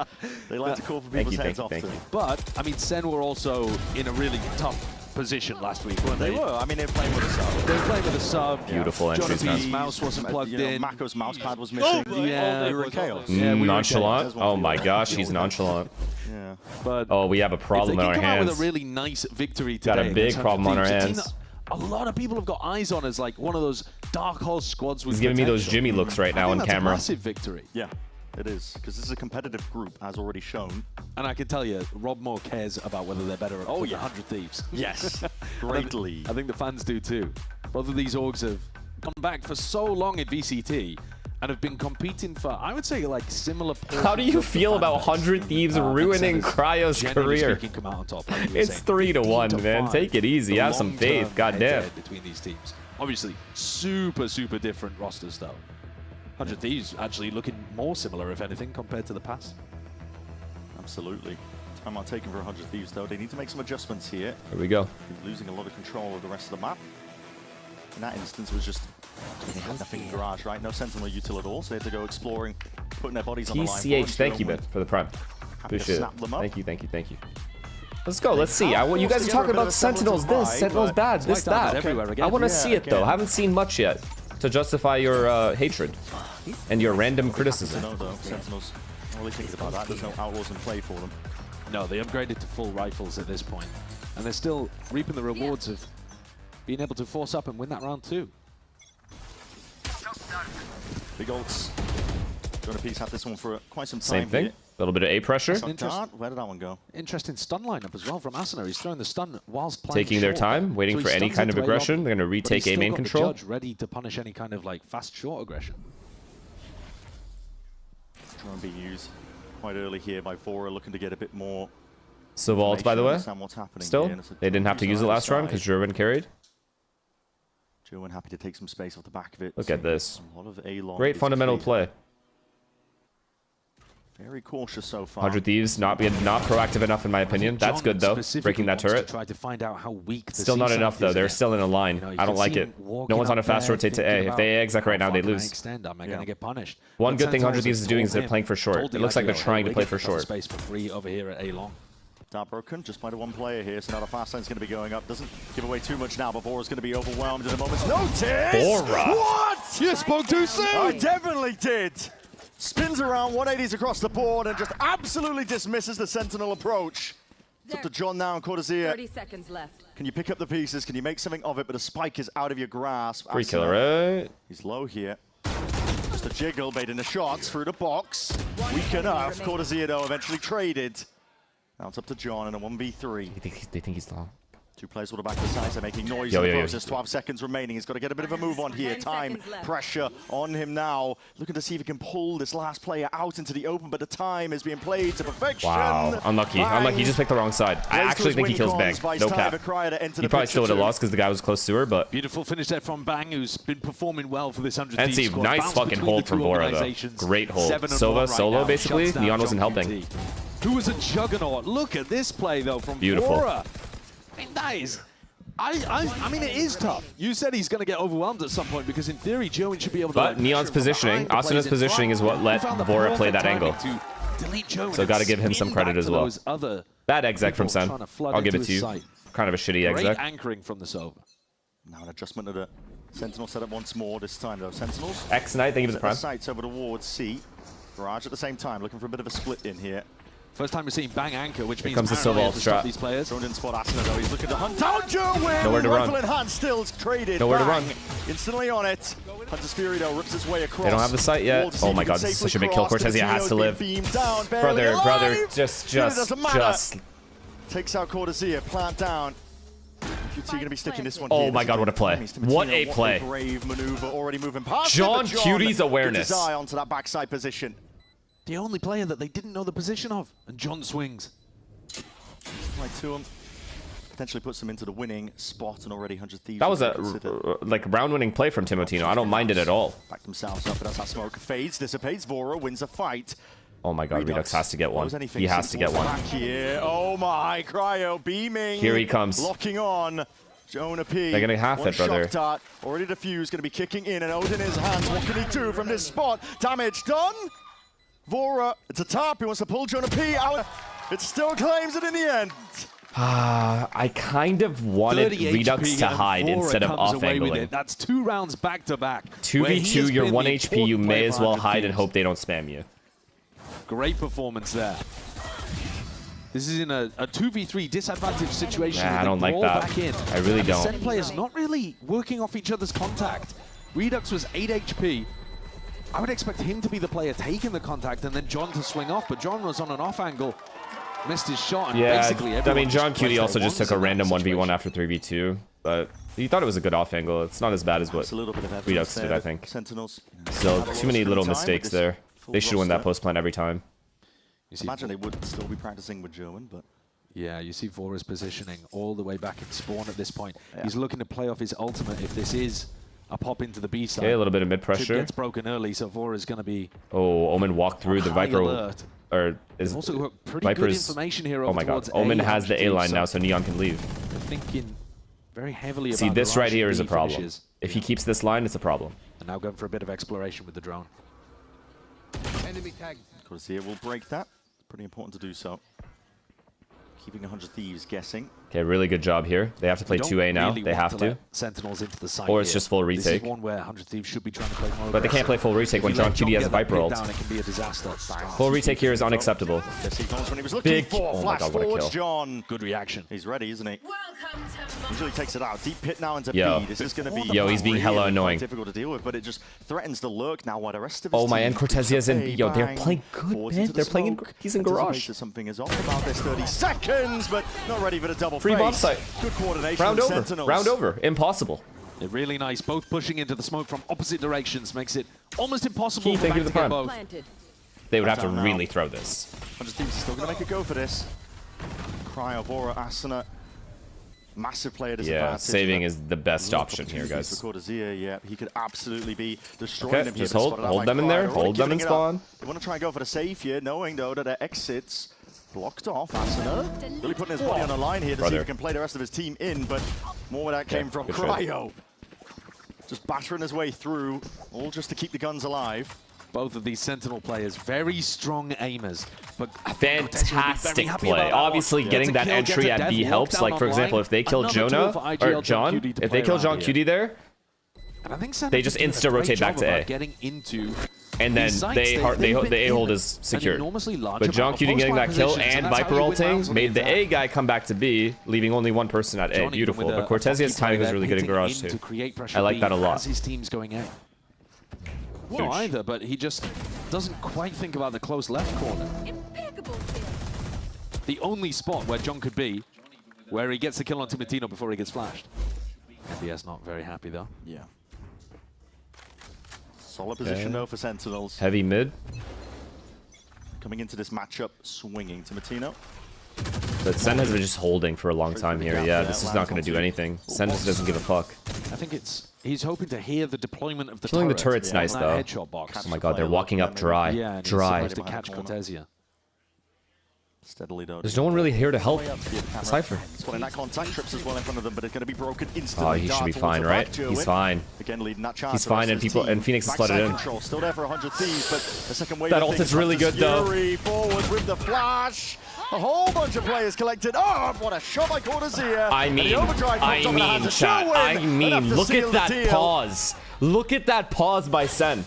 They like to call for people's heads off. But, I mean, Sen were also in a really tough position last week, weren't they? They were. I mean, they were playing with a sub. They were playing with a sub. Beautiful entries, Jonathan's mouse wasn't plugged in. Mako's mouse pad was missing. Yeah, we were in chaos. Yeah, we nonchalant. Oh my gosh, he's nonchalant. Yeah. But oh, we have a problem on our hands. If they can come out with a really nice victory today, got a big problem on our hands. A lot of people have got eyes on as like one of those dark horse squads with He's giving me those Jimmy looks right now on camera. That's a massive victory. Yeah, it is, because this is a competitive group, as already shown. And I can tell you, Rob Moore cares about whether they're better at 100 Thieves. Yes, greatly. I think the fans do too. Both of these orgs have gone back for so long at VCT and have been competing for, I would say, like similar. How do you feel about 100 Thieves ruining Cryo's career? Come out on top, It's 3-1, man. Take it easy. Have some faith. Goddamn. Between these teams, obviously, super different rosters though. 100 Thieves actually looking more similar, if anything, compared to the past. Absolutely. Timeout taken for 100 Thieves though. They need to make some adjustments here. Here we go. Losing a lot of control of the rest of the map. In that instance, was just they had nothing in Garage, right? No Sentinel util at all, so they had to go exploring, putting their bodies on the line. TCH, thank you, man, for the prime. Appreciate it. Thank you. Let's go. Let's see. You guys are talking about Sentinels this, Sentinels bad, this, that. I want to see it, though. I haven't seen much yet to justify your hatred and your random criticism. No, though. Sentinels, I'm really thinking about that. There's no outlaws in play for them. No, they upgraded to full rifles at this point, and they're still reaping the rewards of being able to force up and win that round too. Big ults. Jonah Peace had this one for quite some time. Same thing. A little bit of A pressure. Where did that one go? Interesting stun lineup as well from Asuna. He's throwing the stun whilst playing taking their time, waiting for any kind of aggression. They're going to retake A main control. The judge ready to punish any kind of like fast short aggression. Trying to be used quite early here by Vora, looking to get a bit more. Savalt, by the way. Still, they didn't have to use it last round because Jerwin carried. Jerwin happy to take some space off the back of it. Look at this. A lot of A-long. Great fundamental play. Very cautious so far. 100 Thieves not proactive enough in my opinion. That's good though. Breaking that turret. To try to find out how weak still not enough though. They're still in a line. I don't like it. No one's on a fast rotate to A. If they A exec right now, they lose. Am I going to get punished? One good thing 100 Thieves is doing is they're playing for short. It looks like they're trying to play for short. Space for free over here at A-long. Dart broken just by the one player here, so now the fast line's going to be going up. Doesn't give away too much now, but Vora's going to be overwhelmed at a moment's notice. Vora! What? You spoke too soon! I definitely did. Spins around, 180s across the board, and just absolutely dismisses the Sentinel approach. It's up to John now and Cortezia. 30 seconds left. Can you pick up the pieces? Can you make something of it? But a spike is out of your grasp. Free killer, right? He's low here. Just a jiggle, baiting the shots through the box. Weak enough. Cortezia, though, eventually traded. Now it's up to John in a 1v3. They think he's long. Two players will back the sides. They're making noise in the process. 12 seconds remaining. He's got to get a bit of a move on here. Time, pressure on him now. Looking to see if he can pull this last player out into the open, but the time is being played to perfection. Wow, unlucky. Unlucky. He just picked the wrong side. I actually think he kills Bang. No cap. He probably still would have lost because the guy was close to her, but... Beautiful finish there from Bang, who's been performing well for this 100 Thieves squad. Nice fucking hold from Vora, though. Great hold. Sova solo, basically. Neon wasn't helping. Who was a juggernaut. Look at this play, though, from Vora. I mean, that is... I mean, it is tough. You said he's going to get overwhelmed at some point because, in theory, Joey should be able to... But Neon's positioning, Asuna's positioning is what let Vora play that angle. So got to give him some credit as well. Bad exec from Sen. I'll give it to you. Kind of a shitty exec. Great anchoring from the Sova. Now an adjustment of the Sentinel set up once more this time, though. Sentinels. X-Knight, thank you for the prime. Sights over towards C. Garage at the same time, looking for a bit of a split in here. First time we're seeing bang anchor, which means comes the Silva ult strat. These players. Thrown in spot Asuna though. He's looking to hunt down Jerwin. Nowhere to run. Rifle in hand, still traded. Nowhere to Bang. run. Instantly on it. Hunter's Fury though rips his way across. They don't have the sight yet. Oh my god, this is such a big kill. Cortezia has to live. Brother, just. Takes out Cortezia, plant down. VCT going to be sticking this one. Oh my god, what a play. What a play. Brave maneuver already moving past John Cutie's awareness. Gets his eye onto that backside position. The only player that they didn't know the position of. And John swings. Right to him. Potentially puts them into the winning spot and already 100 Thieves. That was a like round-winning play from Timotino. I don't mind it at all. Back themselves up, but as that smoke fades, dissipates, Vora wins a fight. Oh my god, Redux has to get one. He has to get one. Here. Oh my, Cryo beaming. Here he comes. Locking on. Jonah P. They're gonna half it, brother. Dart, already defused, gonna be kicking in, and Aiden in his hands. What can he do from this spot? Damage done. Vora, it's a tap. He wants to pull Jonah P out. It still claims it in the end. I kind of wanted Redux to hide instead of off-angling. That's 2 rounds back to back. 2v2, you're 1 HP, you may as well hide and hope they don't spam you. Great performance there. This is in a 2v3 disadvantage situation. Nah, I don't like that. Back in. I really don't. Set players not really working off each other's contact. Redux was 8 HP. I would expect him to be the player taking the contact and then John to swing off, but John was on an off angle. Missed his shot. And basically I mean, John Cutie also just took a random 1v1 after 3v2, but he thought it was a good off angle. It's not as bad as what Redux did, I think. Sentinels. Still, too many little mistakes there. They should win that post plant every time. Imagine they would still be practicing with German, but... Yeah, you see Vora's positioning all the way back in spawn at this point. Yeah. He's looking to play off his ultimate if this is a pop into the B side. Okay, a little bit of mid pressure. Gets broken early, so Vora's going to be... Oh, Omen walked through the Viper. Alert. Or is also got pretty good information here. Oh my god, Omen has the A line now, so Neon can leave. Thinking very heavily about See, this right here is a problem. Finishes. If he keeps this line, it's a problem. And now going for a bit of exploration with the drone. Enemy tag. Cortezia will break that. Pretty important to do so. Keeping 100 Thieves guessing. Okay, really good job here. They have to play 2A now. They have to. Sentinels into the side or it's just full retake. This is one where 100 Thieves should be trying to play more but they can't play full retake when John Cutie has a Viper ult. It can be a disaster. Full retake here is unacceptable. Big. Oh my god, what a kill. John. Good reaction. He's ready, isn't he? Usually takes it out. Deep pit now into B. This is going to be he's being hella annoying. Difficult to deal with, but it just threatens to lurk now while the rest of his team. And Cortezia's in. Yo, they're playing good, man. They're playing. He's in garage. Something is off about this 30 seconds, but not ready for the double free bomb site. Good coordination. Round over. Sentinels. Round over. Impossible. They're really nice. Both pushing into the smoke from opposite directions makes it almost impossible for them to get both. They would have to really throw this. 100 Thieves is still going to make a go for this. Cryo, Vora, Asuna. Massive player disadvantage. Yeah, saving is the best option here, guys. For Cortezia, yeah, he could absolutely be destroying them here. Just hold them in there. Hold them in spawn. They want to try and go for the save here, knowing though that their exits blocked off. Asuna really putting his body on the line here to see if he can play the rest of his team in, but more where that came from. Cryo just battering his way through, all just to keep the guns alive. Both of these Sentinel players, very strong aimers, but fantastic play. Obviously, getting that entry at B helps. Like, for example, if they kill Jonah, or John, if they kill John Cutie there, they just insta-rotate back to A. And then the A-hold is secured. But John Cutie getting that kill and Viper ulting made the A guy come back to B, leaving only one person at A. Beautiful. But Cortezia's timing was really good in Garage too. I like that a lot. His team's going out. Well, either, but he just doesn't quite think about the close left corner. The only spot where John could be, where he gets the kill on Timotino before he gets flashed. MBS not very happy though. Yeah. Solid position though for Sentinels. Heavy mid. Coming into this matchup, swinging Timotino. But Sen has been just holding for a long time here. Yeah, this is not going to do anything. Sen just doesn't give a fuck. I think he's hoping to hear the deployment of the killing turret. the turret's nice though. Box. Oh my god, they're walking up dry. Yeah, dry. To catch Cortezia. Steadily though. There's no one really here to help Cypher. Spotting that contact, trips as well in front of them, but it's going to be broken instantly. Oh, he should be fine, right? He's fine. Again, leading that charge. He's fine, and Phoenix has flooded in. Still there for 100 Thieves, but the second wave. That ult is really good though. Forward with the flash. A whole bunch of players collected. Oh, what a shot by Cortezia. I mean, chat. I mean, look at that pause. Look at that pause by Sen.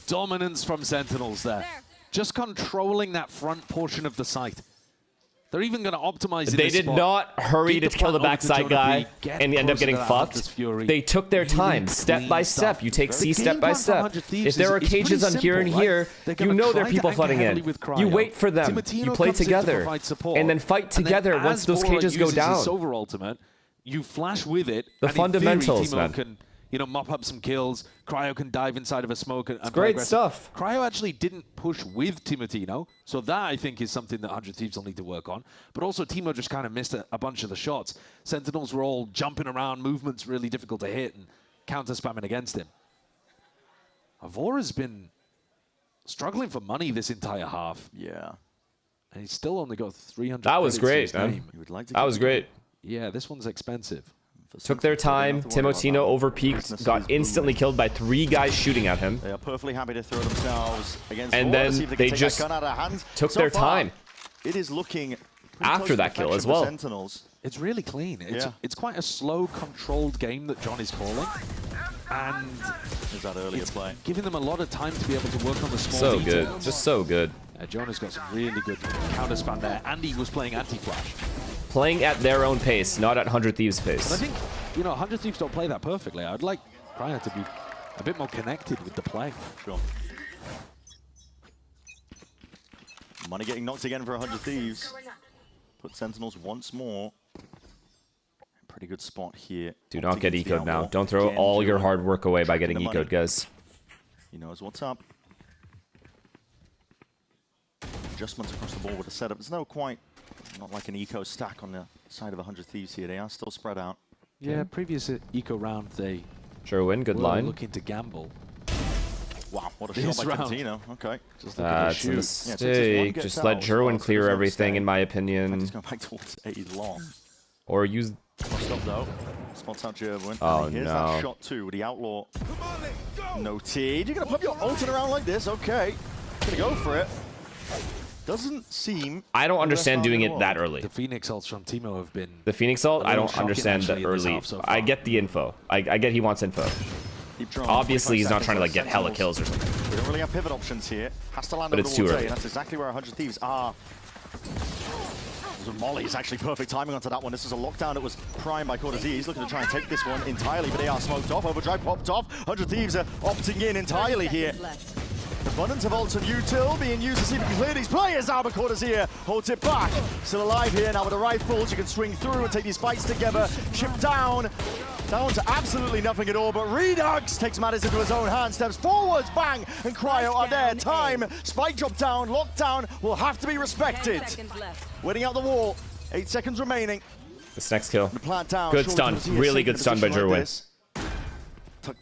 Dominance from Sentinels there. just controlling that front portion of the site. They're even going to optimize. They did not hurry to kill the backside guy and end up getting fucked. They took their time, step by step. You take C step by step. If there are cages on here and here, you know there are people flooding in. You wait for them. You play together, and then fight together once those cages go down. Silver ultimate, you flash with it. The fundamentals, man. Can, you know, mop up some kills. Cryo can dive inside of a smoke. And great stuff. Cryo actually didn't push with Timotino, so that I think is something that 100 Thieves will need to work on. But also Timo just kind of missed a bunch of the shots. Sentinels were all jumping around, movements really difficult to hit, and counter spamming against him. Avora's been struggling for money this entire half. Yeah. And he's still only got 300. That was great, man. That was great. Yeah, this one's expensive. Took their time. Timotino overpeaked, got instantly killed by 3 guys shooting at him. They are perfectly happy to throw themselves against and then they just took their time. It is looking after that kill as well. Sentinels. It's really clean. It's quite a slow, controlled game that John is calling. And is that earlier play? Giving them a lot of time to be able to work on the small So details. good. Just so good. John has got some really good counter spam there. And he was playing anti-flash. Playing at their own pace, not at 100 Thieves' pace. And I think, you know, 100 Thieves don't play that perfectly. I'd like Cryo to be a bit more connected with the play. Sure. Money getting knocked again for 100 Thieves. Put Sentinels once more. Pretty good spot here. Do not get ecoed now. Don't throw all your hard work away by getting ecoed, guys. He knows what's up. Adjustments across the board with the setup. There's no quite, not like an eco stack on the side of 100 Thieves here. They are still spread out. Yeah, previous eco round they Sherwin, good line. Looking to gamble. Wow, what a shot by Contino. Okay. That's a mistake. Yeah, just let Jerwin clear everything, in my opinion. He's going back towards A long. Or use... Stop though. Spots out Jerwin. Oh, here's no. that shot too with the Outlaw. No T. You're going to pump your ultimate around like this? Okay. Going to go for it. Doesn't seem... I don't understand doing it that early. The Phoenix ults from Timo have been... The Phoenix ult? I don't understand that early. I get the info. I get he wants info. Obviously, he's not trying to like get hella kills or something. We don't really have pivot options here. Has to land but over it's the too wall, early. and that's exactly where 100 Thieves are. Molly is actually perfect timing onto that one. This is a lockdown that was primed by Cortez. Looking to try and take this one entirely, but they are smoked off. Overdrive popped off. 100 Thieves are opting in entirely here. Abundance of ults and util being used to see if we can clear these players out, but Cortez holds it back. Still alive here now with the rifles. You can swing through and take these fights together. Chip down to absolutely nothing at all, but Redux takes matters into his own hands, steps forwards, bang, and Cryo are there. Time, spike drop down, lockdown will have to be respected. Waiting out the wall, 8 seconds remaining. This next kill. Plant down. Good stun, really good stun by Jerwin.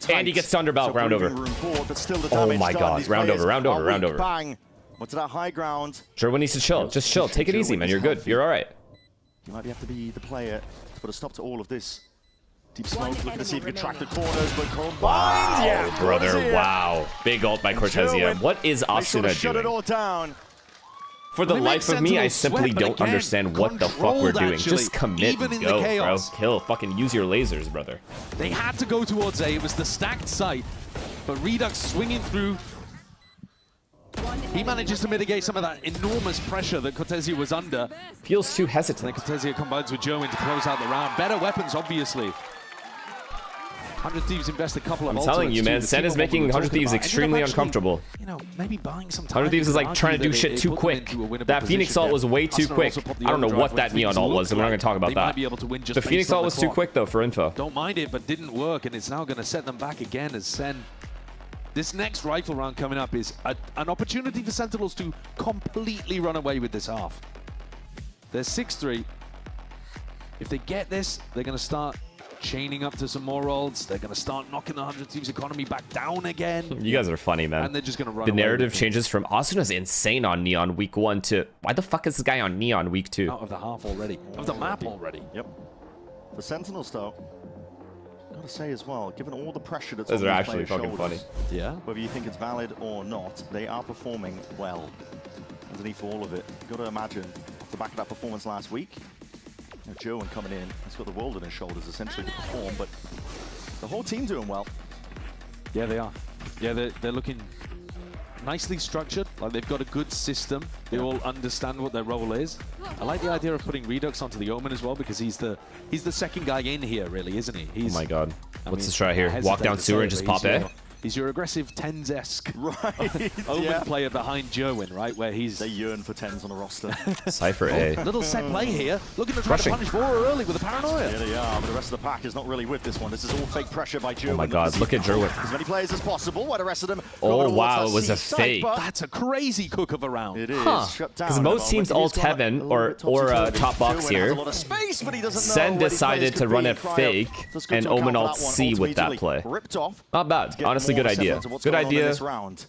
And he gets Thunderbolt, round over. Oh my god, round over. Bang. What's that high ground? Jerwin needs to chill. Just chill. Take it easy, man. You're good. You're all right. You might have to be the player to put a stop to all of this. Deep smoke, looking to see if you can track the corners, but combined. Wow, yeah, brother, wow. Big ult by Cortezia. What is Asuna shut it doing? all down. For the life of me, I simply don't understand what the fuck we're doing. Just commit and go, bro. Kill. Fucking use your lasers, brother. They had to go towards A. It was the stacked site. But Redux swinging through. He manages to mitigate some of that enormous pressure that Cortezia was under. Feels too hesitant. And then Cortezia combines with Jerwin to close out the round. Better weapons, obviously. 100 Thieves invest a couple of I'm telling you, man, Sen is making 100 Thieves extremely uncomfortable. You know, maybe buying some time. 100 Thieves is like trying to do shit too quick. That Phoenix ult was way too quick. I don't know what that Neon ult was, and we're not going to talk about that. The Phoenix ult was too quick, though, for info. Don't mind it, but didn't work, and it's now going to set them back again as Sen... This next rifle round coming up is an opportunity for Sentinels to completely run away with this half. They're 6-3. If they get this, they're going to start chaining up to some more ults. They're going to start knocking the 100 Thieves economy back down again. You guys are funny, man. And they're just going to run The away narrative with changes from Asuna's insane on Neon week 1 to why the fuck is this guy on Neon week 2? Out of the half already. Of the map already. Yep. The Sentinels, though, gotta say as well, given all the pressure that's Those on are these actually players' fucking shoulders, funny. Yeah. Whether you think it's valid or not, they are performing well underneath all of it. You've got to imagine, off the back of that performance last week, you know, Jerwin coming in, he's got the world on his shoulders essentially to perform, but the whole team doing well. Yeah, they are. Yeah, they're looking nicely structured. Like they've got a good system. They all understand what their role is. I like the idea of putting Redux onto the Omen as well because he's the second guy in here, really, isn't he? Oh my god. What's this right here? Walk down sewer and just pop A? He's your aggressive TENS-esque Omen Yeah. player behind Jerwin, right? Where he's... They yearn for 10s on a roster. Cypher A. Little set play here. Looking to try to punish Bora early with a paranoia. Yeah, they are, but the rest of the pack is not really with this one. This is all fake pressure by Jerwin. Oh my god, look at Jerwin. As many players as possible, while the rest of them... Oh wow, it was a fake. That's a crazy cook of a round. It is. Because most teams ult heaven or top box here. Sen decided to run a fake and Omen ult C with that play. Not bad. Honestly, good idea. Good idea.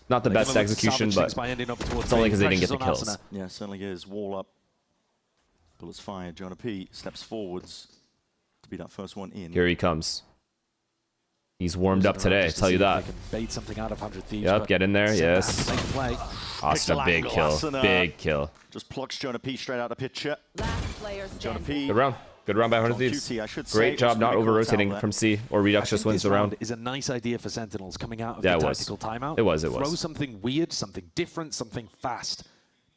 Not the best execution, but it's only because they didn't get the kills. Yeah, certainly is. Wall up. Bullets fired. Jonah P steps forwards to be that first one in. Here he comes. He's warmed up today, tell you that. Bait something out of 100 Thieves. Yep, get in there, yes. Awesome, big kill. Big kill. Just plucks Jonah P straight out of the picture. Jonah P. Good round. Good round by 100 Thieves. Great job not over-rotating from C, or Redux just wins the round. Is a nice idea for Sentinels coming out of the tactical timeout. It was. Throw something weird, something different, something fast.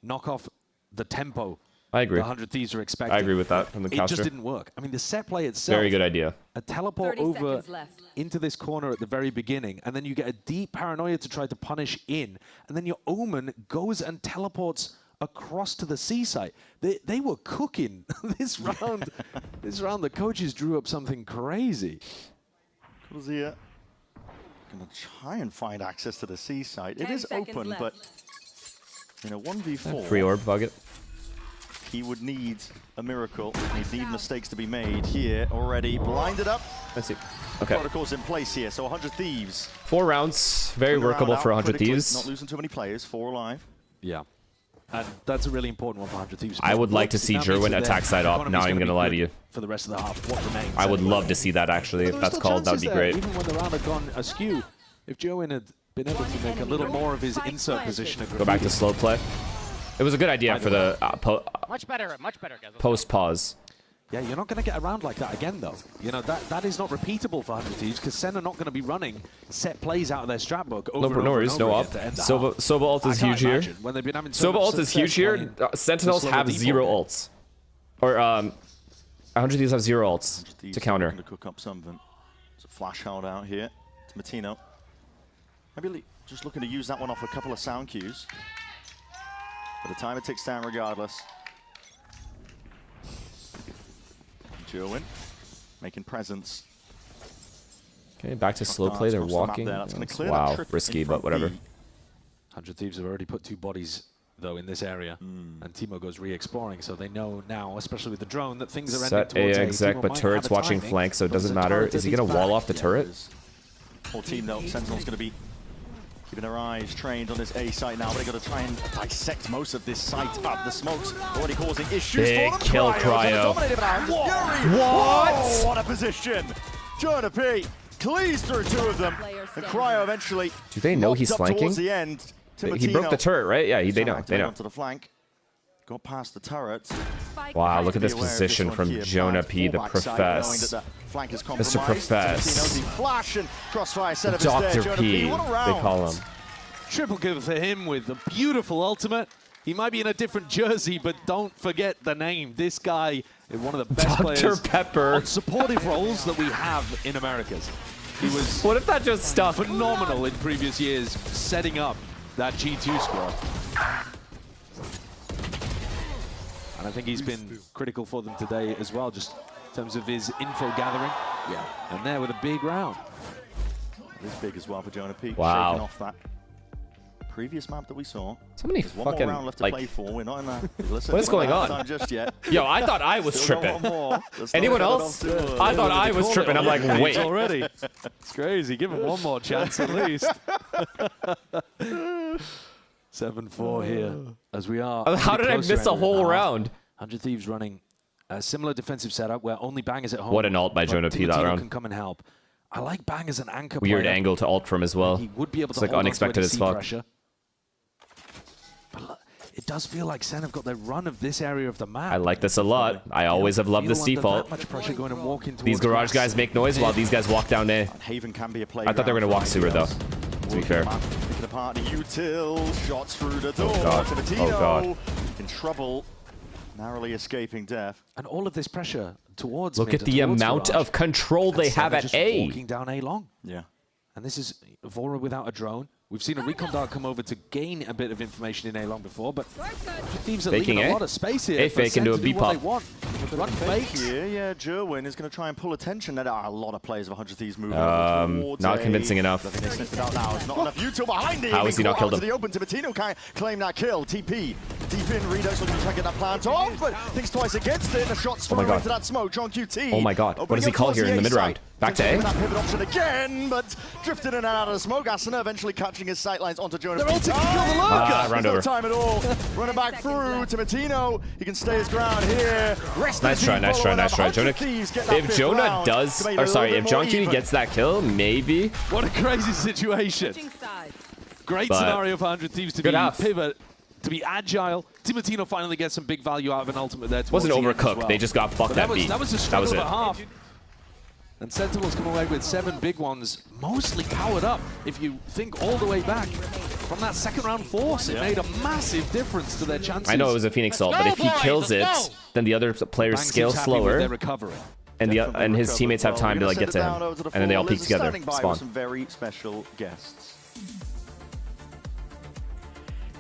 Knock off the tempo. I agree. The 100 Thieves are expecting. I agree with that from the counter. It just didn't work. I mean, the set play itself. Very good idea. A teleport over into this corner at the very beginning, and then you get a deep paranoia to try to punish in, and then your Omen goes and teleports across to the C site. They were cooking this round. This round, the coaches drew up something crazy. Gonna try and find access to the C site. It is open, but in a 1v4, free orb bucket. He would need a miracle. He'd need mistakes to be made here already. Blinded up. Let's see. Okay. Protocols in place here. So 100 Thieves. 4 rounds. Very workable for 100 Thieves. Not losing too many players. 4 alive. Yeah. And that's a really important one for 100 Thieves. I would like to see Jerwin attack side op. Not even going to lie to you. For the rest of the half, what remains. I would love to see that actually. If that's called, that would be great. Even when the round had gone askew, if Jerwin had been able to make a little more of his insert position. Go back to slow play. It was a good idea for the much better, guys. Post pause. Yeah, you're not going to get around like that again, though. You know, that is not repeatable for 100 Thieves, because Sen are not going to be running set plays out of their strat book over and over and over no up. Sova ult is huge here. Sova ult is huge here. Sentinels have 0 ults. Or, 100 Thieves have 0 ults to counter. To cook up something. There's a flash held out here to Matino. Maybe just looking to use that one off a couple of sound cues. But the timer ticks down regardless. Jerwin making presence. Okay, back to slow play. They're walking. Wow, risky, but whatever. 100 Thieves have already put 2 bodies, though, in this area. And Timo goes re-exploring, so they know now, especially with the drone, that things are ending towards A exec, but turret's watching flank, so it doesn't matter. Is he going to wall off the turret? Whole team, though. Sentinel's going to be keeping their eyes trained on this A site now, but they've got to try and dissect most of this site up. The smoke's already causing issues Big for them. kill, Cryo. What? Oh, what a position. Jonah P cleaves through 2 of them. And Cryo eventually. Do they know he's flanking? Towards the end. He broke the turret, right? Yeah, they know. They know. To the flank. Got past the turret. Wow, look at this position from Jonah P, the Profess. Mr. Profess. Dr. P, they call him. Triple kill for him with a beautiful ultimate. He might be in a different jersey, but don't forget the name. This guy is one of the best players Pepper. on supportive roles that we have in Americas. He was what if that just stuck? Phenomenal in previous years, setting up that G2 squad. And I think he's been critical for them today as well, just in terms of his info gathering. Yeah. And there with a big round. It is big as well for Jonah P. Wow. Shaking off that previous map that we saw. So many There's one fucking, more round left to play for. We're not in that. What is going on? Just yet. Yo, I thought I was tripping. Anyone else? I thought I was tripping. I'm like, wait. Already. It's crazy. Give him one more chance at least. 7-4 here, as we are. How did I miss a whole round? 100 Thieves running a similar defensive setup where only Bangers at home. What an ult by Jonah P that round. Can come and help. I like Bang as an anchor Weird player. angle to ult from as well. He would be able it's to like unexpected as fuck. Pressure. But look, it does feel like Sen have got their run of this area of the map. I like this a lot. I always have loved this default. Much pressure going and walking these garage guys make noise while these guys walk down A. Haven can be a I thought they were going to walk sewer though, to be fair. party util. Shots through the door. Oh God. Timatino Oh God. in trouble. Narrowly escaping death. And all of this pressure towards Look at the amount of control they have at A. Walking down A long. Yeah. And this is Vora without a drone. We've seen a recon dart come over to gain a bit of information in A long before, but Thieves are leaving a lot of space here. A fake into a B pop. Run fake here, yeah. Jerwin is going to try and pull attention. There are a lot of players of 100 Thieves moving towards not convincing enough. I think they sniffed it out now. It's not enough. util behind him. How is he not killed him? To the open. Timatino can't claim that kill. TP deep in. Redux looking to try and get that plant off, but thinks twice against it. And a shot's thrown into that smoke. John QT. Oh my God. What does he call here in the mid round? Back to A? That pivot option again, but drifted in and out of the smoke. Asuna eventually catching his sightlines onto Jonah. They're all taking kill the Lurker. Round over. No time at all. Running back through to Timatino. He can stay his ground here. Nice try, nice try, nice try. Jonah, if Jonah does, or sorry, if John QT gets that kill, maybe. What a crazy situation. Great scenario for 100 Thieves to be pivot, to be agile. Timatino finally gets some big value out of an ultimate there. Wasn't overcooked. Well. They just got fucked that beat. That was a struggle of a half. And Sentinels come away with 7 big ones, mostly powered up. If you think all the way back from that second round force, it made a massive difference to their chances. I know it was a Phoenix ult, but if he kills it, then the other players scale slower, and his teammates have time to like get to him, and then they all peek together, spawn. Some very special guests.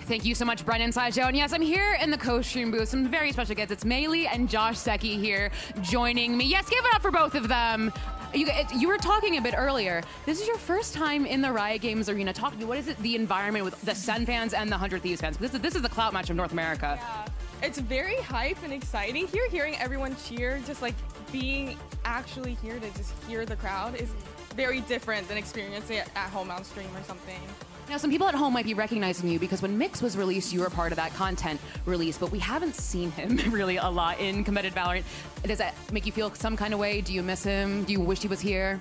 Thank you so much, Brennan Sideshow. And yes, I'm here in the co-stream booth. Some very special guests. It's Meili and Josh Secchi here joining me. Yes, give it up for both of them. You were talking a bit earlier. This is your first time in the Riot Games arena. Talk to me. What is it, the environment with the Sen fans and the 100 Thieves fans? This is the clout match of North America. Yeah. It's very hype and exciting here. Hearing everyone cheer, just like being actually here to just hear the crowd is very different than experiencing it at home on stream or something. Now, some people at home might be recognizing you because when Mix was released, you were part of that content release, but we haven't seen him really a lot in competitive Valorant. Does that make you feel some kind of way? Do you miss him? Do you wish he was here?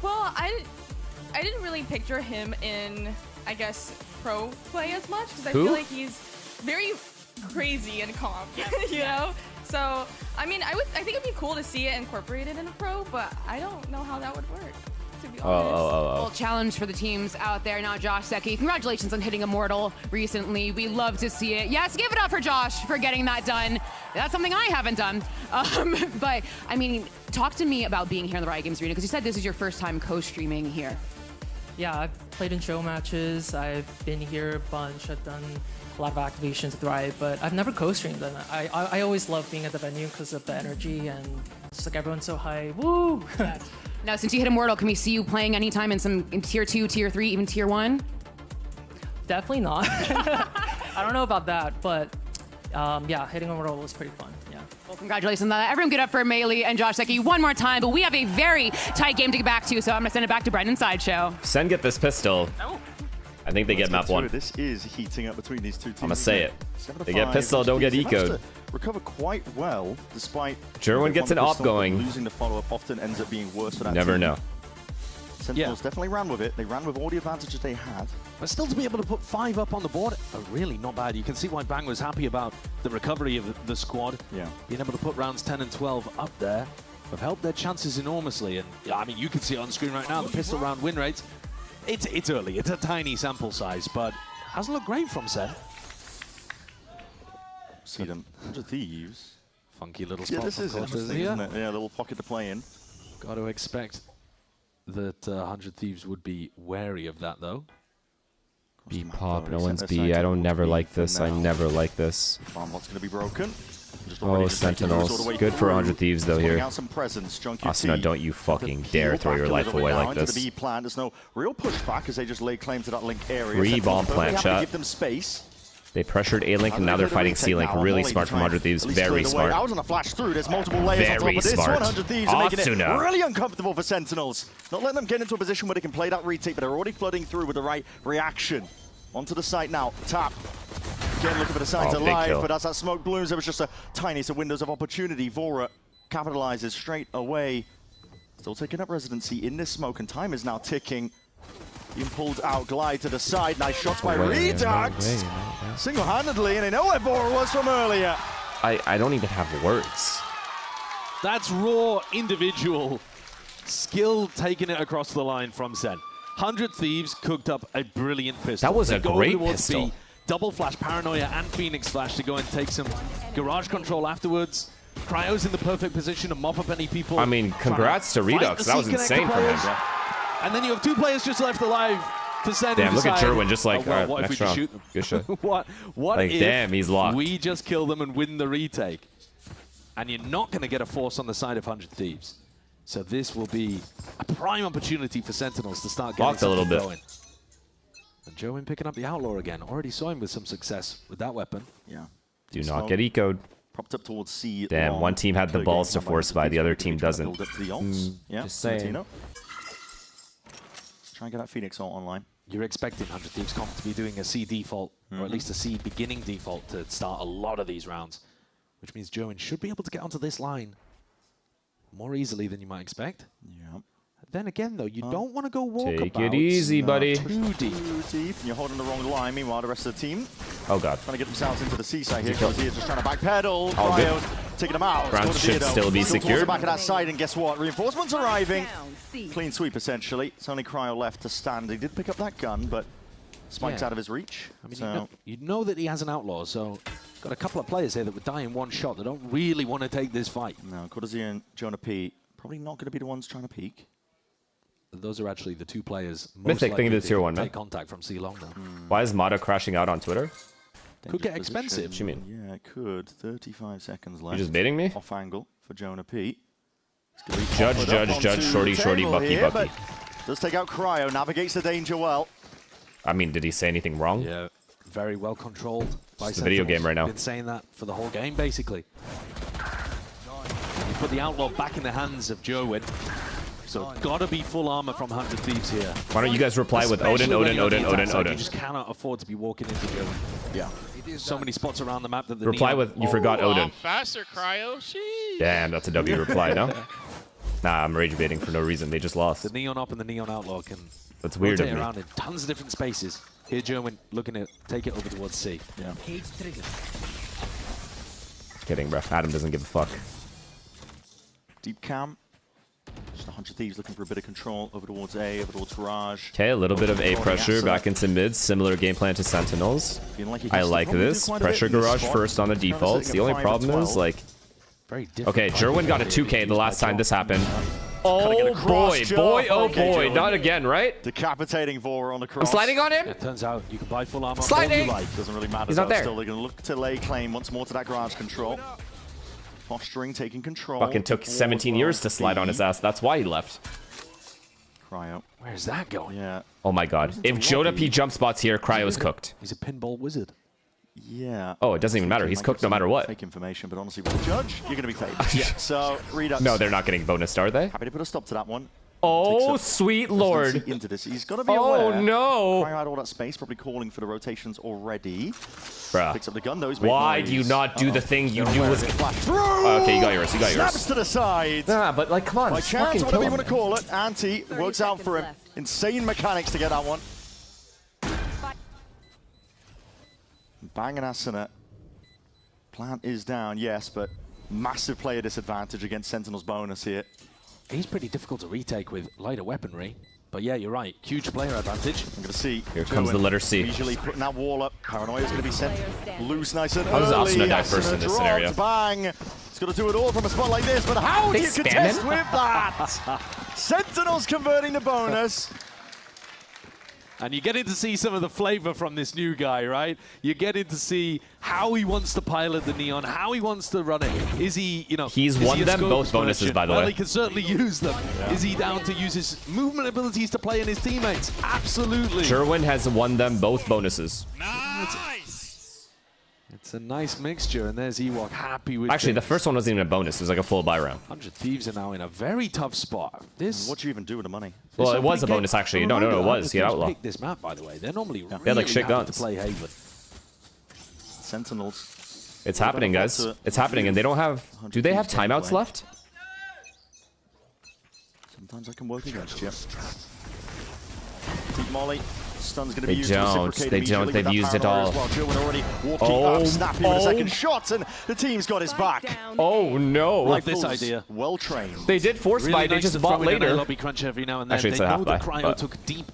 Well, I didn't really picture him in, I guess, pro play as much because I feel like he's very crazy in comp, you know? So, I mean, I think it'd be cool to see it incorporated in a pro, but I don't know how that would work. Well, challenge for the teams out there. Now, Josh Secchi, congratulations on hitting Immortal recently. We love to see it. Yes, give it up for Josh for getting that done. That's something I haven't done. But, I mean, talk to me about being here in the Riot Games arena, because you said this is your first time co-streaming here. Yeah, I've played in show matches. I've been here a bunch. I've done a lot of activations with Riot, but I've never co-streamed. And I always love being at the venue because of the energy and just like everyone's so high. Woo! Now, since you hit Immortal, can we see you playing anytime in Tier 2, Tier 3, even Tier 1? Definitely not. I don't know about that, but yeah, hitting Immortal was pretty fun. Yeah. Well, congratulations on that. Everyone get up for Meili and Josh Secchi one more time, but we have a very tight game to get back to, so I'm going to send it back to Brendan Sideshow. Sen get this pistol. Oh. I think they get map 1. This is heating up between these two teams. I'm going to say it. They get pistol, don't get ecoed. Recover quite well, despite Jerwin gets an op going. Losing the follow-up often ends up being worse for that Never team. know. Sentinels definitely ran with it. They ran with all the advantages they had. But still to be able to put 5 up on the board, really not bad. You can see why Bang was happy about the recovery of the squad. Yeah. Being able to put rounds 10 and 12 up there have helped their chances enormously. And I mean, you can see it on screen right now, the pistol round win rates. It's early, it's a tiny sample size, but hasn't looked great from Sen. See them, 100 Thieves. Funky little spot. Yeah, this is interesting, isn't it? Yeah, a little pocket to play in. Got to expect that 100 Thieves would be wary of that, though. B pop, no one's B. I don't never like this. I never like this. Farmbot's going to be broken. Oh, Sentinels. Good for 100 Thieves, though, here. Asuna, don't you fucking dare throw your life away like this. The B plant. There's no real pushback as they just lay claim to that Link area. Free bomb plant shot. Give them space. They pressured A-Link, and now they're fighting C-Link. Really smart from 100 Thieves. Very smart. I was on a flash through. There's multiple layers on top of this. 100 Thieves are making it really uncomfortable for Sentinels. Not letting them get into a position where they can play that retake, but they're already flooding through with the right reaction. Onto the site now. Tap. Again, looking for the signs of life, but as that smoke blooms, there was just a tiniest of windows of opportunity. Vora capitalizes straight away. Still taking up residency in this smoke, and time is now ticking. Being pulled out, glide to the side. Nice shots by Redux. Single-handedly, and they know where Vora was from earlier. I don't even have words. That's raw individual skill taking it across the line from Sen. 100 Thieves cooked up a brilliant pistol. That was a great towards pistol. B, double flash, Paranoia, and Phoenix Flash to go and take some garage control afterwards. Cryo's in the perfect position to mop up any people. I mean, congrats to Redux. That was insane for him. And then you have 2 players just left alive to send. Damn, look at Jerwin just like, well, all right, what if we next just round. shoot them? Good shot. what like, if damn, he's locked. we just kill them and win the retake? And you're not going to get a force on the side of 100 Thieves. So this will be a prime opportunity for Sentinels to start getting locked a little bit. Going. And Joe picking up the Outlaw again. Already saw him with some success with that weapon. Yeah. Do not get eco'd. Propped up towards C. Damn, one team had the balls to force buy, the other team doesn't. Yeah, just saying. Try and get that Phoenix ult online. You're expecting 100 Thieves Comp to be doing a C default, or at least a C beginning default to start a lot of these rounds, which means Joe should be able to get onto this line more easily than you might expect. Yeah. Then again, though, you don't want to go walkabout. Take it easy, buddy. Too deep. And you're holding the wrong line. Meanwhile, the rest of the team trying to get themselves into the C side here. Because he's just trying to backpedal. All good. Taking them out. Grants should still be secured. Back at that side, and guess what? Reinforcements arriving. Clean sweep, essentially. It's only Cryo left to stand. He did pick up that gun, but Spike's out of his reach. I mean, you know that he has an Outlaw, so got a couple of players here that would die in one shot. They don't really want to take this fight. No, Kodazir and Jonah P probably not going to be the ones trying to peek. Those are actually the 2 players most Mythic, likely think of the tier 1, to man. take contact from C long now. Why is Mata crashing out on Twitter? Could get expensive. What you mean? Yeah, it could. 35 seconds left. You just baiting me? Off angle for Jonah P. Judge, shorty, bucky, here, bucky. Does take out Cryo, navigates the danger well. I mean, did he say anything wrong? Yeah, very well controlled by It's a video game right now. Been saying that for the whole game, basically. You put the Outlaw back in the hands of Joe. So gotta be full armor from 100 Thieves here. Why don't you guys reply with Odin? You just cannot afford to be walking into Joe. Yeah. So many spots around the map that the reply with, you forgot Odin. Faster, Cryo. Sheesh. Damn, that's a W reply, no? Nah, I'm rage baiting for no reason. They just lost. The Neon Up and the Neon Outlaw can That's weird of rotate me. around in tons of different spaces. Here, Gerwin looking to take it over towards C. Yeah. Kidding, bro. Adam doesn't give a fuck. Deep cam. Just 100 Thieves looking for a bit of control over towards A, over towards Garage. Okay, a little bit of A pressure back into mid. Similar game plan to Sentinels. I like this. Pressure Garage first on the defaults. The only problem is, like... Okay, Jerwin got a 2K the last time this happened. Oh boy, oh boy, not again, right? Decapitating Vora on the cross. I'm sliding on him. It turns out you can buy full armor. Sliding. Doesn't really matter. He's not there. Still, they're going to look to lay claim once more to that Garage control. Posturing, taking control. Fucking took 17 years to slide on his ass. That's why he left. Cryo. Where's that going? Yeah. Oh my god. If Joda P jump spots here, Cryo's cooked. He's a pinball wizard. Yeah. Oh, it doesn't even matter. He's cooked no matter what. Fake information, but honestly, with the judge, you're going to be fake. Yeah. So, Redux. No, they're not getting bonus, are they? Happy to put a stop to that one. Oh, sweet lord. Into this. He's got to be aware. Oh, no. Cryo had all that space, probably calling for the rotations already. Bruh. Picks up the gun, though. Why do you not do the thing you do with... Okay, you got yours. You got yours. Snaps to the side. Nah, but like, come on. By chance, whatever you want to call it, Anti works out for him. Insane mechanics to get that one. Banging Asuna. Plant is down, yes, but massive player disadvantage against Sentinel's bonus here. He's pretty difficult to retake with lighter weaponry. But yeah, you're right. Huge player advantage. I'm going to see. Here comes the letter C. Usually putting that wall up. Paranoia is going to be sent loose nice and How does early. Asuna die first in this scenario? Bang! It's going to do it all from a spot like this, but how do you contest with that? Sentinels converting the bonus. And you're getting to see some of the flavor from this new guy, right? You're getting to see how he wants to pilot the Neon, how he wants to run it. Is he, you know... He's won them both bonuses, by the way. Well, he can certainly use them. Yeah. Is he down to use his movement abilities to play in his teammates? Absolutely. Jerwin has won them both bonuses. Nice! It's a nice mixture, and there's Ewok happy with Actually, things. the first one wasn't even a bonus. It was like a full buy round. 100 Thieves are now in a very tough spot. This. What do you even do with the money? Well, it was a bonus, actually. No, it was. He Outlaw. Picked this map, by the way. They're normally really they had like shit happy guns. to play Haven. Sentinels. It's happening, guys. It's happening, and they don't have... Do they have timeouts left? Sometimes I can work against you. Deep Molly. Stun's going to be They used don't. to They don't. They've used it all. Well, Jerwin already walking up, snappy with a second shot, and the team's got his back. Oh no! Like this idea. Well trained. They did force buy. They just bought later. Lobby crunch every now and then. Actually, it's they a know half that buy, Cryo but... took deep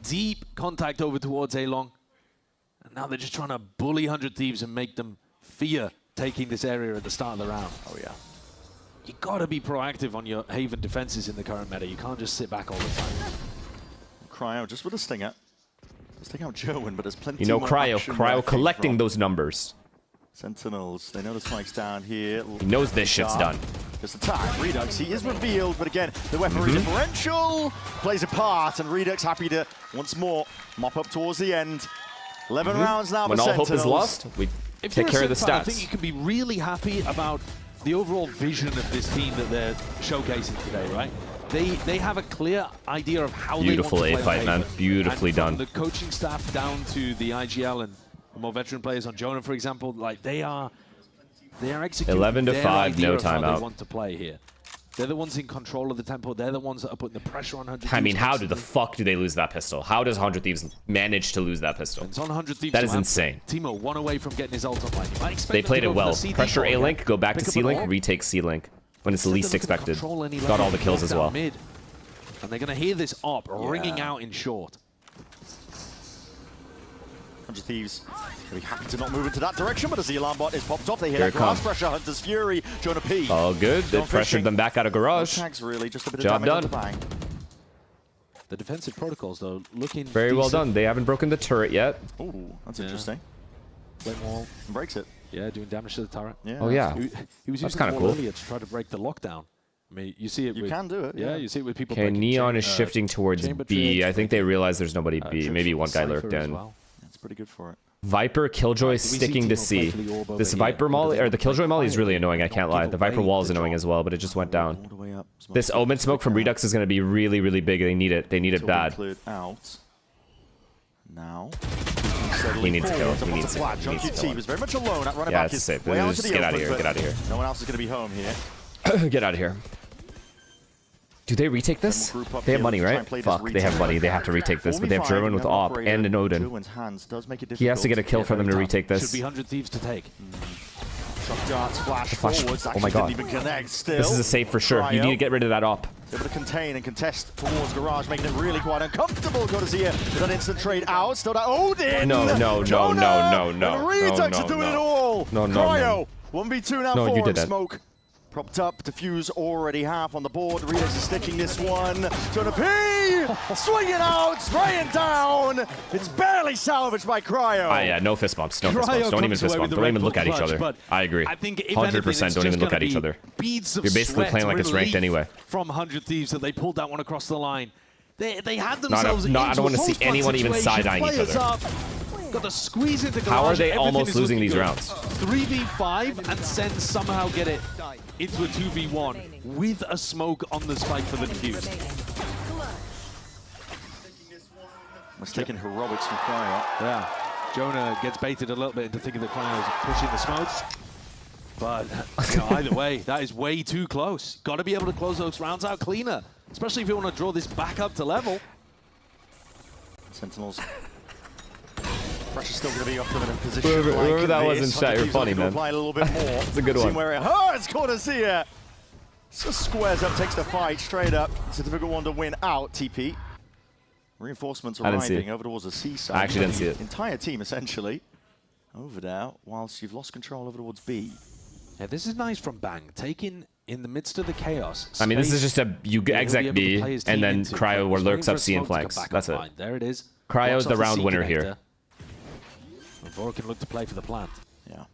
deep contact over towards A-Long. And now they're just trying to bully 100 Thieves and make them fear taking this area at the start of the round. Oh, yeah. You gotta be proactive on your Haven defenses in the current meta. You can't just sit back all the time. Cryo just with a stinger. Let's take out Joan, but there's plenty You know, more Cryo action collecting those numbers. Sentinels, they know the spike's down here. He knows this shit's done. Just the time. Redux, he is revealed, but again, the weaponry differential plays a part, and Redux happy to once more mop up towards the end. 11 rounds now When for all Sentinels. hope is lost, we take care of the stats. I think you can be really happy about the overall vision of this team that they're showcasing today, right? They have a clear idea of how Beautiful they want to play A fight, man. Beautifully and from done. the coaching staff down to the IGL and the more veteran players on Jonah, for example, like they are executing 11 to their 5, idea no of how timeout. they want to play here. They're the ones in control of the tempo. They're the ones that are putting the pressure on 100 I mean, Thieves how constantly. the fuck do they lose that pistol? How does 100 Thieves manage to lose that pistol? It's on 100 Thieves. That is insane. Timo, one away from getting his ult online. You might expect They them to played go it for well. the CD Pressure ball, A-Link, yeah? go back Pick to up an C-Link, orb. retake C-Link when it's the least expected. Control any Got all the level kills as down well. Mid. And they're going to hear this op ringing out in short. 100 Thieves will be happy to not move into that direction, but as the alarm bot is popped off, they hit Here that it grass comes. pressure. Hunter's Fury, Jonah P. All good. They Gone pressured fishing. them back out of garage. No tags, really, just a bit of Job damage on done. the bang. The defensive protocols, though, looking Very well decent. done. They haven't broken the turret yet. Ooh, that's interesting. Flame wall. Breaks it. Yeah, doing damage to the turret. Yeah. Oh, yeah. He was That's using kinda the cool. wall earlier to try to break the lockdown. I mean, you see it. You with, can do it, Yeah, yeah. you see it with people. Okay, breaking Neon is shifting towards chamber B. tricks, I think they realize there's nobody B. tricks Maybe from one guy Cypher lurked as in. well. That's pretty good for it. Viper, Killjoy sticking to C. This Viper Molly, or the Killjoy Molly is really annoying, I can't lie. The Viper wall is annoying as well, but it just went down. This Omen smoke from Redux is going to be really, really big. They need it. They need it bad. Cleared out. Now. He needs to kill. He needs to kill. He needs to kill He was very much alone at running Yeah, back. it's safe. Way out Just to the get out of open, here. but Get out of here. No one else is going to be home here. Get out of here. Do they retake this? They have money, right? Fuck, they have money. They have to retake this, but they have German with AWP and an Odin. He has to get a kill for them to retake this. Should be 100 Thieves to take. Shock darts flash The flash. forwards. Oh my god. Didn't even connect still. This is a save for sure. You need to get rid of that AWP. Able to contain and contest towards garage, making it really quite uncomfortable. Got to see it with that instant trade out. Still that Odin. No. And Redux are doing it all. No. Cryo. 1v2 now No, for you him. didn't. Smoke. Propped up, diffuse already half on the board. Redux is sticking this one. Jonah P! Swinging out, spraying down. It's barely salvaged by Cryo. Yeah, no fist bumps. No fist bumps. Don't even fist bump. Don't even look at each other. I agree. 100%. Don't even look at each other. You're basically playing like it's ranked anyway. From 100 Thieves that they pulled that one across the line. They had themselves I don't want to see anyone even side-eyeing each other. Got to squeeze into garage. How are they Everything almost is losing looking these good. rounds? 3v5 and Sen somehow get it into a 2v1 with a smoke on the spike for the defuse. Mistaken heroics from Cryo. Yeah. Jonah gets baited a little bit into thinking that Cryo is pushing the smokes. But either way, that is way too close. Got to be able to close those rounds out cleaner, especially if you want to draw this back up to level. Sentinels. Pressure's still going to be off them in a position. Whoever that was in chat, you're funny, man. Apply a little bit more. It's a good one. Where it hurts, Cortesia. Just squares up, takes the fight straight up. It's a difficult one to win out, TP. Reinforcements arriving over towards the C side. I actually didn't see it. Entire team, essentially, over there, whilst you've lost control over towards B. Yeah, this is nice from Bang. Taking in the midst of the chaos. I mean, this is just you exec B, and then Cryo or lurks up C and flanks. That's it. There it is. Cryo's the round winner here. Vora can look to play for the plant. Yeah.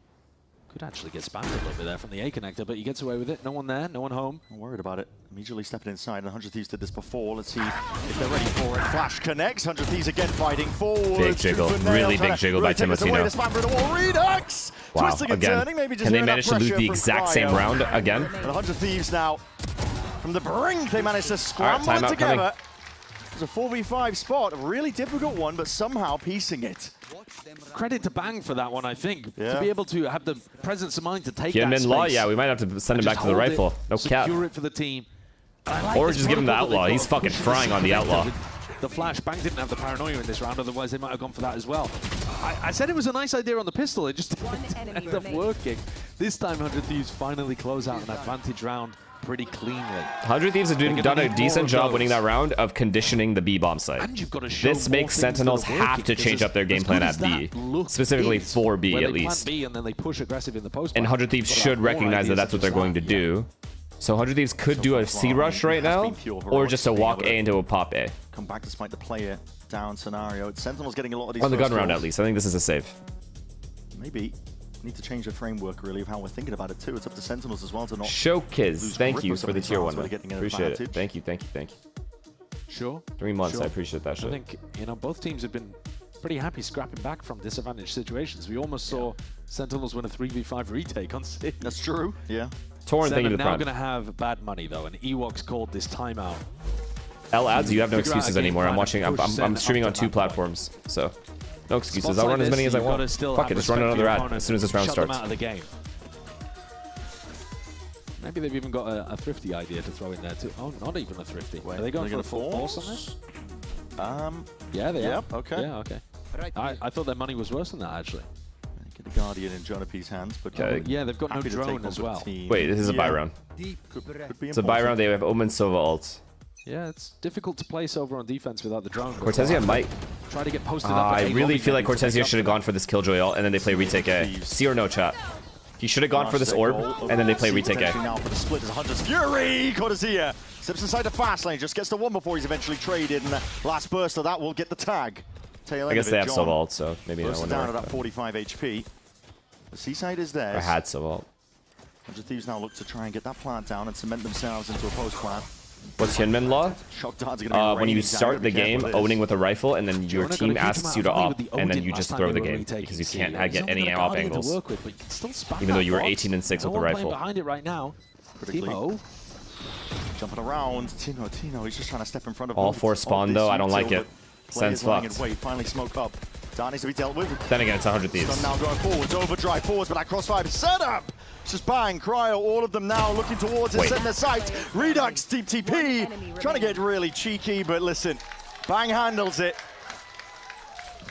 Could actually get spammed a little bit there from the A connector, but he gets away with it. No one there, no one home. I'm worried about it. Immediately stepping inside, and 100 Thieves did this before. Let's see if they're ready for it. Flash connects. 100 Thieves again fighting forward. Big jiggle. Really big jiggle by Timotino. Redux! Wow, Twisting and turning, maybe just can they hearing manage that to lose pressure the from exact same Cryo. round again? And 100 Thieves now from the brink. They managed to scramble it together. It was a 4v5 spot. A really difficult one, but somehow piecing it. Credit to Bang for that one, I think. To be able to have the presence of mind to take Get him that in space. law, yeah, we might have to send him back to the rifle. No cap. Secure it for the team. Or just give him the outlaw. He's fucking frying on the outlaw. The flash. Bang didn't have the paranoia in this round, otherwise they might have gone for that as well. I said it was a nice idea on the pistol, it just didn't end up working. This time 100 Thieves finally close out an advantage round pretty cleanly. 100 Thieves have done a decent job winning that round of conditioning the B bomb site. And you've got to show This makes Sentinels have to change up their game plan at B, specifically for B at least. B and then they push aggressive in the post. And 100 Thieves should recognize that that's what they're going to do. So 100 Thieves could do a C rush right now, or just a walk A into a pop A. Come back despite the player down scenario. Sentinel's getting a lot of these On the gun round at least. I think this is a save. Maybe. Need to change the framework really of how we're thinking about it too. It's up to Sentinels as well to not Showkiz, thank you for the tier 1. Appreciate it. Thank you. Sure. 3 months, I appreciate that shit. I think, you know, both teams have been pretty happy scrapping back from disadvantaged situations. We almost saw Sentinels win a 3v5 retake on C. That's true, yeah. Torn, thank you to the now prime. going to have bad money though, and Ewok's called this timeout. L ads, you have no excuses anymore. I'm watching, I'm streaming on 2 platforms, so no excuses. I'll run as many as I want. Fuck it, just run another ad as soon as this round starts. Out of the game. Maybe they've even got a thrifty idea to throw in there too. Oh, not even a thrifty. Are they going for a full force on this? Yeah, they are. Okay. Yeah, okay. I thought their money was worse than that actually. Get the Guardian in Jonah P's hands, but yeah, they've got no drone as well. Wait, this is a buy round. It's a buy round. They have Omen Sova ults. Yeah, it's difficult to place over on defense without the drone. Cortesia might try to get posted up. I really feel like Cortesia should have gone for this Killjoy ult, and then they play retake A. C or no, chat? He should have gone for this orb, and then they play retake A. Now for the split is 100's Fury. Cortesia steps inside the fast lane, just gets the 1 before he's eventually traded, and the last burst of that will get the tag. I guess they have Sova ult, so maybe no one down at that 45 HP. The Seaside is there. I had Sova ult. 100 Thieves now look to try and get that plant down and cement themselves into a post plant. What's Hyunmin law? Shock darts are gonna be when you start the game owning with a rifle, and then your team asks you to op, and then you just throw the game because you can't get any op angles. Even though you were 18 and 6 with the rifle. Behind it right now. Timo jumping around. Tino, he's just trying to step in front of all 4 spawn though. I don't like it. Sense fucked. Finally smoke up. Dante needs to be dealt with. Then again, it's 100 Thieves. Stun now going forwards, overdrive forwards, but that crossfire is set up. It's just bang, Cryo, all of them now looking towards it, setting their sights. Redux, deep TP, trying to get really cheeky, but listen, bang handles it.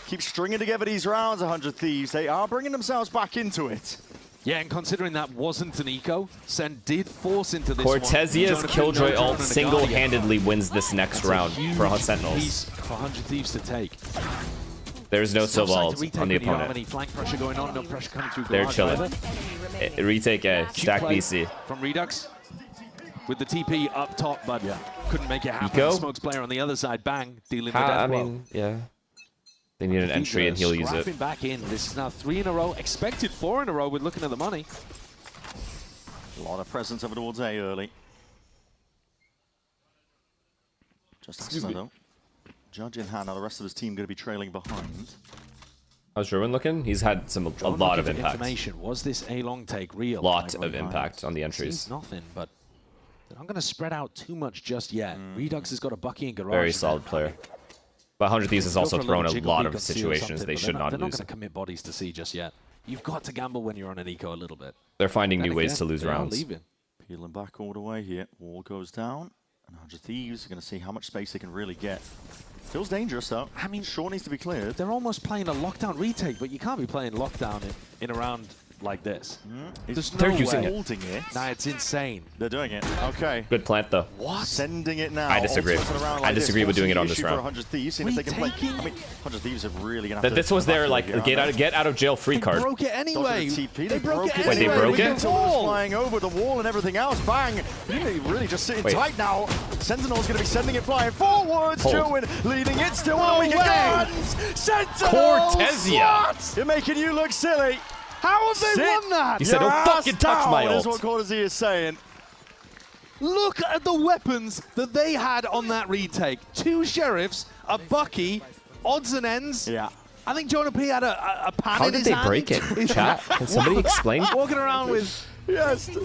Keep stringing together these rounds, 100 Thieves. They are bringing themselves back into it. Yeah, and considering that wasn't an eco, Sen did force into this Cortesia's Killjoy ult single-handedly wins this next round for Sentinels. Sentinels. For 100 Thieves to take. There's no Sova ult on the opponent. Any flank pressure going on, no pressure coming through. They're chilling. Retake A, stack BC. From Redux with the TP up top, but couldn't make it happen. Eco? Smokes player on the other side, bang, dealing the death blow. I mean, yeah. They need an entry and he'll use it. Back in. This is now 3 in a row. Expected 4 in a row with looking at the money. A lot of presence over towards A early. Just Excuse me though. Judge in hand, now the rest of his team going to be trailing behind. How's Ruin looking? He's had a lot of impact. Was this a long take real? Lot of impact on the entries. Seems nothing, but they're not going to spread out too much just yet. Redux has got a Bucky and Garage. Very solid player. But 100 Thieves has also thrown a lot of situations they should not lose. They're not going to commit bodies to C just yet. You've got to gamble when you're on an eco a little bit. They're finding new ways to lose rounds. Peeling back all the way here. Wall goes down. And 100 Thieves are going to see how much space they can really get. Feels dangerous though. I mean, short needs to be cleared. They're almost playing a lockdown retake, but you can't be playing lockdown in a round like this. They're using it. Holding it. Nah, it's insane. They're doing it. Okay. Good plant though. What? Sending it now. I disagree. I disagree with doing it on this round. 100 Thieves, seeing if they can play. I mean, 100 Thieves are really gonna have that to. This was their like get out of jail free card. They broke it anyway. They broke it anyway. Wait, they broke it? Flying over the wall and everything else. Bang! Really just sitting tight now. Sentinel's gonna be sending it flying forwards. Join leading it still on the weak guns. Sentinels. Cortesia. You're making you look silly. How have they won that? You said don't fucking touch my ult. That's what Cortesia is saying. Look at the weapons that they had on that retake. 2 sheriffs, a Bucky, odds and ends. Yeah. I think Jonah P had a pan in his hand. How did they break it? Chat, can somebody explain? Walking around with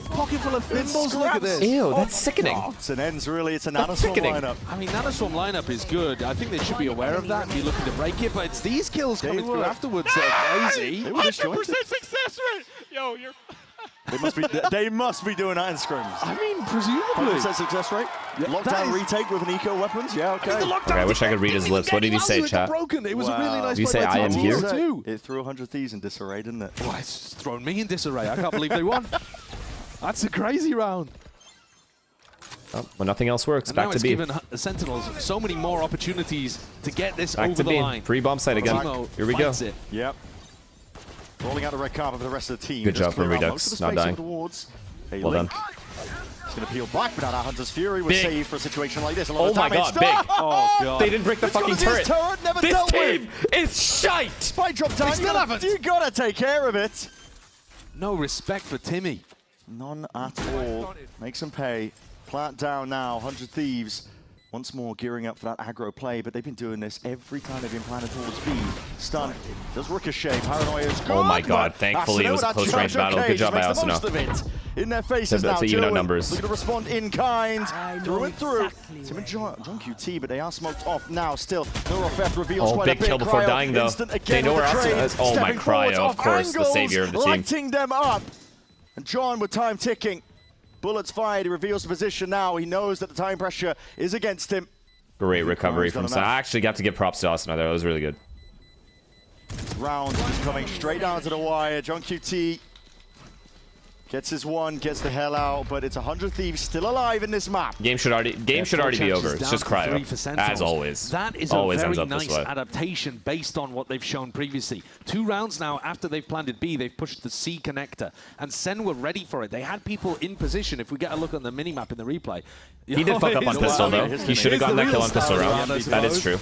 pocket full of thimbles. Look at this. Ew, that's sickening. Odds and ends, really. It's a Nanoswarm lineup. I mean, Nanoswarm lineup is good. I think they should be aware of that and be looking to break it, but it's these kills coming through afterwards that are crazy. 100% success rate! Yo, you're... They must be doing that in scrims. I mean, presumably. 100% success rate. Lockdown retake with an eco weapons. Yeah, okay. Okay, I wish I could read his lips. What did he say, chat? It was a really nice. Did you say I am here? It threw 100 Thieves in disarray, didn't it? Oh, it's thrown me in disarray. I can't believe they won. That's a crazy round. Oh, when nothing else works, And back now to it's B. given Sentinels so many more opportunities to get this Back over to the B. line. Free bomb site again. Timo Here we go. fights it. Yep. Rolling out the red carpet for the rest of the team. Good Just job from clear out Redux, most of the not space dying. towards a Well link. done. He's going to peel back, but now that Hunter's Fury was Big. saved for a situation like this. A lot Oh of my damage. god, big. Oh, God. They didn't break the It's fucking got his turret. Never This dealt team with. is shite. Spike drop down. They still haven't. You got to take care of it. No respect for Timmy. None at all. Makes them pay. Plant down now. 100 Thieves. Once more gearing up for that aggro play, but they've been doing this every time they've been planning towards B. Stun. Does Ricochet. Paranoia is good. Oh my god, but thankfully it was a Asuna, close range that battle. Good job by makes the most Asuna. of it. In their faces now. That's even out numbers. Looking to respond in kind. Through and through. Tim and John QT, but they are smoked off now. Still, Norofeth reveals quite a big bit. kill before Cryo dying, though. instant They again know with where the Asuna trade. is. Oh my Stepping forwards Cryo, of off course, the angles, savior of the team. lighting them up. And John with time ticking. Bullets fired. He reveals the position now. He knows that the time pressure is against him. Great recovery from Sam. I actually got to give props to Asuna there. That was really good. Round just coming straight down to the wire. John QT gets his one, gets the hell out, but it's 100 Thieves still alive in this map. Game should already be over. It's just Cryo, as always. That is always a ends very up this nice way. adaptation based on what they've shown previously. 2 rounds now after they've planted B, they've pushed the C connector, and Sen were ready for it. They had people in position. If we get a look on the minimap in the replay, He did fuck up on pistol though. He should have gotten that kill on pistol round. That is true.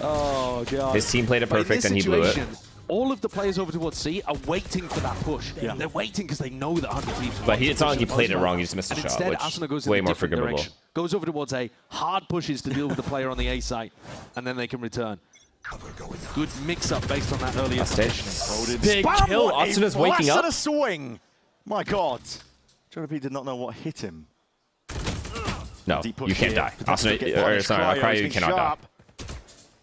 Oh god. His team played it perfect and he blew it. All of the players over towards C are waiting for that push. Yeah. They're waiting because they know that 100 Thieves. But it's not like he played it wrong. He just missed a and shot, instead, which Asuna goes way in a more different forgivable. direction. Goes over towards A, hard pushes to deal with the player on the A site, and then they can return. Good mix-up based on that earlier positioning. Big kill. Asuna's waking up. A swing. My God. Jonah did not know what hit him. No, you can't die. Asuna, sorry, Cryo, you cannot die.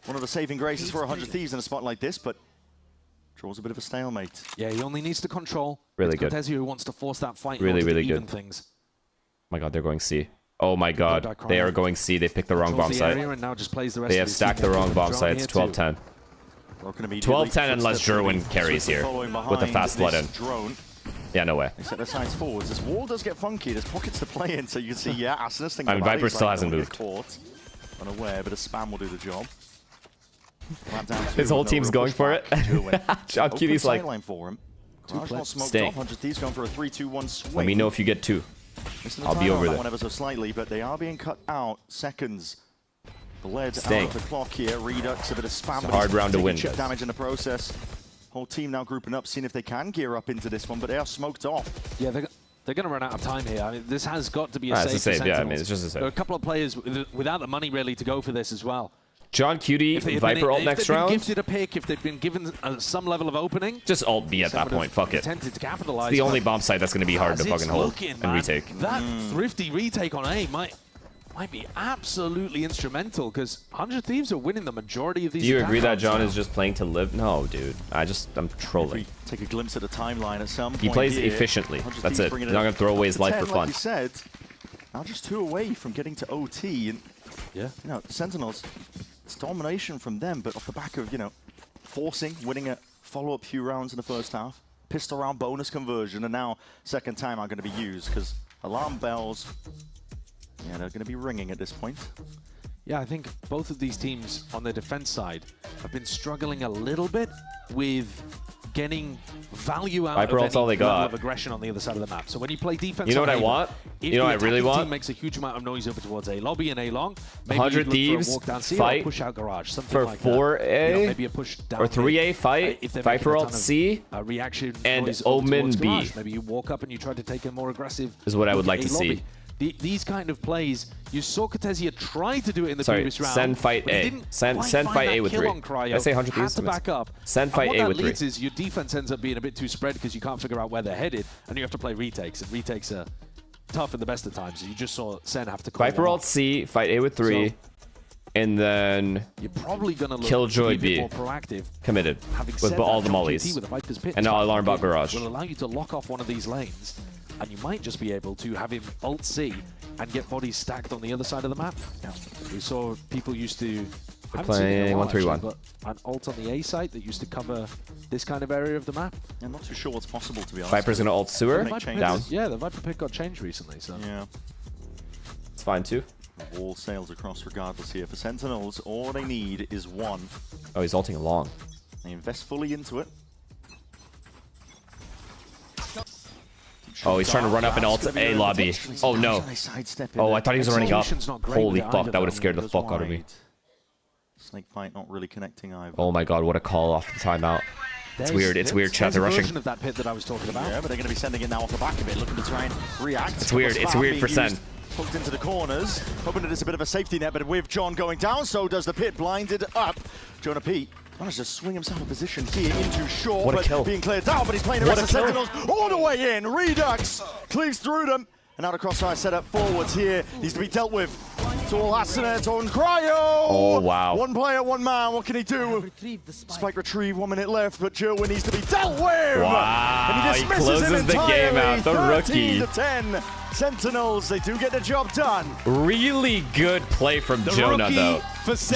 One of the saving graces for 100 Thieves in a spot like this, but draws a bit of a stalemate. Yeah, he only needs to control. Really it's good. Cortezio who wants to force that fight. Really, in order to really even good. Things. Oh my god, they're going C. Oh my god, they are going C. They picked the wrong bomb site. And now just plays the rest They of have his stacked the team. wrong bomb Drone sites. here 12-10. Broken 12-10 unless Jerwin carries here with a fast flood in. Drone. Yeah, no way. They set their sights forwards. This wall does get funky. There's pockets to play in, so you can see, yeah, Asuna's thinking about it. Viper He's still like, hasn't don't moved. get caught. Unaware, but a spam will do the job. His whole team's going for it. John Cutie's like, for him. stay. 100 Thieves going for a 3-2-1 swing. Let me know if you get 2. I'll be over there. Ever so slightly, but they are being cut out. Seconds. The lead Staying. out of the clock here. Redux, a bit of spam. It's a hard round to win. Chip damage in the process. Whole team now grouping up, seeing if they can gear up into this one, but they are smoked off. Yeah, they're going to run out of time here. I mean, this has got to be a It's save. a save, for yeah. I Sentinels. mean, it's just a save. There are a couple of players without the money really to go for this as well. John Cutie, Viper ult next round. If they've been gifted a pick, if they've been given some level of opening, just ult B at that point. Fuck it. Tempted to capitalize. It's the only bomb site that's going to be hard to fucking hold and retake. That thrifty retake on A might be absolutely instrumental because 100 Thieves are winning the majority of these. Do you agree that rounds John now. is just playing to live? No, dude. I'm trolling. If we take a glimpse at the timeline at some point He plays here, efficiently. 100 That's Thieves it. bringing He's not going to throw away his life for 10, fun. Like you said, now just 2 away from getting to OT. And, yeah. You know, Sentinels, it's domination from them, but off the back of, you know, forcing, winning a follow-up few rounds in the first half, pistol round bonus conversion, and now second time are going to be used because alarm bells, yeah, they're going to be ringing at this point. Yeah, I think both of these teams on the defense side have been struggling a little bit with getting value out Viper of ult's any all they level got. of aggression on the other side of the map. So when you play defense, You know on what I A, want? if You know the what I really attacking want? team makes a huge amount of noise over towards A lobby and A long, maybe 100 you'd look Thieves for a walk down C fight or push out garage, something for like 4A that. You know, maybe a push down or 3A fight, if they're Viper making a ult ton of, C, reaction and noise over Omen towards B. garage. Maybe you walk up and you try to take a more aggressive. is what I would like to A lobby. see. These kind of plays, you saw Cortezia try to do it in the Sorry, previous round. send fight but he A. didn't Send quite fight find A that with kill 3. on Cryo. Did I say 100 Had to back up. Send fight and A what with that 3. leads is your defense ends up being a bit too spread because you can't figure out where they're headed, and you have to play retakes, and retakes are tough at the best of times. You just saw Sen have to call Viper them ult off. C, fight A with 3, and then You're probably going to look Killjoy to be a B. bit more proactive. Committed Having with said all that, the John mollies. GT with a Viper's Pit And now alarm bot garage. will allow you to lock off one of these lanes, and you might just be able to have him ult C and get bodies stacked on the other side of the map. We saw people used to haven't seen it in a playing while, 1-3-1. actually, but an ult on the A site that used to cover this kind of area of the map. I'm not too sure what's possible, to be honest. Viper's going to ult sewer. The Viper Down. Pit, yeah, the Viper Pit got changed recently, so yeah. fine too. The wall sails across regardless here. For Sentinels, all they need is one. Oh, he's ulting along. They invest fully into it. Oh, he's trying to run up and ult A lobby. Oh no. Oh, I thought he was running up. Holy fuck, that would have scared the fuck out of me. Snake fight not really connecting either. Oh my god, what a call off the timeout. It's weird, chat, they're rushing. Of that pit that I was talking about. Yeah, but they're going to be sending it now off the back of it, looking to try and react. It's weird for Sen. Hooked into the corners, hoping that it's a bit of a safety net, but with John going down, so does the pit, blinded up. Jonah Pete managed to swing himself in position here into short, what a but kill. Being cleared down, but he's playing the rest of Sentinels all the way in. Redux cleaves through them, and now the crossfire setup forwards here needs to be dealt with. It's all Asenet on Cryo! Oh, wow. One player, one man, what can he do? Spike retrieve, 1 minute left, but Jerwin needs to be dealt with! Wow, And he closes the game out, the rookie. 13-10. Sentinels, they do get the job done. Really good play from Jonah, though.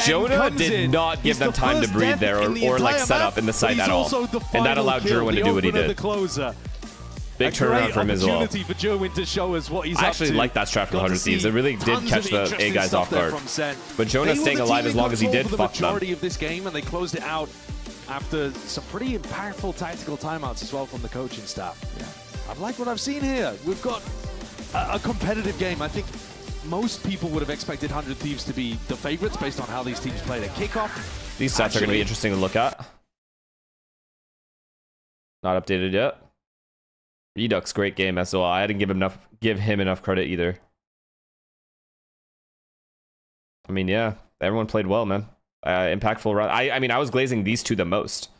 Jonah did not give them time to breathe there or like set up in the site at all. And that allowed Jerwin to do what he did. Big turnaround for him as well. For Jerwin to show us what he's I actually like that strat from 100 Thieves. It really did catch the A guys off guard. But Jonah staying alive as long as he did, fuck them. Majority of this game, and they closed it out after some pretty impactful tactical timeouts as well from the coaching staff. Yeah. I like what I've seen here. We've got a competitive game. I think most people would have expected 100 Thieves to be the favorites based on how these teams played at kickoff. These stats are going to be interesting to look at. Not updated yet. Redux, great game as well. I didn't give him enough credit either. I mean, yeah, everyone played well, man. Impactful run. I mean, I was glazing these two the most,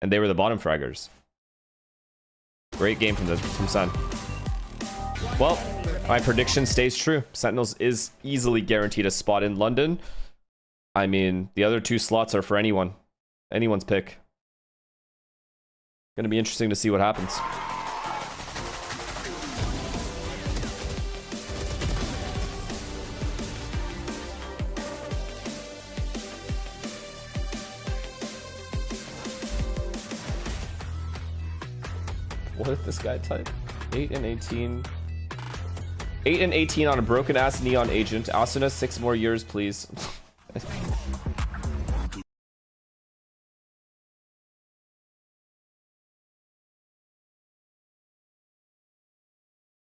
and they were the bottom fraggers. Great game from Sen. Well, my prediction stays true. Sentinels is easily guaranteed a spot in London. I mean, the other 2 slots are for anyone's pick. Gonna be interesting to see what happens. What did this guy type? 8 and 18. 8 and 18 on a broken ass neon agent. Asuna, 6 more years, please.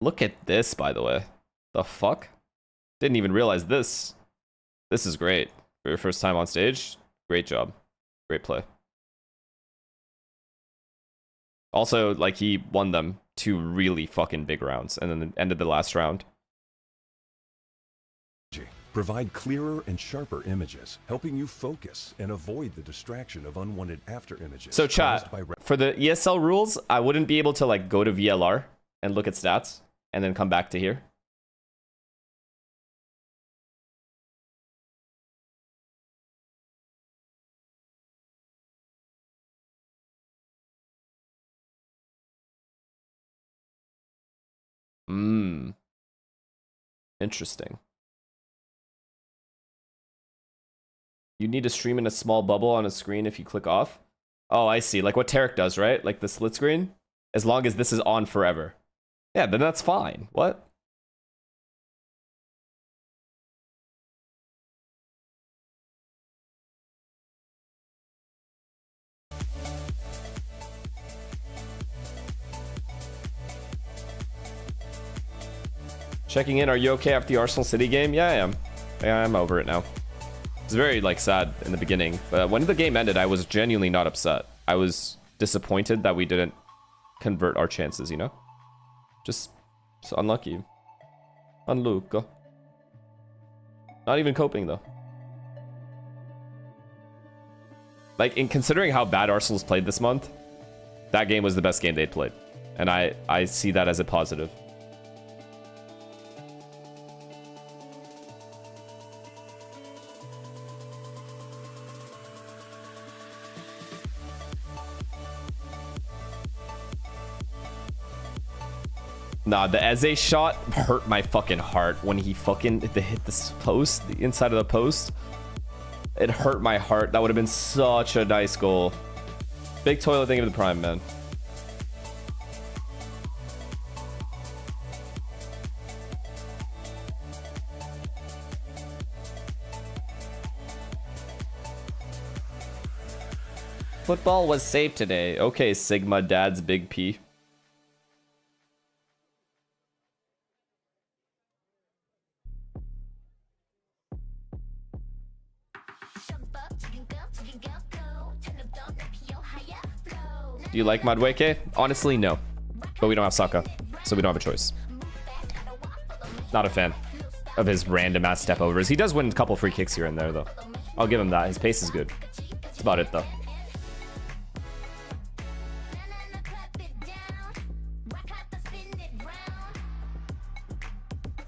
Look at this, by the way. The fuck? Didn't even realize this. This is great. For your first time on stage, great job. Great play. Also, like, he won them 2 really fucking big rounds, and then ended the last round. Provide clearer and sharper images, helping you focus and avoid the distraction of unwanted after images. So chat, for the ESL rules, I wouldn't be able to like go to VLR and look at stats, and then come back to here. Interesting. You need to stream in a small bubble on a screen if you click off. Oh, I see. Like what Tarek does, right? Like the split screen. As long as this is on forever. Yeah, then that's fine. What? Checking in, are you okay after the Arsenal City game? Yeah, I am. Yeah, I'm over it now. It's very like sad in the beginning, but when the game ended, I was genuinely not upset. I was disappointed that we didn't convert our chances, you know? Just unlucky. Unlucky. Not even coping though. Like, in considering how bad Arsenal's played this month, that game was the best game they'd played. And I see that as a positive. Nah, the Eze shot hurt my fucking heart when he fucking hit this post, the inside of the post. It hurt my heart. That would have been such a nice goal. Big toilet, thank you for the prime, man. Football was safe today. Okay, Sigma Dad's Big P. Do you like Madueke? Honestly, no. But we don't have Saka, so we don't have a choice. Not a fan of his random ass step overs. He does win a couple free kicks here and there, though. I'll give him that. His pace is good. That's about it, though.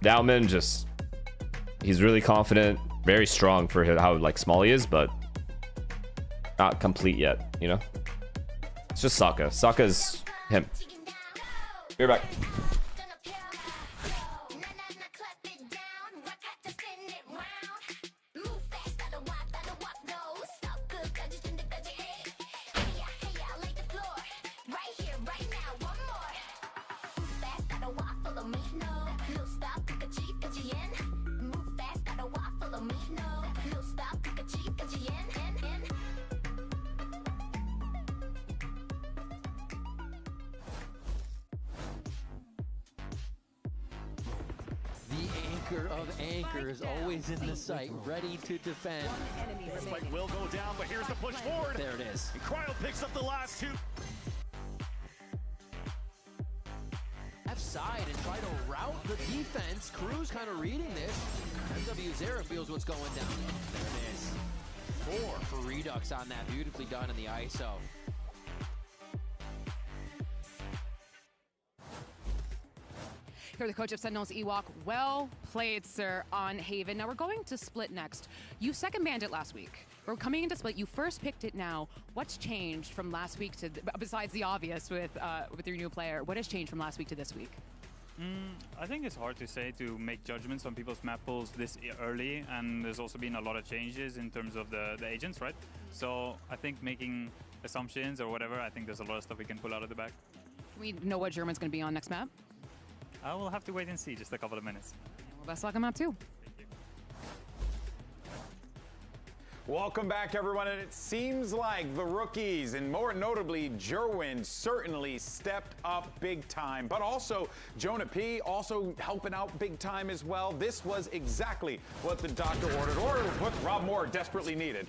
Dowman just... He's really confident. Very strong for how, like, small he is, but... Not complete yet, you know? It's just Saka. Saka's him. Be right back. Of anchors always in the sight, ready to defend. This fight will go down, but here's the push forward. There it is. And Cryo picks up the last two. Left side and try to route the defense. KRU's kind of reading this. MW Zera feels what's going down. There it is. 4 for Redux on that. Beautifully done in the ISO. Here, the coach of Sentinels, Ewok. Well played, sir, on Haven. Now we're going to Split next. You second banned it last week. We're coming into Split. You first picked it now. What's changed from last week to, besides the obvious with your new player, what has changed from last week to this week? I think it's hard to say, to make judgments on people's map pools this early, and there's also been a lot of changes in terms of the agents, right? So I think making assumptions or whatever, I think there's a lot of stuff we can pull out of the bag. Can we know what German's going to be on next map? I will have to wait and see, just a couple of minutes. Well, best luck on map 2. Welcome back, everyone, and it seems like the rookies, and more notably Jerwin, certainly stepped up big time, but also Jonah P also helping out big time as well. This was exactly what the doctor ordered, or what Rob Moore desperately needed.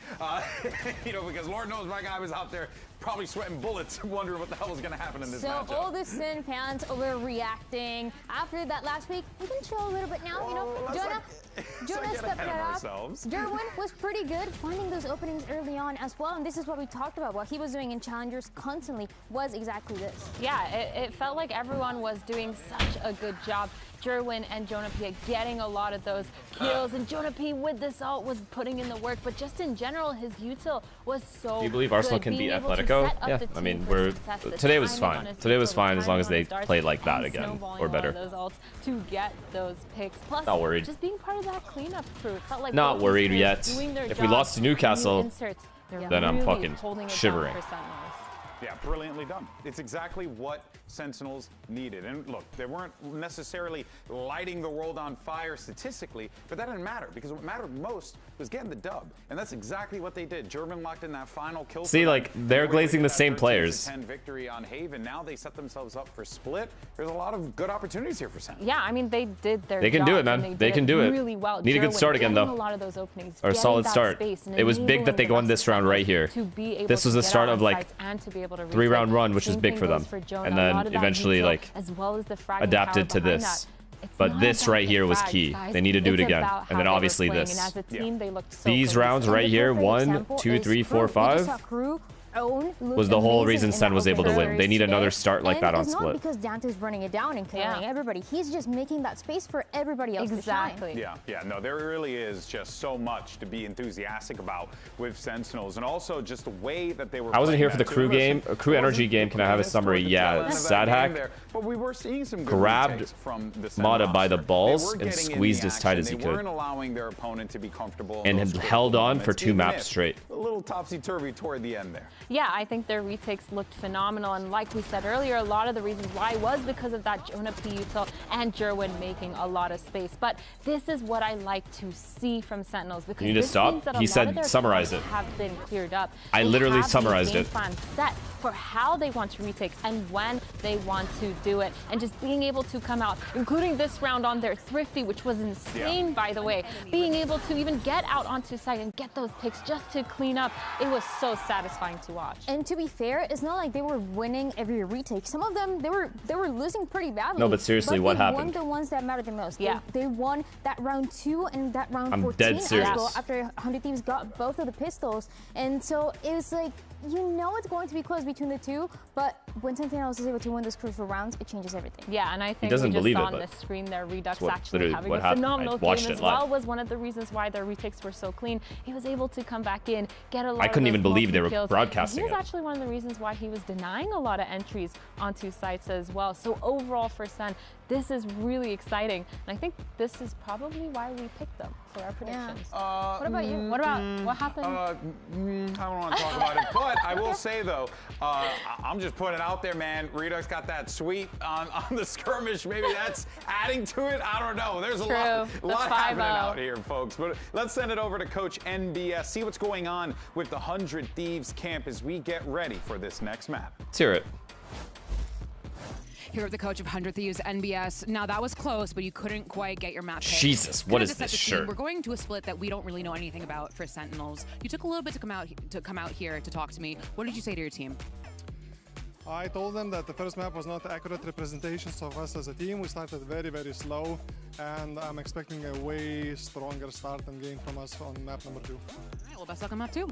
You know, because Lord knows my guy was out there probably sweating bullets, wondering what the hell was going to happen in this matchup. So all the Sin fans overreacting. After that last week, we can chill a little bit now. You know, Jonah stepped it up. Jerwin was pretty good, finding those openings early on as well. And this is what we talked about. What he was doing in Challengers constantly was exactly this. Yeah, it felt like everyone was doing such a good job. Jerwin and Jonah P getting a lot of those kills, and Jonah P with this ult was putting in the work, but just in general, his util was so. Do you believe Arsenal can beat Atletico? Yeah, I mean, today was fine. Today was fine as long as they played like that again, or better. Those ults to get those picks. Plus, not worried. Just being part of that cleanup crew. Felt like not worried yet. If we lost to Newcastle, then I'm fucking shivering. Yeah, brilliantly done. It's exactly what Sentinels needed. And look, they weren't necessarily lighting the world on fire statistically, but that didn't matter, because what mattered most was getting the dub. And that's exactly what they did. German locked in that final kill. See, like, they're glazing the same players. 10 victory on Haven. Now they set themselves up for Split. There's a lot of good opportunities here for Sentinels. Yeah, I mean, they did their They can do it, man. They can do it. Really well. Need a good start again, though. A lot of those openings, or a solid start. It was big that they won this round right here. This was the start of, like, 3-round run, which is big for them. And then eventually, like, adapted to this. But this right here was key. They need to do it again. And then obviously this. These rounds right here, 1, 2, 3, 4, 5, was the whole reason Sen was able to win. They need another start like that on Split. It's not because Dante's running it down and killing everybody. He's just making that space for everybody else to shine. Yeah, no, there really is just so much to be enthusiastic about with Sentinels, and also just the way that they were. I wasn't here for the crew game. A crew energy game. Can I have a summary? Yeah, Sad Hack but we were seeing some good grabbed Mata by the balls and squeezed as tight as he could. Weren't allowing their opponent to be comfortable and had held on for 2 maps straight. A little topsy-turvy toward the end there. yeah, I think their retakes looked phenomenal. And like we said earlier, a lot of the reasons why was because of that Jonah Piutel and Jerwin making a lot of space. But this is what I like to see from Sentinels, because You need to this stop? means that He a lot said of their summarize plans it. have been cleared up. I They literally have the summarized game it. plan set for how they want to retake and when they want to do it, and just being able to come out, including this round on their Thrifty, which was insane, by the way, being able to even get out onto site and get those picks just to clean up. It was so satisfying to watch. And to be fair, it's not like they were winning every retake. Some of them, they were losing pretty badly. No, but seriously, what happened? They won the ones that mattered the most. Yeah. They won that round 2 and that round I'm 14 dead as serious. well, after 100 Thieves got both of the pistols. And so it was like, you know it's going to be close between the two, but when Sentinels is able to win those crucial rounds, it changes everything. Yeah, and I think doesn't we just believe saw it, on the but screen there, Redux what- actually literally having what a happened. phenomenal I watched game it as well live. was one of the reasons why their retakes were so clean. He was able to come back in, get a lot I couldn't of even those believe they were multi-kills. broadcasting And he was it. actually one of the reasons why he was denying a lot of entries onto sites as well. So overall for Sen, this is really exciting. And I think this is probably why we picked them for our predictions. What about you? What happened? I don't want to talk about it, but I will say though, I'm just putting it out there, man. Redux got that sweep on the skirmish. Maybe that's adding to it. I don't know. There's a lot happening out here, folks. But let's send it over to Coach NBS. See what's going on with the 100 Thieves camp as we get ready for this next map. Let's hear it. Here with the coach of 100 Thieves, NBS. Now that was close, but you couldn't quite get your map pick. Jesus, what Kinda is to set this the scene, shirt? We're going to a split that we don't really know anything about for Sentinels. You took a little bit to come out here to talk to me. What did you say to your team? I told them that the first map was not accurate representations of us as a team. We started very, very slow, and I'm expecting a way stronger start and game from us on map number 2. All right, well, best luck on map 2.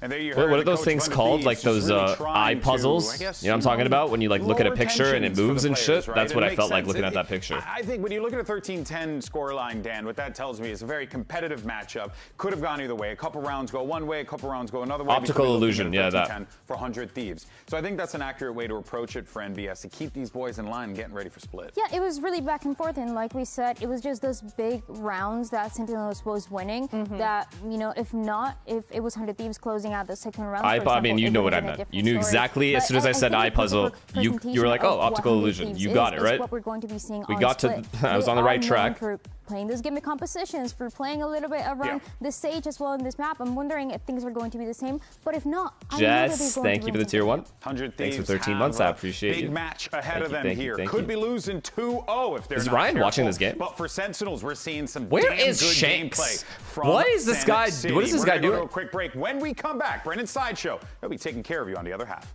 And there you What heard are those things called? Like those eye puzzles? You know what I'm talking about? When you like look at a picture and it moves and shit? That's what I felt like looking at that picture. I think when you look at a 13-10 scoreline, Dan, what that tells me is a very competitive matchup. Could have gone either way. A couple rounds go one way, a couple rounds go another way. Optical illusion, yeah, that. 13-10 for 100 Thieves. So I think that's an accurate way to approach it for NBS, to keep these boys in line and getting ready for split. Yeah, it was really back and forth, and like we said, it was just those big rounds that Sentinels was winning. That, you know, if it was 100 Thieves closing out the second round. I mean, you know what I meant. You knew exactly as soon as I said eye puzzle, you were like, oh, optical illusion. You got it, right? What we're going to be seeing We on got Split. to, I was on the right track. For playing those gimmick compositions, for playing a little bit around the stage as well in this map. I'm wondering if things are going to be the same, but if not, Jess, thank you for the tier 1. 100 Thanks Thieves for 13 months. I appreciate big you. match ahead of them Thank you, here. thank Could you. be losing 2-0 if they're Is not Ryan careful. watching this game? But for Sentinels, we're seeing some Where damn is good Shanks? gameplay from What is this Sen guy? City. What is this We're guy gonna go doing? to a quick break. When we come back, Brennan Sideshow, he'll be taking care of you on the other half.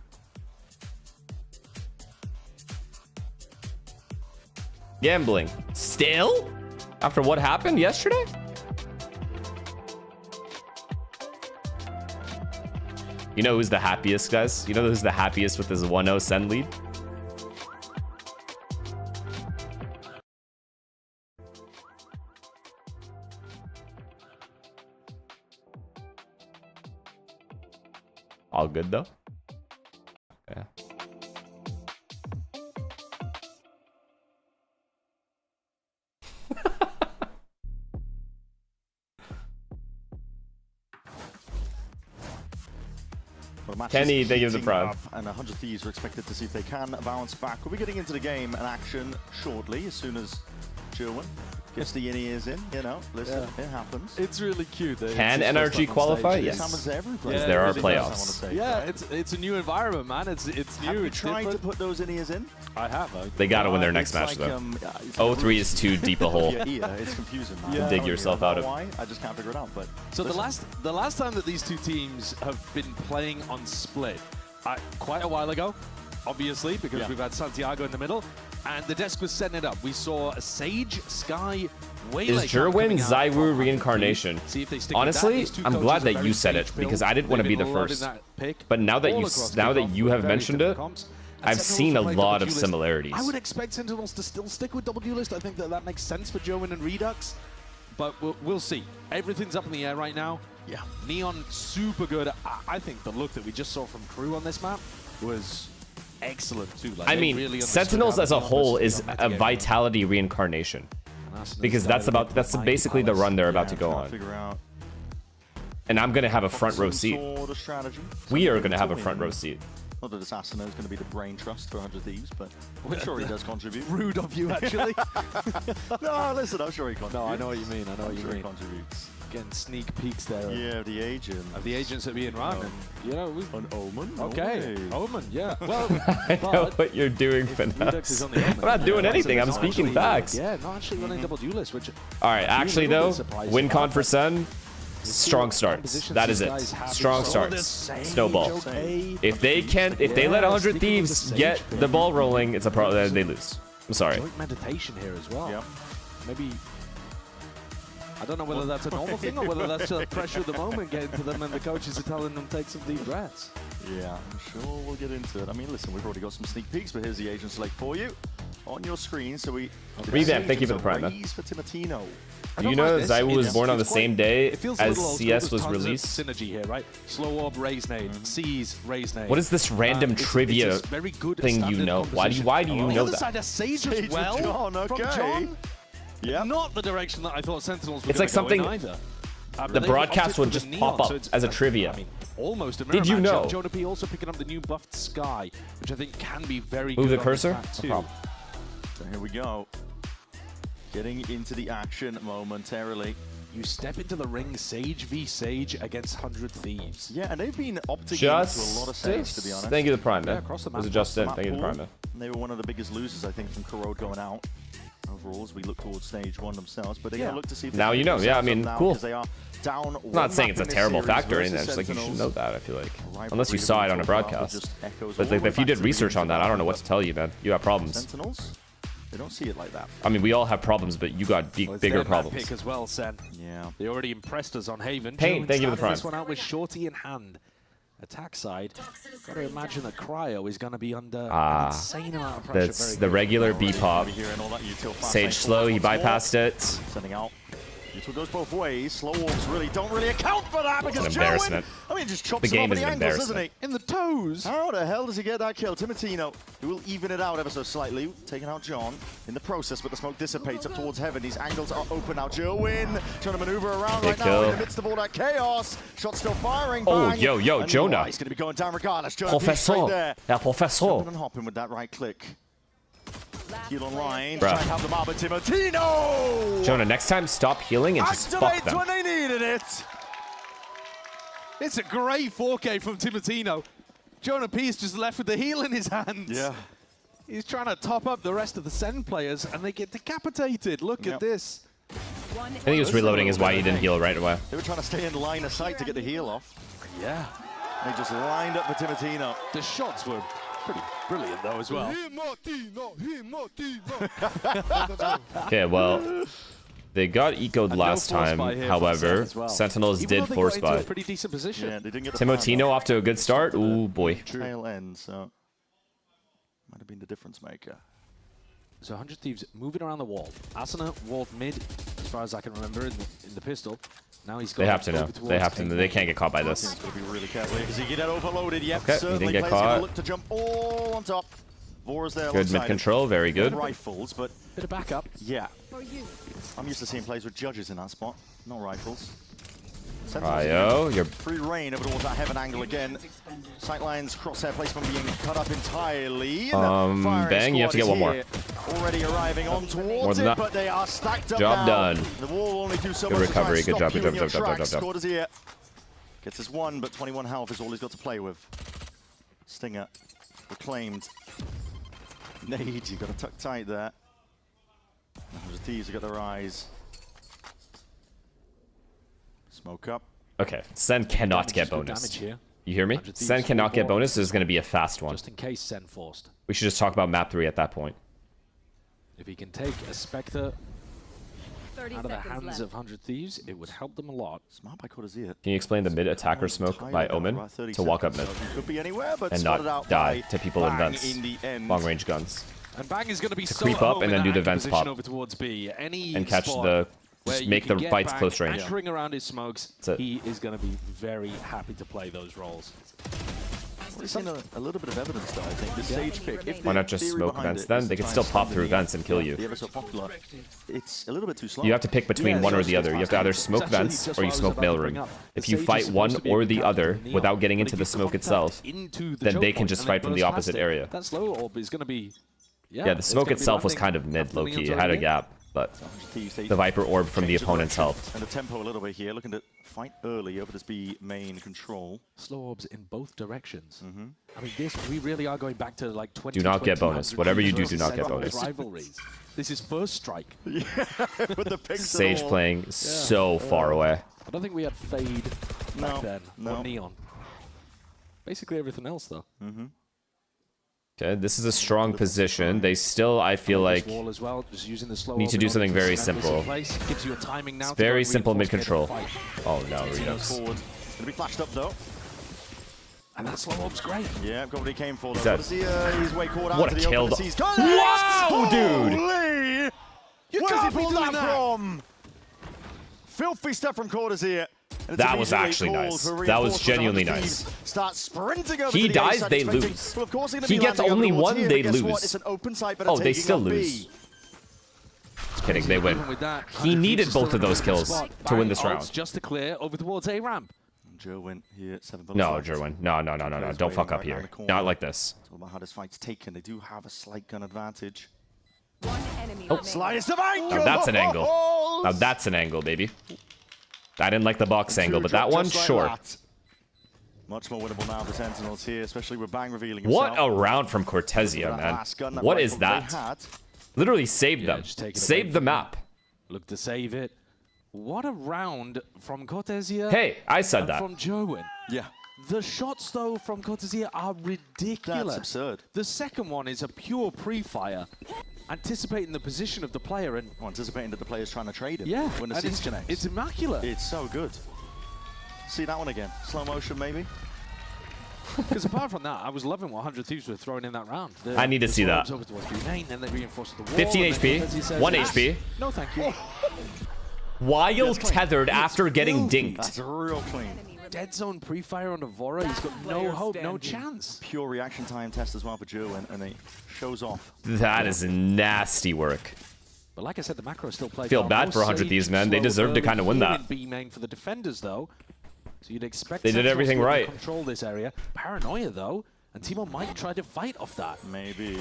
Gambling. Still? After what happened yesterday? You know who's the happiest, guys? You know who's the happiest with his 1-0 Sen lead? All good though? Yeah. Kenny, thank you for the prime. And 100 Thieves are expected to see if they can bounce back. We'll be getting into the game and action shortly, as soon as Jerwin gets the in-ears in. You know, listen, it happens. It's really cute. Can NRG qualify? Yes. It happens to every player. Because there are Really does, I playoffs. wanna say, Yeah, right? it's a new environment, man. It's new. Have you It's tried to different. put those in-ears in? I have. They gotta win their next It's match like, though. it's 0-3 is too deep a hole. Your ear, it's confusing. man. To I'm dig telling you, yourself I out don't of. know why. I just can't figure it out. But So listen. the last time that these two teams have been playing on Split, quite a while ago, obviously, because we've had Santiago in the middle, and the desk was setting it up. We saw a Sage, Sky, Is Jerwin Zywoo reincarnation? Honestly, I'm glad that you said it because I didn't want to be the first. But now that you have mentioned it, I've seen a lot of similarities. I would expect Sentinels to still stick with double duelist. I think that makes sense for Jerwin and Redux, but we'll see. Everything's up in the air right now. Yeah, Neon super good. I think the look that we just saw from KRU on this map was excellent too. Like, I mean, really Sentinels as a whole is a Vitality reincarnation. Because that's basically the run they're about to go on. Figure out And I'm going to have a front row seat. Sort of strategy. We are going to have a front row seat. Not that Assassino is going to be the brain trust for 100 Thieves, but I'm sure he does contribute. Rude of you, actually. No, listen, I'm sure he contributes. No, I know what you mean. I know what you mean. He contributes. Getting sneak peeks there. Yeah, the agent. Of the agents that being run. And, you know, an Omen? Okay, Omen, yeah. Well, I know what you're doing, Finesse. I'm not doing anything. I'm speaking facts. Yeah, not actually running double duelist, which... All right, actually, though, win con for Sen. Strong starts. That is it. Strong starts. Snowball. If they let 100 Thieves get the ball rolling, it's a problem. They lose. I'm sorry. Joint meditation here as well. Yep. Maybe. I don't know whether that's a normal thing or whether that's just pressure at the moment getting to them and the coaches are telling them take some deep breaths. Yeah, I'm sure we'll get into it. I mean, listen, we've already got some sneak peeks, but here's the agent select for you on your screen. So we Revamp, thank you for the prime, man. For Timatino. Do you know that Zaiwu was born on the same day as CS was released? Synergy here, right? Slow orb, raise nade, C's, raise nade. What is this random trivia thing you know? Why do you know that? that? Side Sage as well from John. Yeah. Not the direction that I thought Sentinels were It's like something either. The broadcast would just pop up as a trivia. I mean, almost a Did you know? Jonah P also picking up the new buffed Sky, which I think can be very Move good. the cursor? No problem. So here we go. Getting into the action momentarily. You step into the ring, Sage v Sage against 100 Thieves. Yeah, and they've been opting into a lot of Sage, to be honest. Thank you, the Prime, man. Yeah, across the map. Was it just in? Thank you, the Prime, man. And they were one of the biggest losers, I think, from KRU going out. Overall, as we look towards stage 1 themselves, but they're going to look to see if now you know. Yeah, I mean, cool. They are down. I'm not saying it's a terrible factor or anything. It's just like you should know that, I feel like. Unless you saw it on a broadcast. But like, if you did research on that, I don't know what to tell you, man. You have problems. Sentinels? They don't see it like that. I mean, we all have problems, but you got bigger problems. Pick as well, Sen. Yeah. They already impressed us on Haven. Pain, thank you for the Prime. This one out with Shorty in hand. Attack side. Got to imagine that Cryo is going to be under an insane amount of pressure. That's the regular B-pop. Sage slow, he bypassed it. Sending out. Util goes both ways. Slow orbs don't really account for that because it's an embarrassment. I mean, just chops the game him is off an the angles, doesn't he? In the toes. How the hell does he get that kill? Timatino, who will even it out ever so slightly, taking out John in the process, but the smoke dissipates up towards heaven. These angles are open now. Jerwin trying to maneuver around right now in the midst of all that chaos. Shot still firing. Oh, bang. yo, Jonah. He's going to be going down regardless. Professor. Yeah, Professor. Jumping and hopping with that right click. Heal online, try and have them out, but Timatino! Jonah, next time stop healing and just fuck them. When they needed it. It's a great 4K from Timatino. Jonah P is just left with the heal in his hands. Yeah. He's trying to top up the rest of the Sen players, and they get decapitated. Look at this. I think he was reloading is why he didn't heal right away. They were trying to stay in line of sight to get the heal off. Yeah. They just lined up for Timatino. The shots were pretty brilliant, though, as well. Okay, well, they got ecoed last time. However, Sentinels did force buy. Pretty decent position. Yeah, they didn't get Timotino off to a good start. Ooh, boy. Tail end, so might have been the difference maker. So 100 Thieves moving around the wall. Asuna walled mid, as far as I can remember, in the pistol. Now he's got. They have to know. They have to. They can't get caught by this. He's got to be really careful because he get overloaded. Yep, okay, he didn't get caught. Look to jump all on top. Vora's there. Good mid control, very good. Rifles, but bit of backup. Yeah. I'm used to seeing plays with judges in that spot, not rifles. Cryo, you're free reign over towards that heaven angle again. Sightlines, crosshair placement being cut up entirely. Bang, you have to get one more. Already arriving on towards it, but they are stacked up Job now. done. The wall will only do so good much recovery, to good job, good job, good job. Squad here. Gets his one, but 21 health is all he's got to play with. Stinger reclaimed. Nade, you've got to tuck tight there. 100 Thieves have got their eyes. Smoke up. Okay, Sen cannot get bonus. You hear me? Sen cannot get bonus. This is going to be a fast one. Just in case Sen forced. We should just talk about map 3 at that point. If he can take a Spectre out of the hands of 100 Thieves, it would help them a lot. Smart by Cortezia. Can you explain the mid attacker smoke by Omen to walk up mid could be anywhere, but and not die to people in vents, long range guns? And Bang is going to be so creep up and then do the vents pop over towards B. And catch the. Just make the fights close range. Anchoring around his smokes, he is going to be very happy to play those roles. definitely seen a little bit of evidence though, I think. The Sage pick. If Why not just smoke vents then? They can still pop through vents and kill you. The ever so popular. It's a little bit too slow. You have to pick between one or the other. You have to either smoke vents or you smoke mailroom. If you fight one or the other without getting into the smoke itself, then they can just fight from the opposite area. That slow orb is going to be... Yeah, the smoke itself was kind of mid, low-key. It had a gap, but the Viper orb from the opponents helped. And the tempo a little bit here, looking to fight early over this B main control. Slow orbs in both directions. I mean, we really are going back to like 20. Do not get bonus. Whatever you do, do not get bonus. Rivalries. This is first strike. Yeah, with the picks Sage playing so far away. I don't think we had Fade back then, or Neon. Basically everything else, though. Okay, this is a strong position. They still, I feel like, need to do something very simple. It's very simple mid-control. Oh no, Redux. Gonna be flashed up though. And that slow orb's great. Yeah, probably came for He's them. dead. He's way caught out What to a the kill. open. Wow, dude! Holy! Where's he pulled that from? Filthy stuff from quarters here. That was actually nice. That was genuinely nice. Start sprinting over He to the dies, A-side, they expecting- lose. Well, of course they're gonna He be gets landing only over the one, here, they but guess what? lose. It's an open site, but Oh, a they taking still on B. lose. Just kidding, they win. He needed both of those kills to win this round. Just to clear over towards A ramp. Jerwin here, 7 bullets No, left. Jerwin. No. Don't fuck up here. Not like this. It's all about how this fight's taken. They do have a slight gun advantage. Oh, Slice of angle! now that's an angle. Now that's an angle, baby. I didn't like the box angle, but that one, Just like sure. that. Much more winnable now for Sentinels here, especially with Bang revealing himself. What a round from Cortesia, man. What is that? Literally saved them. Saved the map. Look to save it. What a round from Cortesia. Hey, I said that. From Jerwin. Yeah. The shots, though, from Cortesia are ridiculous. That's absurd. The second one is a pure pre-fire, anticipating the position of the player and anticipating that the player's trying to trade him. Yeah, when the and seats connect. it's immaculate. It's so good. See that one again. Slow motion, maybe. Because apart from that, I was loving what 100 Thieves were throwing in that round. I need to see that. Over towards B-main, then they reinforced the wall. 15 HP, Says, 1 HP. No, thank you. While tethered after getting dinked. That's real clean. Dead zone pre-fire on Evora. He's got no hope, no chance. Pure reaction time test as well for Jerwin, and he shows off. That is nasty work. But like I said, the macro still plays. Feel bad for 100 Thieves, man. They deserve to kind of win that. B-main for the defenders, though. So you'd expect they did everything to right. Control this area. Paranoia, though, and Timo might try to fight off that. Maybe.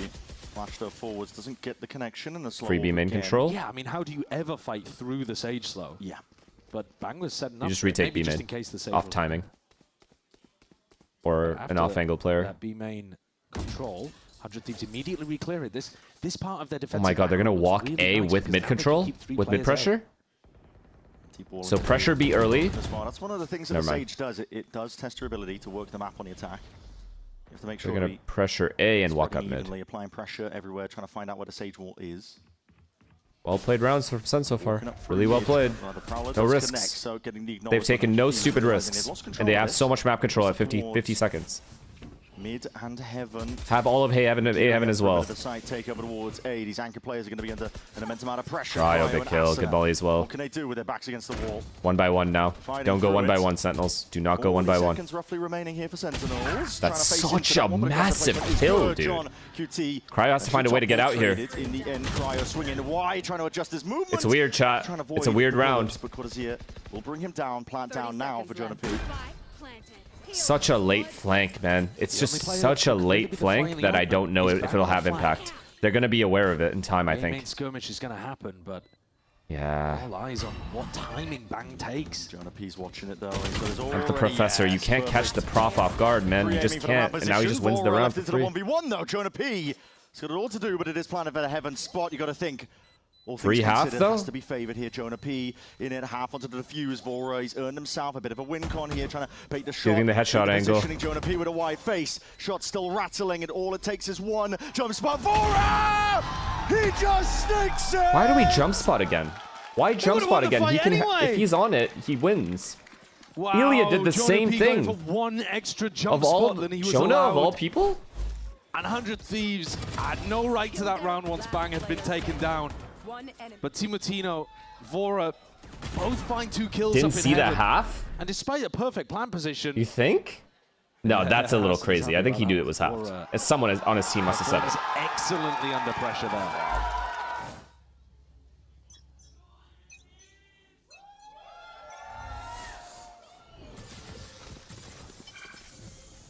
Flashed up forwards, doesn't get the connection and the slow. Free B-main control. Yeah, I mean, how do you ever fight through the Sage slow? Yeah. But Bang was setting up. You just retake B-main. Off timing. Or an off-angle player. That B-main control. 100 Thieves immediately reclear it. This part of their defense. Oh my god, they're gonna walk really A nice with mid-control? With mid-pressure? So pressure B early. That's one of the things that the Sage does. It does test your ability to work the map on the attack. You have to make sure they're gonna pressure A and walk up mid. Evenly, applying pressure everywhere, trying to find out where the Sage wall is. Well played rounds from Sun so far. Really well played. No risks. They've taken no stupid risks. And they have so much map control at 50 seconds. Mid and Heaven. Have all of A Heaven as well. The side take over towards A. These anchor players are going to be under an immense amount of pressure. Oh, big kill. Good volley as well. What can they do with their backs against the wall? 1 by 1 now. Don't go 1 by 1, Sentinels. Do not go 1 by 1. Seconds roughly remaining here for Sentinels. That's such a massive kill, dude. Cryo has to find a way to get out here. In the end, Cryo swinging wide, trying to adjust his movement. It's weird, chat. It's a weird round. But Cortesia will bring him down, plant down now for Jonah P. Such a late flank, man. It's just such a late flank that I don't know if it'll have impact. They're going to be aware of it in time, I think. Main skirmish is going to happen, but yeah. All eyes on what timing Bang takes. Jonah P's watching it though. I'm the professor. You can't catch the prof off guard, man. You just can't. And now he just wins the round for free. 1v1 though, Jonah P. He's got it all to do, but it is planted for the Heaven spot. You got to think. Free half, though? Has to be favored here. Jonah P in it, half onto the defuse. Vora, he's earned himself a bit of a win con here, trying to bait the shot. Giving the headshot angle. Jonah P with a wide face. Shot still rattling, and all it takes is one jump spot. Vora! He just sneaks it! Why do we jump spot again? Why jump spot again? He can, if he's on it, he wins. Wow, Ilya did the same thing. For one extra jump of all, spot than he was Jonah allowed. of all people? And 100 Thieves had no right to that round once Bang had been taken down. But Timotino, Vora, both find 2 kills Didn't up in see Heaven. that half? And despite a perfect plan position... You think? No, that's a little crazy. I think he knew it was halved. As someone on his team must have said it. Excellently under pressure there.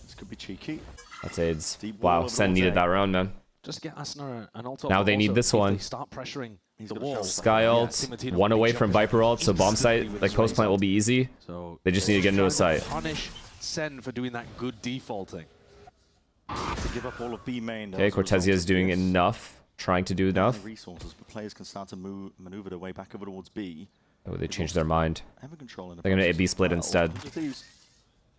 This could be cheeky. That's AIDS. Wow, Sen needed that round, man. Just get Asuna an ult. Now they need this one. Start pressuring the wall. Sky ult, one away from Viper ult, so bomb site, like post plant will be easy. So they just need to get into a site. Punish Sen for doing that good defaulting. To give up all of B main. Okay, Cortezia is doing enough, trying to do enough. Resources, but players can start to maneuver their way back over towards B. Oh, they changed their mind. Control They're going to B split instead.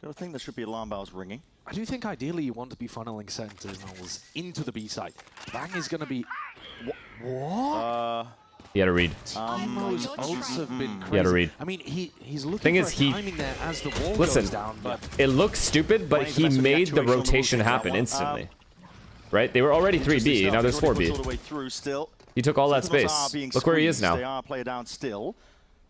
Got to think there should be alarm bells ringing. I do think ideally you want to be funneling Sentinels into the B site. Bang is going to be... What? He had a read. Those ults have been crazy. He had a read. I mean, he's looking for timing there as the wall goes down, but... it looks stupid, but he made the rotation happen instantly. Right? They were already 3B, now there's 4B. He took all that space. Look where he is now. They are player down still,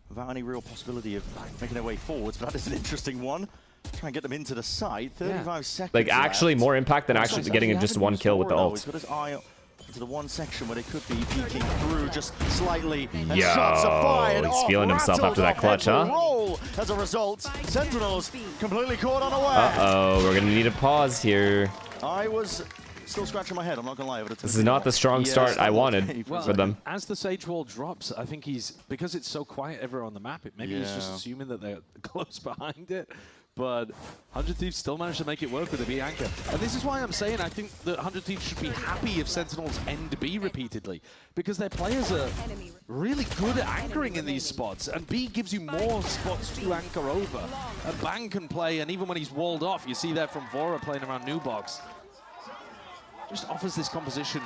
without any real possibility of making their way forwards, but that is an interesting one. Try and get them into the site. 35 seconds. Like, actually more impact than actually getting just one kill with the ult. He's got his eye into the one section where they could be peeking through just slightly. And Yo, shots are fired he's feeling himself after that clutch, huh? Roll. As a result, Sentinels completely caught unaware. Uh-oh, we're going to need a pause here. I was still scratching my head, I'm not going to lie. This is not the strong start I wanted for them. As the Sage Wall drops, I think because it's so quiet everywhere on the map, maybe he's just assuming that they're close behind it. But 100 Thieves still managed to make it work with the B anchor. And this is why I'm saying I think that 100 Thieves should be happy if Sentinels end B repeatedly. Because their players are really good at anchoring in these spots. And B gives you more spots to anchor over. And Bang can play, and even when he's walled off, you see that from Vora playing around New Box. Just offers this composition.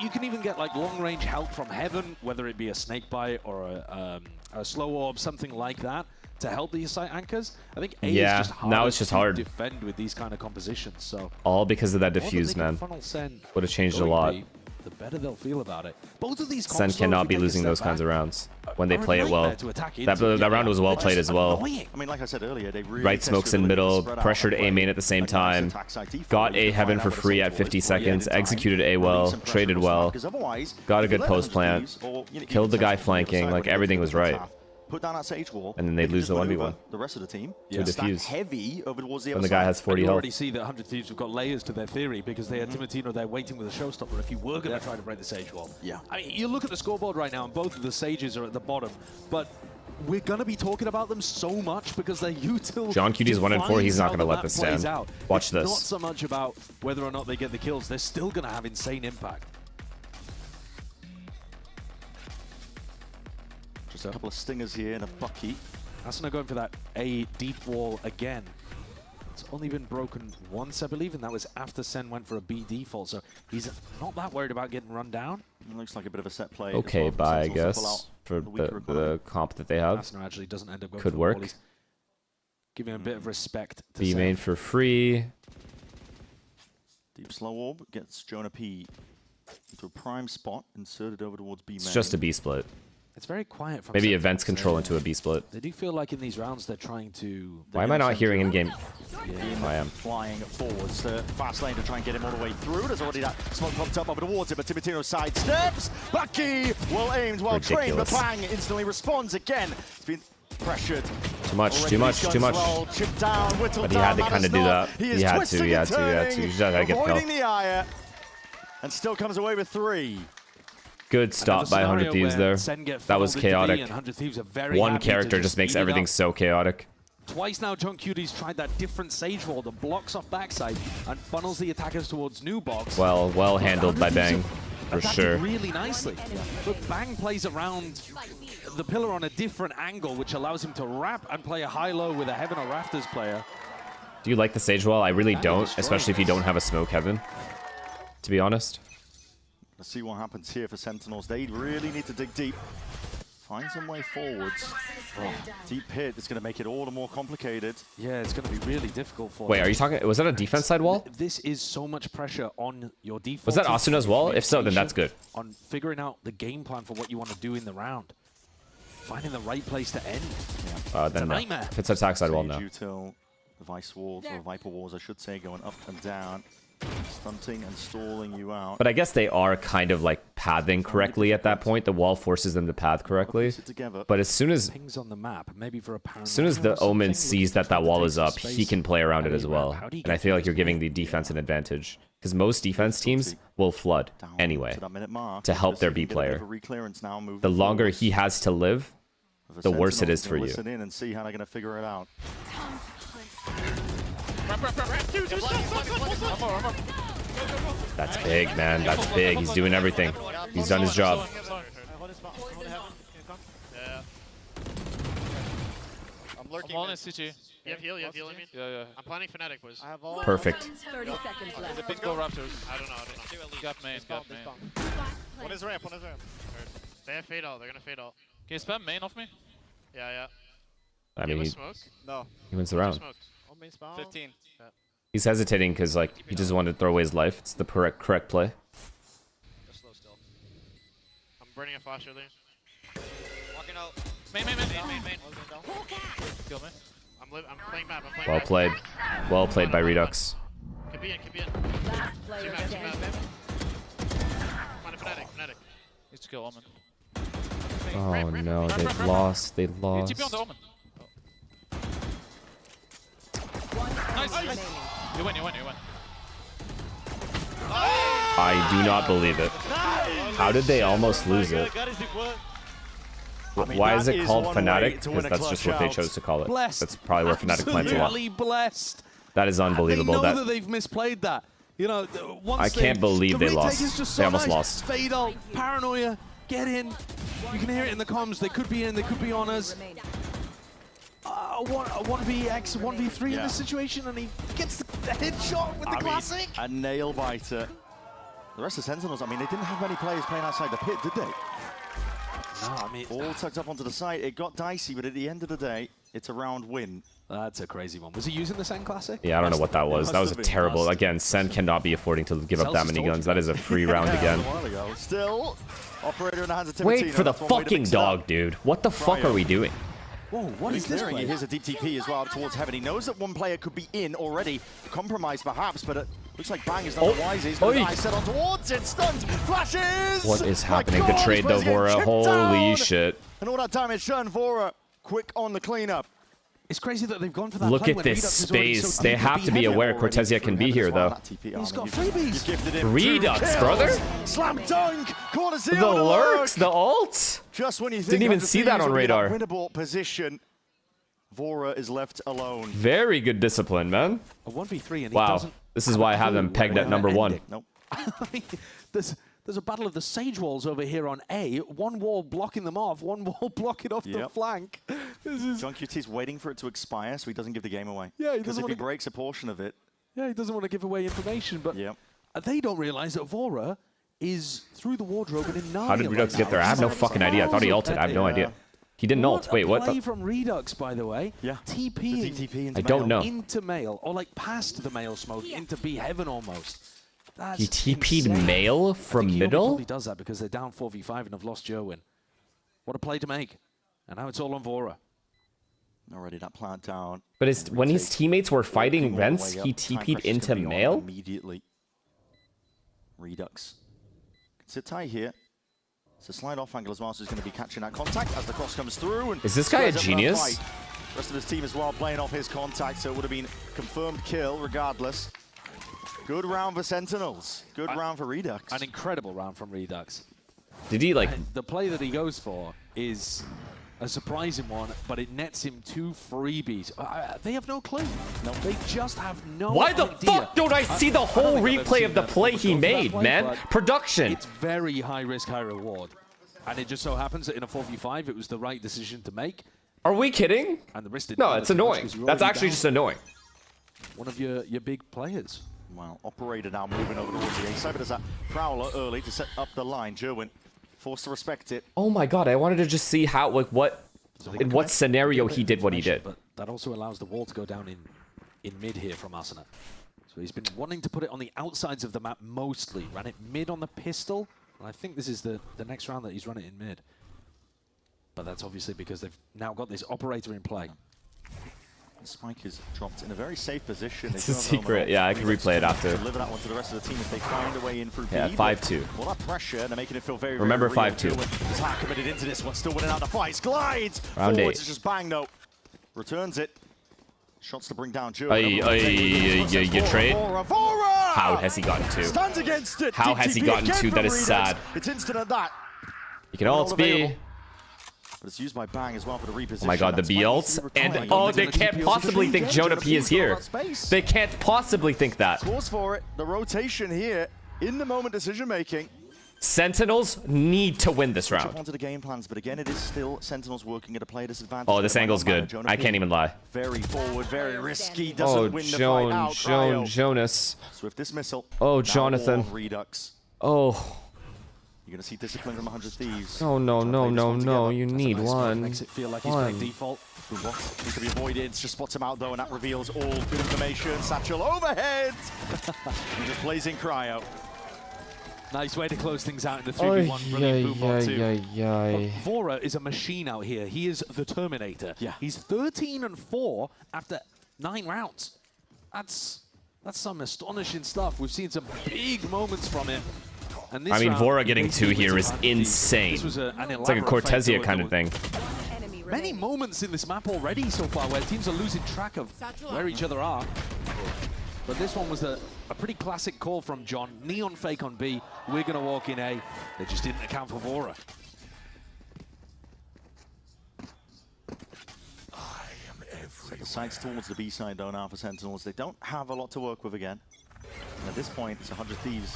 You can even get like long-range help from Heaven, whether it be a Snakebite or a Slow Orb, something like that, to help these site anchors. I think A is just hard now it's just hard to defend with these kind of compositions. So all because of that diffuse, man. Would have changed a lot. The better they'll feel about it. Both of these Sen cannot be losing those kinds of rounds when they play it well. That round was well played as well. I mean, like I said earlier, they really right smokes in middle, pressured A main at the same time, got A Heaven for free at 50 seconds, executed A well, traded well, got a good post plant, killed the guy flanking, like everything was right. Put down that Sage Wall, and then they lose the 1v1. The rest of the team to defuse. Heavy over towards the when the guy has 40 health. You already see that 100 Thieves have got layers to their theory because they had Timatino there waiting with a showstopper if you were going to try to break the Sage Wall. Yeah. I mean, you look at the scoreboard right now and both of the Sages are at the bottom, but we're going to be talking about them so much because they're util. John Cutie's 1-4, he's not going to let this stand. Watch this. Not so much about whether or not they get the kills, they're still going to have insane impact. Just a couple of stingers here and a bucky. Asuna going for that A deep wall again. It's only been broken once, I believe, and that was after Sen went for a B default, so he's not that worried about getting run down. It looks like a bit of a set play. Okay, bye, I guess, for the comp that they have. Asuna actually doesn't end up going could for work. Giving a bit of respect to B main for free. Deep slow orb gets Jonah P into a prime spot, inserted over towards B main. It's just a B split. It's very quiet from maybe events control into a B split. They do feel like in these rounds they're trying to... Why am I not hearing in-game? Yeah, I am. Flying forwards, the fast lane to try and get him all the way through. There's already that smoke popped up over towards him, but Timatino sidesteps. Bucky, well aimed, well trained, but Bang instantly responds again. It's been pressured. Too much, too much, too much. Well, down, but he had to kind of do that. He had to. You just gotta get avoiding the ire, and still comes away with 3. Good stop by 100 Thieves there. That was chaotic. One character just makes everything so chaotic. Twice now, John Cutie's tried that different Sage Wall that blocks off backside and funnels the attackers towards New Box. Well handled by Bang, for sure. Really nicely. But Bang plays around the pillar on a different angle, which allows him to wrap and play a high-low with a Heaven or Rafters player. Do you like the Sage Wall? I really don't, especially if you don't have a smoke Heaven, to be honest. Let's see what happens here for Sentinels. They really need to dig deep. Find some way forwards. Oh, deep hit is going to make it all the more complicated. Yeah, it's going to be really difficult for Wait, are you talking... Was that a defense side wall? This is so much pressure on your defense. Was that Asuna's wall? If so, then that's good. On figuring out the game plan for what you want to do in the round. Finding the right place to end. Then no. If it's attack side wall now. Util The Vice walls, or Viper walls, I should say, going up and down. Stunting and stalling you out. But I guess they are kind of like pathing correctly at that point. The wall forces them to path correctly. But as soon as Pings on the map, maybe for a as soon as the Omen sees that that wall is up, he can play around it as well. And I feel like you're giving the defense an advantage. Because most defense teams will flood anyway to help their B player. The longer he has to live, the worse it is for you. Listen in and see how they're going to figure it out. That's big, man. That's big. He's doing everything. He's done his job. Yeah. I'm lurking. I'm on CT. You have heal, you mean? Yeah. I'm planning Fnatic, boys. Perfect. 30 seconds left. The big go Raptors. I don't know. Got main. One is ramp. They have fade out. They're gonna fade out. Can you spam main off me? Yeah. I mean, he wins the round. 15. Yeah. He's hesitating because like he just wanted to throw away his life. It's the correct play. They're slow still. I'm burning a flash early. Walking out. Main. Kill me. I'm playing map. Well played. Well played by Redux. Could be in. Last player standing. Find a Fnatic. Needs to kill Omen. Oh no, they've lost. They lost. TP on the Omen. Nice. You win. I do not believe it. How did they almost lose it? Why is it called Fnatic? Because that's just what they chose to call it. That's probably where Fnatic plants a lot. Blessed. That is unbelievable. They know that they've misplayed that. You know, once I can't believe they lost. They almost nice. lost. Fatal, paranoia, get in. You can hear it in the comms. They could be in. They could be on us. 1vx, 1v3 in this situation, and he gets the headshot with the classic. A nail biter. The rest of Sentinels, I mean, they didn't have many players playing outside the pit, did they? No, I mean, all tucked up onto the site. It got dicey, but at the end of the day, it's a round win. That's a crazy one. Was he using the Sen Classic? Yeah, I don't know what that was. That was a terrible. Again, Sen cannot be affording to give up that many guns. That is a free round again. Still, operator in the hands of Timeouts. Wait for the fucking dog, dude. What the fuck are we doing? Whoa, what is this? Here's a deep TP as well towards Heaven. He knows that one player could be in already, compromised perhaps, but it looks like Bang is not the wisest. But I set on towards it, stunned, flashes! What is happening? Good trade though, Vora. Holy shit. And all that damage done, Vora quick on the cleanup. It's crazy that they've gone for that. Look at this space. They have to be aware Cortesia can be here, though. He's got freebies. Redux, brother. Slam dunk. The lurks, the ult. Just when you think didn't even see that on radar. Winnable position. Vora is left alone. Very good discipline, man. A 1v3 and wow. This is why I have them pegged at #1. Nope. There's a battle of the Sage walls over here on A. One wall blocking them off, one wall blocking off the flank. John QT's waiting for it to expire so he doesn't give the game away. Yeah, because if he breaks a portion of it. Yeah, he doesn't want to give away information, but they don't realize that Vora is through the wardrobe and in Narnia. How did Redux get there? I have no fucking idea. I thought he ulted. I have no idea. He didn't ult. Wait, what? Play from Redux, by the way. Yeah. TP I don't know. Into Mail, or like past the Mail smoke, into B Heaven almost. That's he TP'd Mail from middle? He does that because they're down 4v5 and have lost Jerwin. What a play to make. And now it's all on Vora. Already that plant down. But when his teammates were fighting Rents, he TP'd into Mail? Immediately. Redux. Sit tight here. It's a slide off angle as well, so he's going to be catching that contact as the cross comes through. And is this guy a genius? The rest of his team as well playing off his contact, so it would have been confirmed kill regardless. Good round for Sentinels. Good round for Redux. An incredible round from Redux. Did he like... The play that he goes for is a surprising one, but it nets him 2 freebies. They have no clue. No, they just have no Why the idea. fuck don't I see the whole replay of the play he made, man? Production. It's very high risk, high reward. And it just so happens that in a 4v5, it was the right decision to make. Are we kidding? And the risk no, it's annoying. That's actually just annoying. One of your big players. Well, operator now moving over towards the A side, but there's that Prowler early to set up the line. Jerwin forced to respect it. Oh my god, I wanted to just see how, like, in what scenario he did what he did. But that also allows the wall to go down in mid here from Asuna. So he's been wanting to put it on the outsides of the map mostly. Ran it mid on the pistol. And I think this is the next round that he's run it in mid. But that's obviously because they've now got this operator in play. Spike is dropped in a very safe position. It's a secret. Yeah, I can replay it after. Deliver that one to the rest of the team if they find a way in through Yeah, B. 5-2. Well, that pressure, they're making it feel very, Remember very 5-2. He's hard committed into this one, still winning out the fights. Glides Round forwards, 8. it's just bang, though. Returns it. Shots to bring down Joe. You trade? How has he gotten 2? Stands against it. How has he gotten 2? That is sad. It's instant at that. You can ult B. But it's used by Bang as well for the reposition. Oh my god, the B ults. And oh, they can't possibly think Jonah P is here. They can't possibly think that. Scores for it. The rotation here in the moment decision making. Sentinels need to win this round. Onto the game plans, but again, it is still Sentinels working at a player disadvantage. Oh, this angle's good. I can't even lie. Very forward, very risky. Doesn't win the fight out. Jonas. Swift dismissal. Oh, Jonathan. Redux. Oh. You're gonna see discipline from 100 Thieves. Oh no, no, no, no! You need one. Makes it feel like he's playing default. Needs to be avoided. Just spots him out though, and that reveals all good information. Satchel overhead. He just plays in cryo. Nice way to close things out in the 3v1. Brilliant boom on 2. Vora is a machine out here. He is the Terminator. Yeah. He's 13-4 after 9 rounds. That's some astonishing stuff. We've seen some big moments from him. And this I mean, round, Vora getting 2 here is insane. This was an it's like a Cortesia kind of thing. Many moments in this map already so far where teams are losing track of where each other are. But this one was a pretty classic call from John. Neon fake on B. We're going to walk in A. They just didn't account for Vora. So the sides towards the B side though now for Sentinels. They don't have a lot to work with again. And at this point, it's 100 Thieves.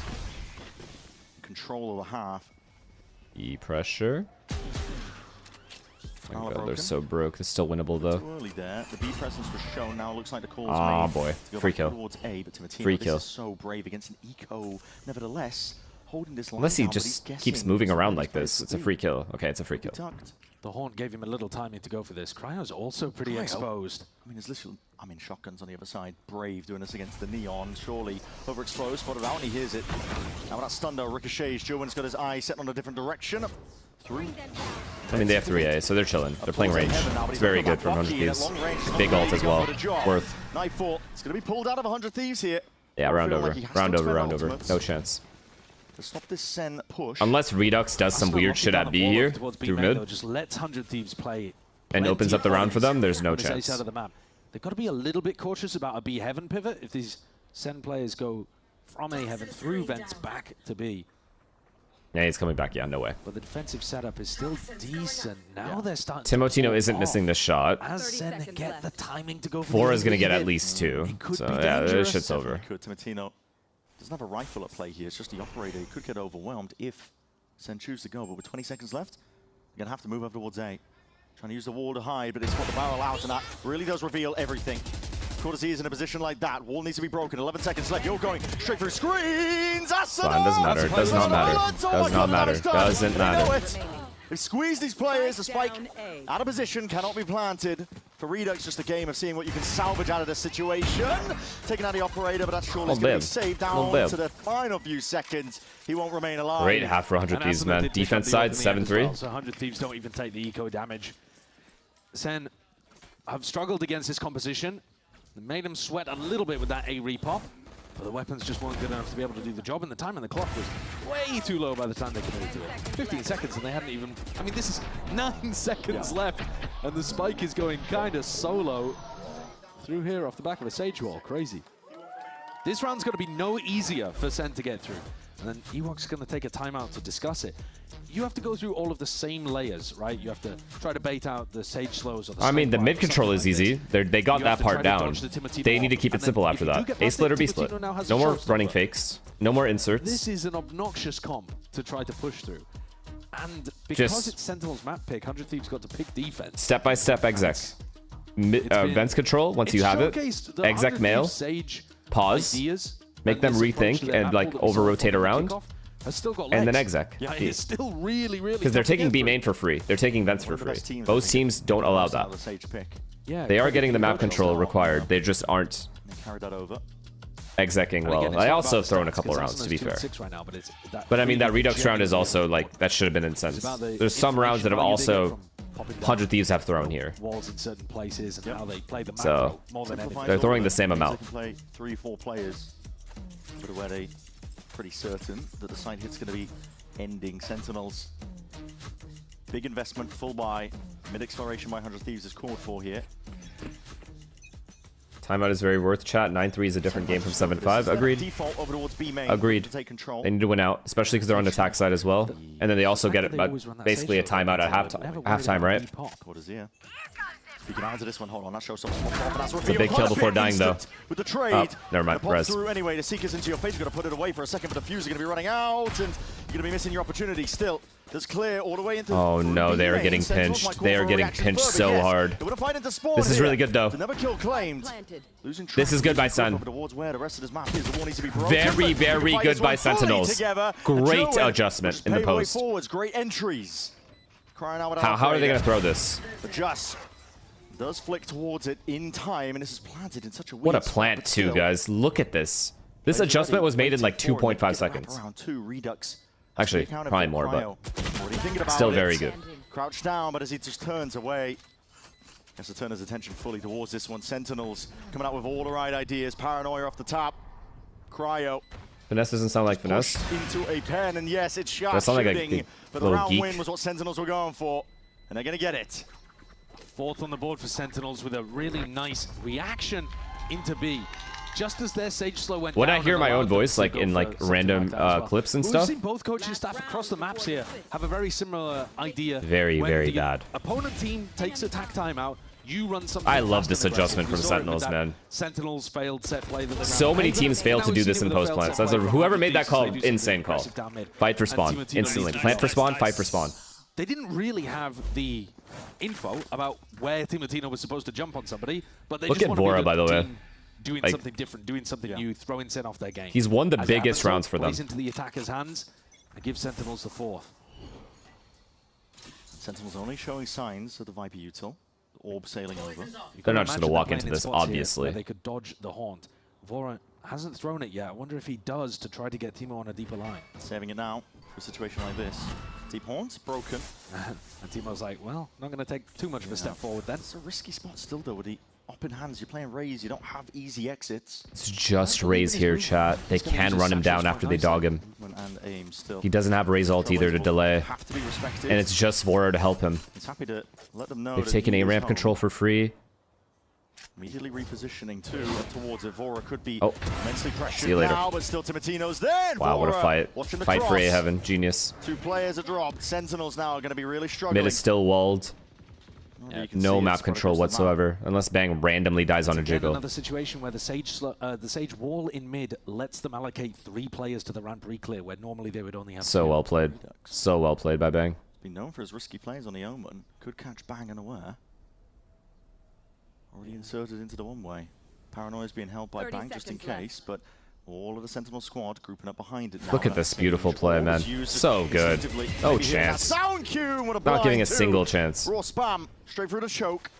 Control of the half. E pressure. Oh my god, they're so broke. It's still winnable though. Too early there. The B presence was shown. Now it looks like the call's Ah made. boy, free kill. Towards A, but Free kill. This is so brave against an eco. Nevertheless, holding this line Unless he down, just keeps moving around like this, it's a free kill. Okay, it's a free kill. The Horn gave him a little timing to go for this. Cryo's also pretty exposed. I mean, there's literally, shotguns on the other side. Brave doing this against the Neon. Surely overexposed, spotted out, and he hears it. Now that stun though ricochets. Joan's got his eye set on a different direction. Through. I mean, they have 3A, so they're chilling. They're playing range. It's very good from 100 Thieves. Big ult as well. Worth. Nightfall. It's going to be pulled out of 100 Thieves here. Yeah, round over. Round over, round over. No chance. To stop this Sen push. Unless Redux does some weird shit at B here, through mid, just lets 100 Thieves play and opens up the round for them, there's no chance. Out of the map. They've got to be a little bit cautious about a B heaven pivot if these Sen players go from A heaven through vents back to B. Yeah, he's coming back. Yeah, no way. But the defensive setup is still decent. Now they're starting. Timotino isn't missing the shot. As Sen get the timing to go for Four is going to get at least 2. So yeah, this shit's over. Timotino doesn't have a rifle at play here. It's just the operator. He could get overwhelmed if Sen chooses to go. But with 20 seconds left, you're going to have to move over towards A. Trying to use the wall to hide, but it's got the barrel out, and that really does reveal everything. Cortesy is in a position like that. Wall needs to be broken. 11 seconds left. You're going straight through screens. Fine, doesn't matter. Does not matter. Does not matter. Doesn't matter. They've squeezed these players. The spike out of position cannot be planted. For Redux, just a game of seeing what you can salvage out of the situation. Taking out the operator, but that's surely going to be saved down to the final few seconds. He won't remain alive. Great half for 100 Thieves, man. Defense side, 7-3. So 100 Thieves don't even take the eco damage. Sen have struggled against this composition. They made him sweat a little bit with that A repop, but the weapons just weren't good enough to be able to do the job, and the time on the clock was way too low by the time they committed to it. 15 seconds, and they hadn't even... I mean, this is 9 seconds left, and the spike is going kind of solo through here off the back of a Sage wall. Crazy. This round's going to be no easier for Sen to get through, and then Ewok's going to take a timeout to discuss it. You have to go through all of the same layers, right? You have to try to bait out the Sage slows or the... I mean, the mid control is easy. They got that part down. They need to keep it simple after that. A split or B split. No more running fakes. No more inserts. This is an obnoxious comp to try to push through. And because it's Sentinel's map pick, 100 Thieves got to pick defense. Step-by-step exec. Vents control, once you have it. Exec mail. Pause. Make them rethink and like over-rotate around. And then exec. Yeah, it's still really because they're taking B main for free. They're taking vents for free. Most teams don't allow that. They are getting the map control required. They just aren't execing well. I also have thrown a couple rounds, to be fair. But I mean, that Redux round is also like, that should have been incensed. There's some rounds that have also popping down 100 Thieves have thrown here. walls in certain places, and how they play the So, macro more than anything. they're throwing the same Means amount. They can play 3-4 players, but already pretty certain that the side hit's going to be ending. Sentinels, big investment, full buy, mid exploration by 100 Thieves is called for here. Timeout is very worth chat. 9-3 is a different game from 7-5. Agreed. Default over towards B main. Agreed. To take control. They need to win out, especially because they're on the attack side as well. And then they also get it, basically a timeout at halftime, right? What is here? Speaking out to this one, hold on, that shows some. It's a big kill before dying, though. With the trade. Oh, never mind. Pops Res. through anyway. The Seeker's into your face. You're going to put it away for a second, but the fuse is going to be running out, and you're going to be missing your opportunity. Still, there's clear all the way into. Oh no, they are getting pinched. They are getting pinched so hard. This is really good, though. Another kill claimed. This is good by Sen. Very, very good by Sentinels. Great adjustment in the post. Great entries. How are they going to throw this? Adjust. Does flick towards it in time, and this is planted in such a weird What a plant, too, guys. Look at this. This adjustment was made in like 2.5 seconds. Round 2 Redux. Actually, probably more, but still very good. Crouch down, but as he just turns away, has to turn his attention fully towards this one. Sentinels coming out with all the right ideas. Paranoia off the top. Cryo. Finesse doesn't sound like Finesse. Into a pen, and yes, it's sharp That sounds like shooting. a But the little round geek. win was what Sentinels were going for, and they're going to get it. Fourth on the board for Sentinels with a really nice reaction into B. Just as their Sage slow went When down, I hear and my allowed own them voice, to like go in for like something random like that as well. clips and We've stuff, seen both coaching staff across the maps here have a very similar idea. Very, When very the bad. Opponent team takes attack timeout. You run something. I love fast this and aggressive. adjustment We from saw it with Sentinels, that man. Sentinels failed set play that they So ran many over. teams fail Now to we've do seen this it in with a post failed plants. set That's a, play from whoever 100 made that Thieves, call, they do something insane call. aggressive down mid. Fight for And spawn, Timeouts instantly. needs Plant for to spawn, nice. fight for spawn. They didn't really have the info about where Timatino was supposed to jump on somebody, but they Look just at want to be Vora, by the way. team doing Like, something different, doing something new, throwing Sen off their game. He's won the As it biggest happens, rounds for them. plays into the attacker's hands and gives Sentinels the fourth. Sentinels only showing signs of the Viper util. Orb sailing over. They're not just going to walk into this, obviously. They could dodge the haunt. Vora hasn't thrown it yet. I wonder if he does to try to get Timo on a deeper line. Saving it now for a situation like this. Deep haunts broken. And Timo's like, well, not going to take too much of a step forward then. It's a risky spot still though with the up in hands. You're playing Raze, you don't have easy exits. It's just Raze here, chat. They can run him down after they dog him. And aim still. He doesn't have Raze ult either to delay. Have to be respected. And it's just Vora to help him. He's happy to let them know They've that taken he is A-ramp home. control for free. Immediately repositioning too towards it. Vora could be Oh. immensely pressured See you later. now, but still Timatino's there. Wow, what a Vora fight. watching the Fight for cross. A heaven. Genius. 2 players are dropped. Sentinels now are going to be really struggling. Mid is still walled. You can No see map it's control across the map. whatsoever, unless Bang randomly dies on a Again, jiggle. another situation where the Sage wall in mid lets them allocate 3 players to the ramp re-clear, where normally they would only have So 2. well played. So well played by Bang. Been known for his risky plays on the Omen. Could catch Bang unaware. Already inserted into the one-way. Paranoia is being held by 30 Bang just in seconds left. case, but all of the Sentinel squad grouping up behind it now. Look at this beautiful play, man. So good. No chance. Sound cue, what a Not giving blind a too. single chance. Raw spam, straight through the choke.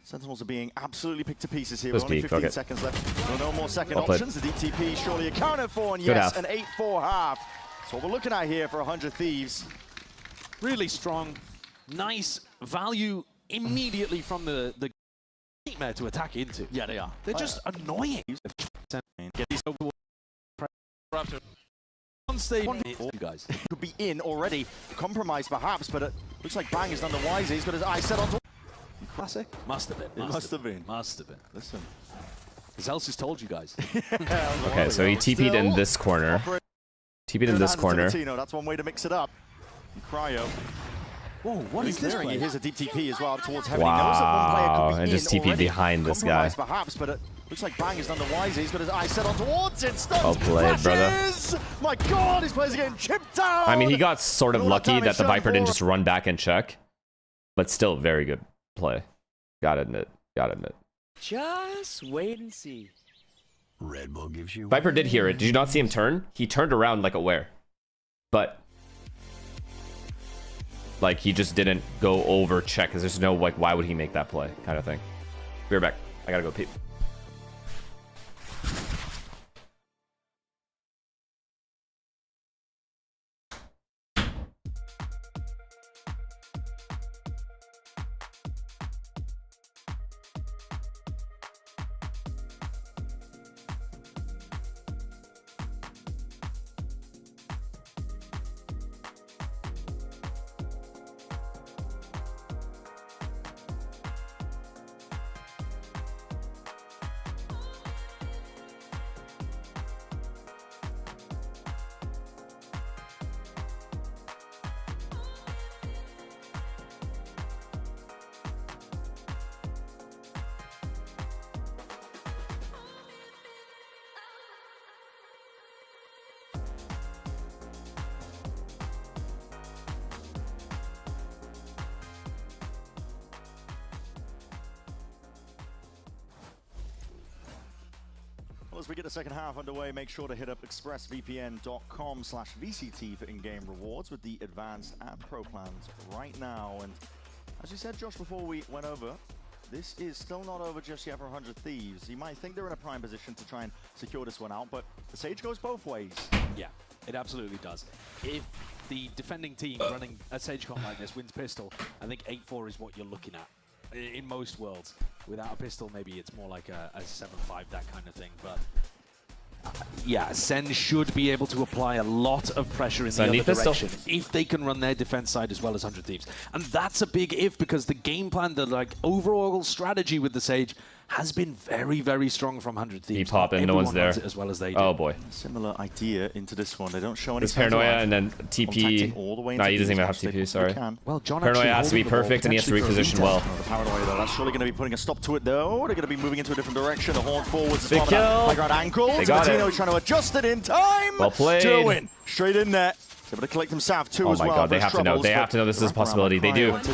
Sentinels are being absolutely picked to pieces here. Just With only peek, 15 okay. seconds left. So no more second Well played. options. The DTP surely accounted for, and Good yes, half. an 8-4 half. So what we're looking at here for 100 Thieves. Really strong, nice value immedially from the nightmare to attack into. Yeah, they are. They're just annoying. Get these on stage, you guys. could be in already. Compromised perhaps, but it looks like Bang has done the wisely. He's got his eyes set on. Classic? Must have been. It must have been. Must have been. Listen. Zelsis told you guys. Okay, so he TP'd in this corner. TP'd in this corner. That's one way to mix it up. And Cryo. Whoa, what is this play? Here's a deep TP as well towards Heaven. Wow, He knows that one player could be and in just TP'd already. behind this guy. Compromised perhaps, but it looks like Bang has done the wisely. He's got his eyes set on towards it. Stuns, Well played, brother. flashes. My God, his players are getting chipped down. I mean, he got sort of All that lucky damage that the done Viper didn't for- just run back and check. But still, very good play. Gotta admit. Gotta admit. Just wait and see. Red Bull gives you. Viper did hear it. Did you not see him turn? He turned around like aware. But like he just didn't go over check because there's no like why would he make that play kind of thing. Be right back. I gotta go peep. Well, as we get the second half underway, make sure to hit up expressvpn.com/VCT for in-game rewards with the advanced and pro plans right now. And as you said, Josh, before we went over, this is still not over just yet for 100 Thieves. You might think they're in a prime position to try and secure this one out, but the Sage goes both ways. Yeah, it absolutely does. If the defending team running a Sage comp like this wins pistol, I think 8-4 is what you're looking at in most worlds. Without a pistol, maybe it's more like a 7-5, that kind of thing. But yeah, Sen should be able to apply a lot of pressure in the other direction if they can run their defense side as well as 100 Thieves. And that's a big if, because the game plan, the overall strategy with the Sage has been very, very strong from 100 Thieves. He pop in, no one's there. As well as they do. Oh boy. Similar idea into this one. They don't show any. This paranoia and then TP. No, he doesn't even have TP, sorry. Well, John paranoia has to be perfect and he has to reposition well. The paranoia though, that's surely going to be putting a stop to it though. They're going to be moving into a different direction. The horn forwards. Big kill. Playground ankle. Timeouts trying to adjust it in time. Well played. Jerwin straight in there. Able to collect himself too as well. Oh my god, they have to know. They have to know this is a possibility. They do. Beautiful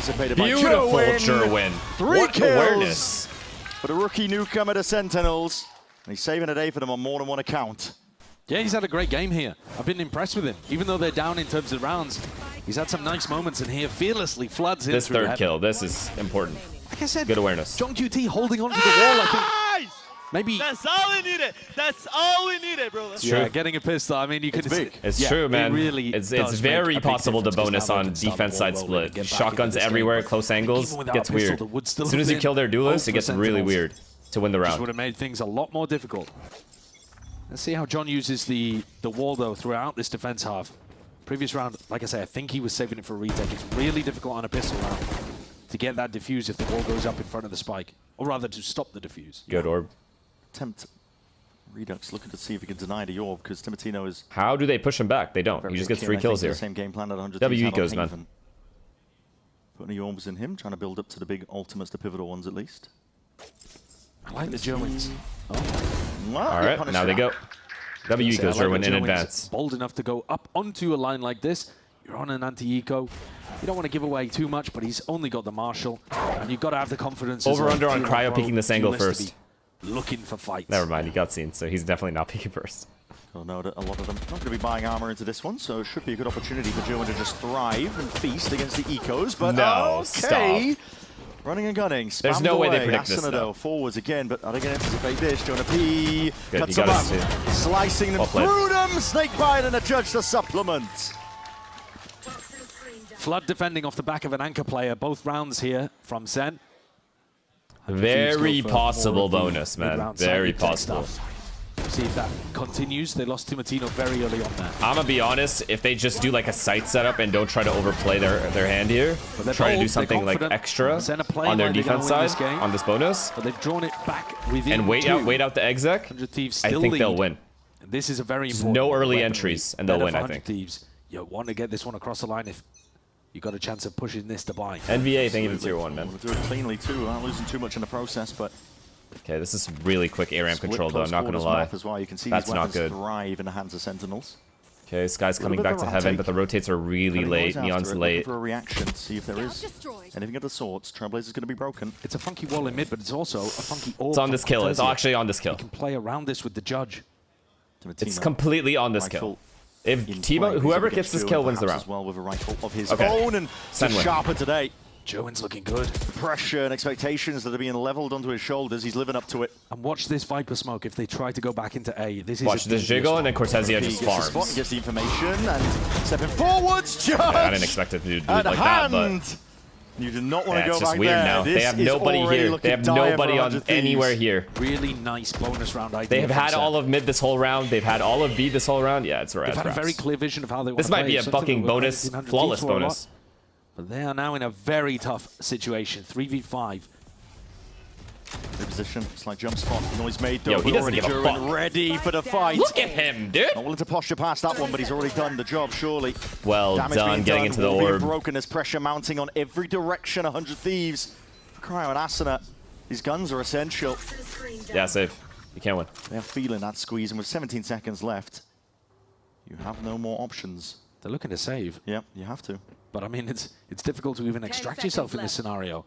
Jerwin. 3 kills. Awareness. For the rookie newcomer to Sentinels. And he's saving a day for them on more than one account. Yeah, he's had a great game here. I've been impressed with him. Even though they're down in terms of rounds, he's had some nice moments in here. Fearlessly floods in this through third kill, this is important. Like I said, good awareness. John QT holding onto the wall, I think. Maybe. That's all we needed. That's all we needed, bro. That's true. Getting a pistol, I mean, you could. It's true, man. It really it's very possible to bonus on defense side split. Shotguns everywhere, close angles, gets weird. As soon as you kill their duelist, it gets really weird to win the round. This would have made things a lot more difficult. Let's see how John uses the wall, though, throughout this defense half. Previous round, like I say, I think he was saving it for a retake. It's really difficult on a pistol round to get that defuse if the wall goes up in front of the spike. Or rather, to stop the defuse. Good orb. Attempt. Redux looking to see if he can deny the orb, because Timeouts is... How do they push him back? They don't. He just gets 3 kills here. Same game plan at 100. W goes, man. Putting the orbs in him, trying to build up to the big ultimates, the pivotal ones at least. I like the Germans. Alright, now they go. W goes German in advance. Bold enough to go up onto a line like this. You're on an anti-eco. You don't want to give away too much, but he's only got the Marshal. And you've got to have the confidence. Over-under on Cryo peeking this angle first. Looking for fights. Never mind, he got seen, so he's definitely not peeking first. Oh no, a lot of them not going to be buying armor into this one, so it should be a good opportunity for German to just thrive and feast against the ecos. But no, okay. Stop. Running and gunning. There's no way they predict this, though. Forwards again, but are they going to anticipate this? Jonah P. Good, cuts them up, slicing them through them. Snakebite and a judge to supplement. Flood defending off the back of an anchor player. Both rounds here from Sen. Very possible bonus, man. Very possible. See if that continues. They lost Timatino very early on there. I'm gonna be honest, if they just do like a sight setup and don't try to overplay their hand here, try to do something like extra on their defense side on this bonus, but they've drawn it back within and wait out the exec, I think they'll win. This is a very important no early entries and they'll win, I think. Thieves. You want to get this one across the line if you got a chance of pushing this to buy. NVA, thank you for tier 1, man. We'll do it cleanly too, not losing too much in the process, but... Okay, this is really quick ARAM control, though, I'm not going to lie. As well. You can see that's these not good. thrive in the hands of Sentinels. Okay, this guy's coming back to heaven, but the rotates are really late. Neon's late. For a reaction, see if there is anything of the sorts. Trailblazer's going to be broken. It's a funky wall in mid, but it's also a funky orb. It's on this kill. It's actually on this kill. You can play around this with the judge. It's completely on this kill. If Timo, whoever gets this kill wins the round. As well with a rifle of his own, and sharper today. Jowen's looking good. Pressure and expectations that are being leveled onto his shoulders. He's living up to it. And watch this Viper smoke if they try to go back into A. This is watch this jiggle, and then Cortezia just farms. He gets the information and stepping forwards. Judge! I didn't expect it to do it like that, but you do not want to go back there. It's just weird now. They have nobody here. They have nobody on anywhere here. Really nice bonus round idea. They have had all of mid this whole round. They've had all of B this whole round. Yeah, it's right. They've had a very clear vision of how they want to play. This might be a fucking bonus, flawless bonus. But they are now in a very tough situation. 3v5. Position, slight jump spot. Noise made though. Yo, he doesn't give a fuck. Ready for the fight. Look at him, dude. Not willing to posture past that one, but he's already done the job, surely. Well done, getting into the orb. Broken as pressure mounting on every direction. 100 Thieves. Cryo and Asuna. These guns are essential. Yeah, safe. You can't win. They're feeling that squeeze, and with 17 seconds left, you have no more options. They're looking to save. Yep, you have to. But I mean, it's difficult to even extract yourself in this scenario.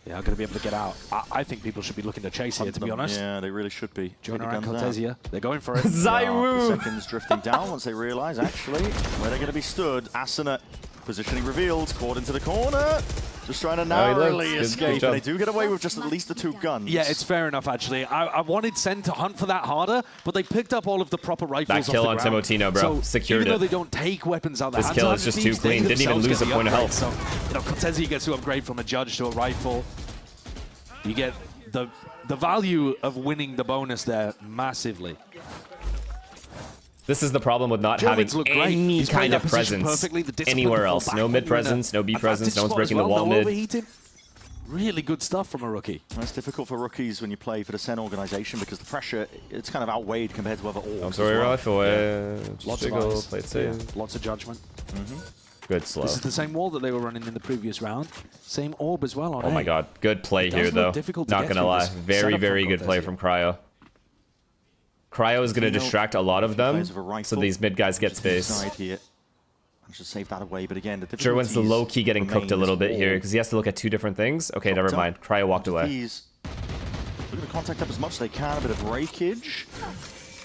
Yeah, I'm going to be able to get out. I think people should be looking to chase here, to be honest. Yeah, they really should be. Jonah and Cortesia, they're going for it. The seconds drifting down once they realize, actually, where they're going to be stood. Asuna, positioning revealed, caught into the corner. Just trying to narrowly escape. And they do get away with just at least the 2 guns. Yeah, it's fair enough, actually. I wanted Sen to hunt for that harder, but they picked up all of the proper rifles That kill off on the ground. Timotino, bro. So Secured even though it. they don't take weapons out of their hands, This kill is just too clean. Didn't even lose a point of health. So, you know, Cortesia gets to upgrade from a judge to a rifle. You get the value of winning the bonus there massively. This is the problem with not having any kind of presence anywhere else. No mid presence, no B presence, no one's breaking the wall mid. Really good stuff from a rookie. Well, it's difficult for rookies when you play for the Sen organization because the pressure, it's kind of outweighed compared to other orgs. I'm sorry, rifle. Lots of eyes. Play it safe. Lots of judgment. Good slow. This is the same wall that they were running in the previous round. Same orb as well on Oh my god, good play here though. Not gonna lie. Very, very good play from Cryo. Cryo is gonna distract a lot of them, so these mid guys get space. I should save that away, but again, the Sherwin's the low key getting cooked a little bit here because he has to look at 2 different things. Okay, never mind. Cryo walked away. Looking to contact up as much as they can. A bit of breakage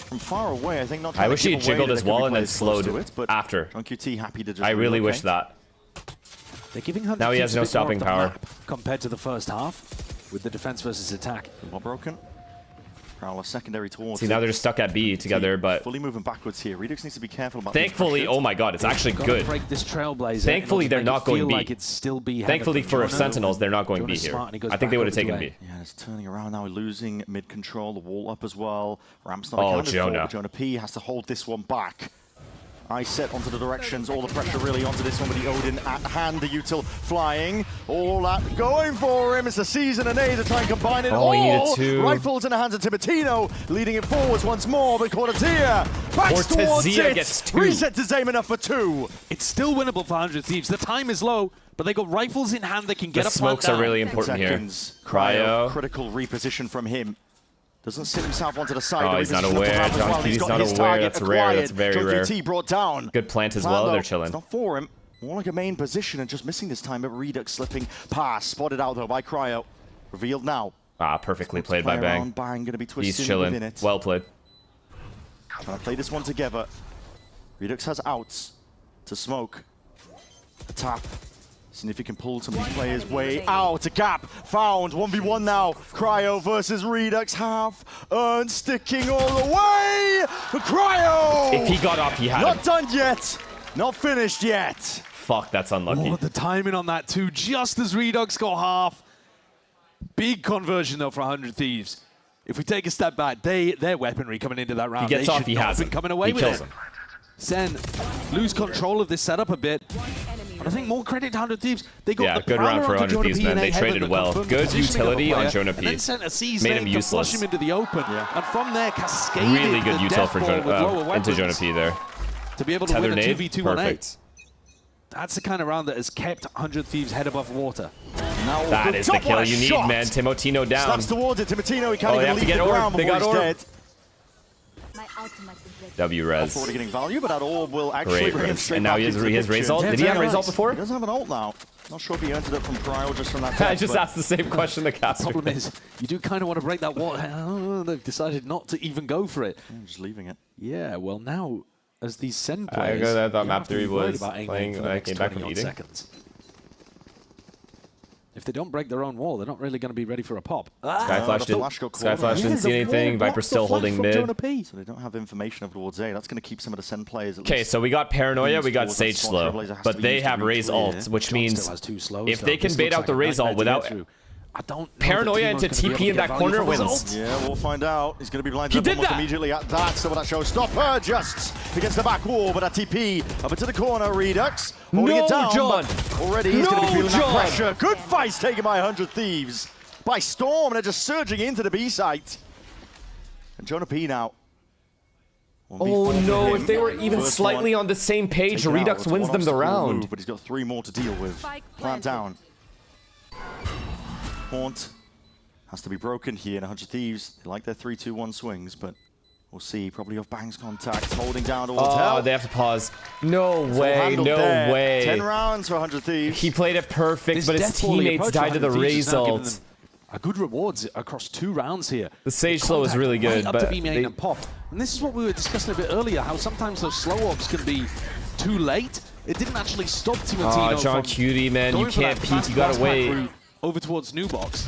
from far away. I think not. I wish he jiggled his wall and then slowed it after. QT happy to just I really wish that. They're giving now he has no stopping power compared to the first half with the defense versus attack. Well broken. Prowler secondary towards. See, now they're stuck at B together, but fully moving backwards here. Redux needs to be careful about. Thankfully, oh my god, it's actually good. Break this trailblazer. Thankfully, they're not going B. Like it's still B. Thankfully for Sentinels, they're not going B here. I think they would have taken B. Yeah, it's turning around now, losing mid control, the wall up as well. Ramp's not Oh, accounted Jonah. for, but Jonah P has to hold this one back. I set onto the directions, all the pressure really onto this one with the Odin at hand, the util flying. All that going for him. It's the season and A to try and combine it all. He needed 2. Rifles in the hands of Timotino, leading it forwards once more, but Cortesia backs towards it. Gets 2. Reset to Zame enough for 2. It's still winnable for 100 Thieves. The time is low, but they got rifles in hand that can get The a plant smokes are really important here. Cryo. Critical reposition from him. Doesn't sit himself onto the side. Oh, he's not aware. He's not aware. That's rare. That's very rare. Brought down. Good plant as well. They're chilling. It's not for him. More like a main position and just missing this time. But Redux slipping past. Spotted out though by Cryo. Revealed now. Ah, perfectly played by Bang. Bang gonna be twisted. He's chilling. Well played. Trying to play this one together. Redux has outs to smoke. A tap. Seeing if he can pull some of these players way out. A gap found. 1v1 now. Cryo versus Redux. Half earned, sticking all the way. For Cryo. If he got off, he had Not him. done yet. Not finished yet. Fuck, that's unlucky. Oh, the timing on that too. Just as Redux got half. Big conversion though for 100 Thieves. If we take a step back, their weaponry coming into that round. He gets they off, should he not has have been him. coming away He with kills it. him. Sen lose control of this setup a bit. But I think more credit to 100 Thieves. They got Yeah, the good round for 100 Thieves, man. They ahead traded of the well. confirmed Good positioning of the utility on player, Jonah and P. then sent a C's Made lane him to useless. flush him into the open. And from there, cascaded Really good the util death for ball with lower into weapons Jonah P there. to be able to Tether win a nade, 2v2 on 8. perfect. That's the kind of round that has kept 100 Thieves head above water. Now That is the kill you need, man. Timotino down. Snaps towards it. Timotino, he can't Oh, they even have to leave get the orb. ground They before got he's orb. dead. W res. Already getting value, but that orb will actually Great bring him res. straight And now back he has into the his raise picture. ult. Did he have raise ult before? He does have an ult now. Not sure if he earned it from Cryo just from that I death, just but asked the same question to Casper. The problem is, you do kind of want to break that wall. They've decided not to even go for it. I'm just leaving it. Yeah, well now, as these Sen I players, thought you map have to be 3 worried was about aiming playing for when the I next came back from 20 odd eating. seconds. If they don't break their own wall, they're not really going to be ready for a pop. Skyflash didn't see anything. Viper's still holding mid. So they don't have information of towards A. That's going to keep some of the Sen players. Okay, so we got Paranoia, we got Sage slow, but they have raise ult, which means if they can bait out the raise ult without Paranoia into TP in that corner wins. Yeah, we'll find out. He's going to be blinded He up did almost that. immediately at that. So that shows stopper just against the back wall, but a TP up into the corner. Redux holding it down. John. But already he's going to be feeling that pressure. Good fights taken by 100 Thieves by Storm. They're just surging into the B site. And Jonah P now. Oh no, if they were even slightly on the same page, Redux wins them the round. Move, but he's got 3 more to deal with. Plant down. Haunt has to be broken here in 100 Thieves. They like their 3-2-1 swings, but We'll see, probably off Bang's contact, holding down towards Oh, Hell. they have to pause. No way, no way. 10 rounds for 100 Thieves. He played it perfect, This but his death ball teammates approach died to the 100 Thieves is now giving result. them a good rewards across 2 rounds here. The Sage slow is really good, right but up to B-main and pop. And this is what we were discussing a bit earlier, how sometimes those slow orbs can be too late. It didn't actually stop Timatino Oh, John from Cutie, man, you going for can't that peek, fast you gotta fast back wait. route over towards New Box.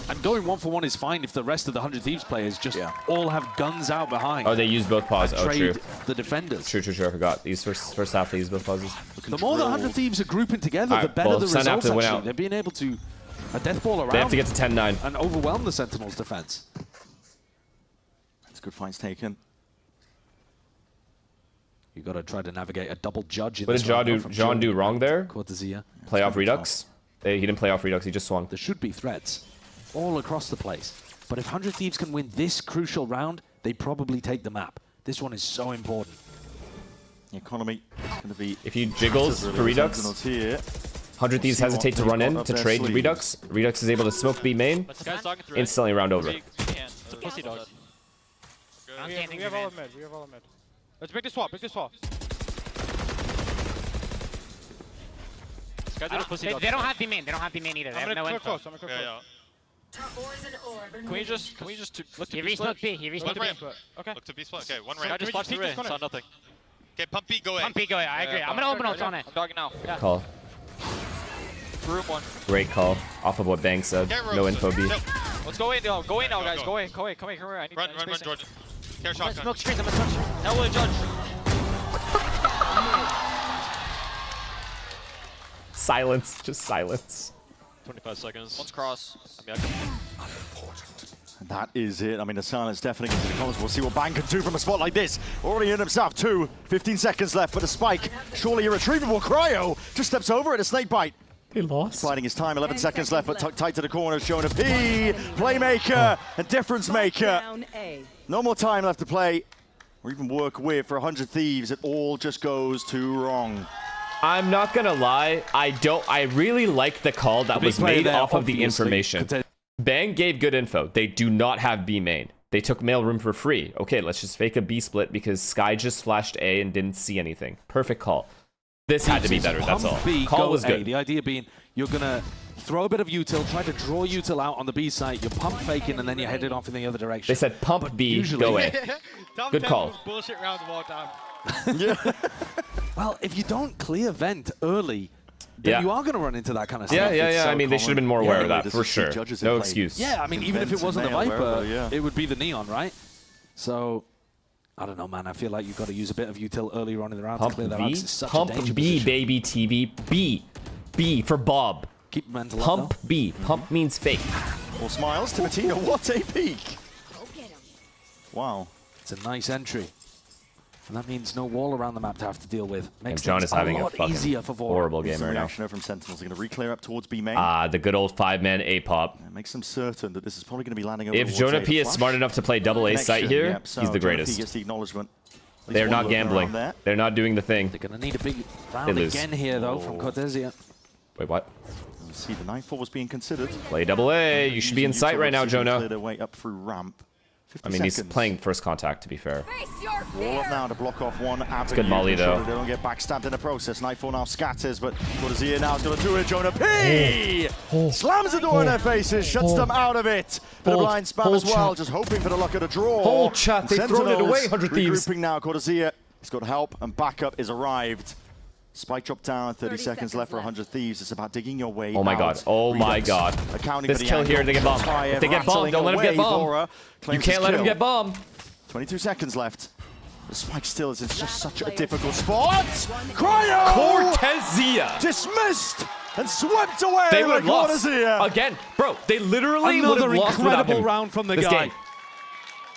And going 1-for-1 is fine if the rest of the 100 Thieves players just all have guns out behind. Oh, they used both pause. Oh, true. The defenders. True, I forgot. These first half, they used both pauses. The more the 100 Thieves are grouping together, the better the results actually. They're being able to a death ball around. They have to get to 10-9. And overwhelm the Sentinels' defense. That's good fights taken. You got to try to navigate a double judge. What did John do wrong there? Cortesia. Play off Redux? He didn't play off Redux, he just swung. There should be threats all across the place. But if 100 Thieves can win this crucial round, they probably take the map. This one is so important. The economy is going to be... If he jiggles for Redux, 100 Thieves hesitate to run in to trade Redux. Redux is able to smoke B main, instantly round over. It's a pussy dog. We have all of mid. Let's break this swap. They don't have B main. They don't have B main either. They have no info. I'm gonna go close. Can we just look to He B split? resmoked B. He resmoked B. Okay. Look to B split. Okay, one ramp. I just watched through A, saw nothing. Okay, pump B, go A. Pump B, go A. I agree. I'm gonna open ult on it. I'm dogging now. Yeah. Call. Room 1. Great call. Off of what Bang said. No info B. Let's go in now. Go in now, guys. Go in. Come here. I need Run, Jordan. Care shotgun. Smoke screens. I'm gonna smoke screens. Hell with a judge. Silence. Just silence. 25 seconds. One's cross. That is it. I mean, the silence definitely into the comments. We'll see what Bang can do from a spot like this. Already in himself, 15 seconds left for the spike. Surely irretrievable. Cryo just steps over it, a snake bite. He lost. Sliding his time, 11 seconds left, but tight to the corners. Jonah P, playmaker and difference maker. No more time left to play or even work with for 100 Thieves. It all just goes too wrong. I'm not gonna lie, I really like the call that was made off of the information. Bang gave good info. They do not have B main. They took mailroom for free. Okay, let's just fake a B split because Sky just flashed A and didn't see anything. Perfect call. This had to be better, that's all. B, call was good. The idea being you're gonna throw a bit of util, try to draw util out on the B site, you're pump faking and then you're headed off in the other direction. They said pump B, go A. Good call. Bullshit rounds of all time. Well, if you don't clear vent early, then you are going to run into that kind of stuff. Yeah. I mean, they should have been more aware of that, for sure. No excuse. Yeah, I mean, even if it wasn't the Viper, it would be the Neon, right? So, I don't know, man. I feel like you've got to use a bit of util earlier on in the round to clear that out. Pump B, baby, TV. B for Bob. Keep mental Pump B. Pump means fake. All smiles to Martina. What a peek. Wow. It's a nice entry. And that means no wall around the map to have to deal with. Makes John is having a fucking easier for horrible game right now. From Sentinels. They're going to re-clear up towards B main. The good old 5-man A-pop. It makes them certain that this is probably going to be landing over If Jonah P is smart enough to play double A site here, he's the greatest. Gets the acknowledgement. They're not gambling. They're not doing the thing. They're going to need a big round again here, though, from Cortesia. Wait, what? You see the 9-4 was being considered. Play double A. You should be in sight right now, Jonah. Clear their way up through ramp. I mean, he's playing first contact, to be fair. Wall up now to block off one avenue. It's good molly, though. They don't get backstabbed in the process. 9-4 now scatters, but Cortesia now is going to do it. Jonah P! Slams the door in their faces, shuts them out of it. Bit of blind spam as well, just hoping for the luck of the draw. Hold chat, they've thrown it away, 100 Thieves. Regrouping now, Cortesia. He's got help, and backup is arrived. Spike drop down, 30 seconds left for 100 Thieves. It's about digging your way out. Oh my god, oh my god. This kill here, they get bombed. If they get bombed, don't let them get bombed. You can't let him get bombed. 22 seconds left. The spike still is just such a difficult spot. Cryo! Cortesia! Dismissed and swept away they by would have lost. Cortesia. Again, bro, they literally would have lost without him. Round from the this guy. Game.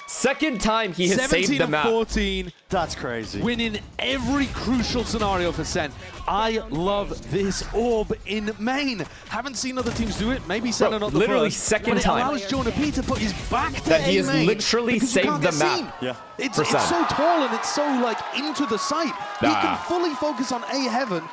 Second time he has saved the map. 14. That's crazy. Winning every crucial scenario for Sen. I love this orb in main. Haven't seen other teams do it. Maybe Sen are not the literally first. second but time. It allows Jonah P to put his back to that he has main literally saved the map. Yeah. It's so tall and it's so like into the site. He can fully focus on A heaven.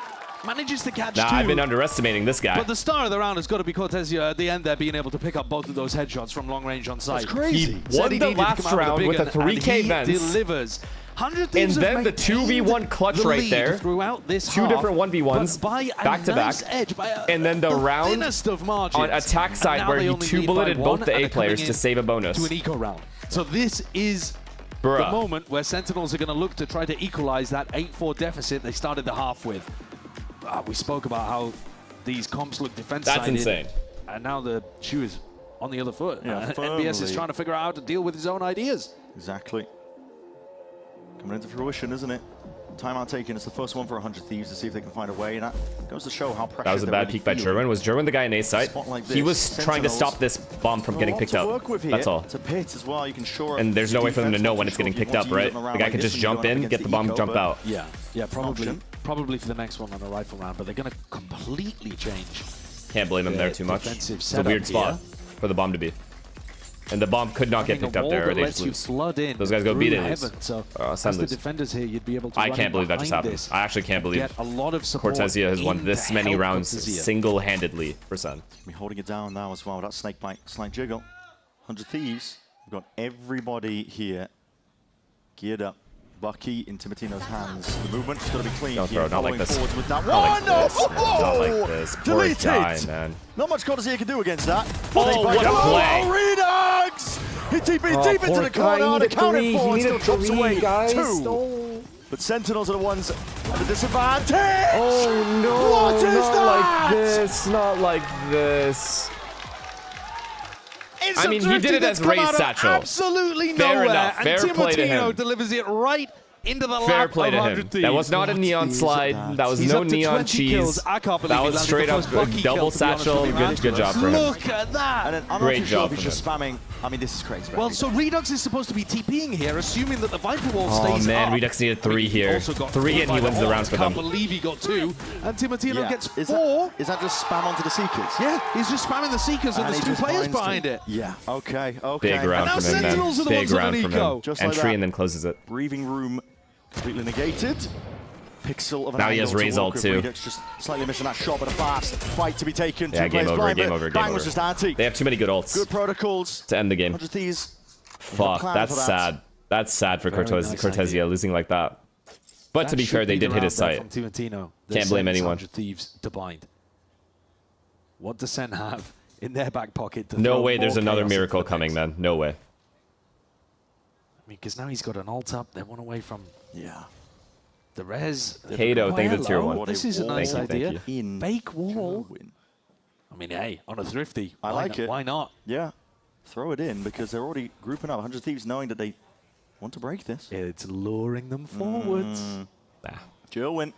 manages to catch Nah, two. I've been underestimating this guy. But the star of the round has got to be Cortesia at the end there, being able to pick up both of those headshots from long range on site. That's crazy. He won the last round with a 3K Vents. Delivers. And then the 2v1 clutch right there. Throughout this two different 1v1s back to back. And then the round on attack side where he 2-bulleted both the A players to save a bonus. To an eco round. So this is the moment where Sentinels are going to look to try to equalize that 8-4 deficit they started the half with. We spoke about how these comps look defense-sided. That's insane. And now the shoe is on the other foot. Yeah, NBS is trying to figure out how to deal with his own ideas. Exactly. Coming into fruition, isn't it? Timeout taken. It's the first one for 100 Thieves to see if they can find a way. And that goes to show how pressure. That was a bad peek by Jerwin. Was Jerwin the guy in A site? Like he was trying to stop this bomb from getting picked up. That's all. It's a pit as well. You can shore and there's no way for them to know when it's getting picked up, right? The guy could just jump in, get the bomb, jump out. Yeah, probably for the next one on a rifle round, but they're going to completely change. Can't blame him there too much. It's a weird spot for the bomb to be. And the bomb could not get picked up there, or they just lose. Those guys go beat it. So as the defenders here, you'd be able to. I can't believe that just happened. I actually can't believe Cortesia has won this many rounds single-handedly for Sen. We're holding it down now as well. That snake bite, slight jiggle. 100 Thieves. We've got everybody here geared up. Bucky in Timatino's hands. The movement's got to be clean. Don't throw, not like this. With that not one. Not like this. Poor guy, man. Not much Cortesia can do against that. Oh, what a play. Redux! He TP'd deep into the corner, unaccounted for, and still drops away two. But Sentinels are the ones at a disadvantage. Oh, no. What is that? Not like this. Not like this. I mean, he did it as raised satchel. Absolutely Fair nowhere. enough. Fair play to him. Delivers it right into the Fair lap play of to 100 him. Thieves. That was not a neon slide. That was no neon cheese. That was straight up double satchel. Good job for him. Look at that. And then I'm Great not too sure job if he's just spamming. I mean, this is crazy. Well, so Redux is supposed to be TPing here, assuming that the Viper Wall Oh stays man, up. Redux needed 3 here. 3 and he wins the rounds for them. I can't believe he got 2. And Timatino gets 4. Is that just spam onto the Seekers? Yeah, he's just spamming the Seekers and there's 2 players behind it. Yeah, okay. Big round from him, man. Big round from him. Just Entry like and then closes it. Breathing room completely negated. Pixel of an now he has Razor too. Redux just slightly missing that shot, but a fast fight to be taken. Yeah, game over, game over, game over. Was just anti. They have too many good ults. Good protocols to end the game. Fuck, that's sad. That's sad for Cortesia losing like that. But to be fair, they did hit his site. Can't blame anyone. Thieves to bind. What does Sen have in their back pocket? No way there's another miracle coming, man. No way. I mean, because now he's got an ult up. They're one away from the res. Kato, thank you for tier 1. This is a nice idea. In Fake wall. I mean, hey, on a thrifty. I like it. Why not? Yeah. Throw it in because they're already grouping up. 100 Thieves knowing that they want to break this. It's luring them forwards. Jerwin.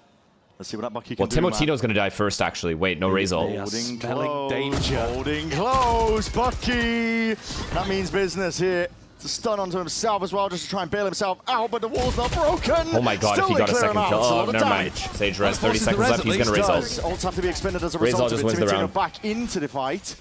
Let's see what that Bucky can well, do. Timotino's going to die first, actually. Wait, no Razor. Holding close. Danger. Holding close. Bucky. That means business here. It's a stun onto himself as well, just to try and bail himself out, but the wall's not broken. Oh my god, Still if he got a second kill. Oh, never mind. Sage res, 30 seconds left. He's going to Razor. Ults have to be expended as a result just of wins the round. back into the fight.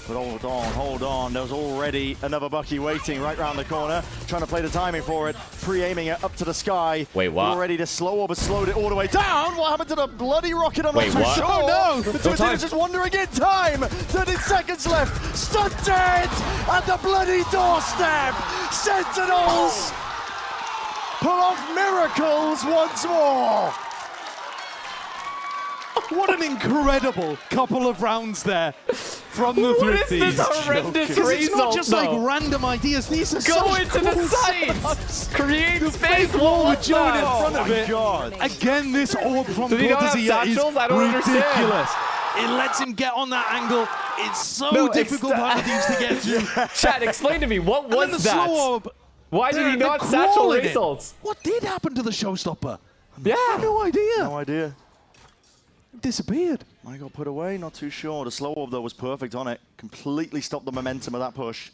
But hold on. There was already another Bucky waiting right round the corner, trying to play the timing for it, pre-aiming it up to the sky. Wait, what? Already the slow orb has slowed it all the way down. What happened to the bloody rocket? I'm not too sure. Oh, no! Timotino's just wandering in time. 30 seconds left. Stunted at the bloody doorstep. Sentinels pull off miracles once more. What an incredible couple of rounds there from the Thrifties. What is this horrendous result, it's not just like random ideas. These are Go such into the sights! Create the space! fake wall with Joe in front of it. God. Again, this orb from Cortesia is ridiculous. It lets him get on that angle. It's so difficult for these to get through. Chat, explain to me, what was the that? Slow orb, why did he not satchel results? What did happen to the showstopper? Yeah. No idea. No idea. Disappeared. I got put away, not too sure. The slow orb though was perfect on it. Completely stopped the momentum of that push.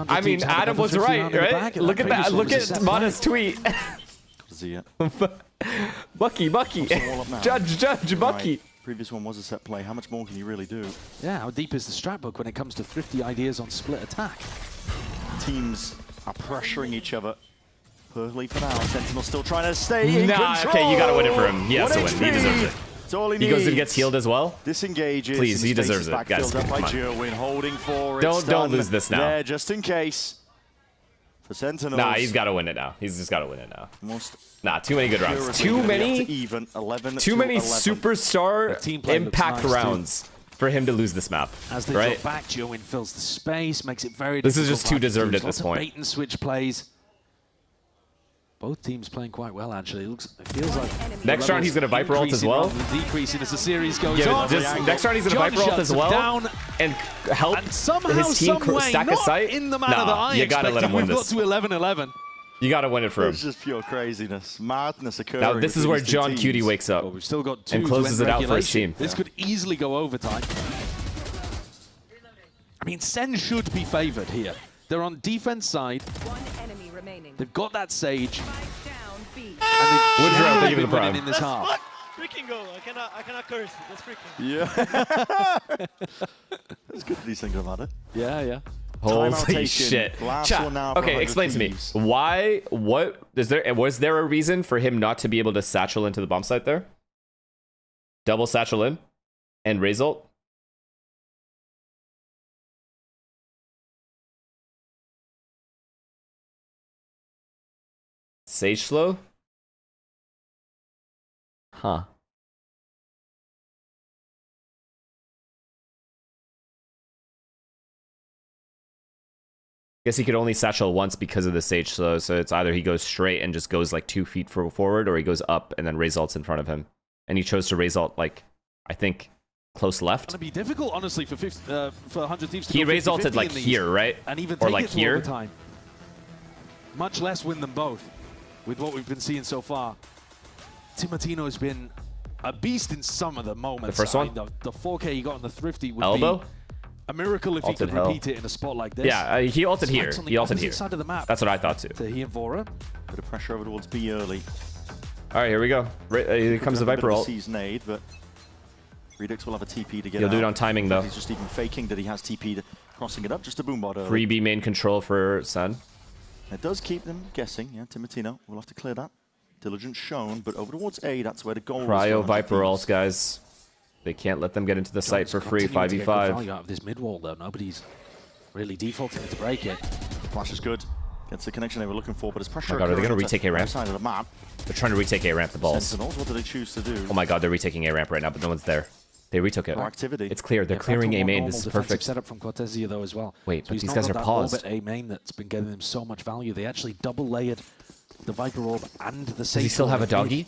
I mean, Adam was right? Look at that. Look at Mana's tweet. Bucky. Judge, Bucky. Right. Previous one was a set play. How much more can you really do? Yeah, how deep is the strat book when it comes to thrifty ideas on split attack? Teams are pressuring each other. Perfectly for now. Sentinel still trying to stay in control. Okay, you gotta win it for him. He has to win. He deserves it. That's all he He needs. goes and gets healed as well. Disengages. Please, he deserves it, guys. Filled up by Come on. Jerwin, holding for it. Don't lose this now. There, just in case. For Sentinels. Nah, he's got to win it now. He's just got to win it now. Most Nah, too many good rounds. Too many superstar impact rounds for him to lose this map. As they right? drop back, Jerwin fills the space, makes it very This is difficult just too for deserved at Lots this of point. bait and switch plays. Both teams playing quite well, actually. It feels like next round he's going to Viper ult as well. Decreasing as the series goes Yeah, on. next round he's going to Viper ult as well. Down, and help and somehow, his team stack a sight. In the manner that I you got to let him win We've this. got to 11-11. You got to win it for him. It's just pure craziness. Madness occurring. Now this is where John teams. Cutie wakes up We've still got 2 and closes to it end out for his team. This could easily go overtime. I mean, Sen should be favored here. They're on defense side. One enemy remaining. They've got that Sage. Woodrow, thank you for the winning prime. in this half. Freaking goal. I cannot curse. That's freaking. Yeah. It's good that he's thinking about it. Yeah. Holy shit. Chat. Okay, explain to me. Why, was there a reason for him not to be able to satchel into the bomb site there? Double satchel in and raise ult? Sage slow? Huh. Guess he could only satchel once because of the Sage slow, so it's either he goes straight and just goes like 2 feet forward, or he goes up and then raise ults in front of him. And he chose to raise ult, like, I think, close left. It's going to be difficult, honestly, for 100 Thieves to He go raise 50-50 ulted like in these, here, right? And even or take like it to here. overtime. Much less win them both, with what we've been seeing so far. Timotino has been a beast in some of the moments. The first one? The 4K he got on the Thrifty would Elbow? be a miracle if he could repeat it in a spot like this. Yeah, he ulted here. On the He ulted here. side of the map. That's what I thought too. So he and Vora. Bit of pressure over towards B early. All right, here we go. Here comes the Viper ult. Sees nade, but Redux will have a TP to get He'll out. do it on timing though. He's just even faking that he has TP, crossing it up, just a boombot early. Free B main control for Sun. It does keep them guessing, yeah, Timotino. We'll have to clear that. Diligence shown, but over towards A, that's where the goal is. Cryo Viper ult, guys. They can't let them get into the site for free, 5v5. Value out of this mid wall though. Nobody's really defaulting to break it. Flash is good. Gets the connection they were looking for, but it's pressure. Oh my god, are they going to retake A ramp? Side of the map. They're trying to retake A ramp, the balls. Sentinels, what do they choose to do? Oh my god, they're retaking A ramp right now, but no one's there. They retook it. More activity. It's clear. They're clearing A main. This is perfect. Setup from Cortesia though as well. Wait, So but he's these not guys got are that paused. orbit A main that's been getting them so much value. They actually double layered the Viper orb and the Does he Sage still have a orb. doggy?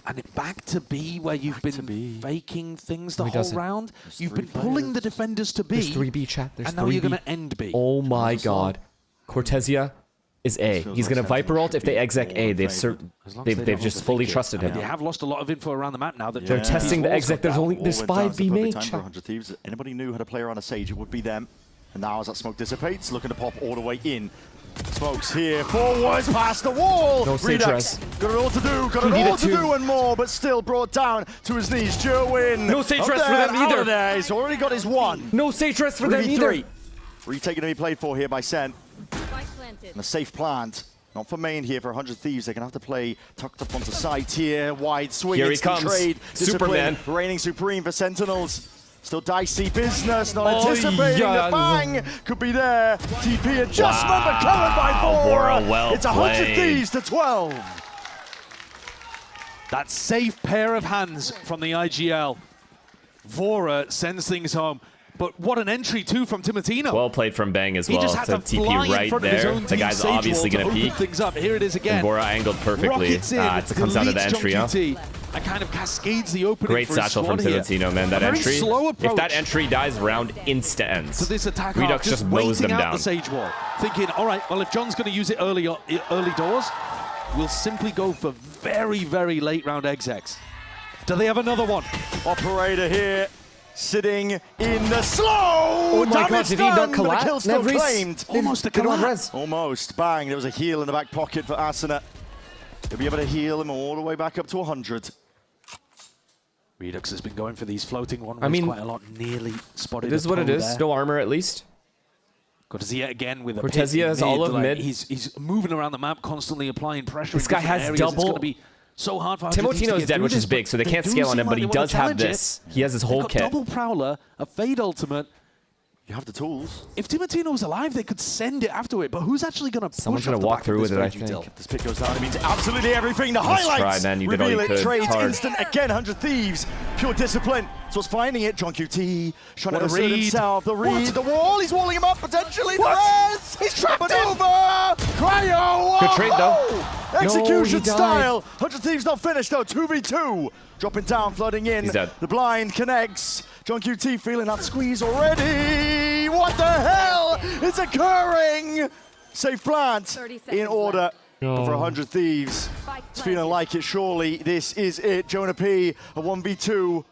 And it back to B where you've been faking things the No, he whole doesn't. round. You've been pulling the defenders to B. There's 3B, chat. There's and now 3B. you're going to end B. Oh my god. Cortesia is A. He's going to Viper ult if they exec A. They've just fully trusted him. They have lost a lot of info around the map now. That They're testing the exec. There's 5B main. Thieves. Anybody knew how to play around a Sage, it would be them. And now as that smoke dissipates, looking to pop all the way in. Smokes here, forwards, past the wall. No Sage res. Got it all to do, got it all to do and more, but still brought down to his knees. Jerwin. No Sage res for them either. There. He's already got his one. No Sage res for them either. Retake going to be played for here by Sen. And a safe plant. Not for main here for 100 Thieves. They're going to have to play tucked up onto site here. Wide swing. Here he instant comes. Trade. Superman. Reigning supreme for Sentinels. Still dicey business. Not anticipating the bang. Could be there. TP adjustment, but covered by Vora. Well it's 100 played. Thieves to 12. That safe pair of hands from the IGL. Vora sends things home. But what an entry, too, from Timotino. Well played from Bang as He well. just had To to fly TP in right front of his there. own The team guy's Sage obviously wall going to open peek. things up. Here it is again. And Vora angled perfectly. Rockets in, It comes down to the deletes entry, John huh? QT, and kind of cascades the opening Great for his satchel from squad here. Timotino, man. That A very entry. slow If approach. that entry dies, round insta ends. So this attack Redux just mows them waiting out down. the Sage wall, thinking, all right, well, if John's going to use it early doors, we'll simply go for very, very late round execs. Do they have another one? Operator here. Sitting in the slow. Oh my god, did he not collapse? Kill still claimed. Almost a collapse. Almost. Bang. There was a heal in the back pocket for Asuna. He'll be able to heal him all the way back up to 100. Redux has been going for these floating one-ways I mean, quite a lot. Nearly spotted. It is what it is. No armor, at least. Cortesia again with a Cortesia pit has all of like, mid. He's moving around the map, constantly applying pressure. This in guy different has areas. It's double going to be so hard for 100 Thieves to Timotino's get dead, through which this, is big, so they can't do scale on seem him, like but he they wanna does have challenge it. this. He has his whole They've got kit. double Prowler, a Fade Ultimate. You have the tools. If Timotino was alive, they could send it after it, but who's actually going to push Someone's off gonna the walk back through of with this it, I raging think. Dill? This pick goes down, it means absolutely everything. The Nice highlights. try, man. You did all you Reveal it, could. trades It's hard. instant again. 100 Thieves. Pure discipline. So it's finding it. John QT trying What to a assert read. himself. The read, What? the wall. He's walling him up potentially. What? The res. He's trapped over. Cryo. Good trade, though. Oh! Execution he died. style. 100 Thieves not finished though. 2v2. Dropping down, flooding in. He's dead. The blind connects. John QT feeling that squeeze already. What the hell is occurring? Safe plant in order for 100 Thieves. It's feeling like it, surely. This is it. Jonah P, a 1v2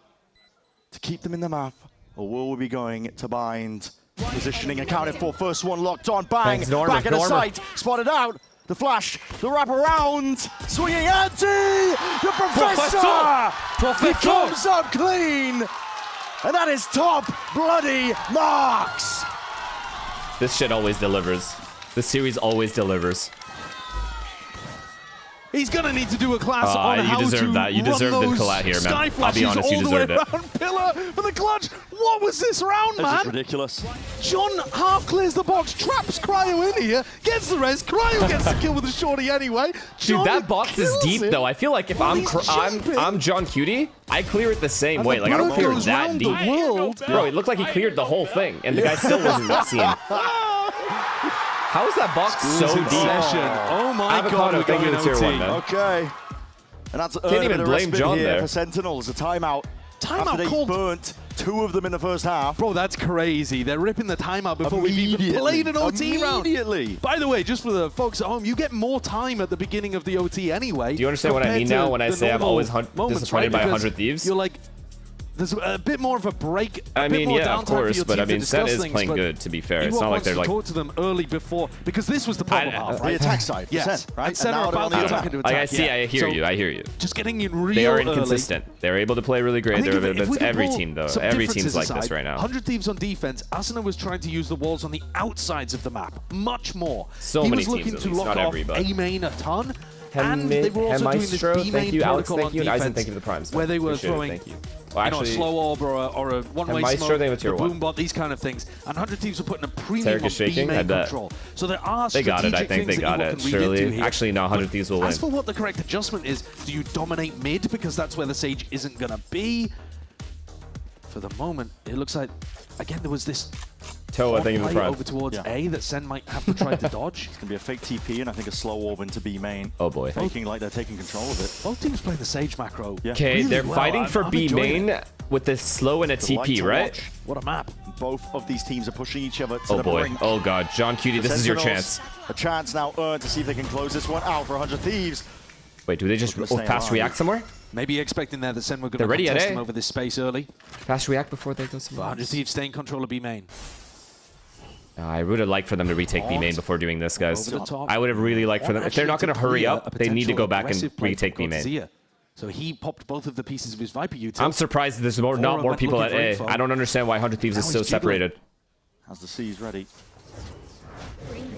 to keep them in the map. Or will we be going to bind? Positioning accounted for. First one locked on. Bang. Thanks, Norma. Back at the sight. Spotted out. The flash. The wrap around. Swinging anti. The Professor. He comes up clean. And that is top bloody marks. This shit always delivers. This series always delivers. He's going to need to do a class on you how deserve to that. You run deserve the those collat here, man. sky I'll be flashes honest, you all the way deserved it. around Pillar for the clutch. What was this round, This man? is ridiculous. John half clears the box, traps Cryo in here, gets the res. Cryo gets the kill with the shorty anyway. Dude, that box is kills deep it though. I feel like if while I'm he's jumping. I'm John Cutie, I clear it the same And way. the Like I don't bird clear it goes that round the deep. world. Bro, it looked like he cleared the whole thing, and the guy still wasn't seen. How is that box so deep? Oh my god, Avocado, we're thank you going to tier OT. 1, man. Okay. And that's Can't even blame John here there. for Sentinels. A timeout. Timeout after they called. burnt 2 of them in the first half. Bro, that's crazy. They're ripping the timeout before we've even played an OT round. Immediately. By the way, just for the folks at home, you get more time at the beginning of the OT anyway. Do you understand what I mean now when I say I'm always disappointed by 100 Thieves? You're like, there's a bit more of a break. I mean, yeah, of course, but I mean, Sen is playing good, to be fair. It's not like they're like... talk to them early before, because this was the problem half, right? The attack side. Yes, right? And Sen are about to attack into attack. I see, I hear you, I hear you. Just getting in real They are early. inconsistent. They're able to play really great. That's every team, though. Every team's like this right now. 100 Thieves on defense, Asuna was trying to use the walls on the outsides of the map much more. So he many was looking teams, to at least, lock not off every, but- A main a ton. And they were also doing this Maestro, B main thank you, Alex, protocol thank you, on and Eisen, defense, thank you for the primes. where they were Appreciate it, throwing thank you. Well, actually, a slow orb or a one-way Maestro, smoke, they were tier a 1. boom bot, these kind of things. And 100 Thieves are putting a premium Tarek on is shaking, B I main bet. control. So there are They got it, I strategic think they things got that it, you can read into surely. here. Actually, no, 100 Thieves will win. As for what the correct adjustment is, do you dominate mid because that's where the Sage isn't going to be? For the moment, it looks like, again, there was this Toa, thank you for the play prime. over towards A that Sen might have to try to dodge. It's going to be a fake TP and I think a slow orb into B main. Oh boy. Faking like they're taking control of it. Both teams playing the Sage macro. Okay, really they're well. fighting for I'm B enjoying main it. with this slow and a It's a light TP, to right? watch. What a map. Both of these teams are pushing each other to Oh the boy. brink. Oh god. John Cutie, The this is your Sentinels, chance. A chance now earned to see if they can close this one out for 100 Thieves. Wait, do they just Looking to stay fast alive. react somewhere? Maybe expecting there that Sen were going They're to ready at contest A. them over this space early. Fast react before they go somewhere 100 else. Thieves staying control of B main. I would have liked for them to retake B main before doing this, guys. Over the top. I would have really liked for them. If they're not going to hurry up, they need to go back and Aggressive play retake from B main. Cortezia. So he popped both of the pieces of his Viper util. I'm surprised there's not more people at A. I don't understand why 100 Thieves is Now so he's jiggling. separated. As the C's ready.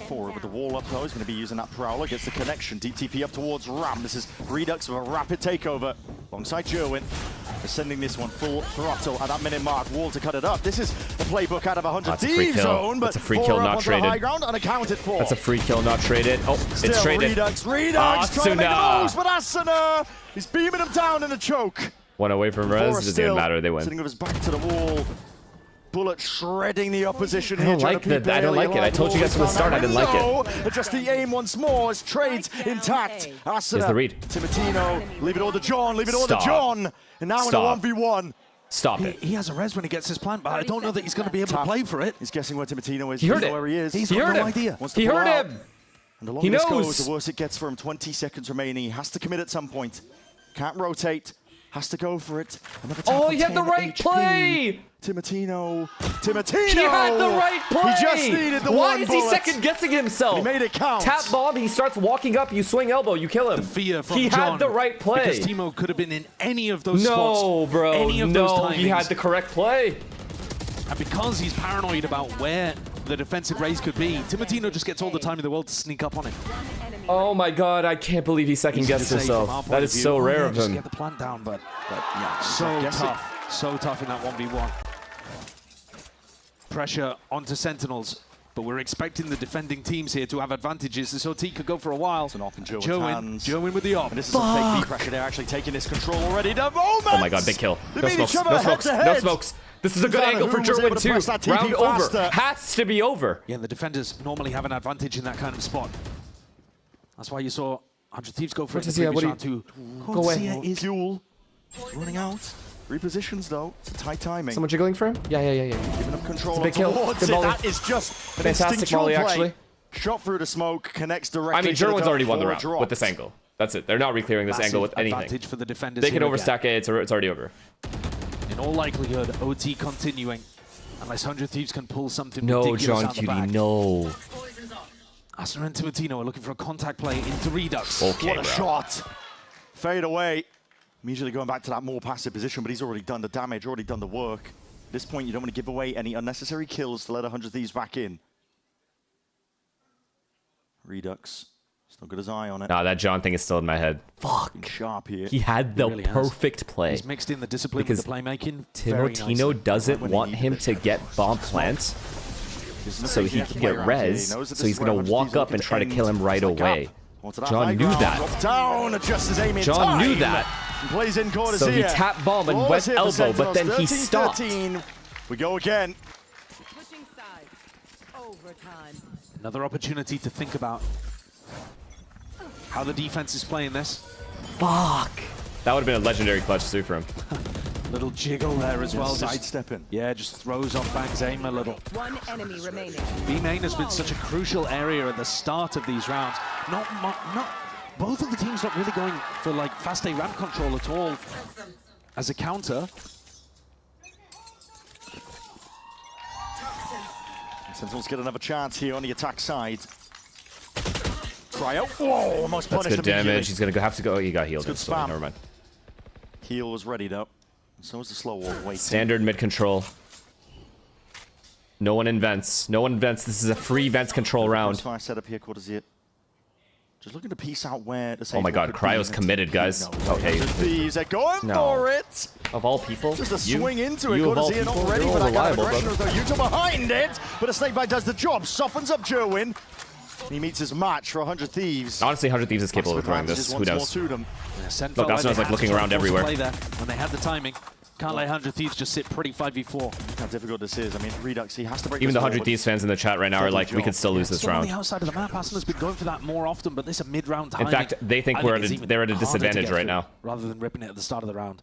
Forward with the wall up though, he's going to be using that Prowler, gets the connection, deep TP up towards Ram. This is Redux with a rapid takeover alongside Jerwin. They're sending this one full throttle at that minute mark, wall to cut it up. This is a playbook out of 100 That's a free Thieves kill. zone, but That's a free four kill, up not onto the traded. high ground, unaccounted for. That's a free kill, not traded. Oh, Still, it's traded. Redux trying to make Asuna. the most, but Asuna is beaming him down in a choke. One away from Forrest res, doesn't still even matter, they win. sitting with his back to the wall. Bullet shredding the opposition I here. don't like that. I don't like it. I told you guys from the start I didn't like it. Adjust the aim once more as trades intact. Here's the read. Timotino, leave it all to John, leave it all to Stop. John. And now Stop. in a 1v1. Stop it. He has a res when he gets his plant, but I don't know that he's going to be able to play for it. He's guessing where Timotino is. He heard doesn't it. know where he is. He's He got heard no him. idea. Wants to He pull heard out. him. And the longer He this knows. goes, the worse it gets for him. 20 seconds remaining. He has to commit at some point. Can't rotate. Has to go for it. Another tap Oh, on he had the 10 right HP. play. Timotino. He had the right play. He just needed the Why one is he bullet. second guessing himself? He made it count. Tap bomb, he starts walking up, you swing elbow, you kill him. The fear from he John. had the right play. Because Timo could have been in any of those spots. No, bro. Any of those No, timings. he had the correct play. And because he's paranoid about where the defensive raise could be, Timotino just gets all the time in the world to sneak up on him. Oh my god, I can't believe he second guessed himself. That is so rare of him. Get the plant down, but yeah, so tough. So tough in that 1v1. Pressure onto Sentinels, but we're expecting the defending teams here to have advantages. This OT could go for a while. It's an off in Joe with the op. And this is a fake B pressure. They're actually taking this control already. The moment! Oh my god, big kill. No smokes, no smokes, no smokes. This is a good angle for Jerwin too. Round over. Has to be over. Yeah, the defenders normally have an advantage in that kind of spot. That's why you saw 100 Thieves go for it in the previous round too. Go away. Fuel running out. Repositions though. It's a tight timing. Someone jiggling for him? Yeah. Giving up control. It's a big kill. Good volley. That is just fantastic volley, actually. Shot through the smoke, connects directly. I mean, Jerwin's already won the round with this angle. That's it. They're not reclearing this angle with anything. Advantage for the defenders. They can overstack it. It's already over. In all likelihood, OT continuing, unless 100 Thieves can pull something No, ridiculous John out the Cutie, back. no. Asner and Timotino are looking for a contact play into Redux. Okay, what a shot. Fade away. Immediately going back to that more passive position, but he's already done the damage, already done the work. At this point, you don't want to give away any unnecessary kills to let 100 Thieves back in. Redux. Still got his eye on it. Nah, that John thing is still in my head. Fuck. Being sharp here. He had the really perfect play. He's mixed in the discipline with the playmaking. Timotino doesn't want him to get bomb plants, so he can get res, so he's going to walk up and try to kill him right away. John knew that. John knew that. Plays in so he tapped bomb and went elbow, but then he stopped. 13. We go again. Another opportunity to think about how the defense is playing this. Fuck. That would have been a legendary clutch too for him. Little jiggle there as well. Sidestepping. Yeah, just throws off Bang's aim a little. One enemy remaining. B main has been such a crucial area at the start of these rounds. Both of the teams not really going for like fast A ramp control at all as a counter. Sentinels get another chance here on the attack side. Cryo. Whoa, almost punished. That's good damage. He's going to have to go. He got healed. Good so spam. never mind. Heal was ready though. So was the slow wall waiting. Standard mid control. No one invents. No one invents. This is a free vents control round. Fire setup here, Quarterzier. Just looking to piece out where the Oh my god, Cryo's committed, guys. Okay. Thieves are going for it. Of all people, just a swing into it. You of all Quarterzier not people, ready you're for that kind of reliable, aggression. brother. Though Yuta behind it, but a snakebite does the job. Softens up Jerwin. He meets his match for 100 Thieves. Honestly, 100 Thieves is capable of throwing this. Who knows? Yeah, Look, Asno's like looking around everywhere. When they had the timing. Can't let 100 Thieves just sit pretty 5v4. How difficult this is. I mean, Redux, he has to break. Even the 100 Thieves fans in the chat right now are like, we could still lose this round. On the outside of the map, Asno's been going for that more often, but this is a mid-round timing. In fact, they think they're at a disadvantage right now. Rather than ripping it at the start of the round.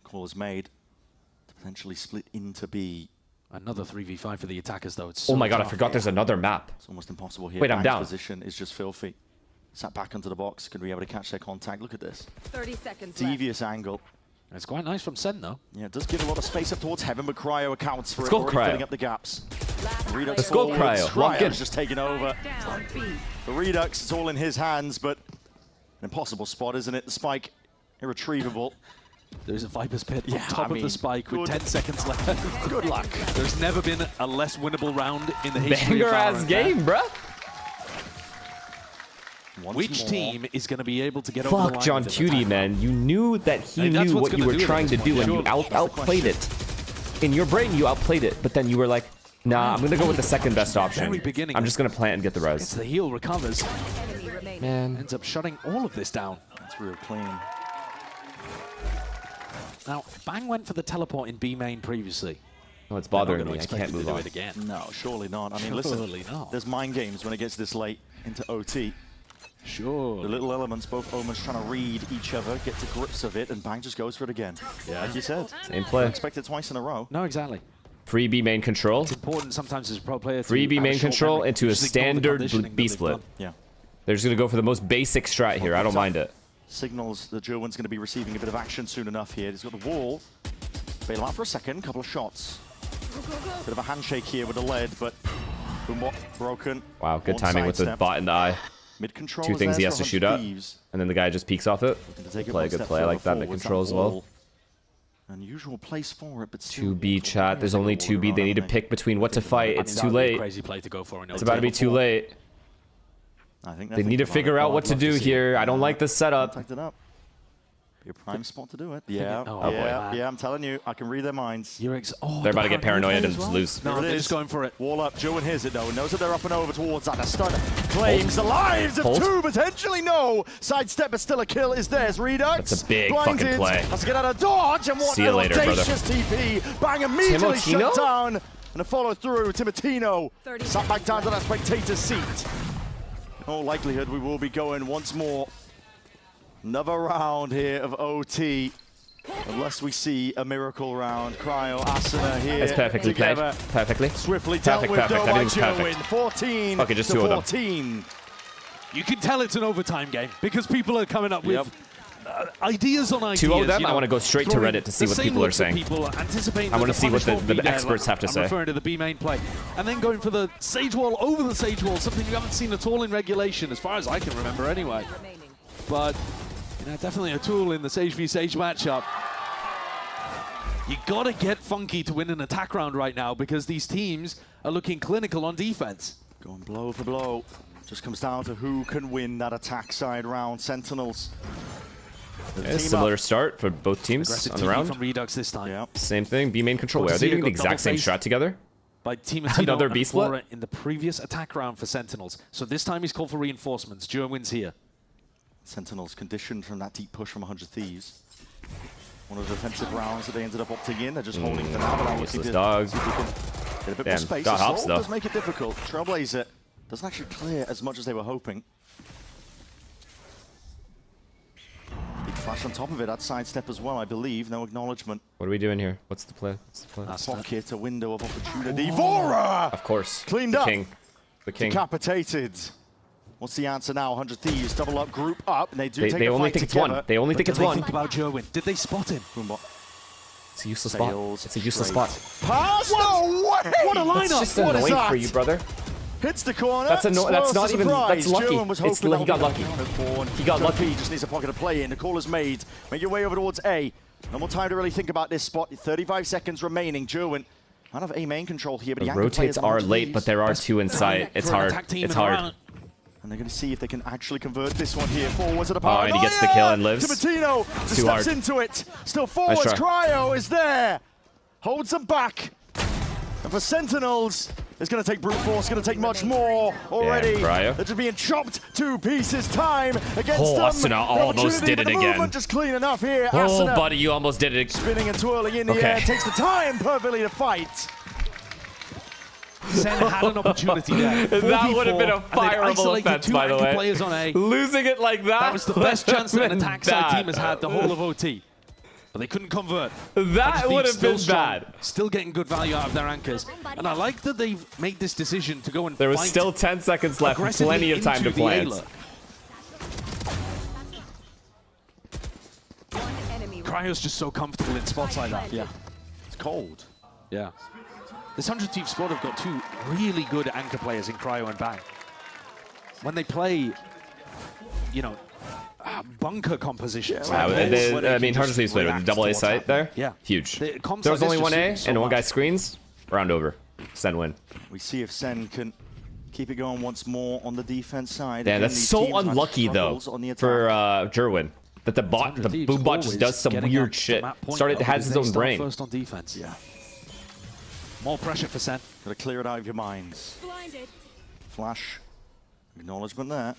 Call is made to potentially split into B. Another 3v5 for the attackers, though. It's oh my god, I forgot there's another map. It's almost impossible here. Wait, I'm Bang's down. Position is just filthy. Sat back into the box. Could we be able to catch their contact? Look at this. 30 seconds Devious angle. It's quite nice from Sen, though. Yeah, it does give a lot of space up towards heaven, but Cryo accounts for Let's it. go, Already Cryo. filling up the gaps. Redux Let's go, Cryo. Lock in. Cryo's just taking over. The Redux, it's all in his hands, but an impossible spot, isn't it? The spike, irretrievable. There's a Viper's Pit on top of the spike with 10 seconds left. Good luck. There's never been a less winnable round in the history of Banger-ass Valorant. game, bruh. Which team is going to be able to get over the line? Fuck John Cutie, man. You knew that he knew what you were trying to do, and you outplayed it. In your brain, you outplayed it, but then you were like, nah, I'm going to go with the second best option. I'm just going to plant and get the res. It's the heal recovers. Man. Ends up shutting all of this down. That's real clean. Now, Bang went for the teleport in B main previously. Oh, it's bothering me. I can't move on. It again. No, surely not. I mean, Surely listen, not. there's mind games when it gets this late into OT. Sure. The little elements, both Omens trying to read each other, get to grips of it, and Bang just goes for it again. Yeah. Like you said. Same play. Expect it twice in a row. No, exactly. Free B main control. It's important sometimes as a pro player to Free B have main short control memory. into a Just ignore the standard conditioning B that they've split. done. Yeah. They're just going to go for the most basic strat here. I don't mind it. Signals that Jerwin's going to be receiving a bit of action soon enough here. He's got the wall. Bail him out for a second, couple of shots. Bit of a handshake here with the lead, but Boombot broken. Wow, good One timing with the sidestep. bot in the eye. Mid-control Two is things he there has for to shoot 100 at, Thieves. and then the guy just peeks off it. Looking to take it Play, one good step play. I like that further mid forwards, control that as well. wall. Unusual place for it, but still 2B chat. There's only 2B. They need to pick between what to fight. It's too late. Crazy play to go for. It's about to be too late. I think they need to figure out what to do here. I don't like this setup. It up. Your prime spot to do it. Yeah, Oh, yeah, I'm telling you, I can read their minds. They're about to get paranoid and just lose. No, they're just going for it. Wall up. Joe hears it though. Knows that they're up and over towards that. A stun claims the lives of two, potentially no. Sidestep, but still a kill is theirs. Redux. That's a big fucking play. Has to get out of dodge, and what See you an later, audacious TP. Bang, immediately shut down. And a follow through. Timotino sat back down to that spectator seat. In all likelihood, we will be going once more. Another round here of OT, unless we see a miracle round. Cryo, Asuna here. It's perfectly played. Perfectly. Swiftly dealt with though by Joe. 14 okay, just to 14. You can tell it's an overtime game because people are coming up with ideas on ideas. 2 of them. I want to go straight to Reddit to see what people are saying. I want to see what the experts have to say. I'm referring to the B main play. And then going for the Sage Wall over the Sage Wall, something you haven't seen at all in regulation, as far as I can remember anyway. But definitely a tool in the Sage v Sage matchup. You gotta get funky to win an attack round right now because these teams are looking clinical on defense. Going blow for blow. Just comes down to who can win that attack side round. Sentinels. Similar start for both teams Aggressive on the round. from Redux this time. Yep. Same thing. B main control. Are they doing the exact same strat together? By Team Another B split in the previous attack round for Sentinels. So this time he's called for reinforcements. Joe wins here. Sentinels conditioned from that deep push from 100 Thieves. One of the defensive rounds that they ended up opting in. They're just holding for now, but I'm looking to dog. see if they can get a bit more space. Got hops, though. Does make it difficult. Trailblazer doesn't actually clear as much as they were hoping. Big flash on top of it. That sidestep as well, I believe. No acknowledgement. What are we doing here? What's the play? Pocket, a window of opportunity. Vora! Of course. Cleaned up. The king. Decapitated. What's the answer now? 100 Thieves, double up, group up, and they do take They only think it's one. They only think it's one. Think about Jerwin. Did they spot him? It's a useless spot. It's a useless spot. Pass? No way! What a lineup! That's just annoying for you, brother. Hits the corner. That's not even. That's lucky. He got lucky. He got lucky. He just needs a pocket to play in. The call is made. Make your way over towards A. No more time to really think about this spot. 35 seconds remaining. Jerwin might have A main control here, but the rotates are late, but there are two in sight. It's hard. It's hard. And they're going to see if they can actually convert this one here. Forwards at the power. Oh, and he gets the kill and lives. Timotino steps into it. Still forwards. Cryo is there. Holds them back. And for Sentinels, it's going to take brute force. Going to take much more already. They're just being chopped to pieces. Time against them. Asuna almost did it again. Just clean enough here. Oh, Asuna, buddy, you almost did it. Spinning and twirling in the air. Takes the time perfectly to fight. Sen had an opportunity there. That would have been a fireable offense, by the way. Players on A. Losing it like that. That was the best chance that an attack side team has had the whole of OT. But they couldn't convert. That would have been bad. Still getting good value out of their anchors. And I like that they've made this decision to go and There was still 10 seconds left. Plenty of time to plant. Cryo's just so comfortable in spots like that. Yeah. It's cold. Yeah. This 100 Team squad have got two really good anchor players in Cryo and Bang. When they play, you know, bunker compositions. I mean, 100 Thieves played with a double A site there. Yeah. Huge. There was only one A and one guy screens. Round over. Sen win. We see if Sen can keep it going once more on the defense side. Yeah, that's so unlucky though for Jerwin. That the boom bot just does some weird shit. Has his own brain. First on defense. Yeah. More pressure for Sen. Gotta clear it out of your minds. Blinded. Flash. Acknowledgement there.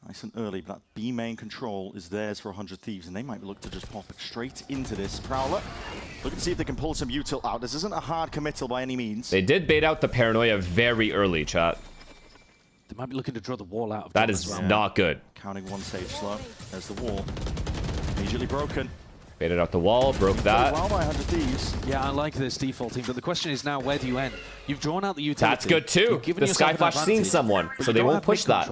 Nice and early, but that B main control is theirs for 100 Thieves, and they might look to just pop it straight into this. Prowler, looking to see if they can pull some util out. This isn't a hard committal by any means. They did bait out the paranoia very early, chat. They might be looking to draw the wall out of that is not good. Counting one stage slow. There's the wall. Immediately broken. Baited out the wall, broke that. Well by 100 Thieves. Yeah, I like this defaulting, but the question is now, where do you end? You've drawn out the utility. That's good too. The Skyflash seen someone, so they won't push that.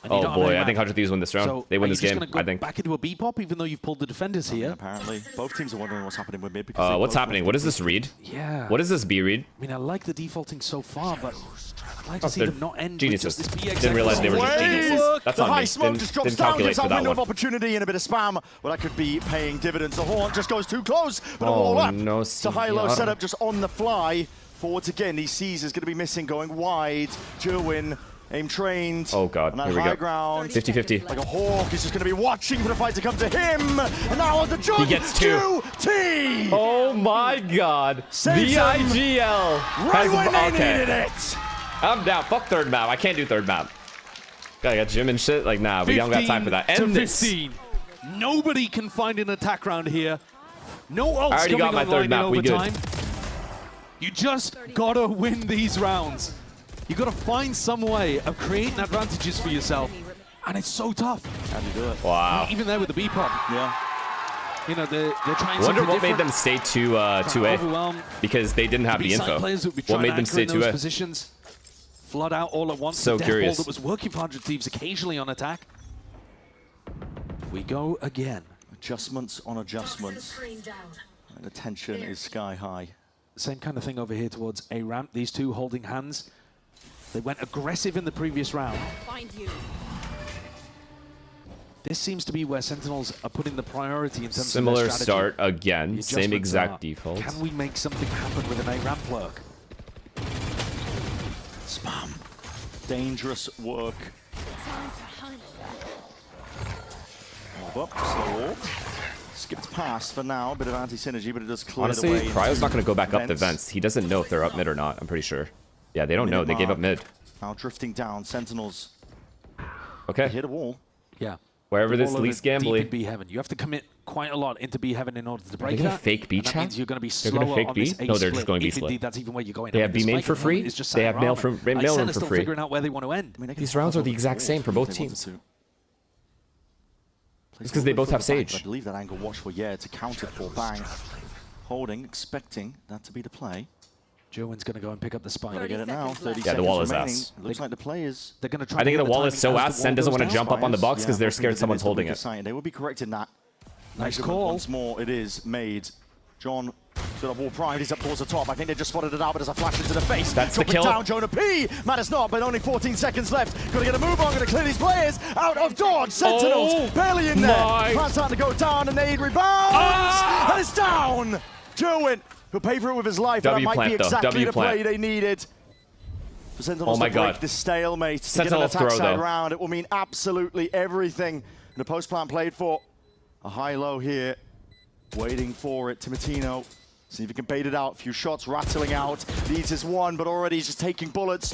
Oh boy, I think 100 Thieves win this round. So they win this game, I think. Back into a B-pop, even though you've pulled the defenders here. Apparently, both teams are wondering what's happening with mid. Because what's happening? What is this read? Yeah. What is this B read? I mean, I like the defaulting so far, but I'd like to see them not end geniuses. with just this BX. Didn't realize they were just geniuses. That's on me. Didn't calculate for that window one. of opportunity and a bit of spam. Well, that could be paying dividends. The horn just goes too close, but a wall up. No, it's a high-low setup just on the fly. Forwards again. These C's is going to be missing, going wide. Jerwin Aim trained. Oh god, on that here we high go. ground. 50-50. Like a hawk, he's just going to be watching for the fight to come to him. And now on the jump. He gets 2. T. Oh my god. Saves VIGL right when they okay. needed it. I'm down. Fuck third map. I can't do third map. I got gym and shit. Like, nah, we don't got time for that. End this. 15. Nobody can find an attack round here. No ults I already got my third map. We good. You just gotta win these rounds. You gotta find some way of creating advantages for yourself. And it's so tough. How do you do it? Wow. Even there with the B pop. Yeah. You know, they're trying I wonder something what made them stay 2A. overwhelm. Because they didn't have the info. What made them stay 2A? Positions. Flood out all at once. So the curious. That was working for 100 Thieves occasionally on attack. We go again. Adjustments on adjustments. And the tension is sky high. Same kind of thing over here towards A ramp. These two holding hands. They went aggressive in the previous round. This seems to be where Sentinels are putting the priority in terms Similar of their strategy. start again. The Same adjustments exact are, default. Can we make something happen with an A ramp work? Spam. Dangerous work. Move up, slow. Skipped past for now. A bit of anti-synergy, but it does clear Honestly, the way. Cryo's not going to go back up the vents. vents. He doesn't know if they're up mid or not, I'm pretty sure. Yeah, they don't know. They gave up mid. Now drifting down. Sentinels. Okay. Hit a wall. Yeah. Wherever The this wall of leaks it deep in gambly. B heaven. You have to commit quite a lot into B heaven in order to break gonna that. fake B And that chat? means you're going to be They're slower gonna fake on B? this A No, they're just split, going B if split. indeed that's even where you're going. They I have mean, B the main spike for at the moment free. is just They have sat mail around. from Like, mail room Senna's for still free. figuring out where they want to end. These rounds are the exact same for both teams. It's because they both have Sage. I believe that angle watch for, yeah, it's accounted for. Bang. Holding, expecting that to be the play. Jowen's going to go and pick up the spike. Gotta get it now. 30 Yeah, the wall seconds is remaining. ass. Looks like the play is... They're going to try I think to the wall is so ass, Sen doesn't want to jump up on the box because they're scared someone's holding it. They will be correct in that. Nice call. Once more, it is made. John got a wall pride. He's up towards the top. I think they just spotted it out, but there's a flash into the face. That's the Dropping kill. down, Jonah P. Matters not, but only 14 seconds left. Got to get a move on. Got to clear these players out of dodge. Sentinels barely in there. Plan's starting to go down, and Aiden rebounds. And it's down. Jowen, who'll pay for it with his life. But that might be exactly the play they needed. For Sentinels to break this stalemate. Sentinels to get an attack throw, side though. round. It will mean absolutely everything. And the post plant played for a high-low here. Waiting for it, Timotino. See if he can bait it out. A few shots rattling out. Leads his one, but already he's just taking bullets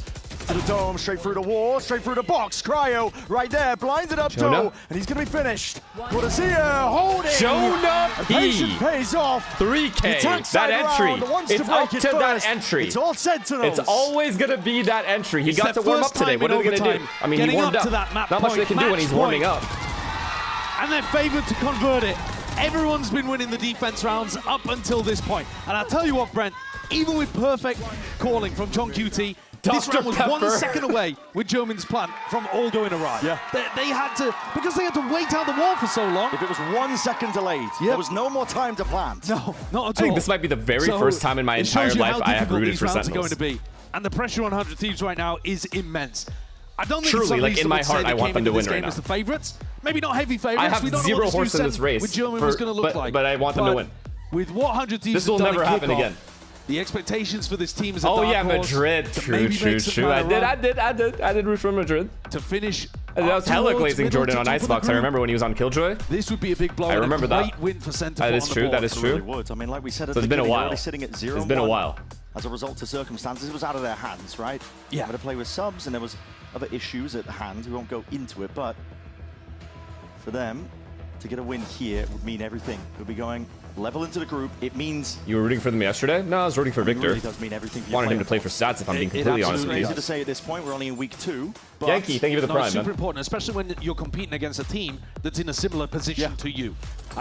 to the dome, straight through the wall, straight through the box. Cryo right there, blinded up Joe, and he's going to be finished. Cortesia holding. Jonah P. Patience pays off. 3K. That entry. It's up to that entry. It's all Sentinels. It's always going to be that entry. He got to warm up today. What are they going to do? I mean, he warmed up. Not much they can do when he's warming up. And they're favored to convert it. Everyone's been winning the defense rounds up until this point. And I'll tell you what, Brent, even with perfect calling from John QT, this round was 1 second away with German's plan from all going awry. Yeah. They had to, because they had to wait out the wall for so long. If it was 1 second delayed, there was no more time to plant. No, not at all. I think this might be the very first time in my entire life I have rooted for Sentinels. Going to be. And the pressure on 100 Thieves right now is immense. I don't think Truly, like in my heart, I want them to win right now. As the favorites. Maybe not heavy favorites. I have we don't know zero what this horse new in this set race, with German was going to look like. but I want them to win. With what 100 Thieves This will have done never at happen kickoff, again. The expectations for this team is a Oh dark yeah, horse Madrid. to True, maybe true, make some true. kind of run I did root for Madrid. to finish. And that was hella towards glazing middle Jordan to on top of the Icebox. I group. remember when he was on Killjoy. This would be a big blow. I and remember a great that. win for Sentinel That is on the true. board. That is Really true. would. I mean, like we said at So the it's been a beginning, while. they're already sitting at 0-1. It's been a while. As a result of circumstances, it was out of their hands, right? Yeah. Having to play with subs, and there was other issues at hand. We won't go into it, but for them to get a win here would mean everything. It would be going level into the group. It means You were rooting for them yesterday? No, I was rooting for it Victor. really does mean everything. For your Wanted him to player. play for stats if I'm being It completely honest with absolutely you. Easy to say at this point. We're only in week 2. But Yankee, thank you for the No, prime, it's super man. important, especially when you're competing against a team that's in a similar position to you.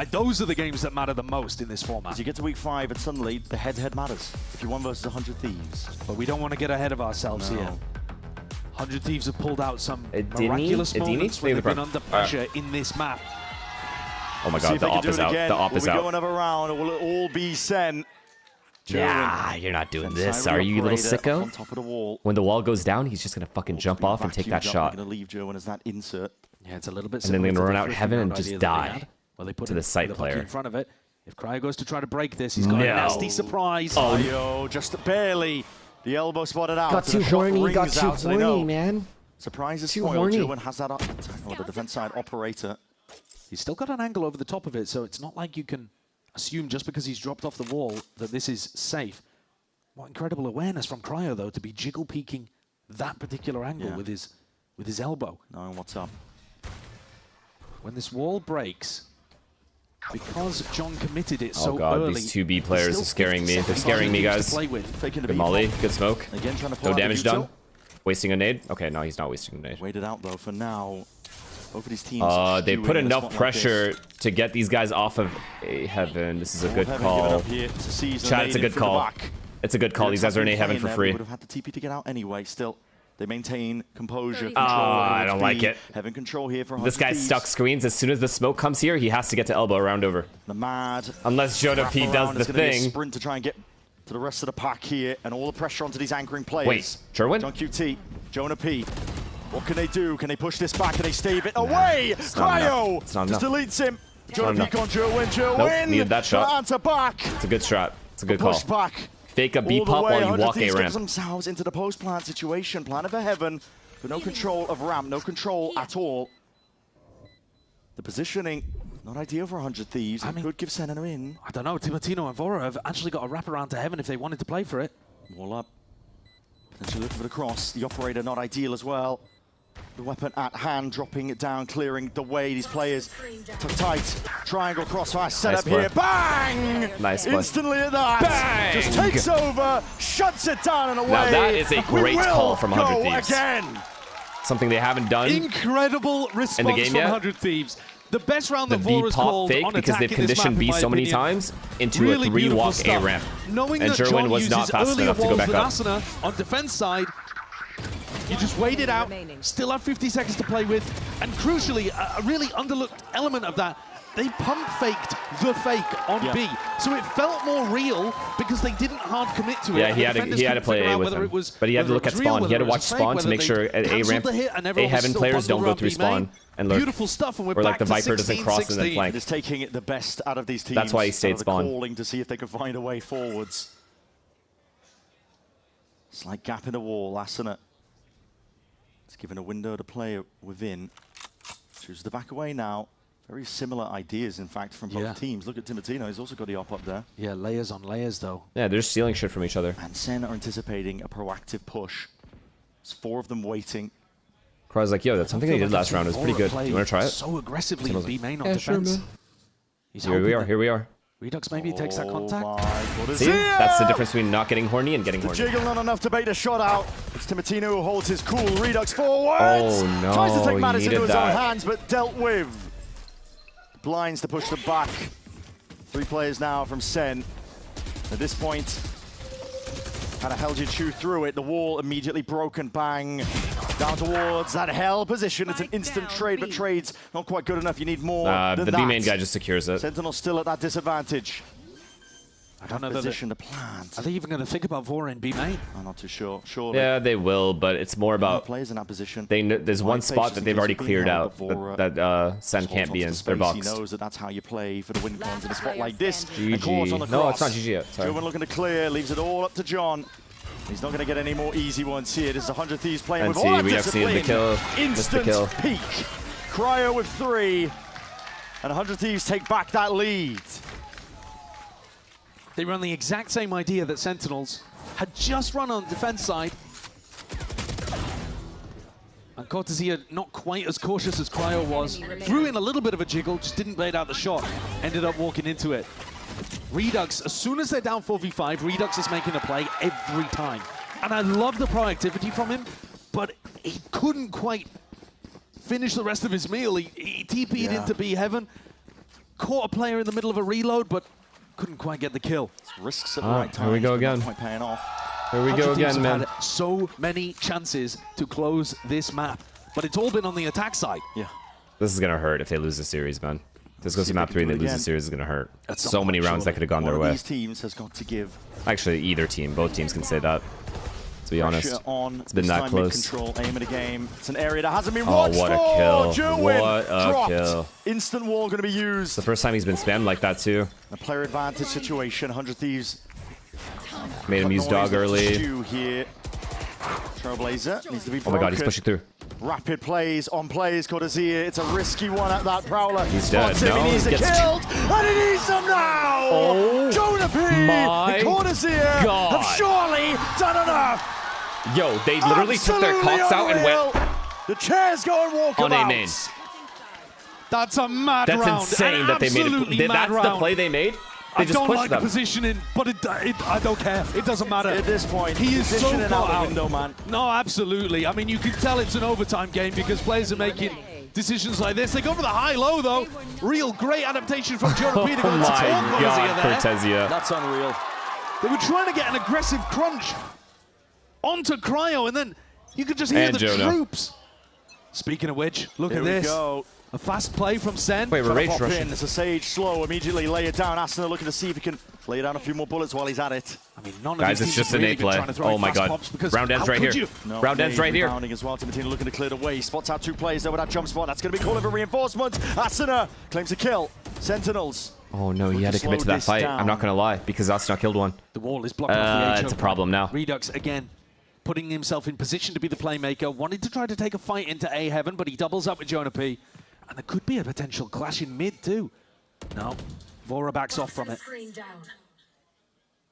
Those are the games that matter the most in this format. as you get to week 5, and suddenly the head-to-head matters. If you won versus 100 Thieves. But we don't want to get ahead of ourselves No. here. 100 Thieves have pulled out some Adini? miraculous Adini? moments when Stay they've the been prime. under pressure in this map. Oh my See god, if the they can op do is it out. again. The op is Will we go out. another round, or will it all be Sen? Nah, you're not doing this, Siren are you, you little operator sicko? on top of the wall. When the wall goes down, he's just gonna fucking jump off and take that shot. Going to leave Joe as that insert. Yeah, it's a little bit And then they're similar gonna to run the out heaven and first just round idea that they die had, where they put to the site bucky player. in front of it. If Cryo goes to try to break this, he's got a No. nasty surprise. Cryo just barely. The elbow spotted out. Got so the too shot horny, rings got too out, so they know horny, man. Surprises Too spoiled. horny. Jerwin has that the defense side operator. He's still got an angle over the top of it, so it's not like you can assume just because he's dropped off the wall that this is safe. What incredible awareness from Cryo, though, to be jiggle peeking that particular angle with his elbow. Knowing what's up. When this wall breaks, because John committed it so Oh god, early, these 2B players are scaring me. They're scaring me, guys. Good molly, good smoke. Again, trying to pull No out the damage util. done. Wasting a nade? Okay, no, he's not wasting a nade. Waited out though for now. Both of these teams. They stewing put in a enough spot like pressure this. to get these guys off of Heaven. This is a All good Heaven call. giving up here to seize the Chat, it's a nade good through the call. back. It's a good call. These guys are in Heaven for free. Would have had the TP to get out anyway. Still, they maintain composure. Oh, I don't like it. Heaven control here for This guy's stuck screens. As soon as the smoke comes here, he has to get to elbow around over. The mad. Unless Jonah P does the It's gonna be a thing. sprint to try and get to the rest of the pack here, and all the pressure onto these anchoring players. Wait, Jerwin? John QT, Jonah P. What can they do? Can they push this back? Can they stave it away? Cryo It's not just enough. deletes him. It's Jonah not P enough. on Jerwin. Nope, needed that shot. Answer back. It's a good shot. It's a good call. Push back. Fake a B All the pop way, while you 100 walk A Thieves ramp. gets themselves into the post plant situation. Planning for Heaven, but no control of ramp, no control at all. The positioning, not ideal for 100 Thieves. It could give Senna in. I don't know, Timotino and Vora have actually got a wraparound to Heaven if they wanted to play for it. Wall up. Potentially looking for the cross. The operator not ideal as well. The weapon at hand, dropping it down, clearing the way. These players tuck tight. Triangle crossfire setup Nice play. here. Bang! Nice play. Instantly at that. Bang! Just takes over, shuts it down and away. Now that is a We great will call from 100 go Thieves. again. Something they haven't done. Incredible response in the game from yet. 100 Thieves. The best round The that B Vora's pop called fake on because attack they've in this conditioned map, in B my so many opinion. times into Really a 3 beautiful walk A stuff. ramp. Knowing And that Jerwin John was not uses fast earlier enough to go walls back than up. Asuna on defense side. You just wait it out, still have 50 seconds to play with, and crucially, a really underlooked element of that, they pump faked the fake on B. So it felt more real because they didn't hard commit to it. Yeah, and he the had to defenders play couldn't figure A out with whether him. it was- But he had to whether look it at was real, spawn. He whether had to it watch was a fake, spawn to whether make they sure A cancelled ramp, the hit and A everyone was Heaven still players don't bundled go around through B spawn main. and lurk. Beautiful stuff, and we're Or like back the to Viper doesn't cross and then 16-16. flank. Just taking it the best out of these teams. That's why he stayed out of the spawn. calling to see if they could find a way forwards. Slight gap in the wall. Asuna. It's given a window to play within. Chooses to back away now. Very similar ideas, in fact, from both teams. Look at Timotino. He's also got the op up there. Yeah, layers on layers, though. Yeah, they're just stealing shit from each other. And Sen are anticipating a proactive push. There's 4 of them waiting. Crow's like, yo, that's something they did last round. It was pretty good. You want to try it? So aggressively in B main on Yeah, sure, defense. man. Here we are. Here we are. Redux maybe takes that contact. See? That's the difference between not getting horny and getting The horny. jiggle not enough to bait a shot out. It's Timotino who holds his cool. Redux forwards. Oh, no, Tries to take he matters into needed his own that. hands, but dealt with. Blinds to push them back. 3 players now from Sen. At this point, kind of held you chew through it. The wall immediately broken. Bang. Down towards that hell position. It's an instant trade, but trade's not quite good enough. You need more than The that. B main guy just secures it. Sentinel still at that disadvantage. I don't know Position to plant. Are they even going to think about Vora in B main? I'm not too sure. Surely. Yeah, they will, but it's more about players in that position. There's one spot that they've already cleared out that Sen can't be in. They're He boxed. knows that that's how you play for the win cons in a spot like this. And caught on the GG. No, it's cross. not GG yet. Sorry. Jerwin looking to clear, leaves it all up to John. He's not going to get any more easy ones here. This is 100 Thieves playing And with all that Redux needed the discipline. kill. Missed the Instant kill. peak. Cryo with 3. And 100 Thieves take back that lead. They run the exact same idea that Sentinels had just run on the defense side. And Cortesia, not quite as cautious as Cryo was, threw in a little bit of a jiggle, just didn't bait out the shot, ended up walking into it. Redux, as soon as they're down 4v5, Redux is making a play every time. And I love the proactivity from him, but he couldn't quite finish the rest of his meal. He TP'd into B Heaven, caught a player in the middle of a reload, but couldn't quite get the kill. Risks at the right time. Here we go again. Not quite paying off. Here we go again, man. Had so many chances to close this map, but it's all been on the attack side. Yeah. This is going to hurt if they lose the series, man. If this goes to map 3 and they lose the series, it's going to hurt. So many rounds that could have gone their way. These teams has got to give. Actually, either team. Both teams can say that, to be honest. Pressure on. It's been This that time close. Mid-control, aim of the game. It's an area that hasn't been Oh, watched what a for. kill. Jerwin What a dropped. kill. Instant wall going to be used. It's the first time he's been spammed like that, too. A player advantage situation. 100 Thieves. Made him use dog early. Stew here. Trailblazer needs to be broken. Oh my god, he's pushing through. Rapid plays on plays, Cortezia. It's a risky one at that Prowler. He's dead. Spots him, No, he needs he it gets killed, and he needs them now! Oh Jonah P and Cortezia have surely done enough! Yo, they literally took their cocks out and went The chairs go and walk on about. a main. That's a mad That's round. insane that they made it. That's the play they made? They I just don't pushed like them. the positioning, but I don't care. It doesn't matter. At this point, he is so positioning caught out the out. window, man. No, absolutely. I mean, you can tell it's an overtime game because players are making decisions like this. They go for the high-low, though. Real great adaptation from Jonah P to go Oh to my Cortezia God, there. Cortezia. That's unreal. They were trying to get an aggressive crunch onto Cryo, and then you could just hear And the Jonah. troops. Speaking of which, look Here at we this. go. A fast play from Sen. Wait, we're rage Pop rushing. in. It's a Sage slow. Immediately lay it down. Asuna looking to see if he can lay down a few more bullets while he's at it. I mean, none of Guys, these it's teams just have an really A been play. trying to throw Oh in my fast God. pops because Round ends how right could here. you? No, Round ends right here. Rebounding as well. Timatino looking to clear the way. Spots out two players there with that jump spot. That's going to be calling for reinforcement. Asuna claims a kill. Sentinels. Oh no, he had to commit to that fight. I'm not gonna lie, because Asuna killed one. The wall is blocked off the A it's a problem now. Redux again, putting himself in position to be the playmaker, wanted to try to take a fight into A heaven, but he doubles up with Jonah P. And there could be a potential clash in mid too. No, Vora backs off from it.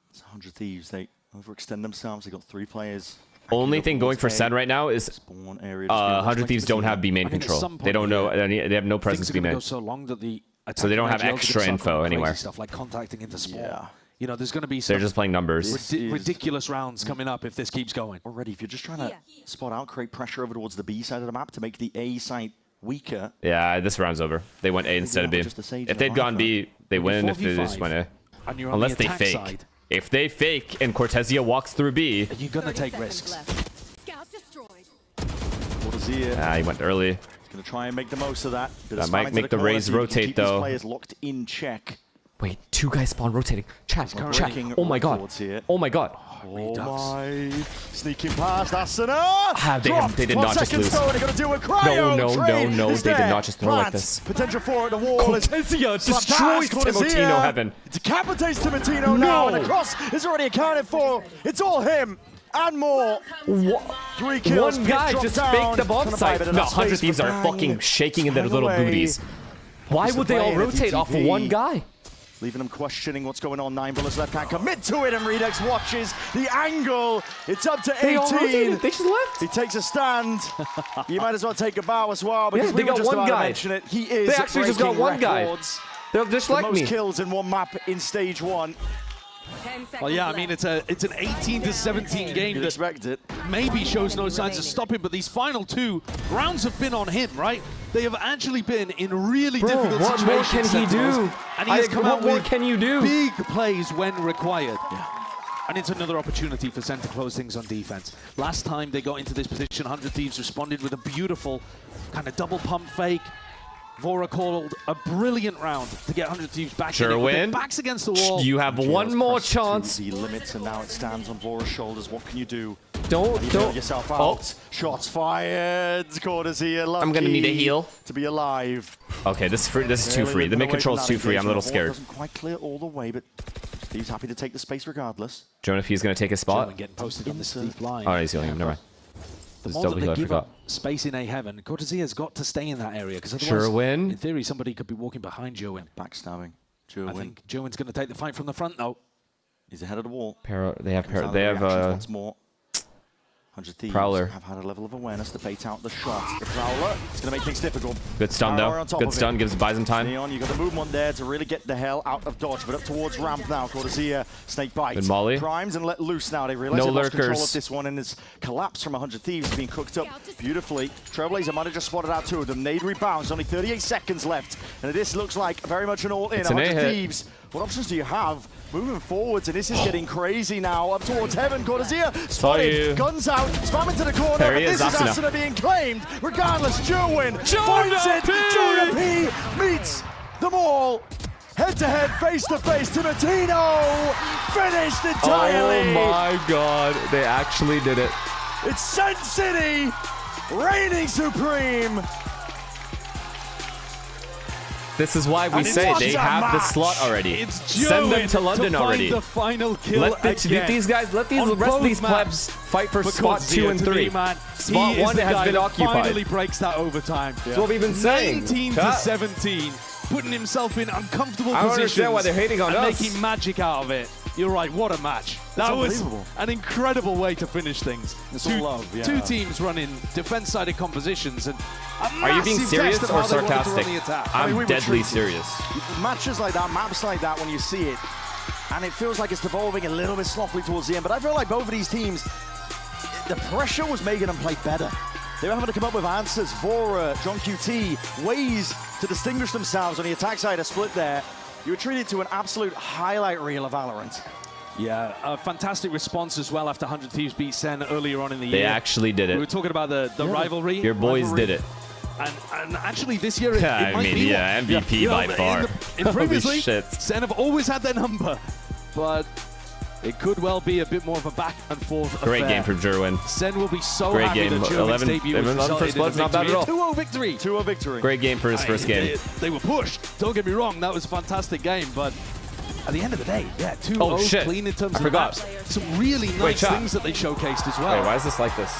It's 100 Thieves. They overextend themselves. They got three players. Only thing going for Sen right now is 100 Thieves don't have B main control. They don't know. They have no presence B main. Go so long that the So they don't have NRG extra gonna start info going crazy anywhere. Stuff like contacting into spawn. Yeah. You know, there's going to be some They're just playing numbers. ridiculous rounds coming up if this keeps going. Already, if you're just trying to spot out, create pressure over towards the B side of the map to make the A side weaker. Yeah, this round's over. They went A instead of B. If they'd gone B, they win. If they just went A. And you're on Unless the they attack fake. side. If they fake and Cortezia walks through B, You're going to take risks. Cortezia. he went early. He's going to try and make the most of that. That might make the Rays rotate, keep though. These players locked in check. Wait, two guys spawn rotating. Chat. Working Oh my God. towards here. Oh my God. Oh my. Sneaking past Asuna. They did not just lose. They're going to do a cryo. No. Is They did there. not just throw like Plant. this. Potential for it. The wall is Cortezia destroys Slapped past Timatino Heaven. Decapitates Timatino now, and the cross is already accounted for. It's all him and more. 3 kills. One guy Pit just drop faked down. the bomb Trying to buy a site. bit of No, that 100 space, Thieves but are bang. fucking shaking in their Swung little away. booties. Why would they all play, and a rotate off of DTP. one guy? Leaving them questioning what's going on. 9 bullets left, can't commit to it, and Redux watches the angle. It's up to 18. They all rotated. They just left. He takes a stand. You might as well take a bow as well, because Yeah, they we were got just one about guy. to mention it. He is They actually just got breaking one guy. records. They're just The like most me. kills in one map in stage 1. Well, yeah, I mean, it's an 18 to 17 game You'd that expect it. maybe shows no signs of stopping, but these final 2 rounds have been on him, right? They have actually been in really difficult what more situations. can he Sentinels, do? And he has come out What more with can you do? big plays when required. Yeah. And it's another opportunity for Sen to close things on defense. Last time they got into this position, 100 Thieves responded with a beautiful kind of double pump fake. Vora called a brilliant round to get 100 Thieves back in it with their Sherwin, backs against the wall. you have one more chance. The limits, and now it stands on Vora's shoulders. What can you do? Don't yourself out. Shots fired. Cortezia lucky I'm gonna need a heal to be alive. Okay, this is too free. The mid control's too free. I'm a little scared. Doesn't quite clear all the way, but Steve's happy to take the space regardless. Jonah P is gonna take his spot. Sherwin getting posted on this deep line. Oh, he's healing him. Never mind. The This more double that heal, I they give forgot. up space in A heaven, Cortezia's got to stay in that area because otherwise, Sherwin. in theory, somebody could be walking behind Joen. Backstabbing. I think Joen's going to take the fight from the front though. He's ahead of the wall. They have once more. 100 Thieves Prowler. have had a level of awareness to bait out the shot. The Prowler, it's going to make things difficult. Good stun Power though. on top Good of stun it. buys him time. Neon, you got the movement there to really get the hell out of dodge, but up towards ramp now. Cortezia, snake bite. Good molly. Primes and let loose now. They realize No they lost control lurkers. of this one, and it's collapse from 100 Thieves being cooked up beautifully. Trailblazer might have just spotted out 2 of them. Nade rebounds, only 38 seconds left, and this looks like very much an all-in. It's an 100 A-hit. Thieves. What options do you have? Moving forwards, and this is getting crazy now. Up towards heaven, Cortezia spotted, guns out, spam into the corner, There and he this is, is Asuna. Asuna being claimed. Regardless, Joen Jonah finds it. P! Jonah P meets them all. Head to head, face to face. Timatino finished entirely. Oh my God, they actually did it. It's Sen City reigning supreme. This is why we say they have the slot already. Send them to London already. The final kill let these guys, let the rest of these plebs fight for spot 2 and 3. Spot 1 has been occupied. Finally breaks that overtime. That's what we've been saying. 19 to 17, putting himself in uncomfortable positions. I don't understand why they're hating on us. Making magic out of it. You're right, what a match. That was an incredible way to finish things. Two teams running defense-sided compositions. And are you being serious or sarcastic? I'm deadly serious. Matches like that, maps like that, when you see it, and it feels like it's devolving a little bit sloppily towards the end, but I feel like both of these teams, the pressure was making them play better. They were having to come up with answers. Vora, John QT, ways to distinguish themselves on the attack side, a split there. You were treated to an absolute highlight reel of Valorant. Yeah, a fantastic response as well after 100 Thieves beat Sen earlier on in the year. They actually did it. We were talking about the rivalry. Your boys did it. And actually this year it I might mean, be MVP by far. In previously, shit. Sen have always had their number, but it could well be a bit more of a back and forth Great affair. game from Jerwin. Sen will be so Great happy game. that Jerwin's debut was 11 first blood's not bad at all. 2-0 victory. 2-0 victory. Great game for his first game. They were pushed. Don't get me wrong, that was a fantastic game, but at the end of the day, 2-0 clean in terms of the maps. Some really nice things that they showcased as well. Wait, why is this like this?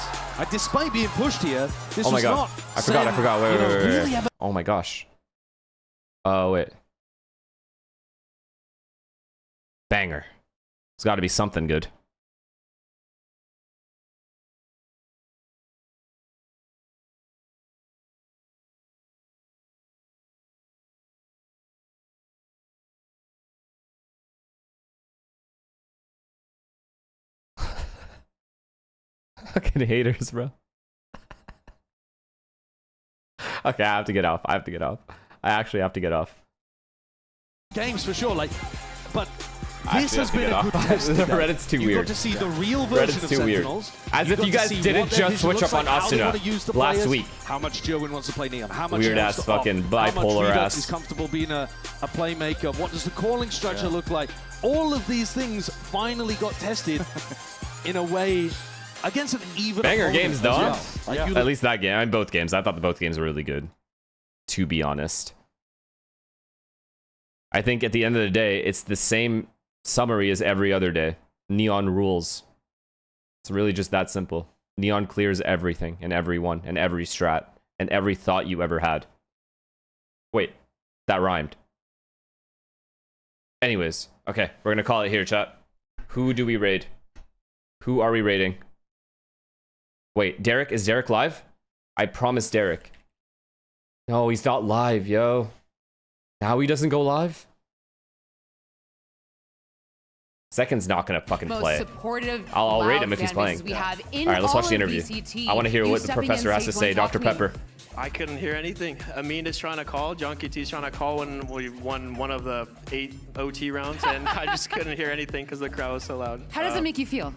Despite being pushed here, this was not. I forgot. Wait. Oh my gosh. Oh, wait. Banger. It's got to be something good. Fucking haters, bro. Okay, I have to get off. I actually have to get off. Games for sure, but this has been a good test. Reddit's too weird. You got to see the real version of Sentinels. As if you guys didn't just switch up on Asuna last week. How much Jerwin wants to play Neon. How much weird ass fucking bipolar ass. ass. Is comfortable being a playmaker. What does the calling structure look like? All of these things finally got tested in a way against an even banger games though. Well. At least that game. I mean, both games. I thought both games were really good. To be honest, I think at the end of the day, it's the same summary as every other day. Neon rules. It's really just that simple. Neon clears everything and everyone and every strat and every thought you ever had. Wait, that rhymed. Anyways, okay, we're gonna call it here, chat. Who do we raid? Who are we raiding? Wait, Derek? Is Derek live? I promised Derek. No, he's not live, yo. Now he doesn't go live? Second's not gonna fucking play. I'll rate him if he's playing. Alright, let's watch the interview. I want to hear what the professor has to say. Dr. Pepper. I couldn't hear anything. Amin is trying to call. John QT's trying to call when we won one of the 8 OT rounds, and I just couldn't hear anything because the crowd was so loud. How does it make you feel?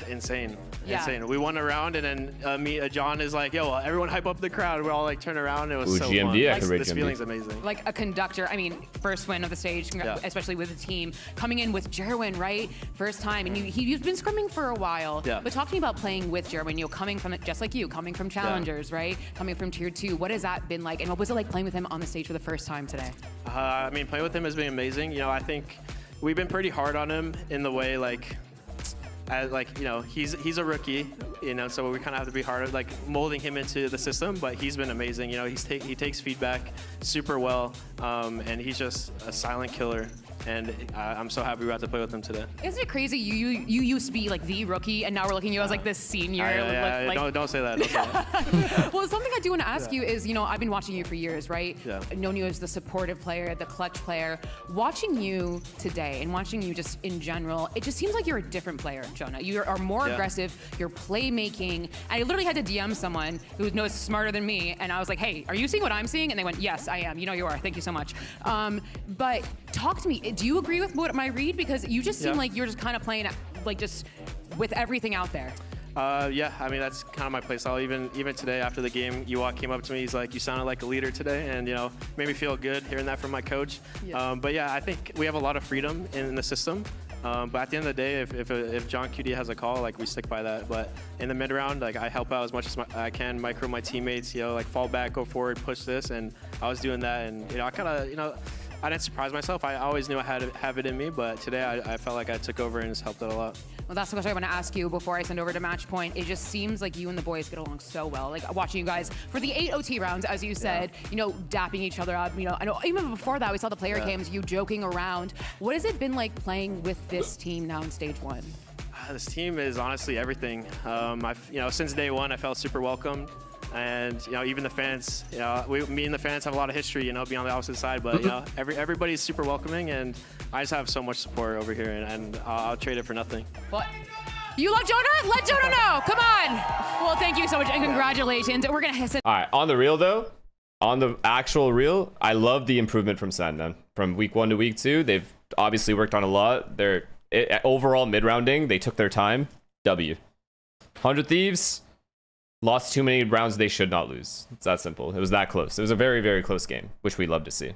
Insane. Yeah. Insane. We won a round, and then John is like, yo, everyone hype up the crowd. We all like turn around. It was so GMD, fun. I can rate This GMD. feeling's amazing. Like a conductor. I mean, first win of the stage, especially with the team. Coming in with Jerwin, right? First time. And you've been scrimming for a while. Yeah. But talking about playing with Jerwin, coming from it, just like you, coming from Challengers, right? Coming from Tier 2. What has that been like? And what was it like playing with him on the stage for the first time today? I mean, playing with him has been amazing. I think we've been pretty hard on him in the way, he's a rookie, so we kind of have to be hard at molding him into the system, but he's been amazing. He takes feedback super well, and he's just a silent killer. And I'm so happy we got to play with him today. Isn't it crazy? You used to be the rookie, and now we're looking at you as this senior. Don't say that. Don't say that. Well, something I do want to ask you is, I've been watching you for years, right? Yeah. I've known you as the supportive player, the clutch player. Watching you today and watching you just in general, it just seems like you're a different player, Jonah. You are more aggressive. You're playmaking. And I literally had to DM someone who knows smarter than me, and I was like, hey, are you seeing what I'm seeing? And they went, yes, I am. You are. Thank you so much. But talk to me. Do you agree with what my read? Because you just seem like you're just kind of playing just with everything out there. Yeah, I mean, that's kind of my play style. Even today after the game, Ewok came up to me. He's like, you sounded like a leader today, and made me feel good hearing that from my coach. Yeah. But yeah, I think we have a lot of freedom in the system. But at the end of the day, if John QD has a call, like we stick by that. But in the mid round, like I help out as much as I can, micro my teammates, you know, like fall back, go forward, push this, and I was doing that, and you know, I kind of, you know, I didn't surprise myself. I always knew I had to have it in me, but today I felt like I took over and just helped out a lot. Well, that's the question I want to ask you before I send over to match point. It just seems like you and the boys get along so well. Like watching you guys for the 8 OT rounds, as you said, you know, dapping each other up. You know, I know even before that we saw the player cams, you joking around. What has it been like playing with this team now in stage 1? This team is honestly everything. You know, since day one, I felt super welcomed. And you know, even the fans, you know, me and the fans have a lot of history, you know, being on the opposite side. But you know, everybody's super welcoming, and I just have so much support over here, and I'll trade it for nothing. What? You love Jonah? Let Jonah know. Come on. Well, thank you so much, and congratulations. We're gonna hit it. All right, on the real though, on the actual real, I love the improvement from Sen, man. From week 1 to week 2, they've obviously worked on a lot. Overall mid-rounding, they took their time. W. 100 Thieves. Lost too many rounds they should not lose. It's that simple. It was that close. It was a very, very close game, which we love to see.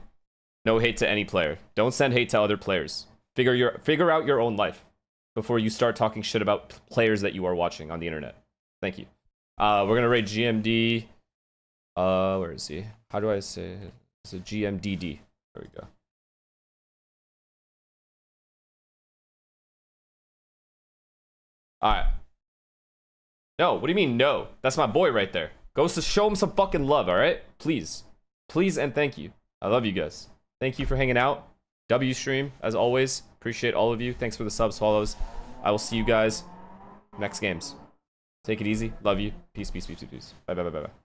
No hate to any player. Don't send hate to other players. Figure out your own life before you start talking shit about players that you are watching on the internet. Thank you. We're gonna rate GMD. Where is he? How do I say it? It's a GMDD. There we go. All right. No, what do you mean no? That's my boy right there. Go to show him some fucking love, all right? Please. Please and thank you. I love you guys. Thank you for hanging out. W stream, as always. Appreciate all of you. Thanks for the subs, follows. I will see you guys next games. Take it easy. Love you. Peace, peace, peace, peace, peace. Bye, bye, bye, bye, bye.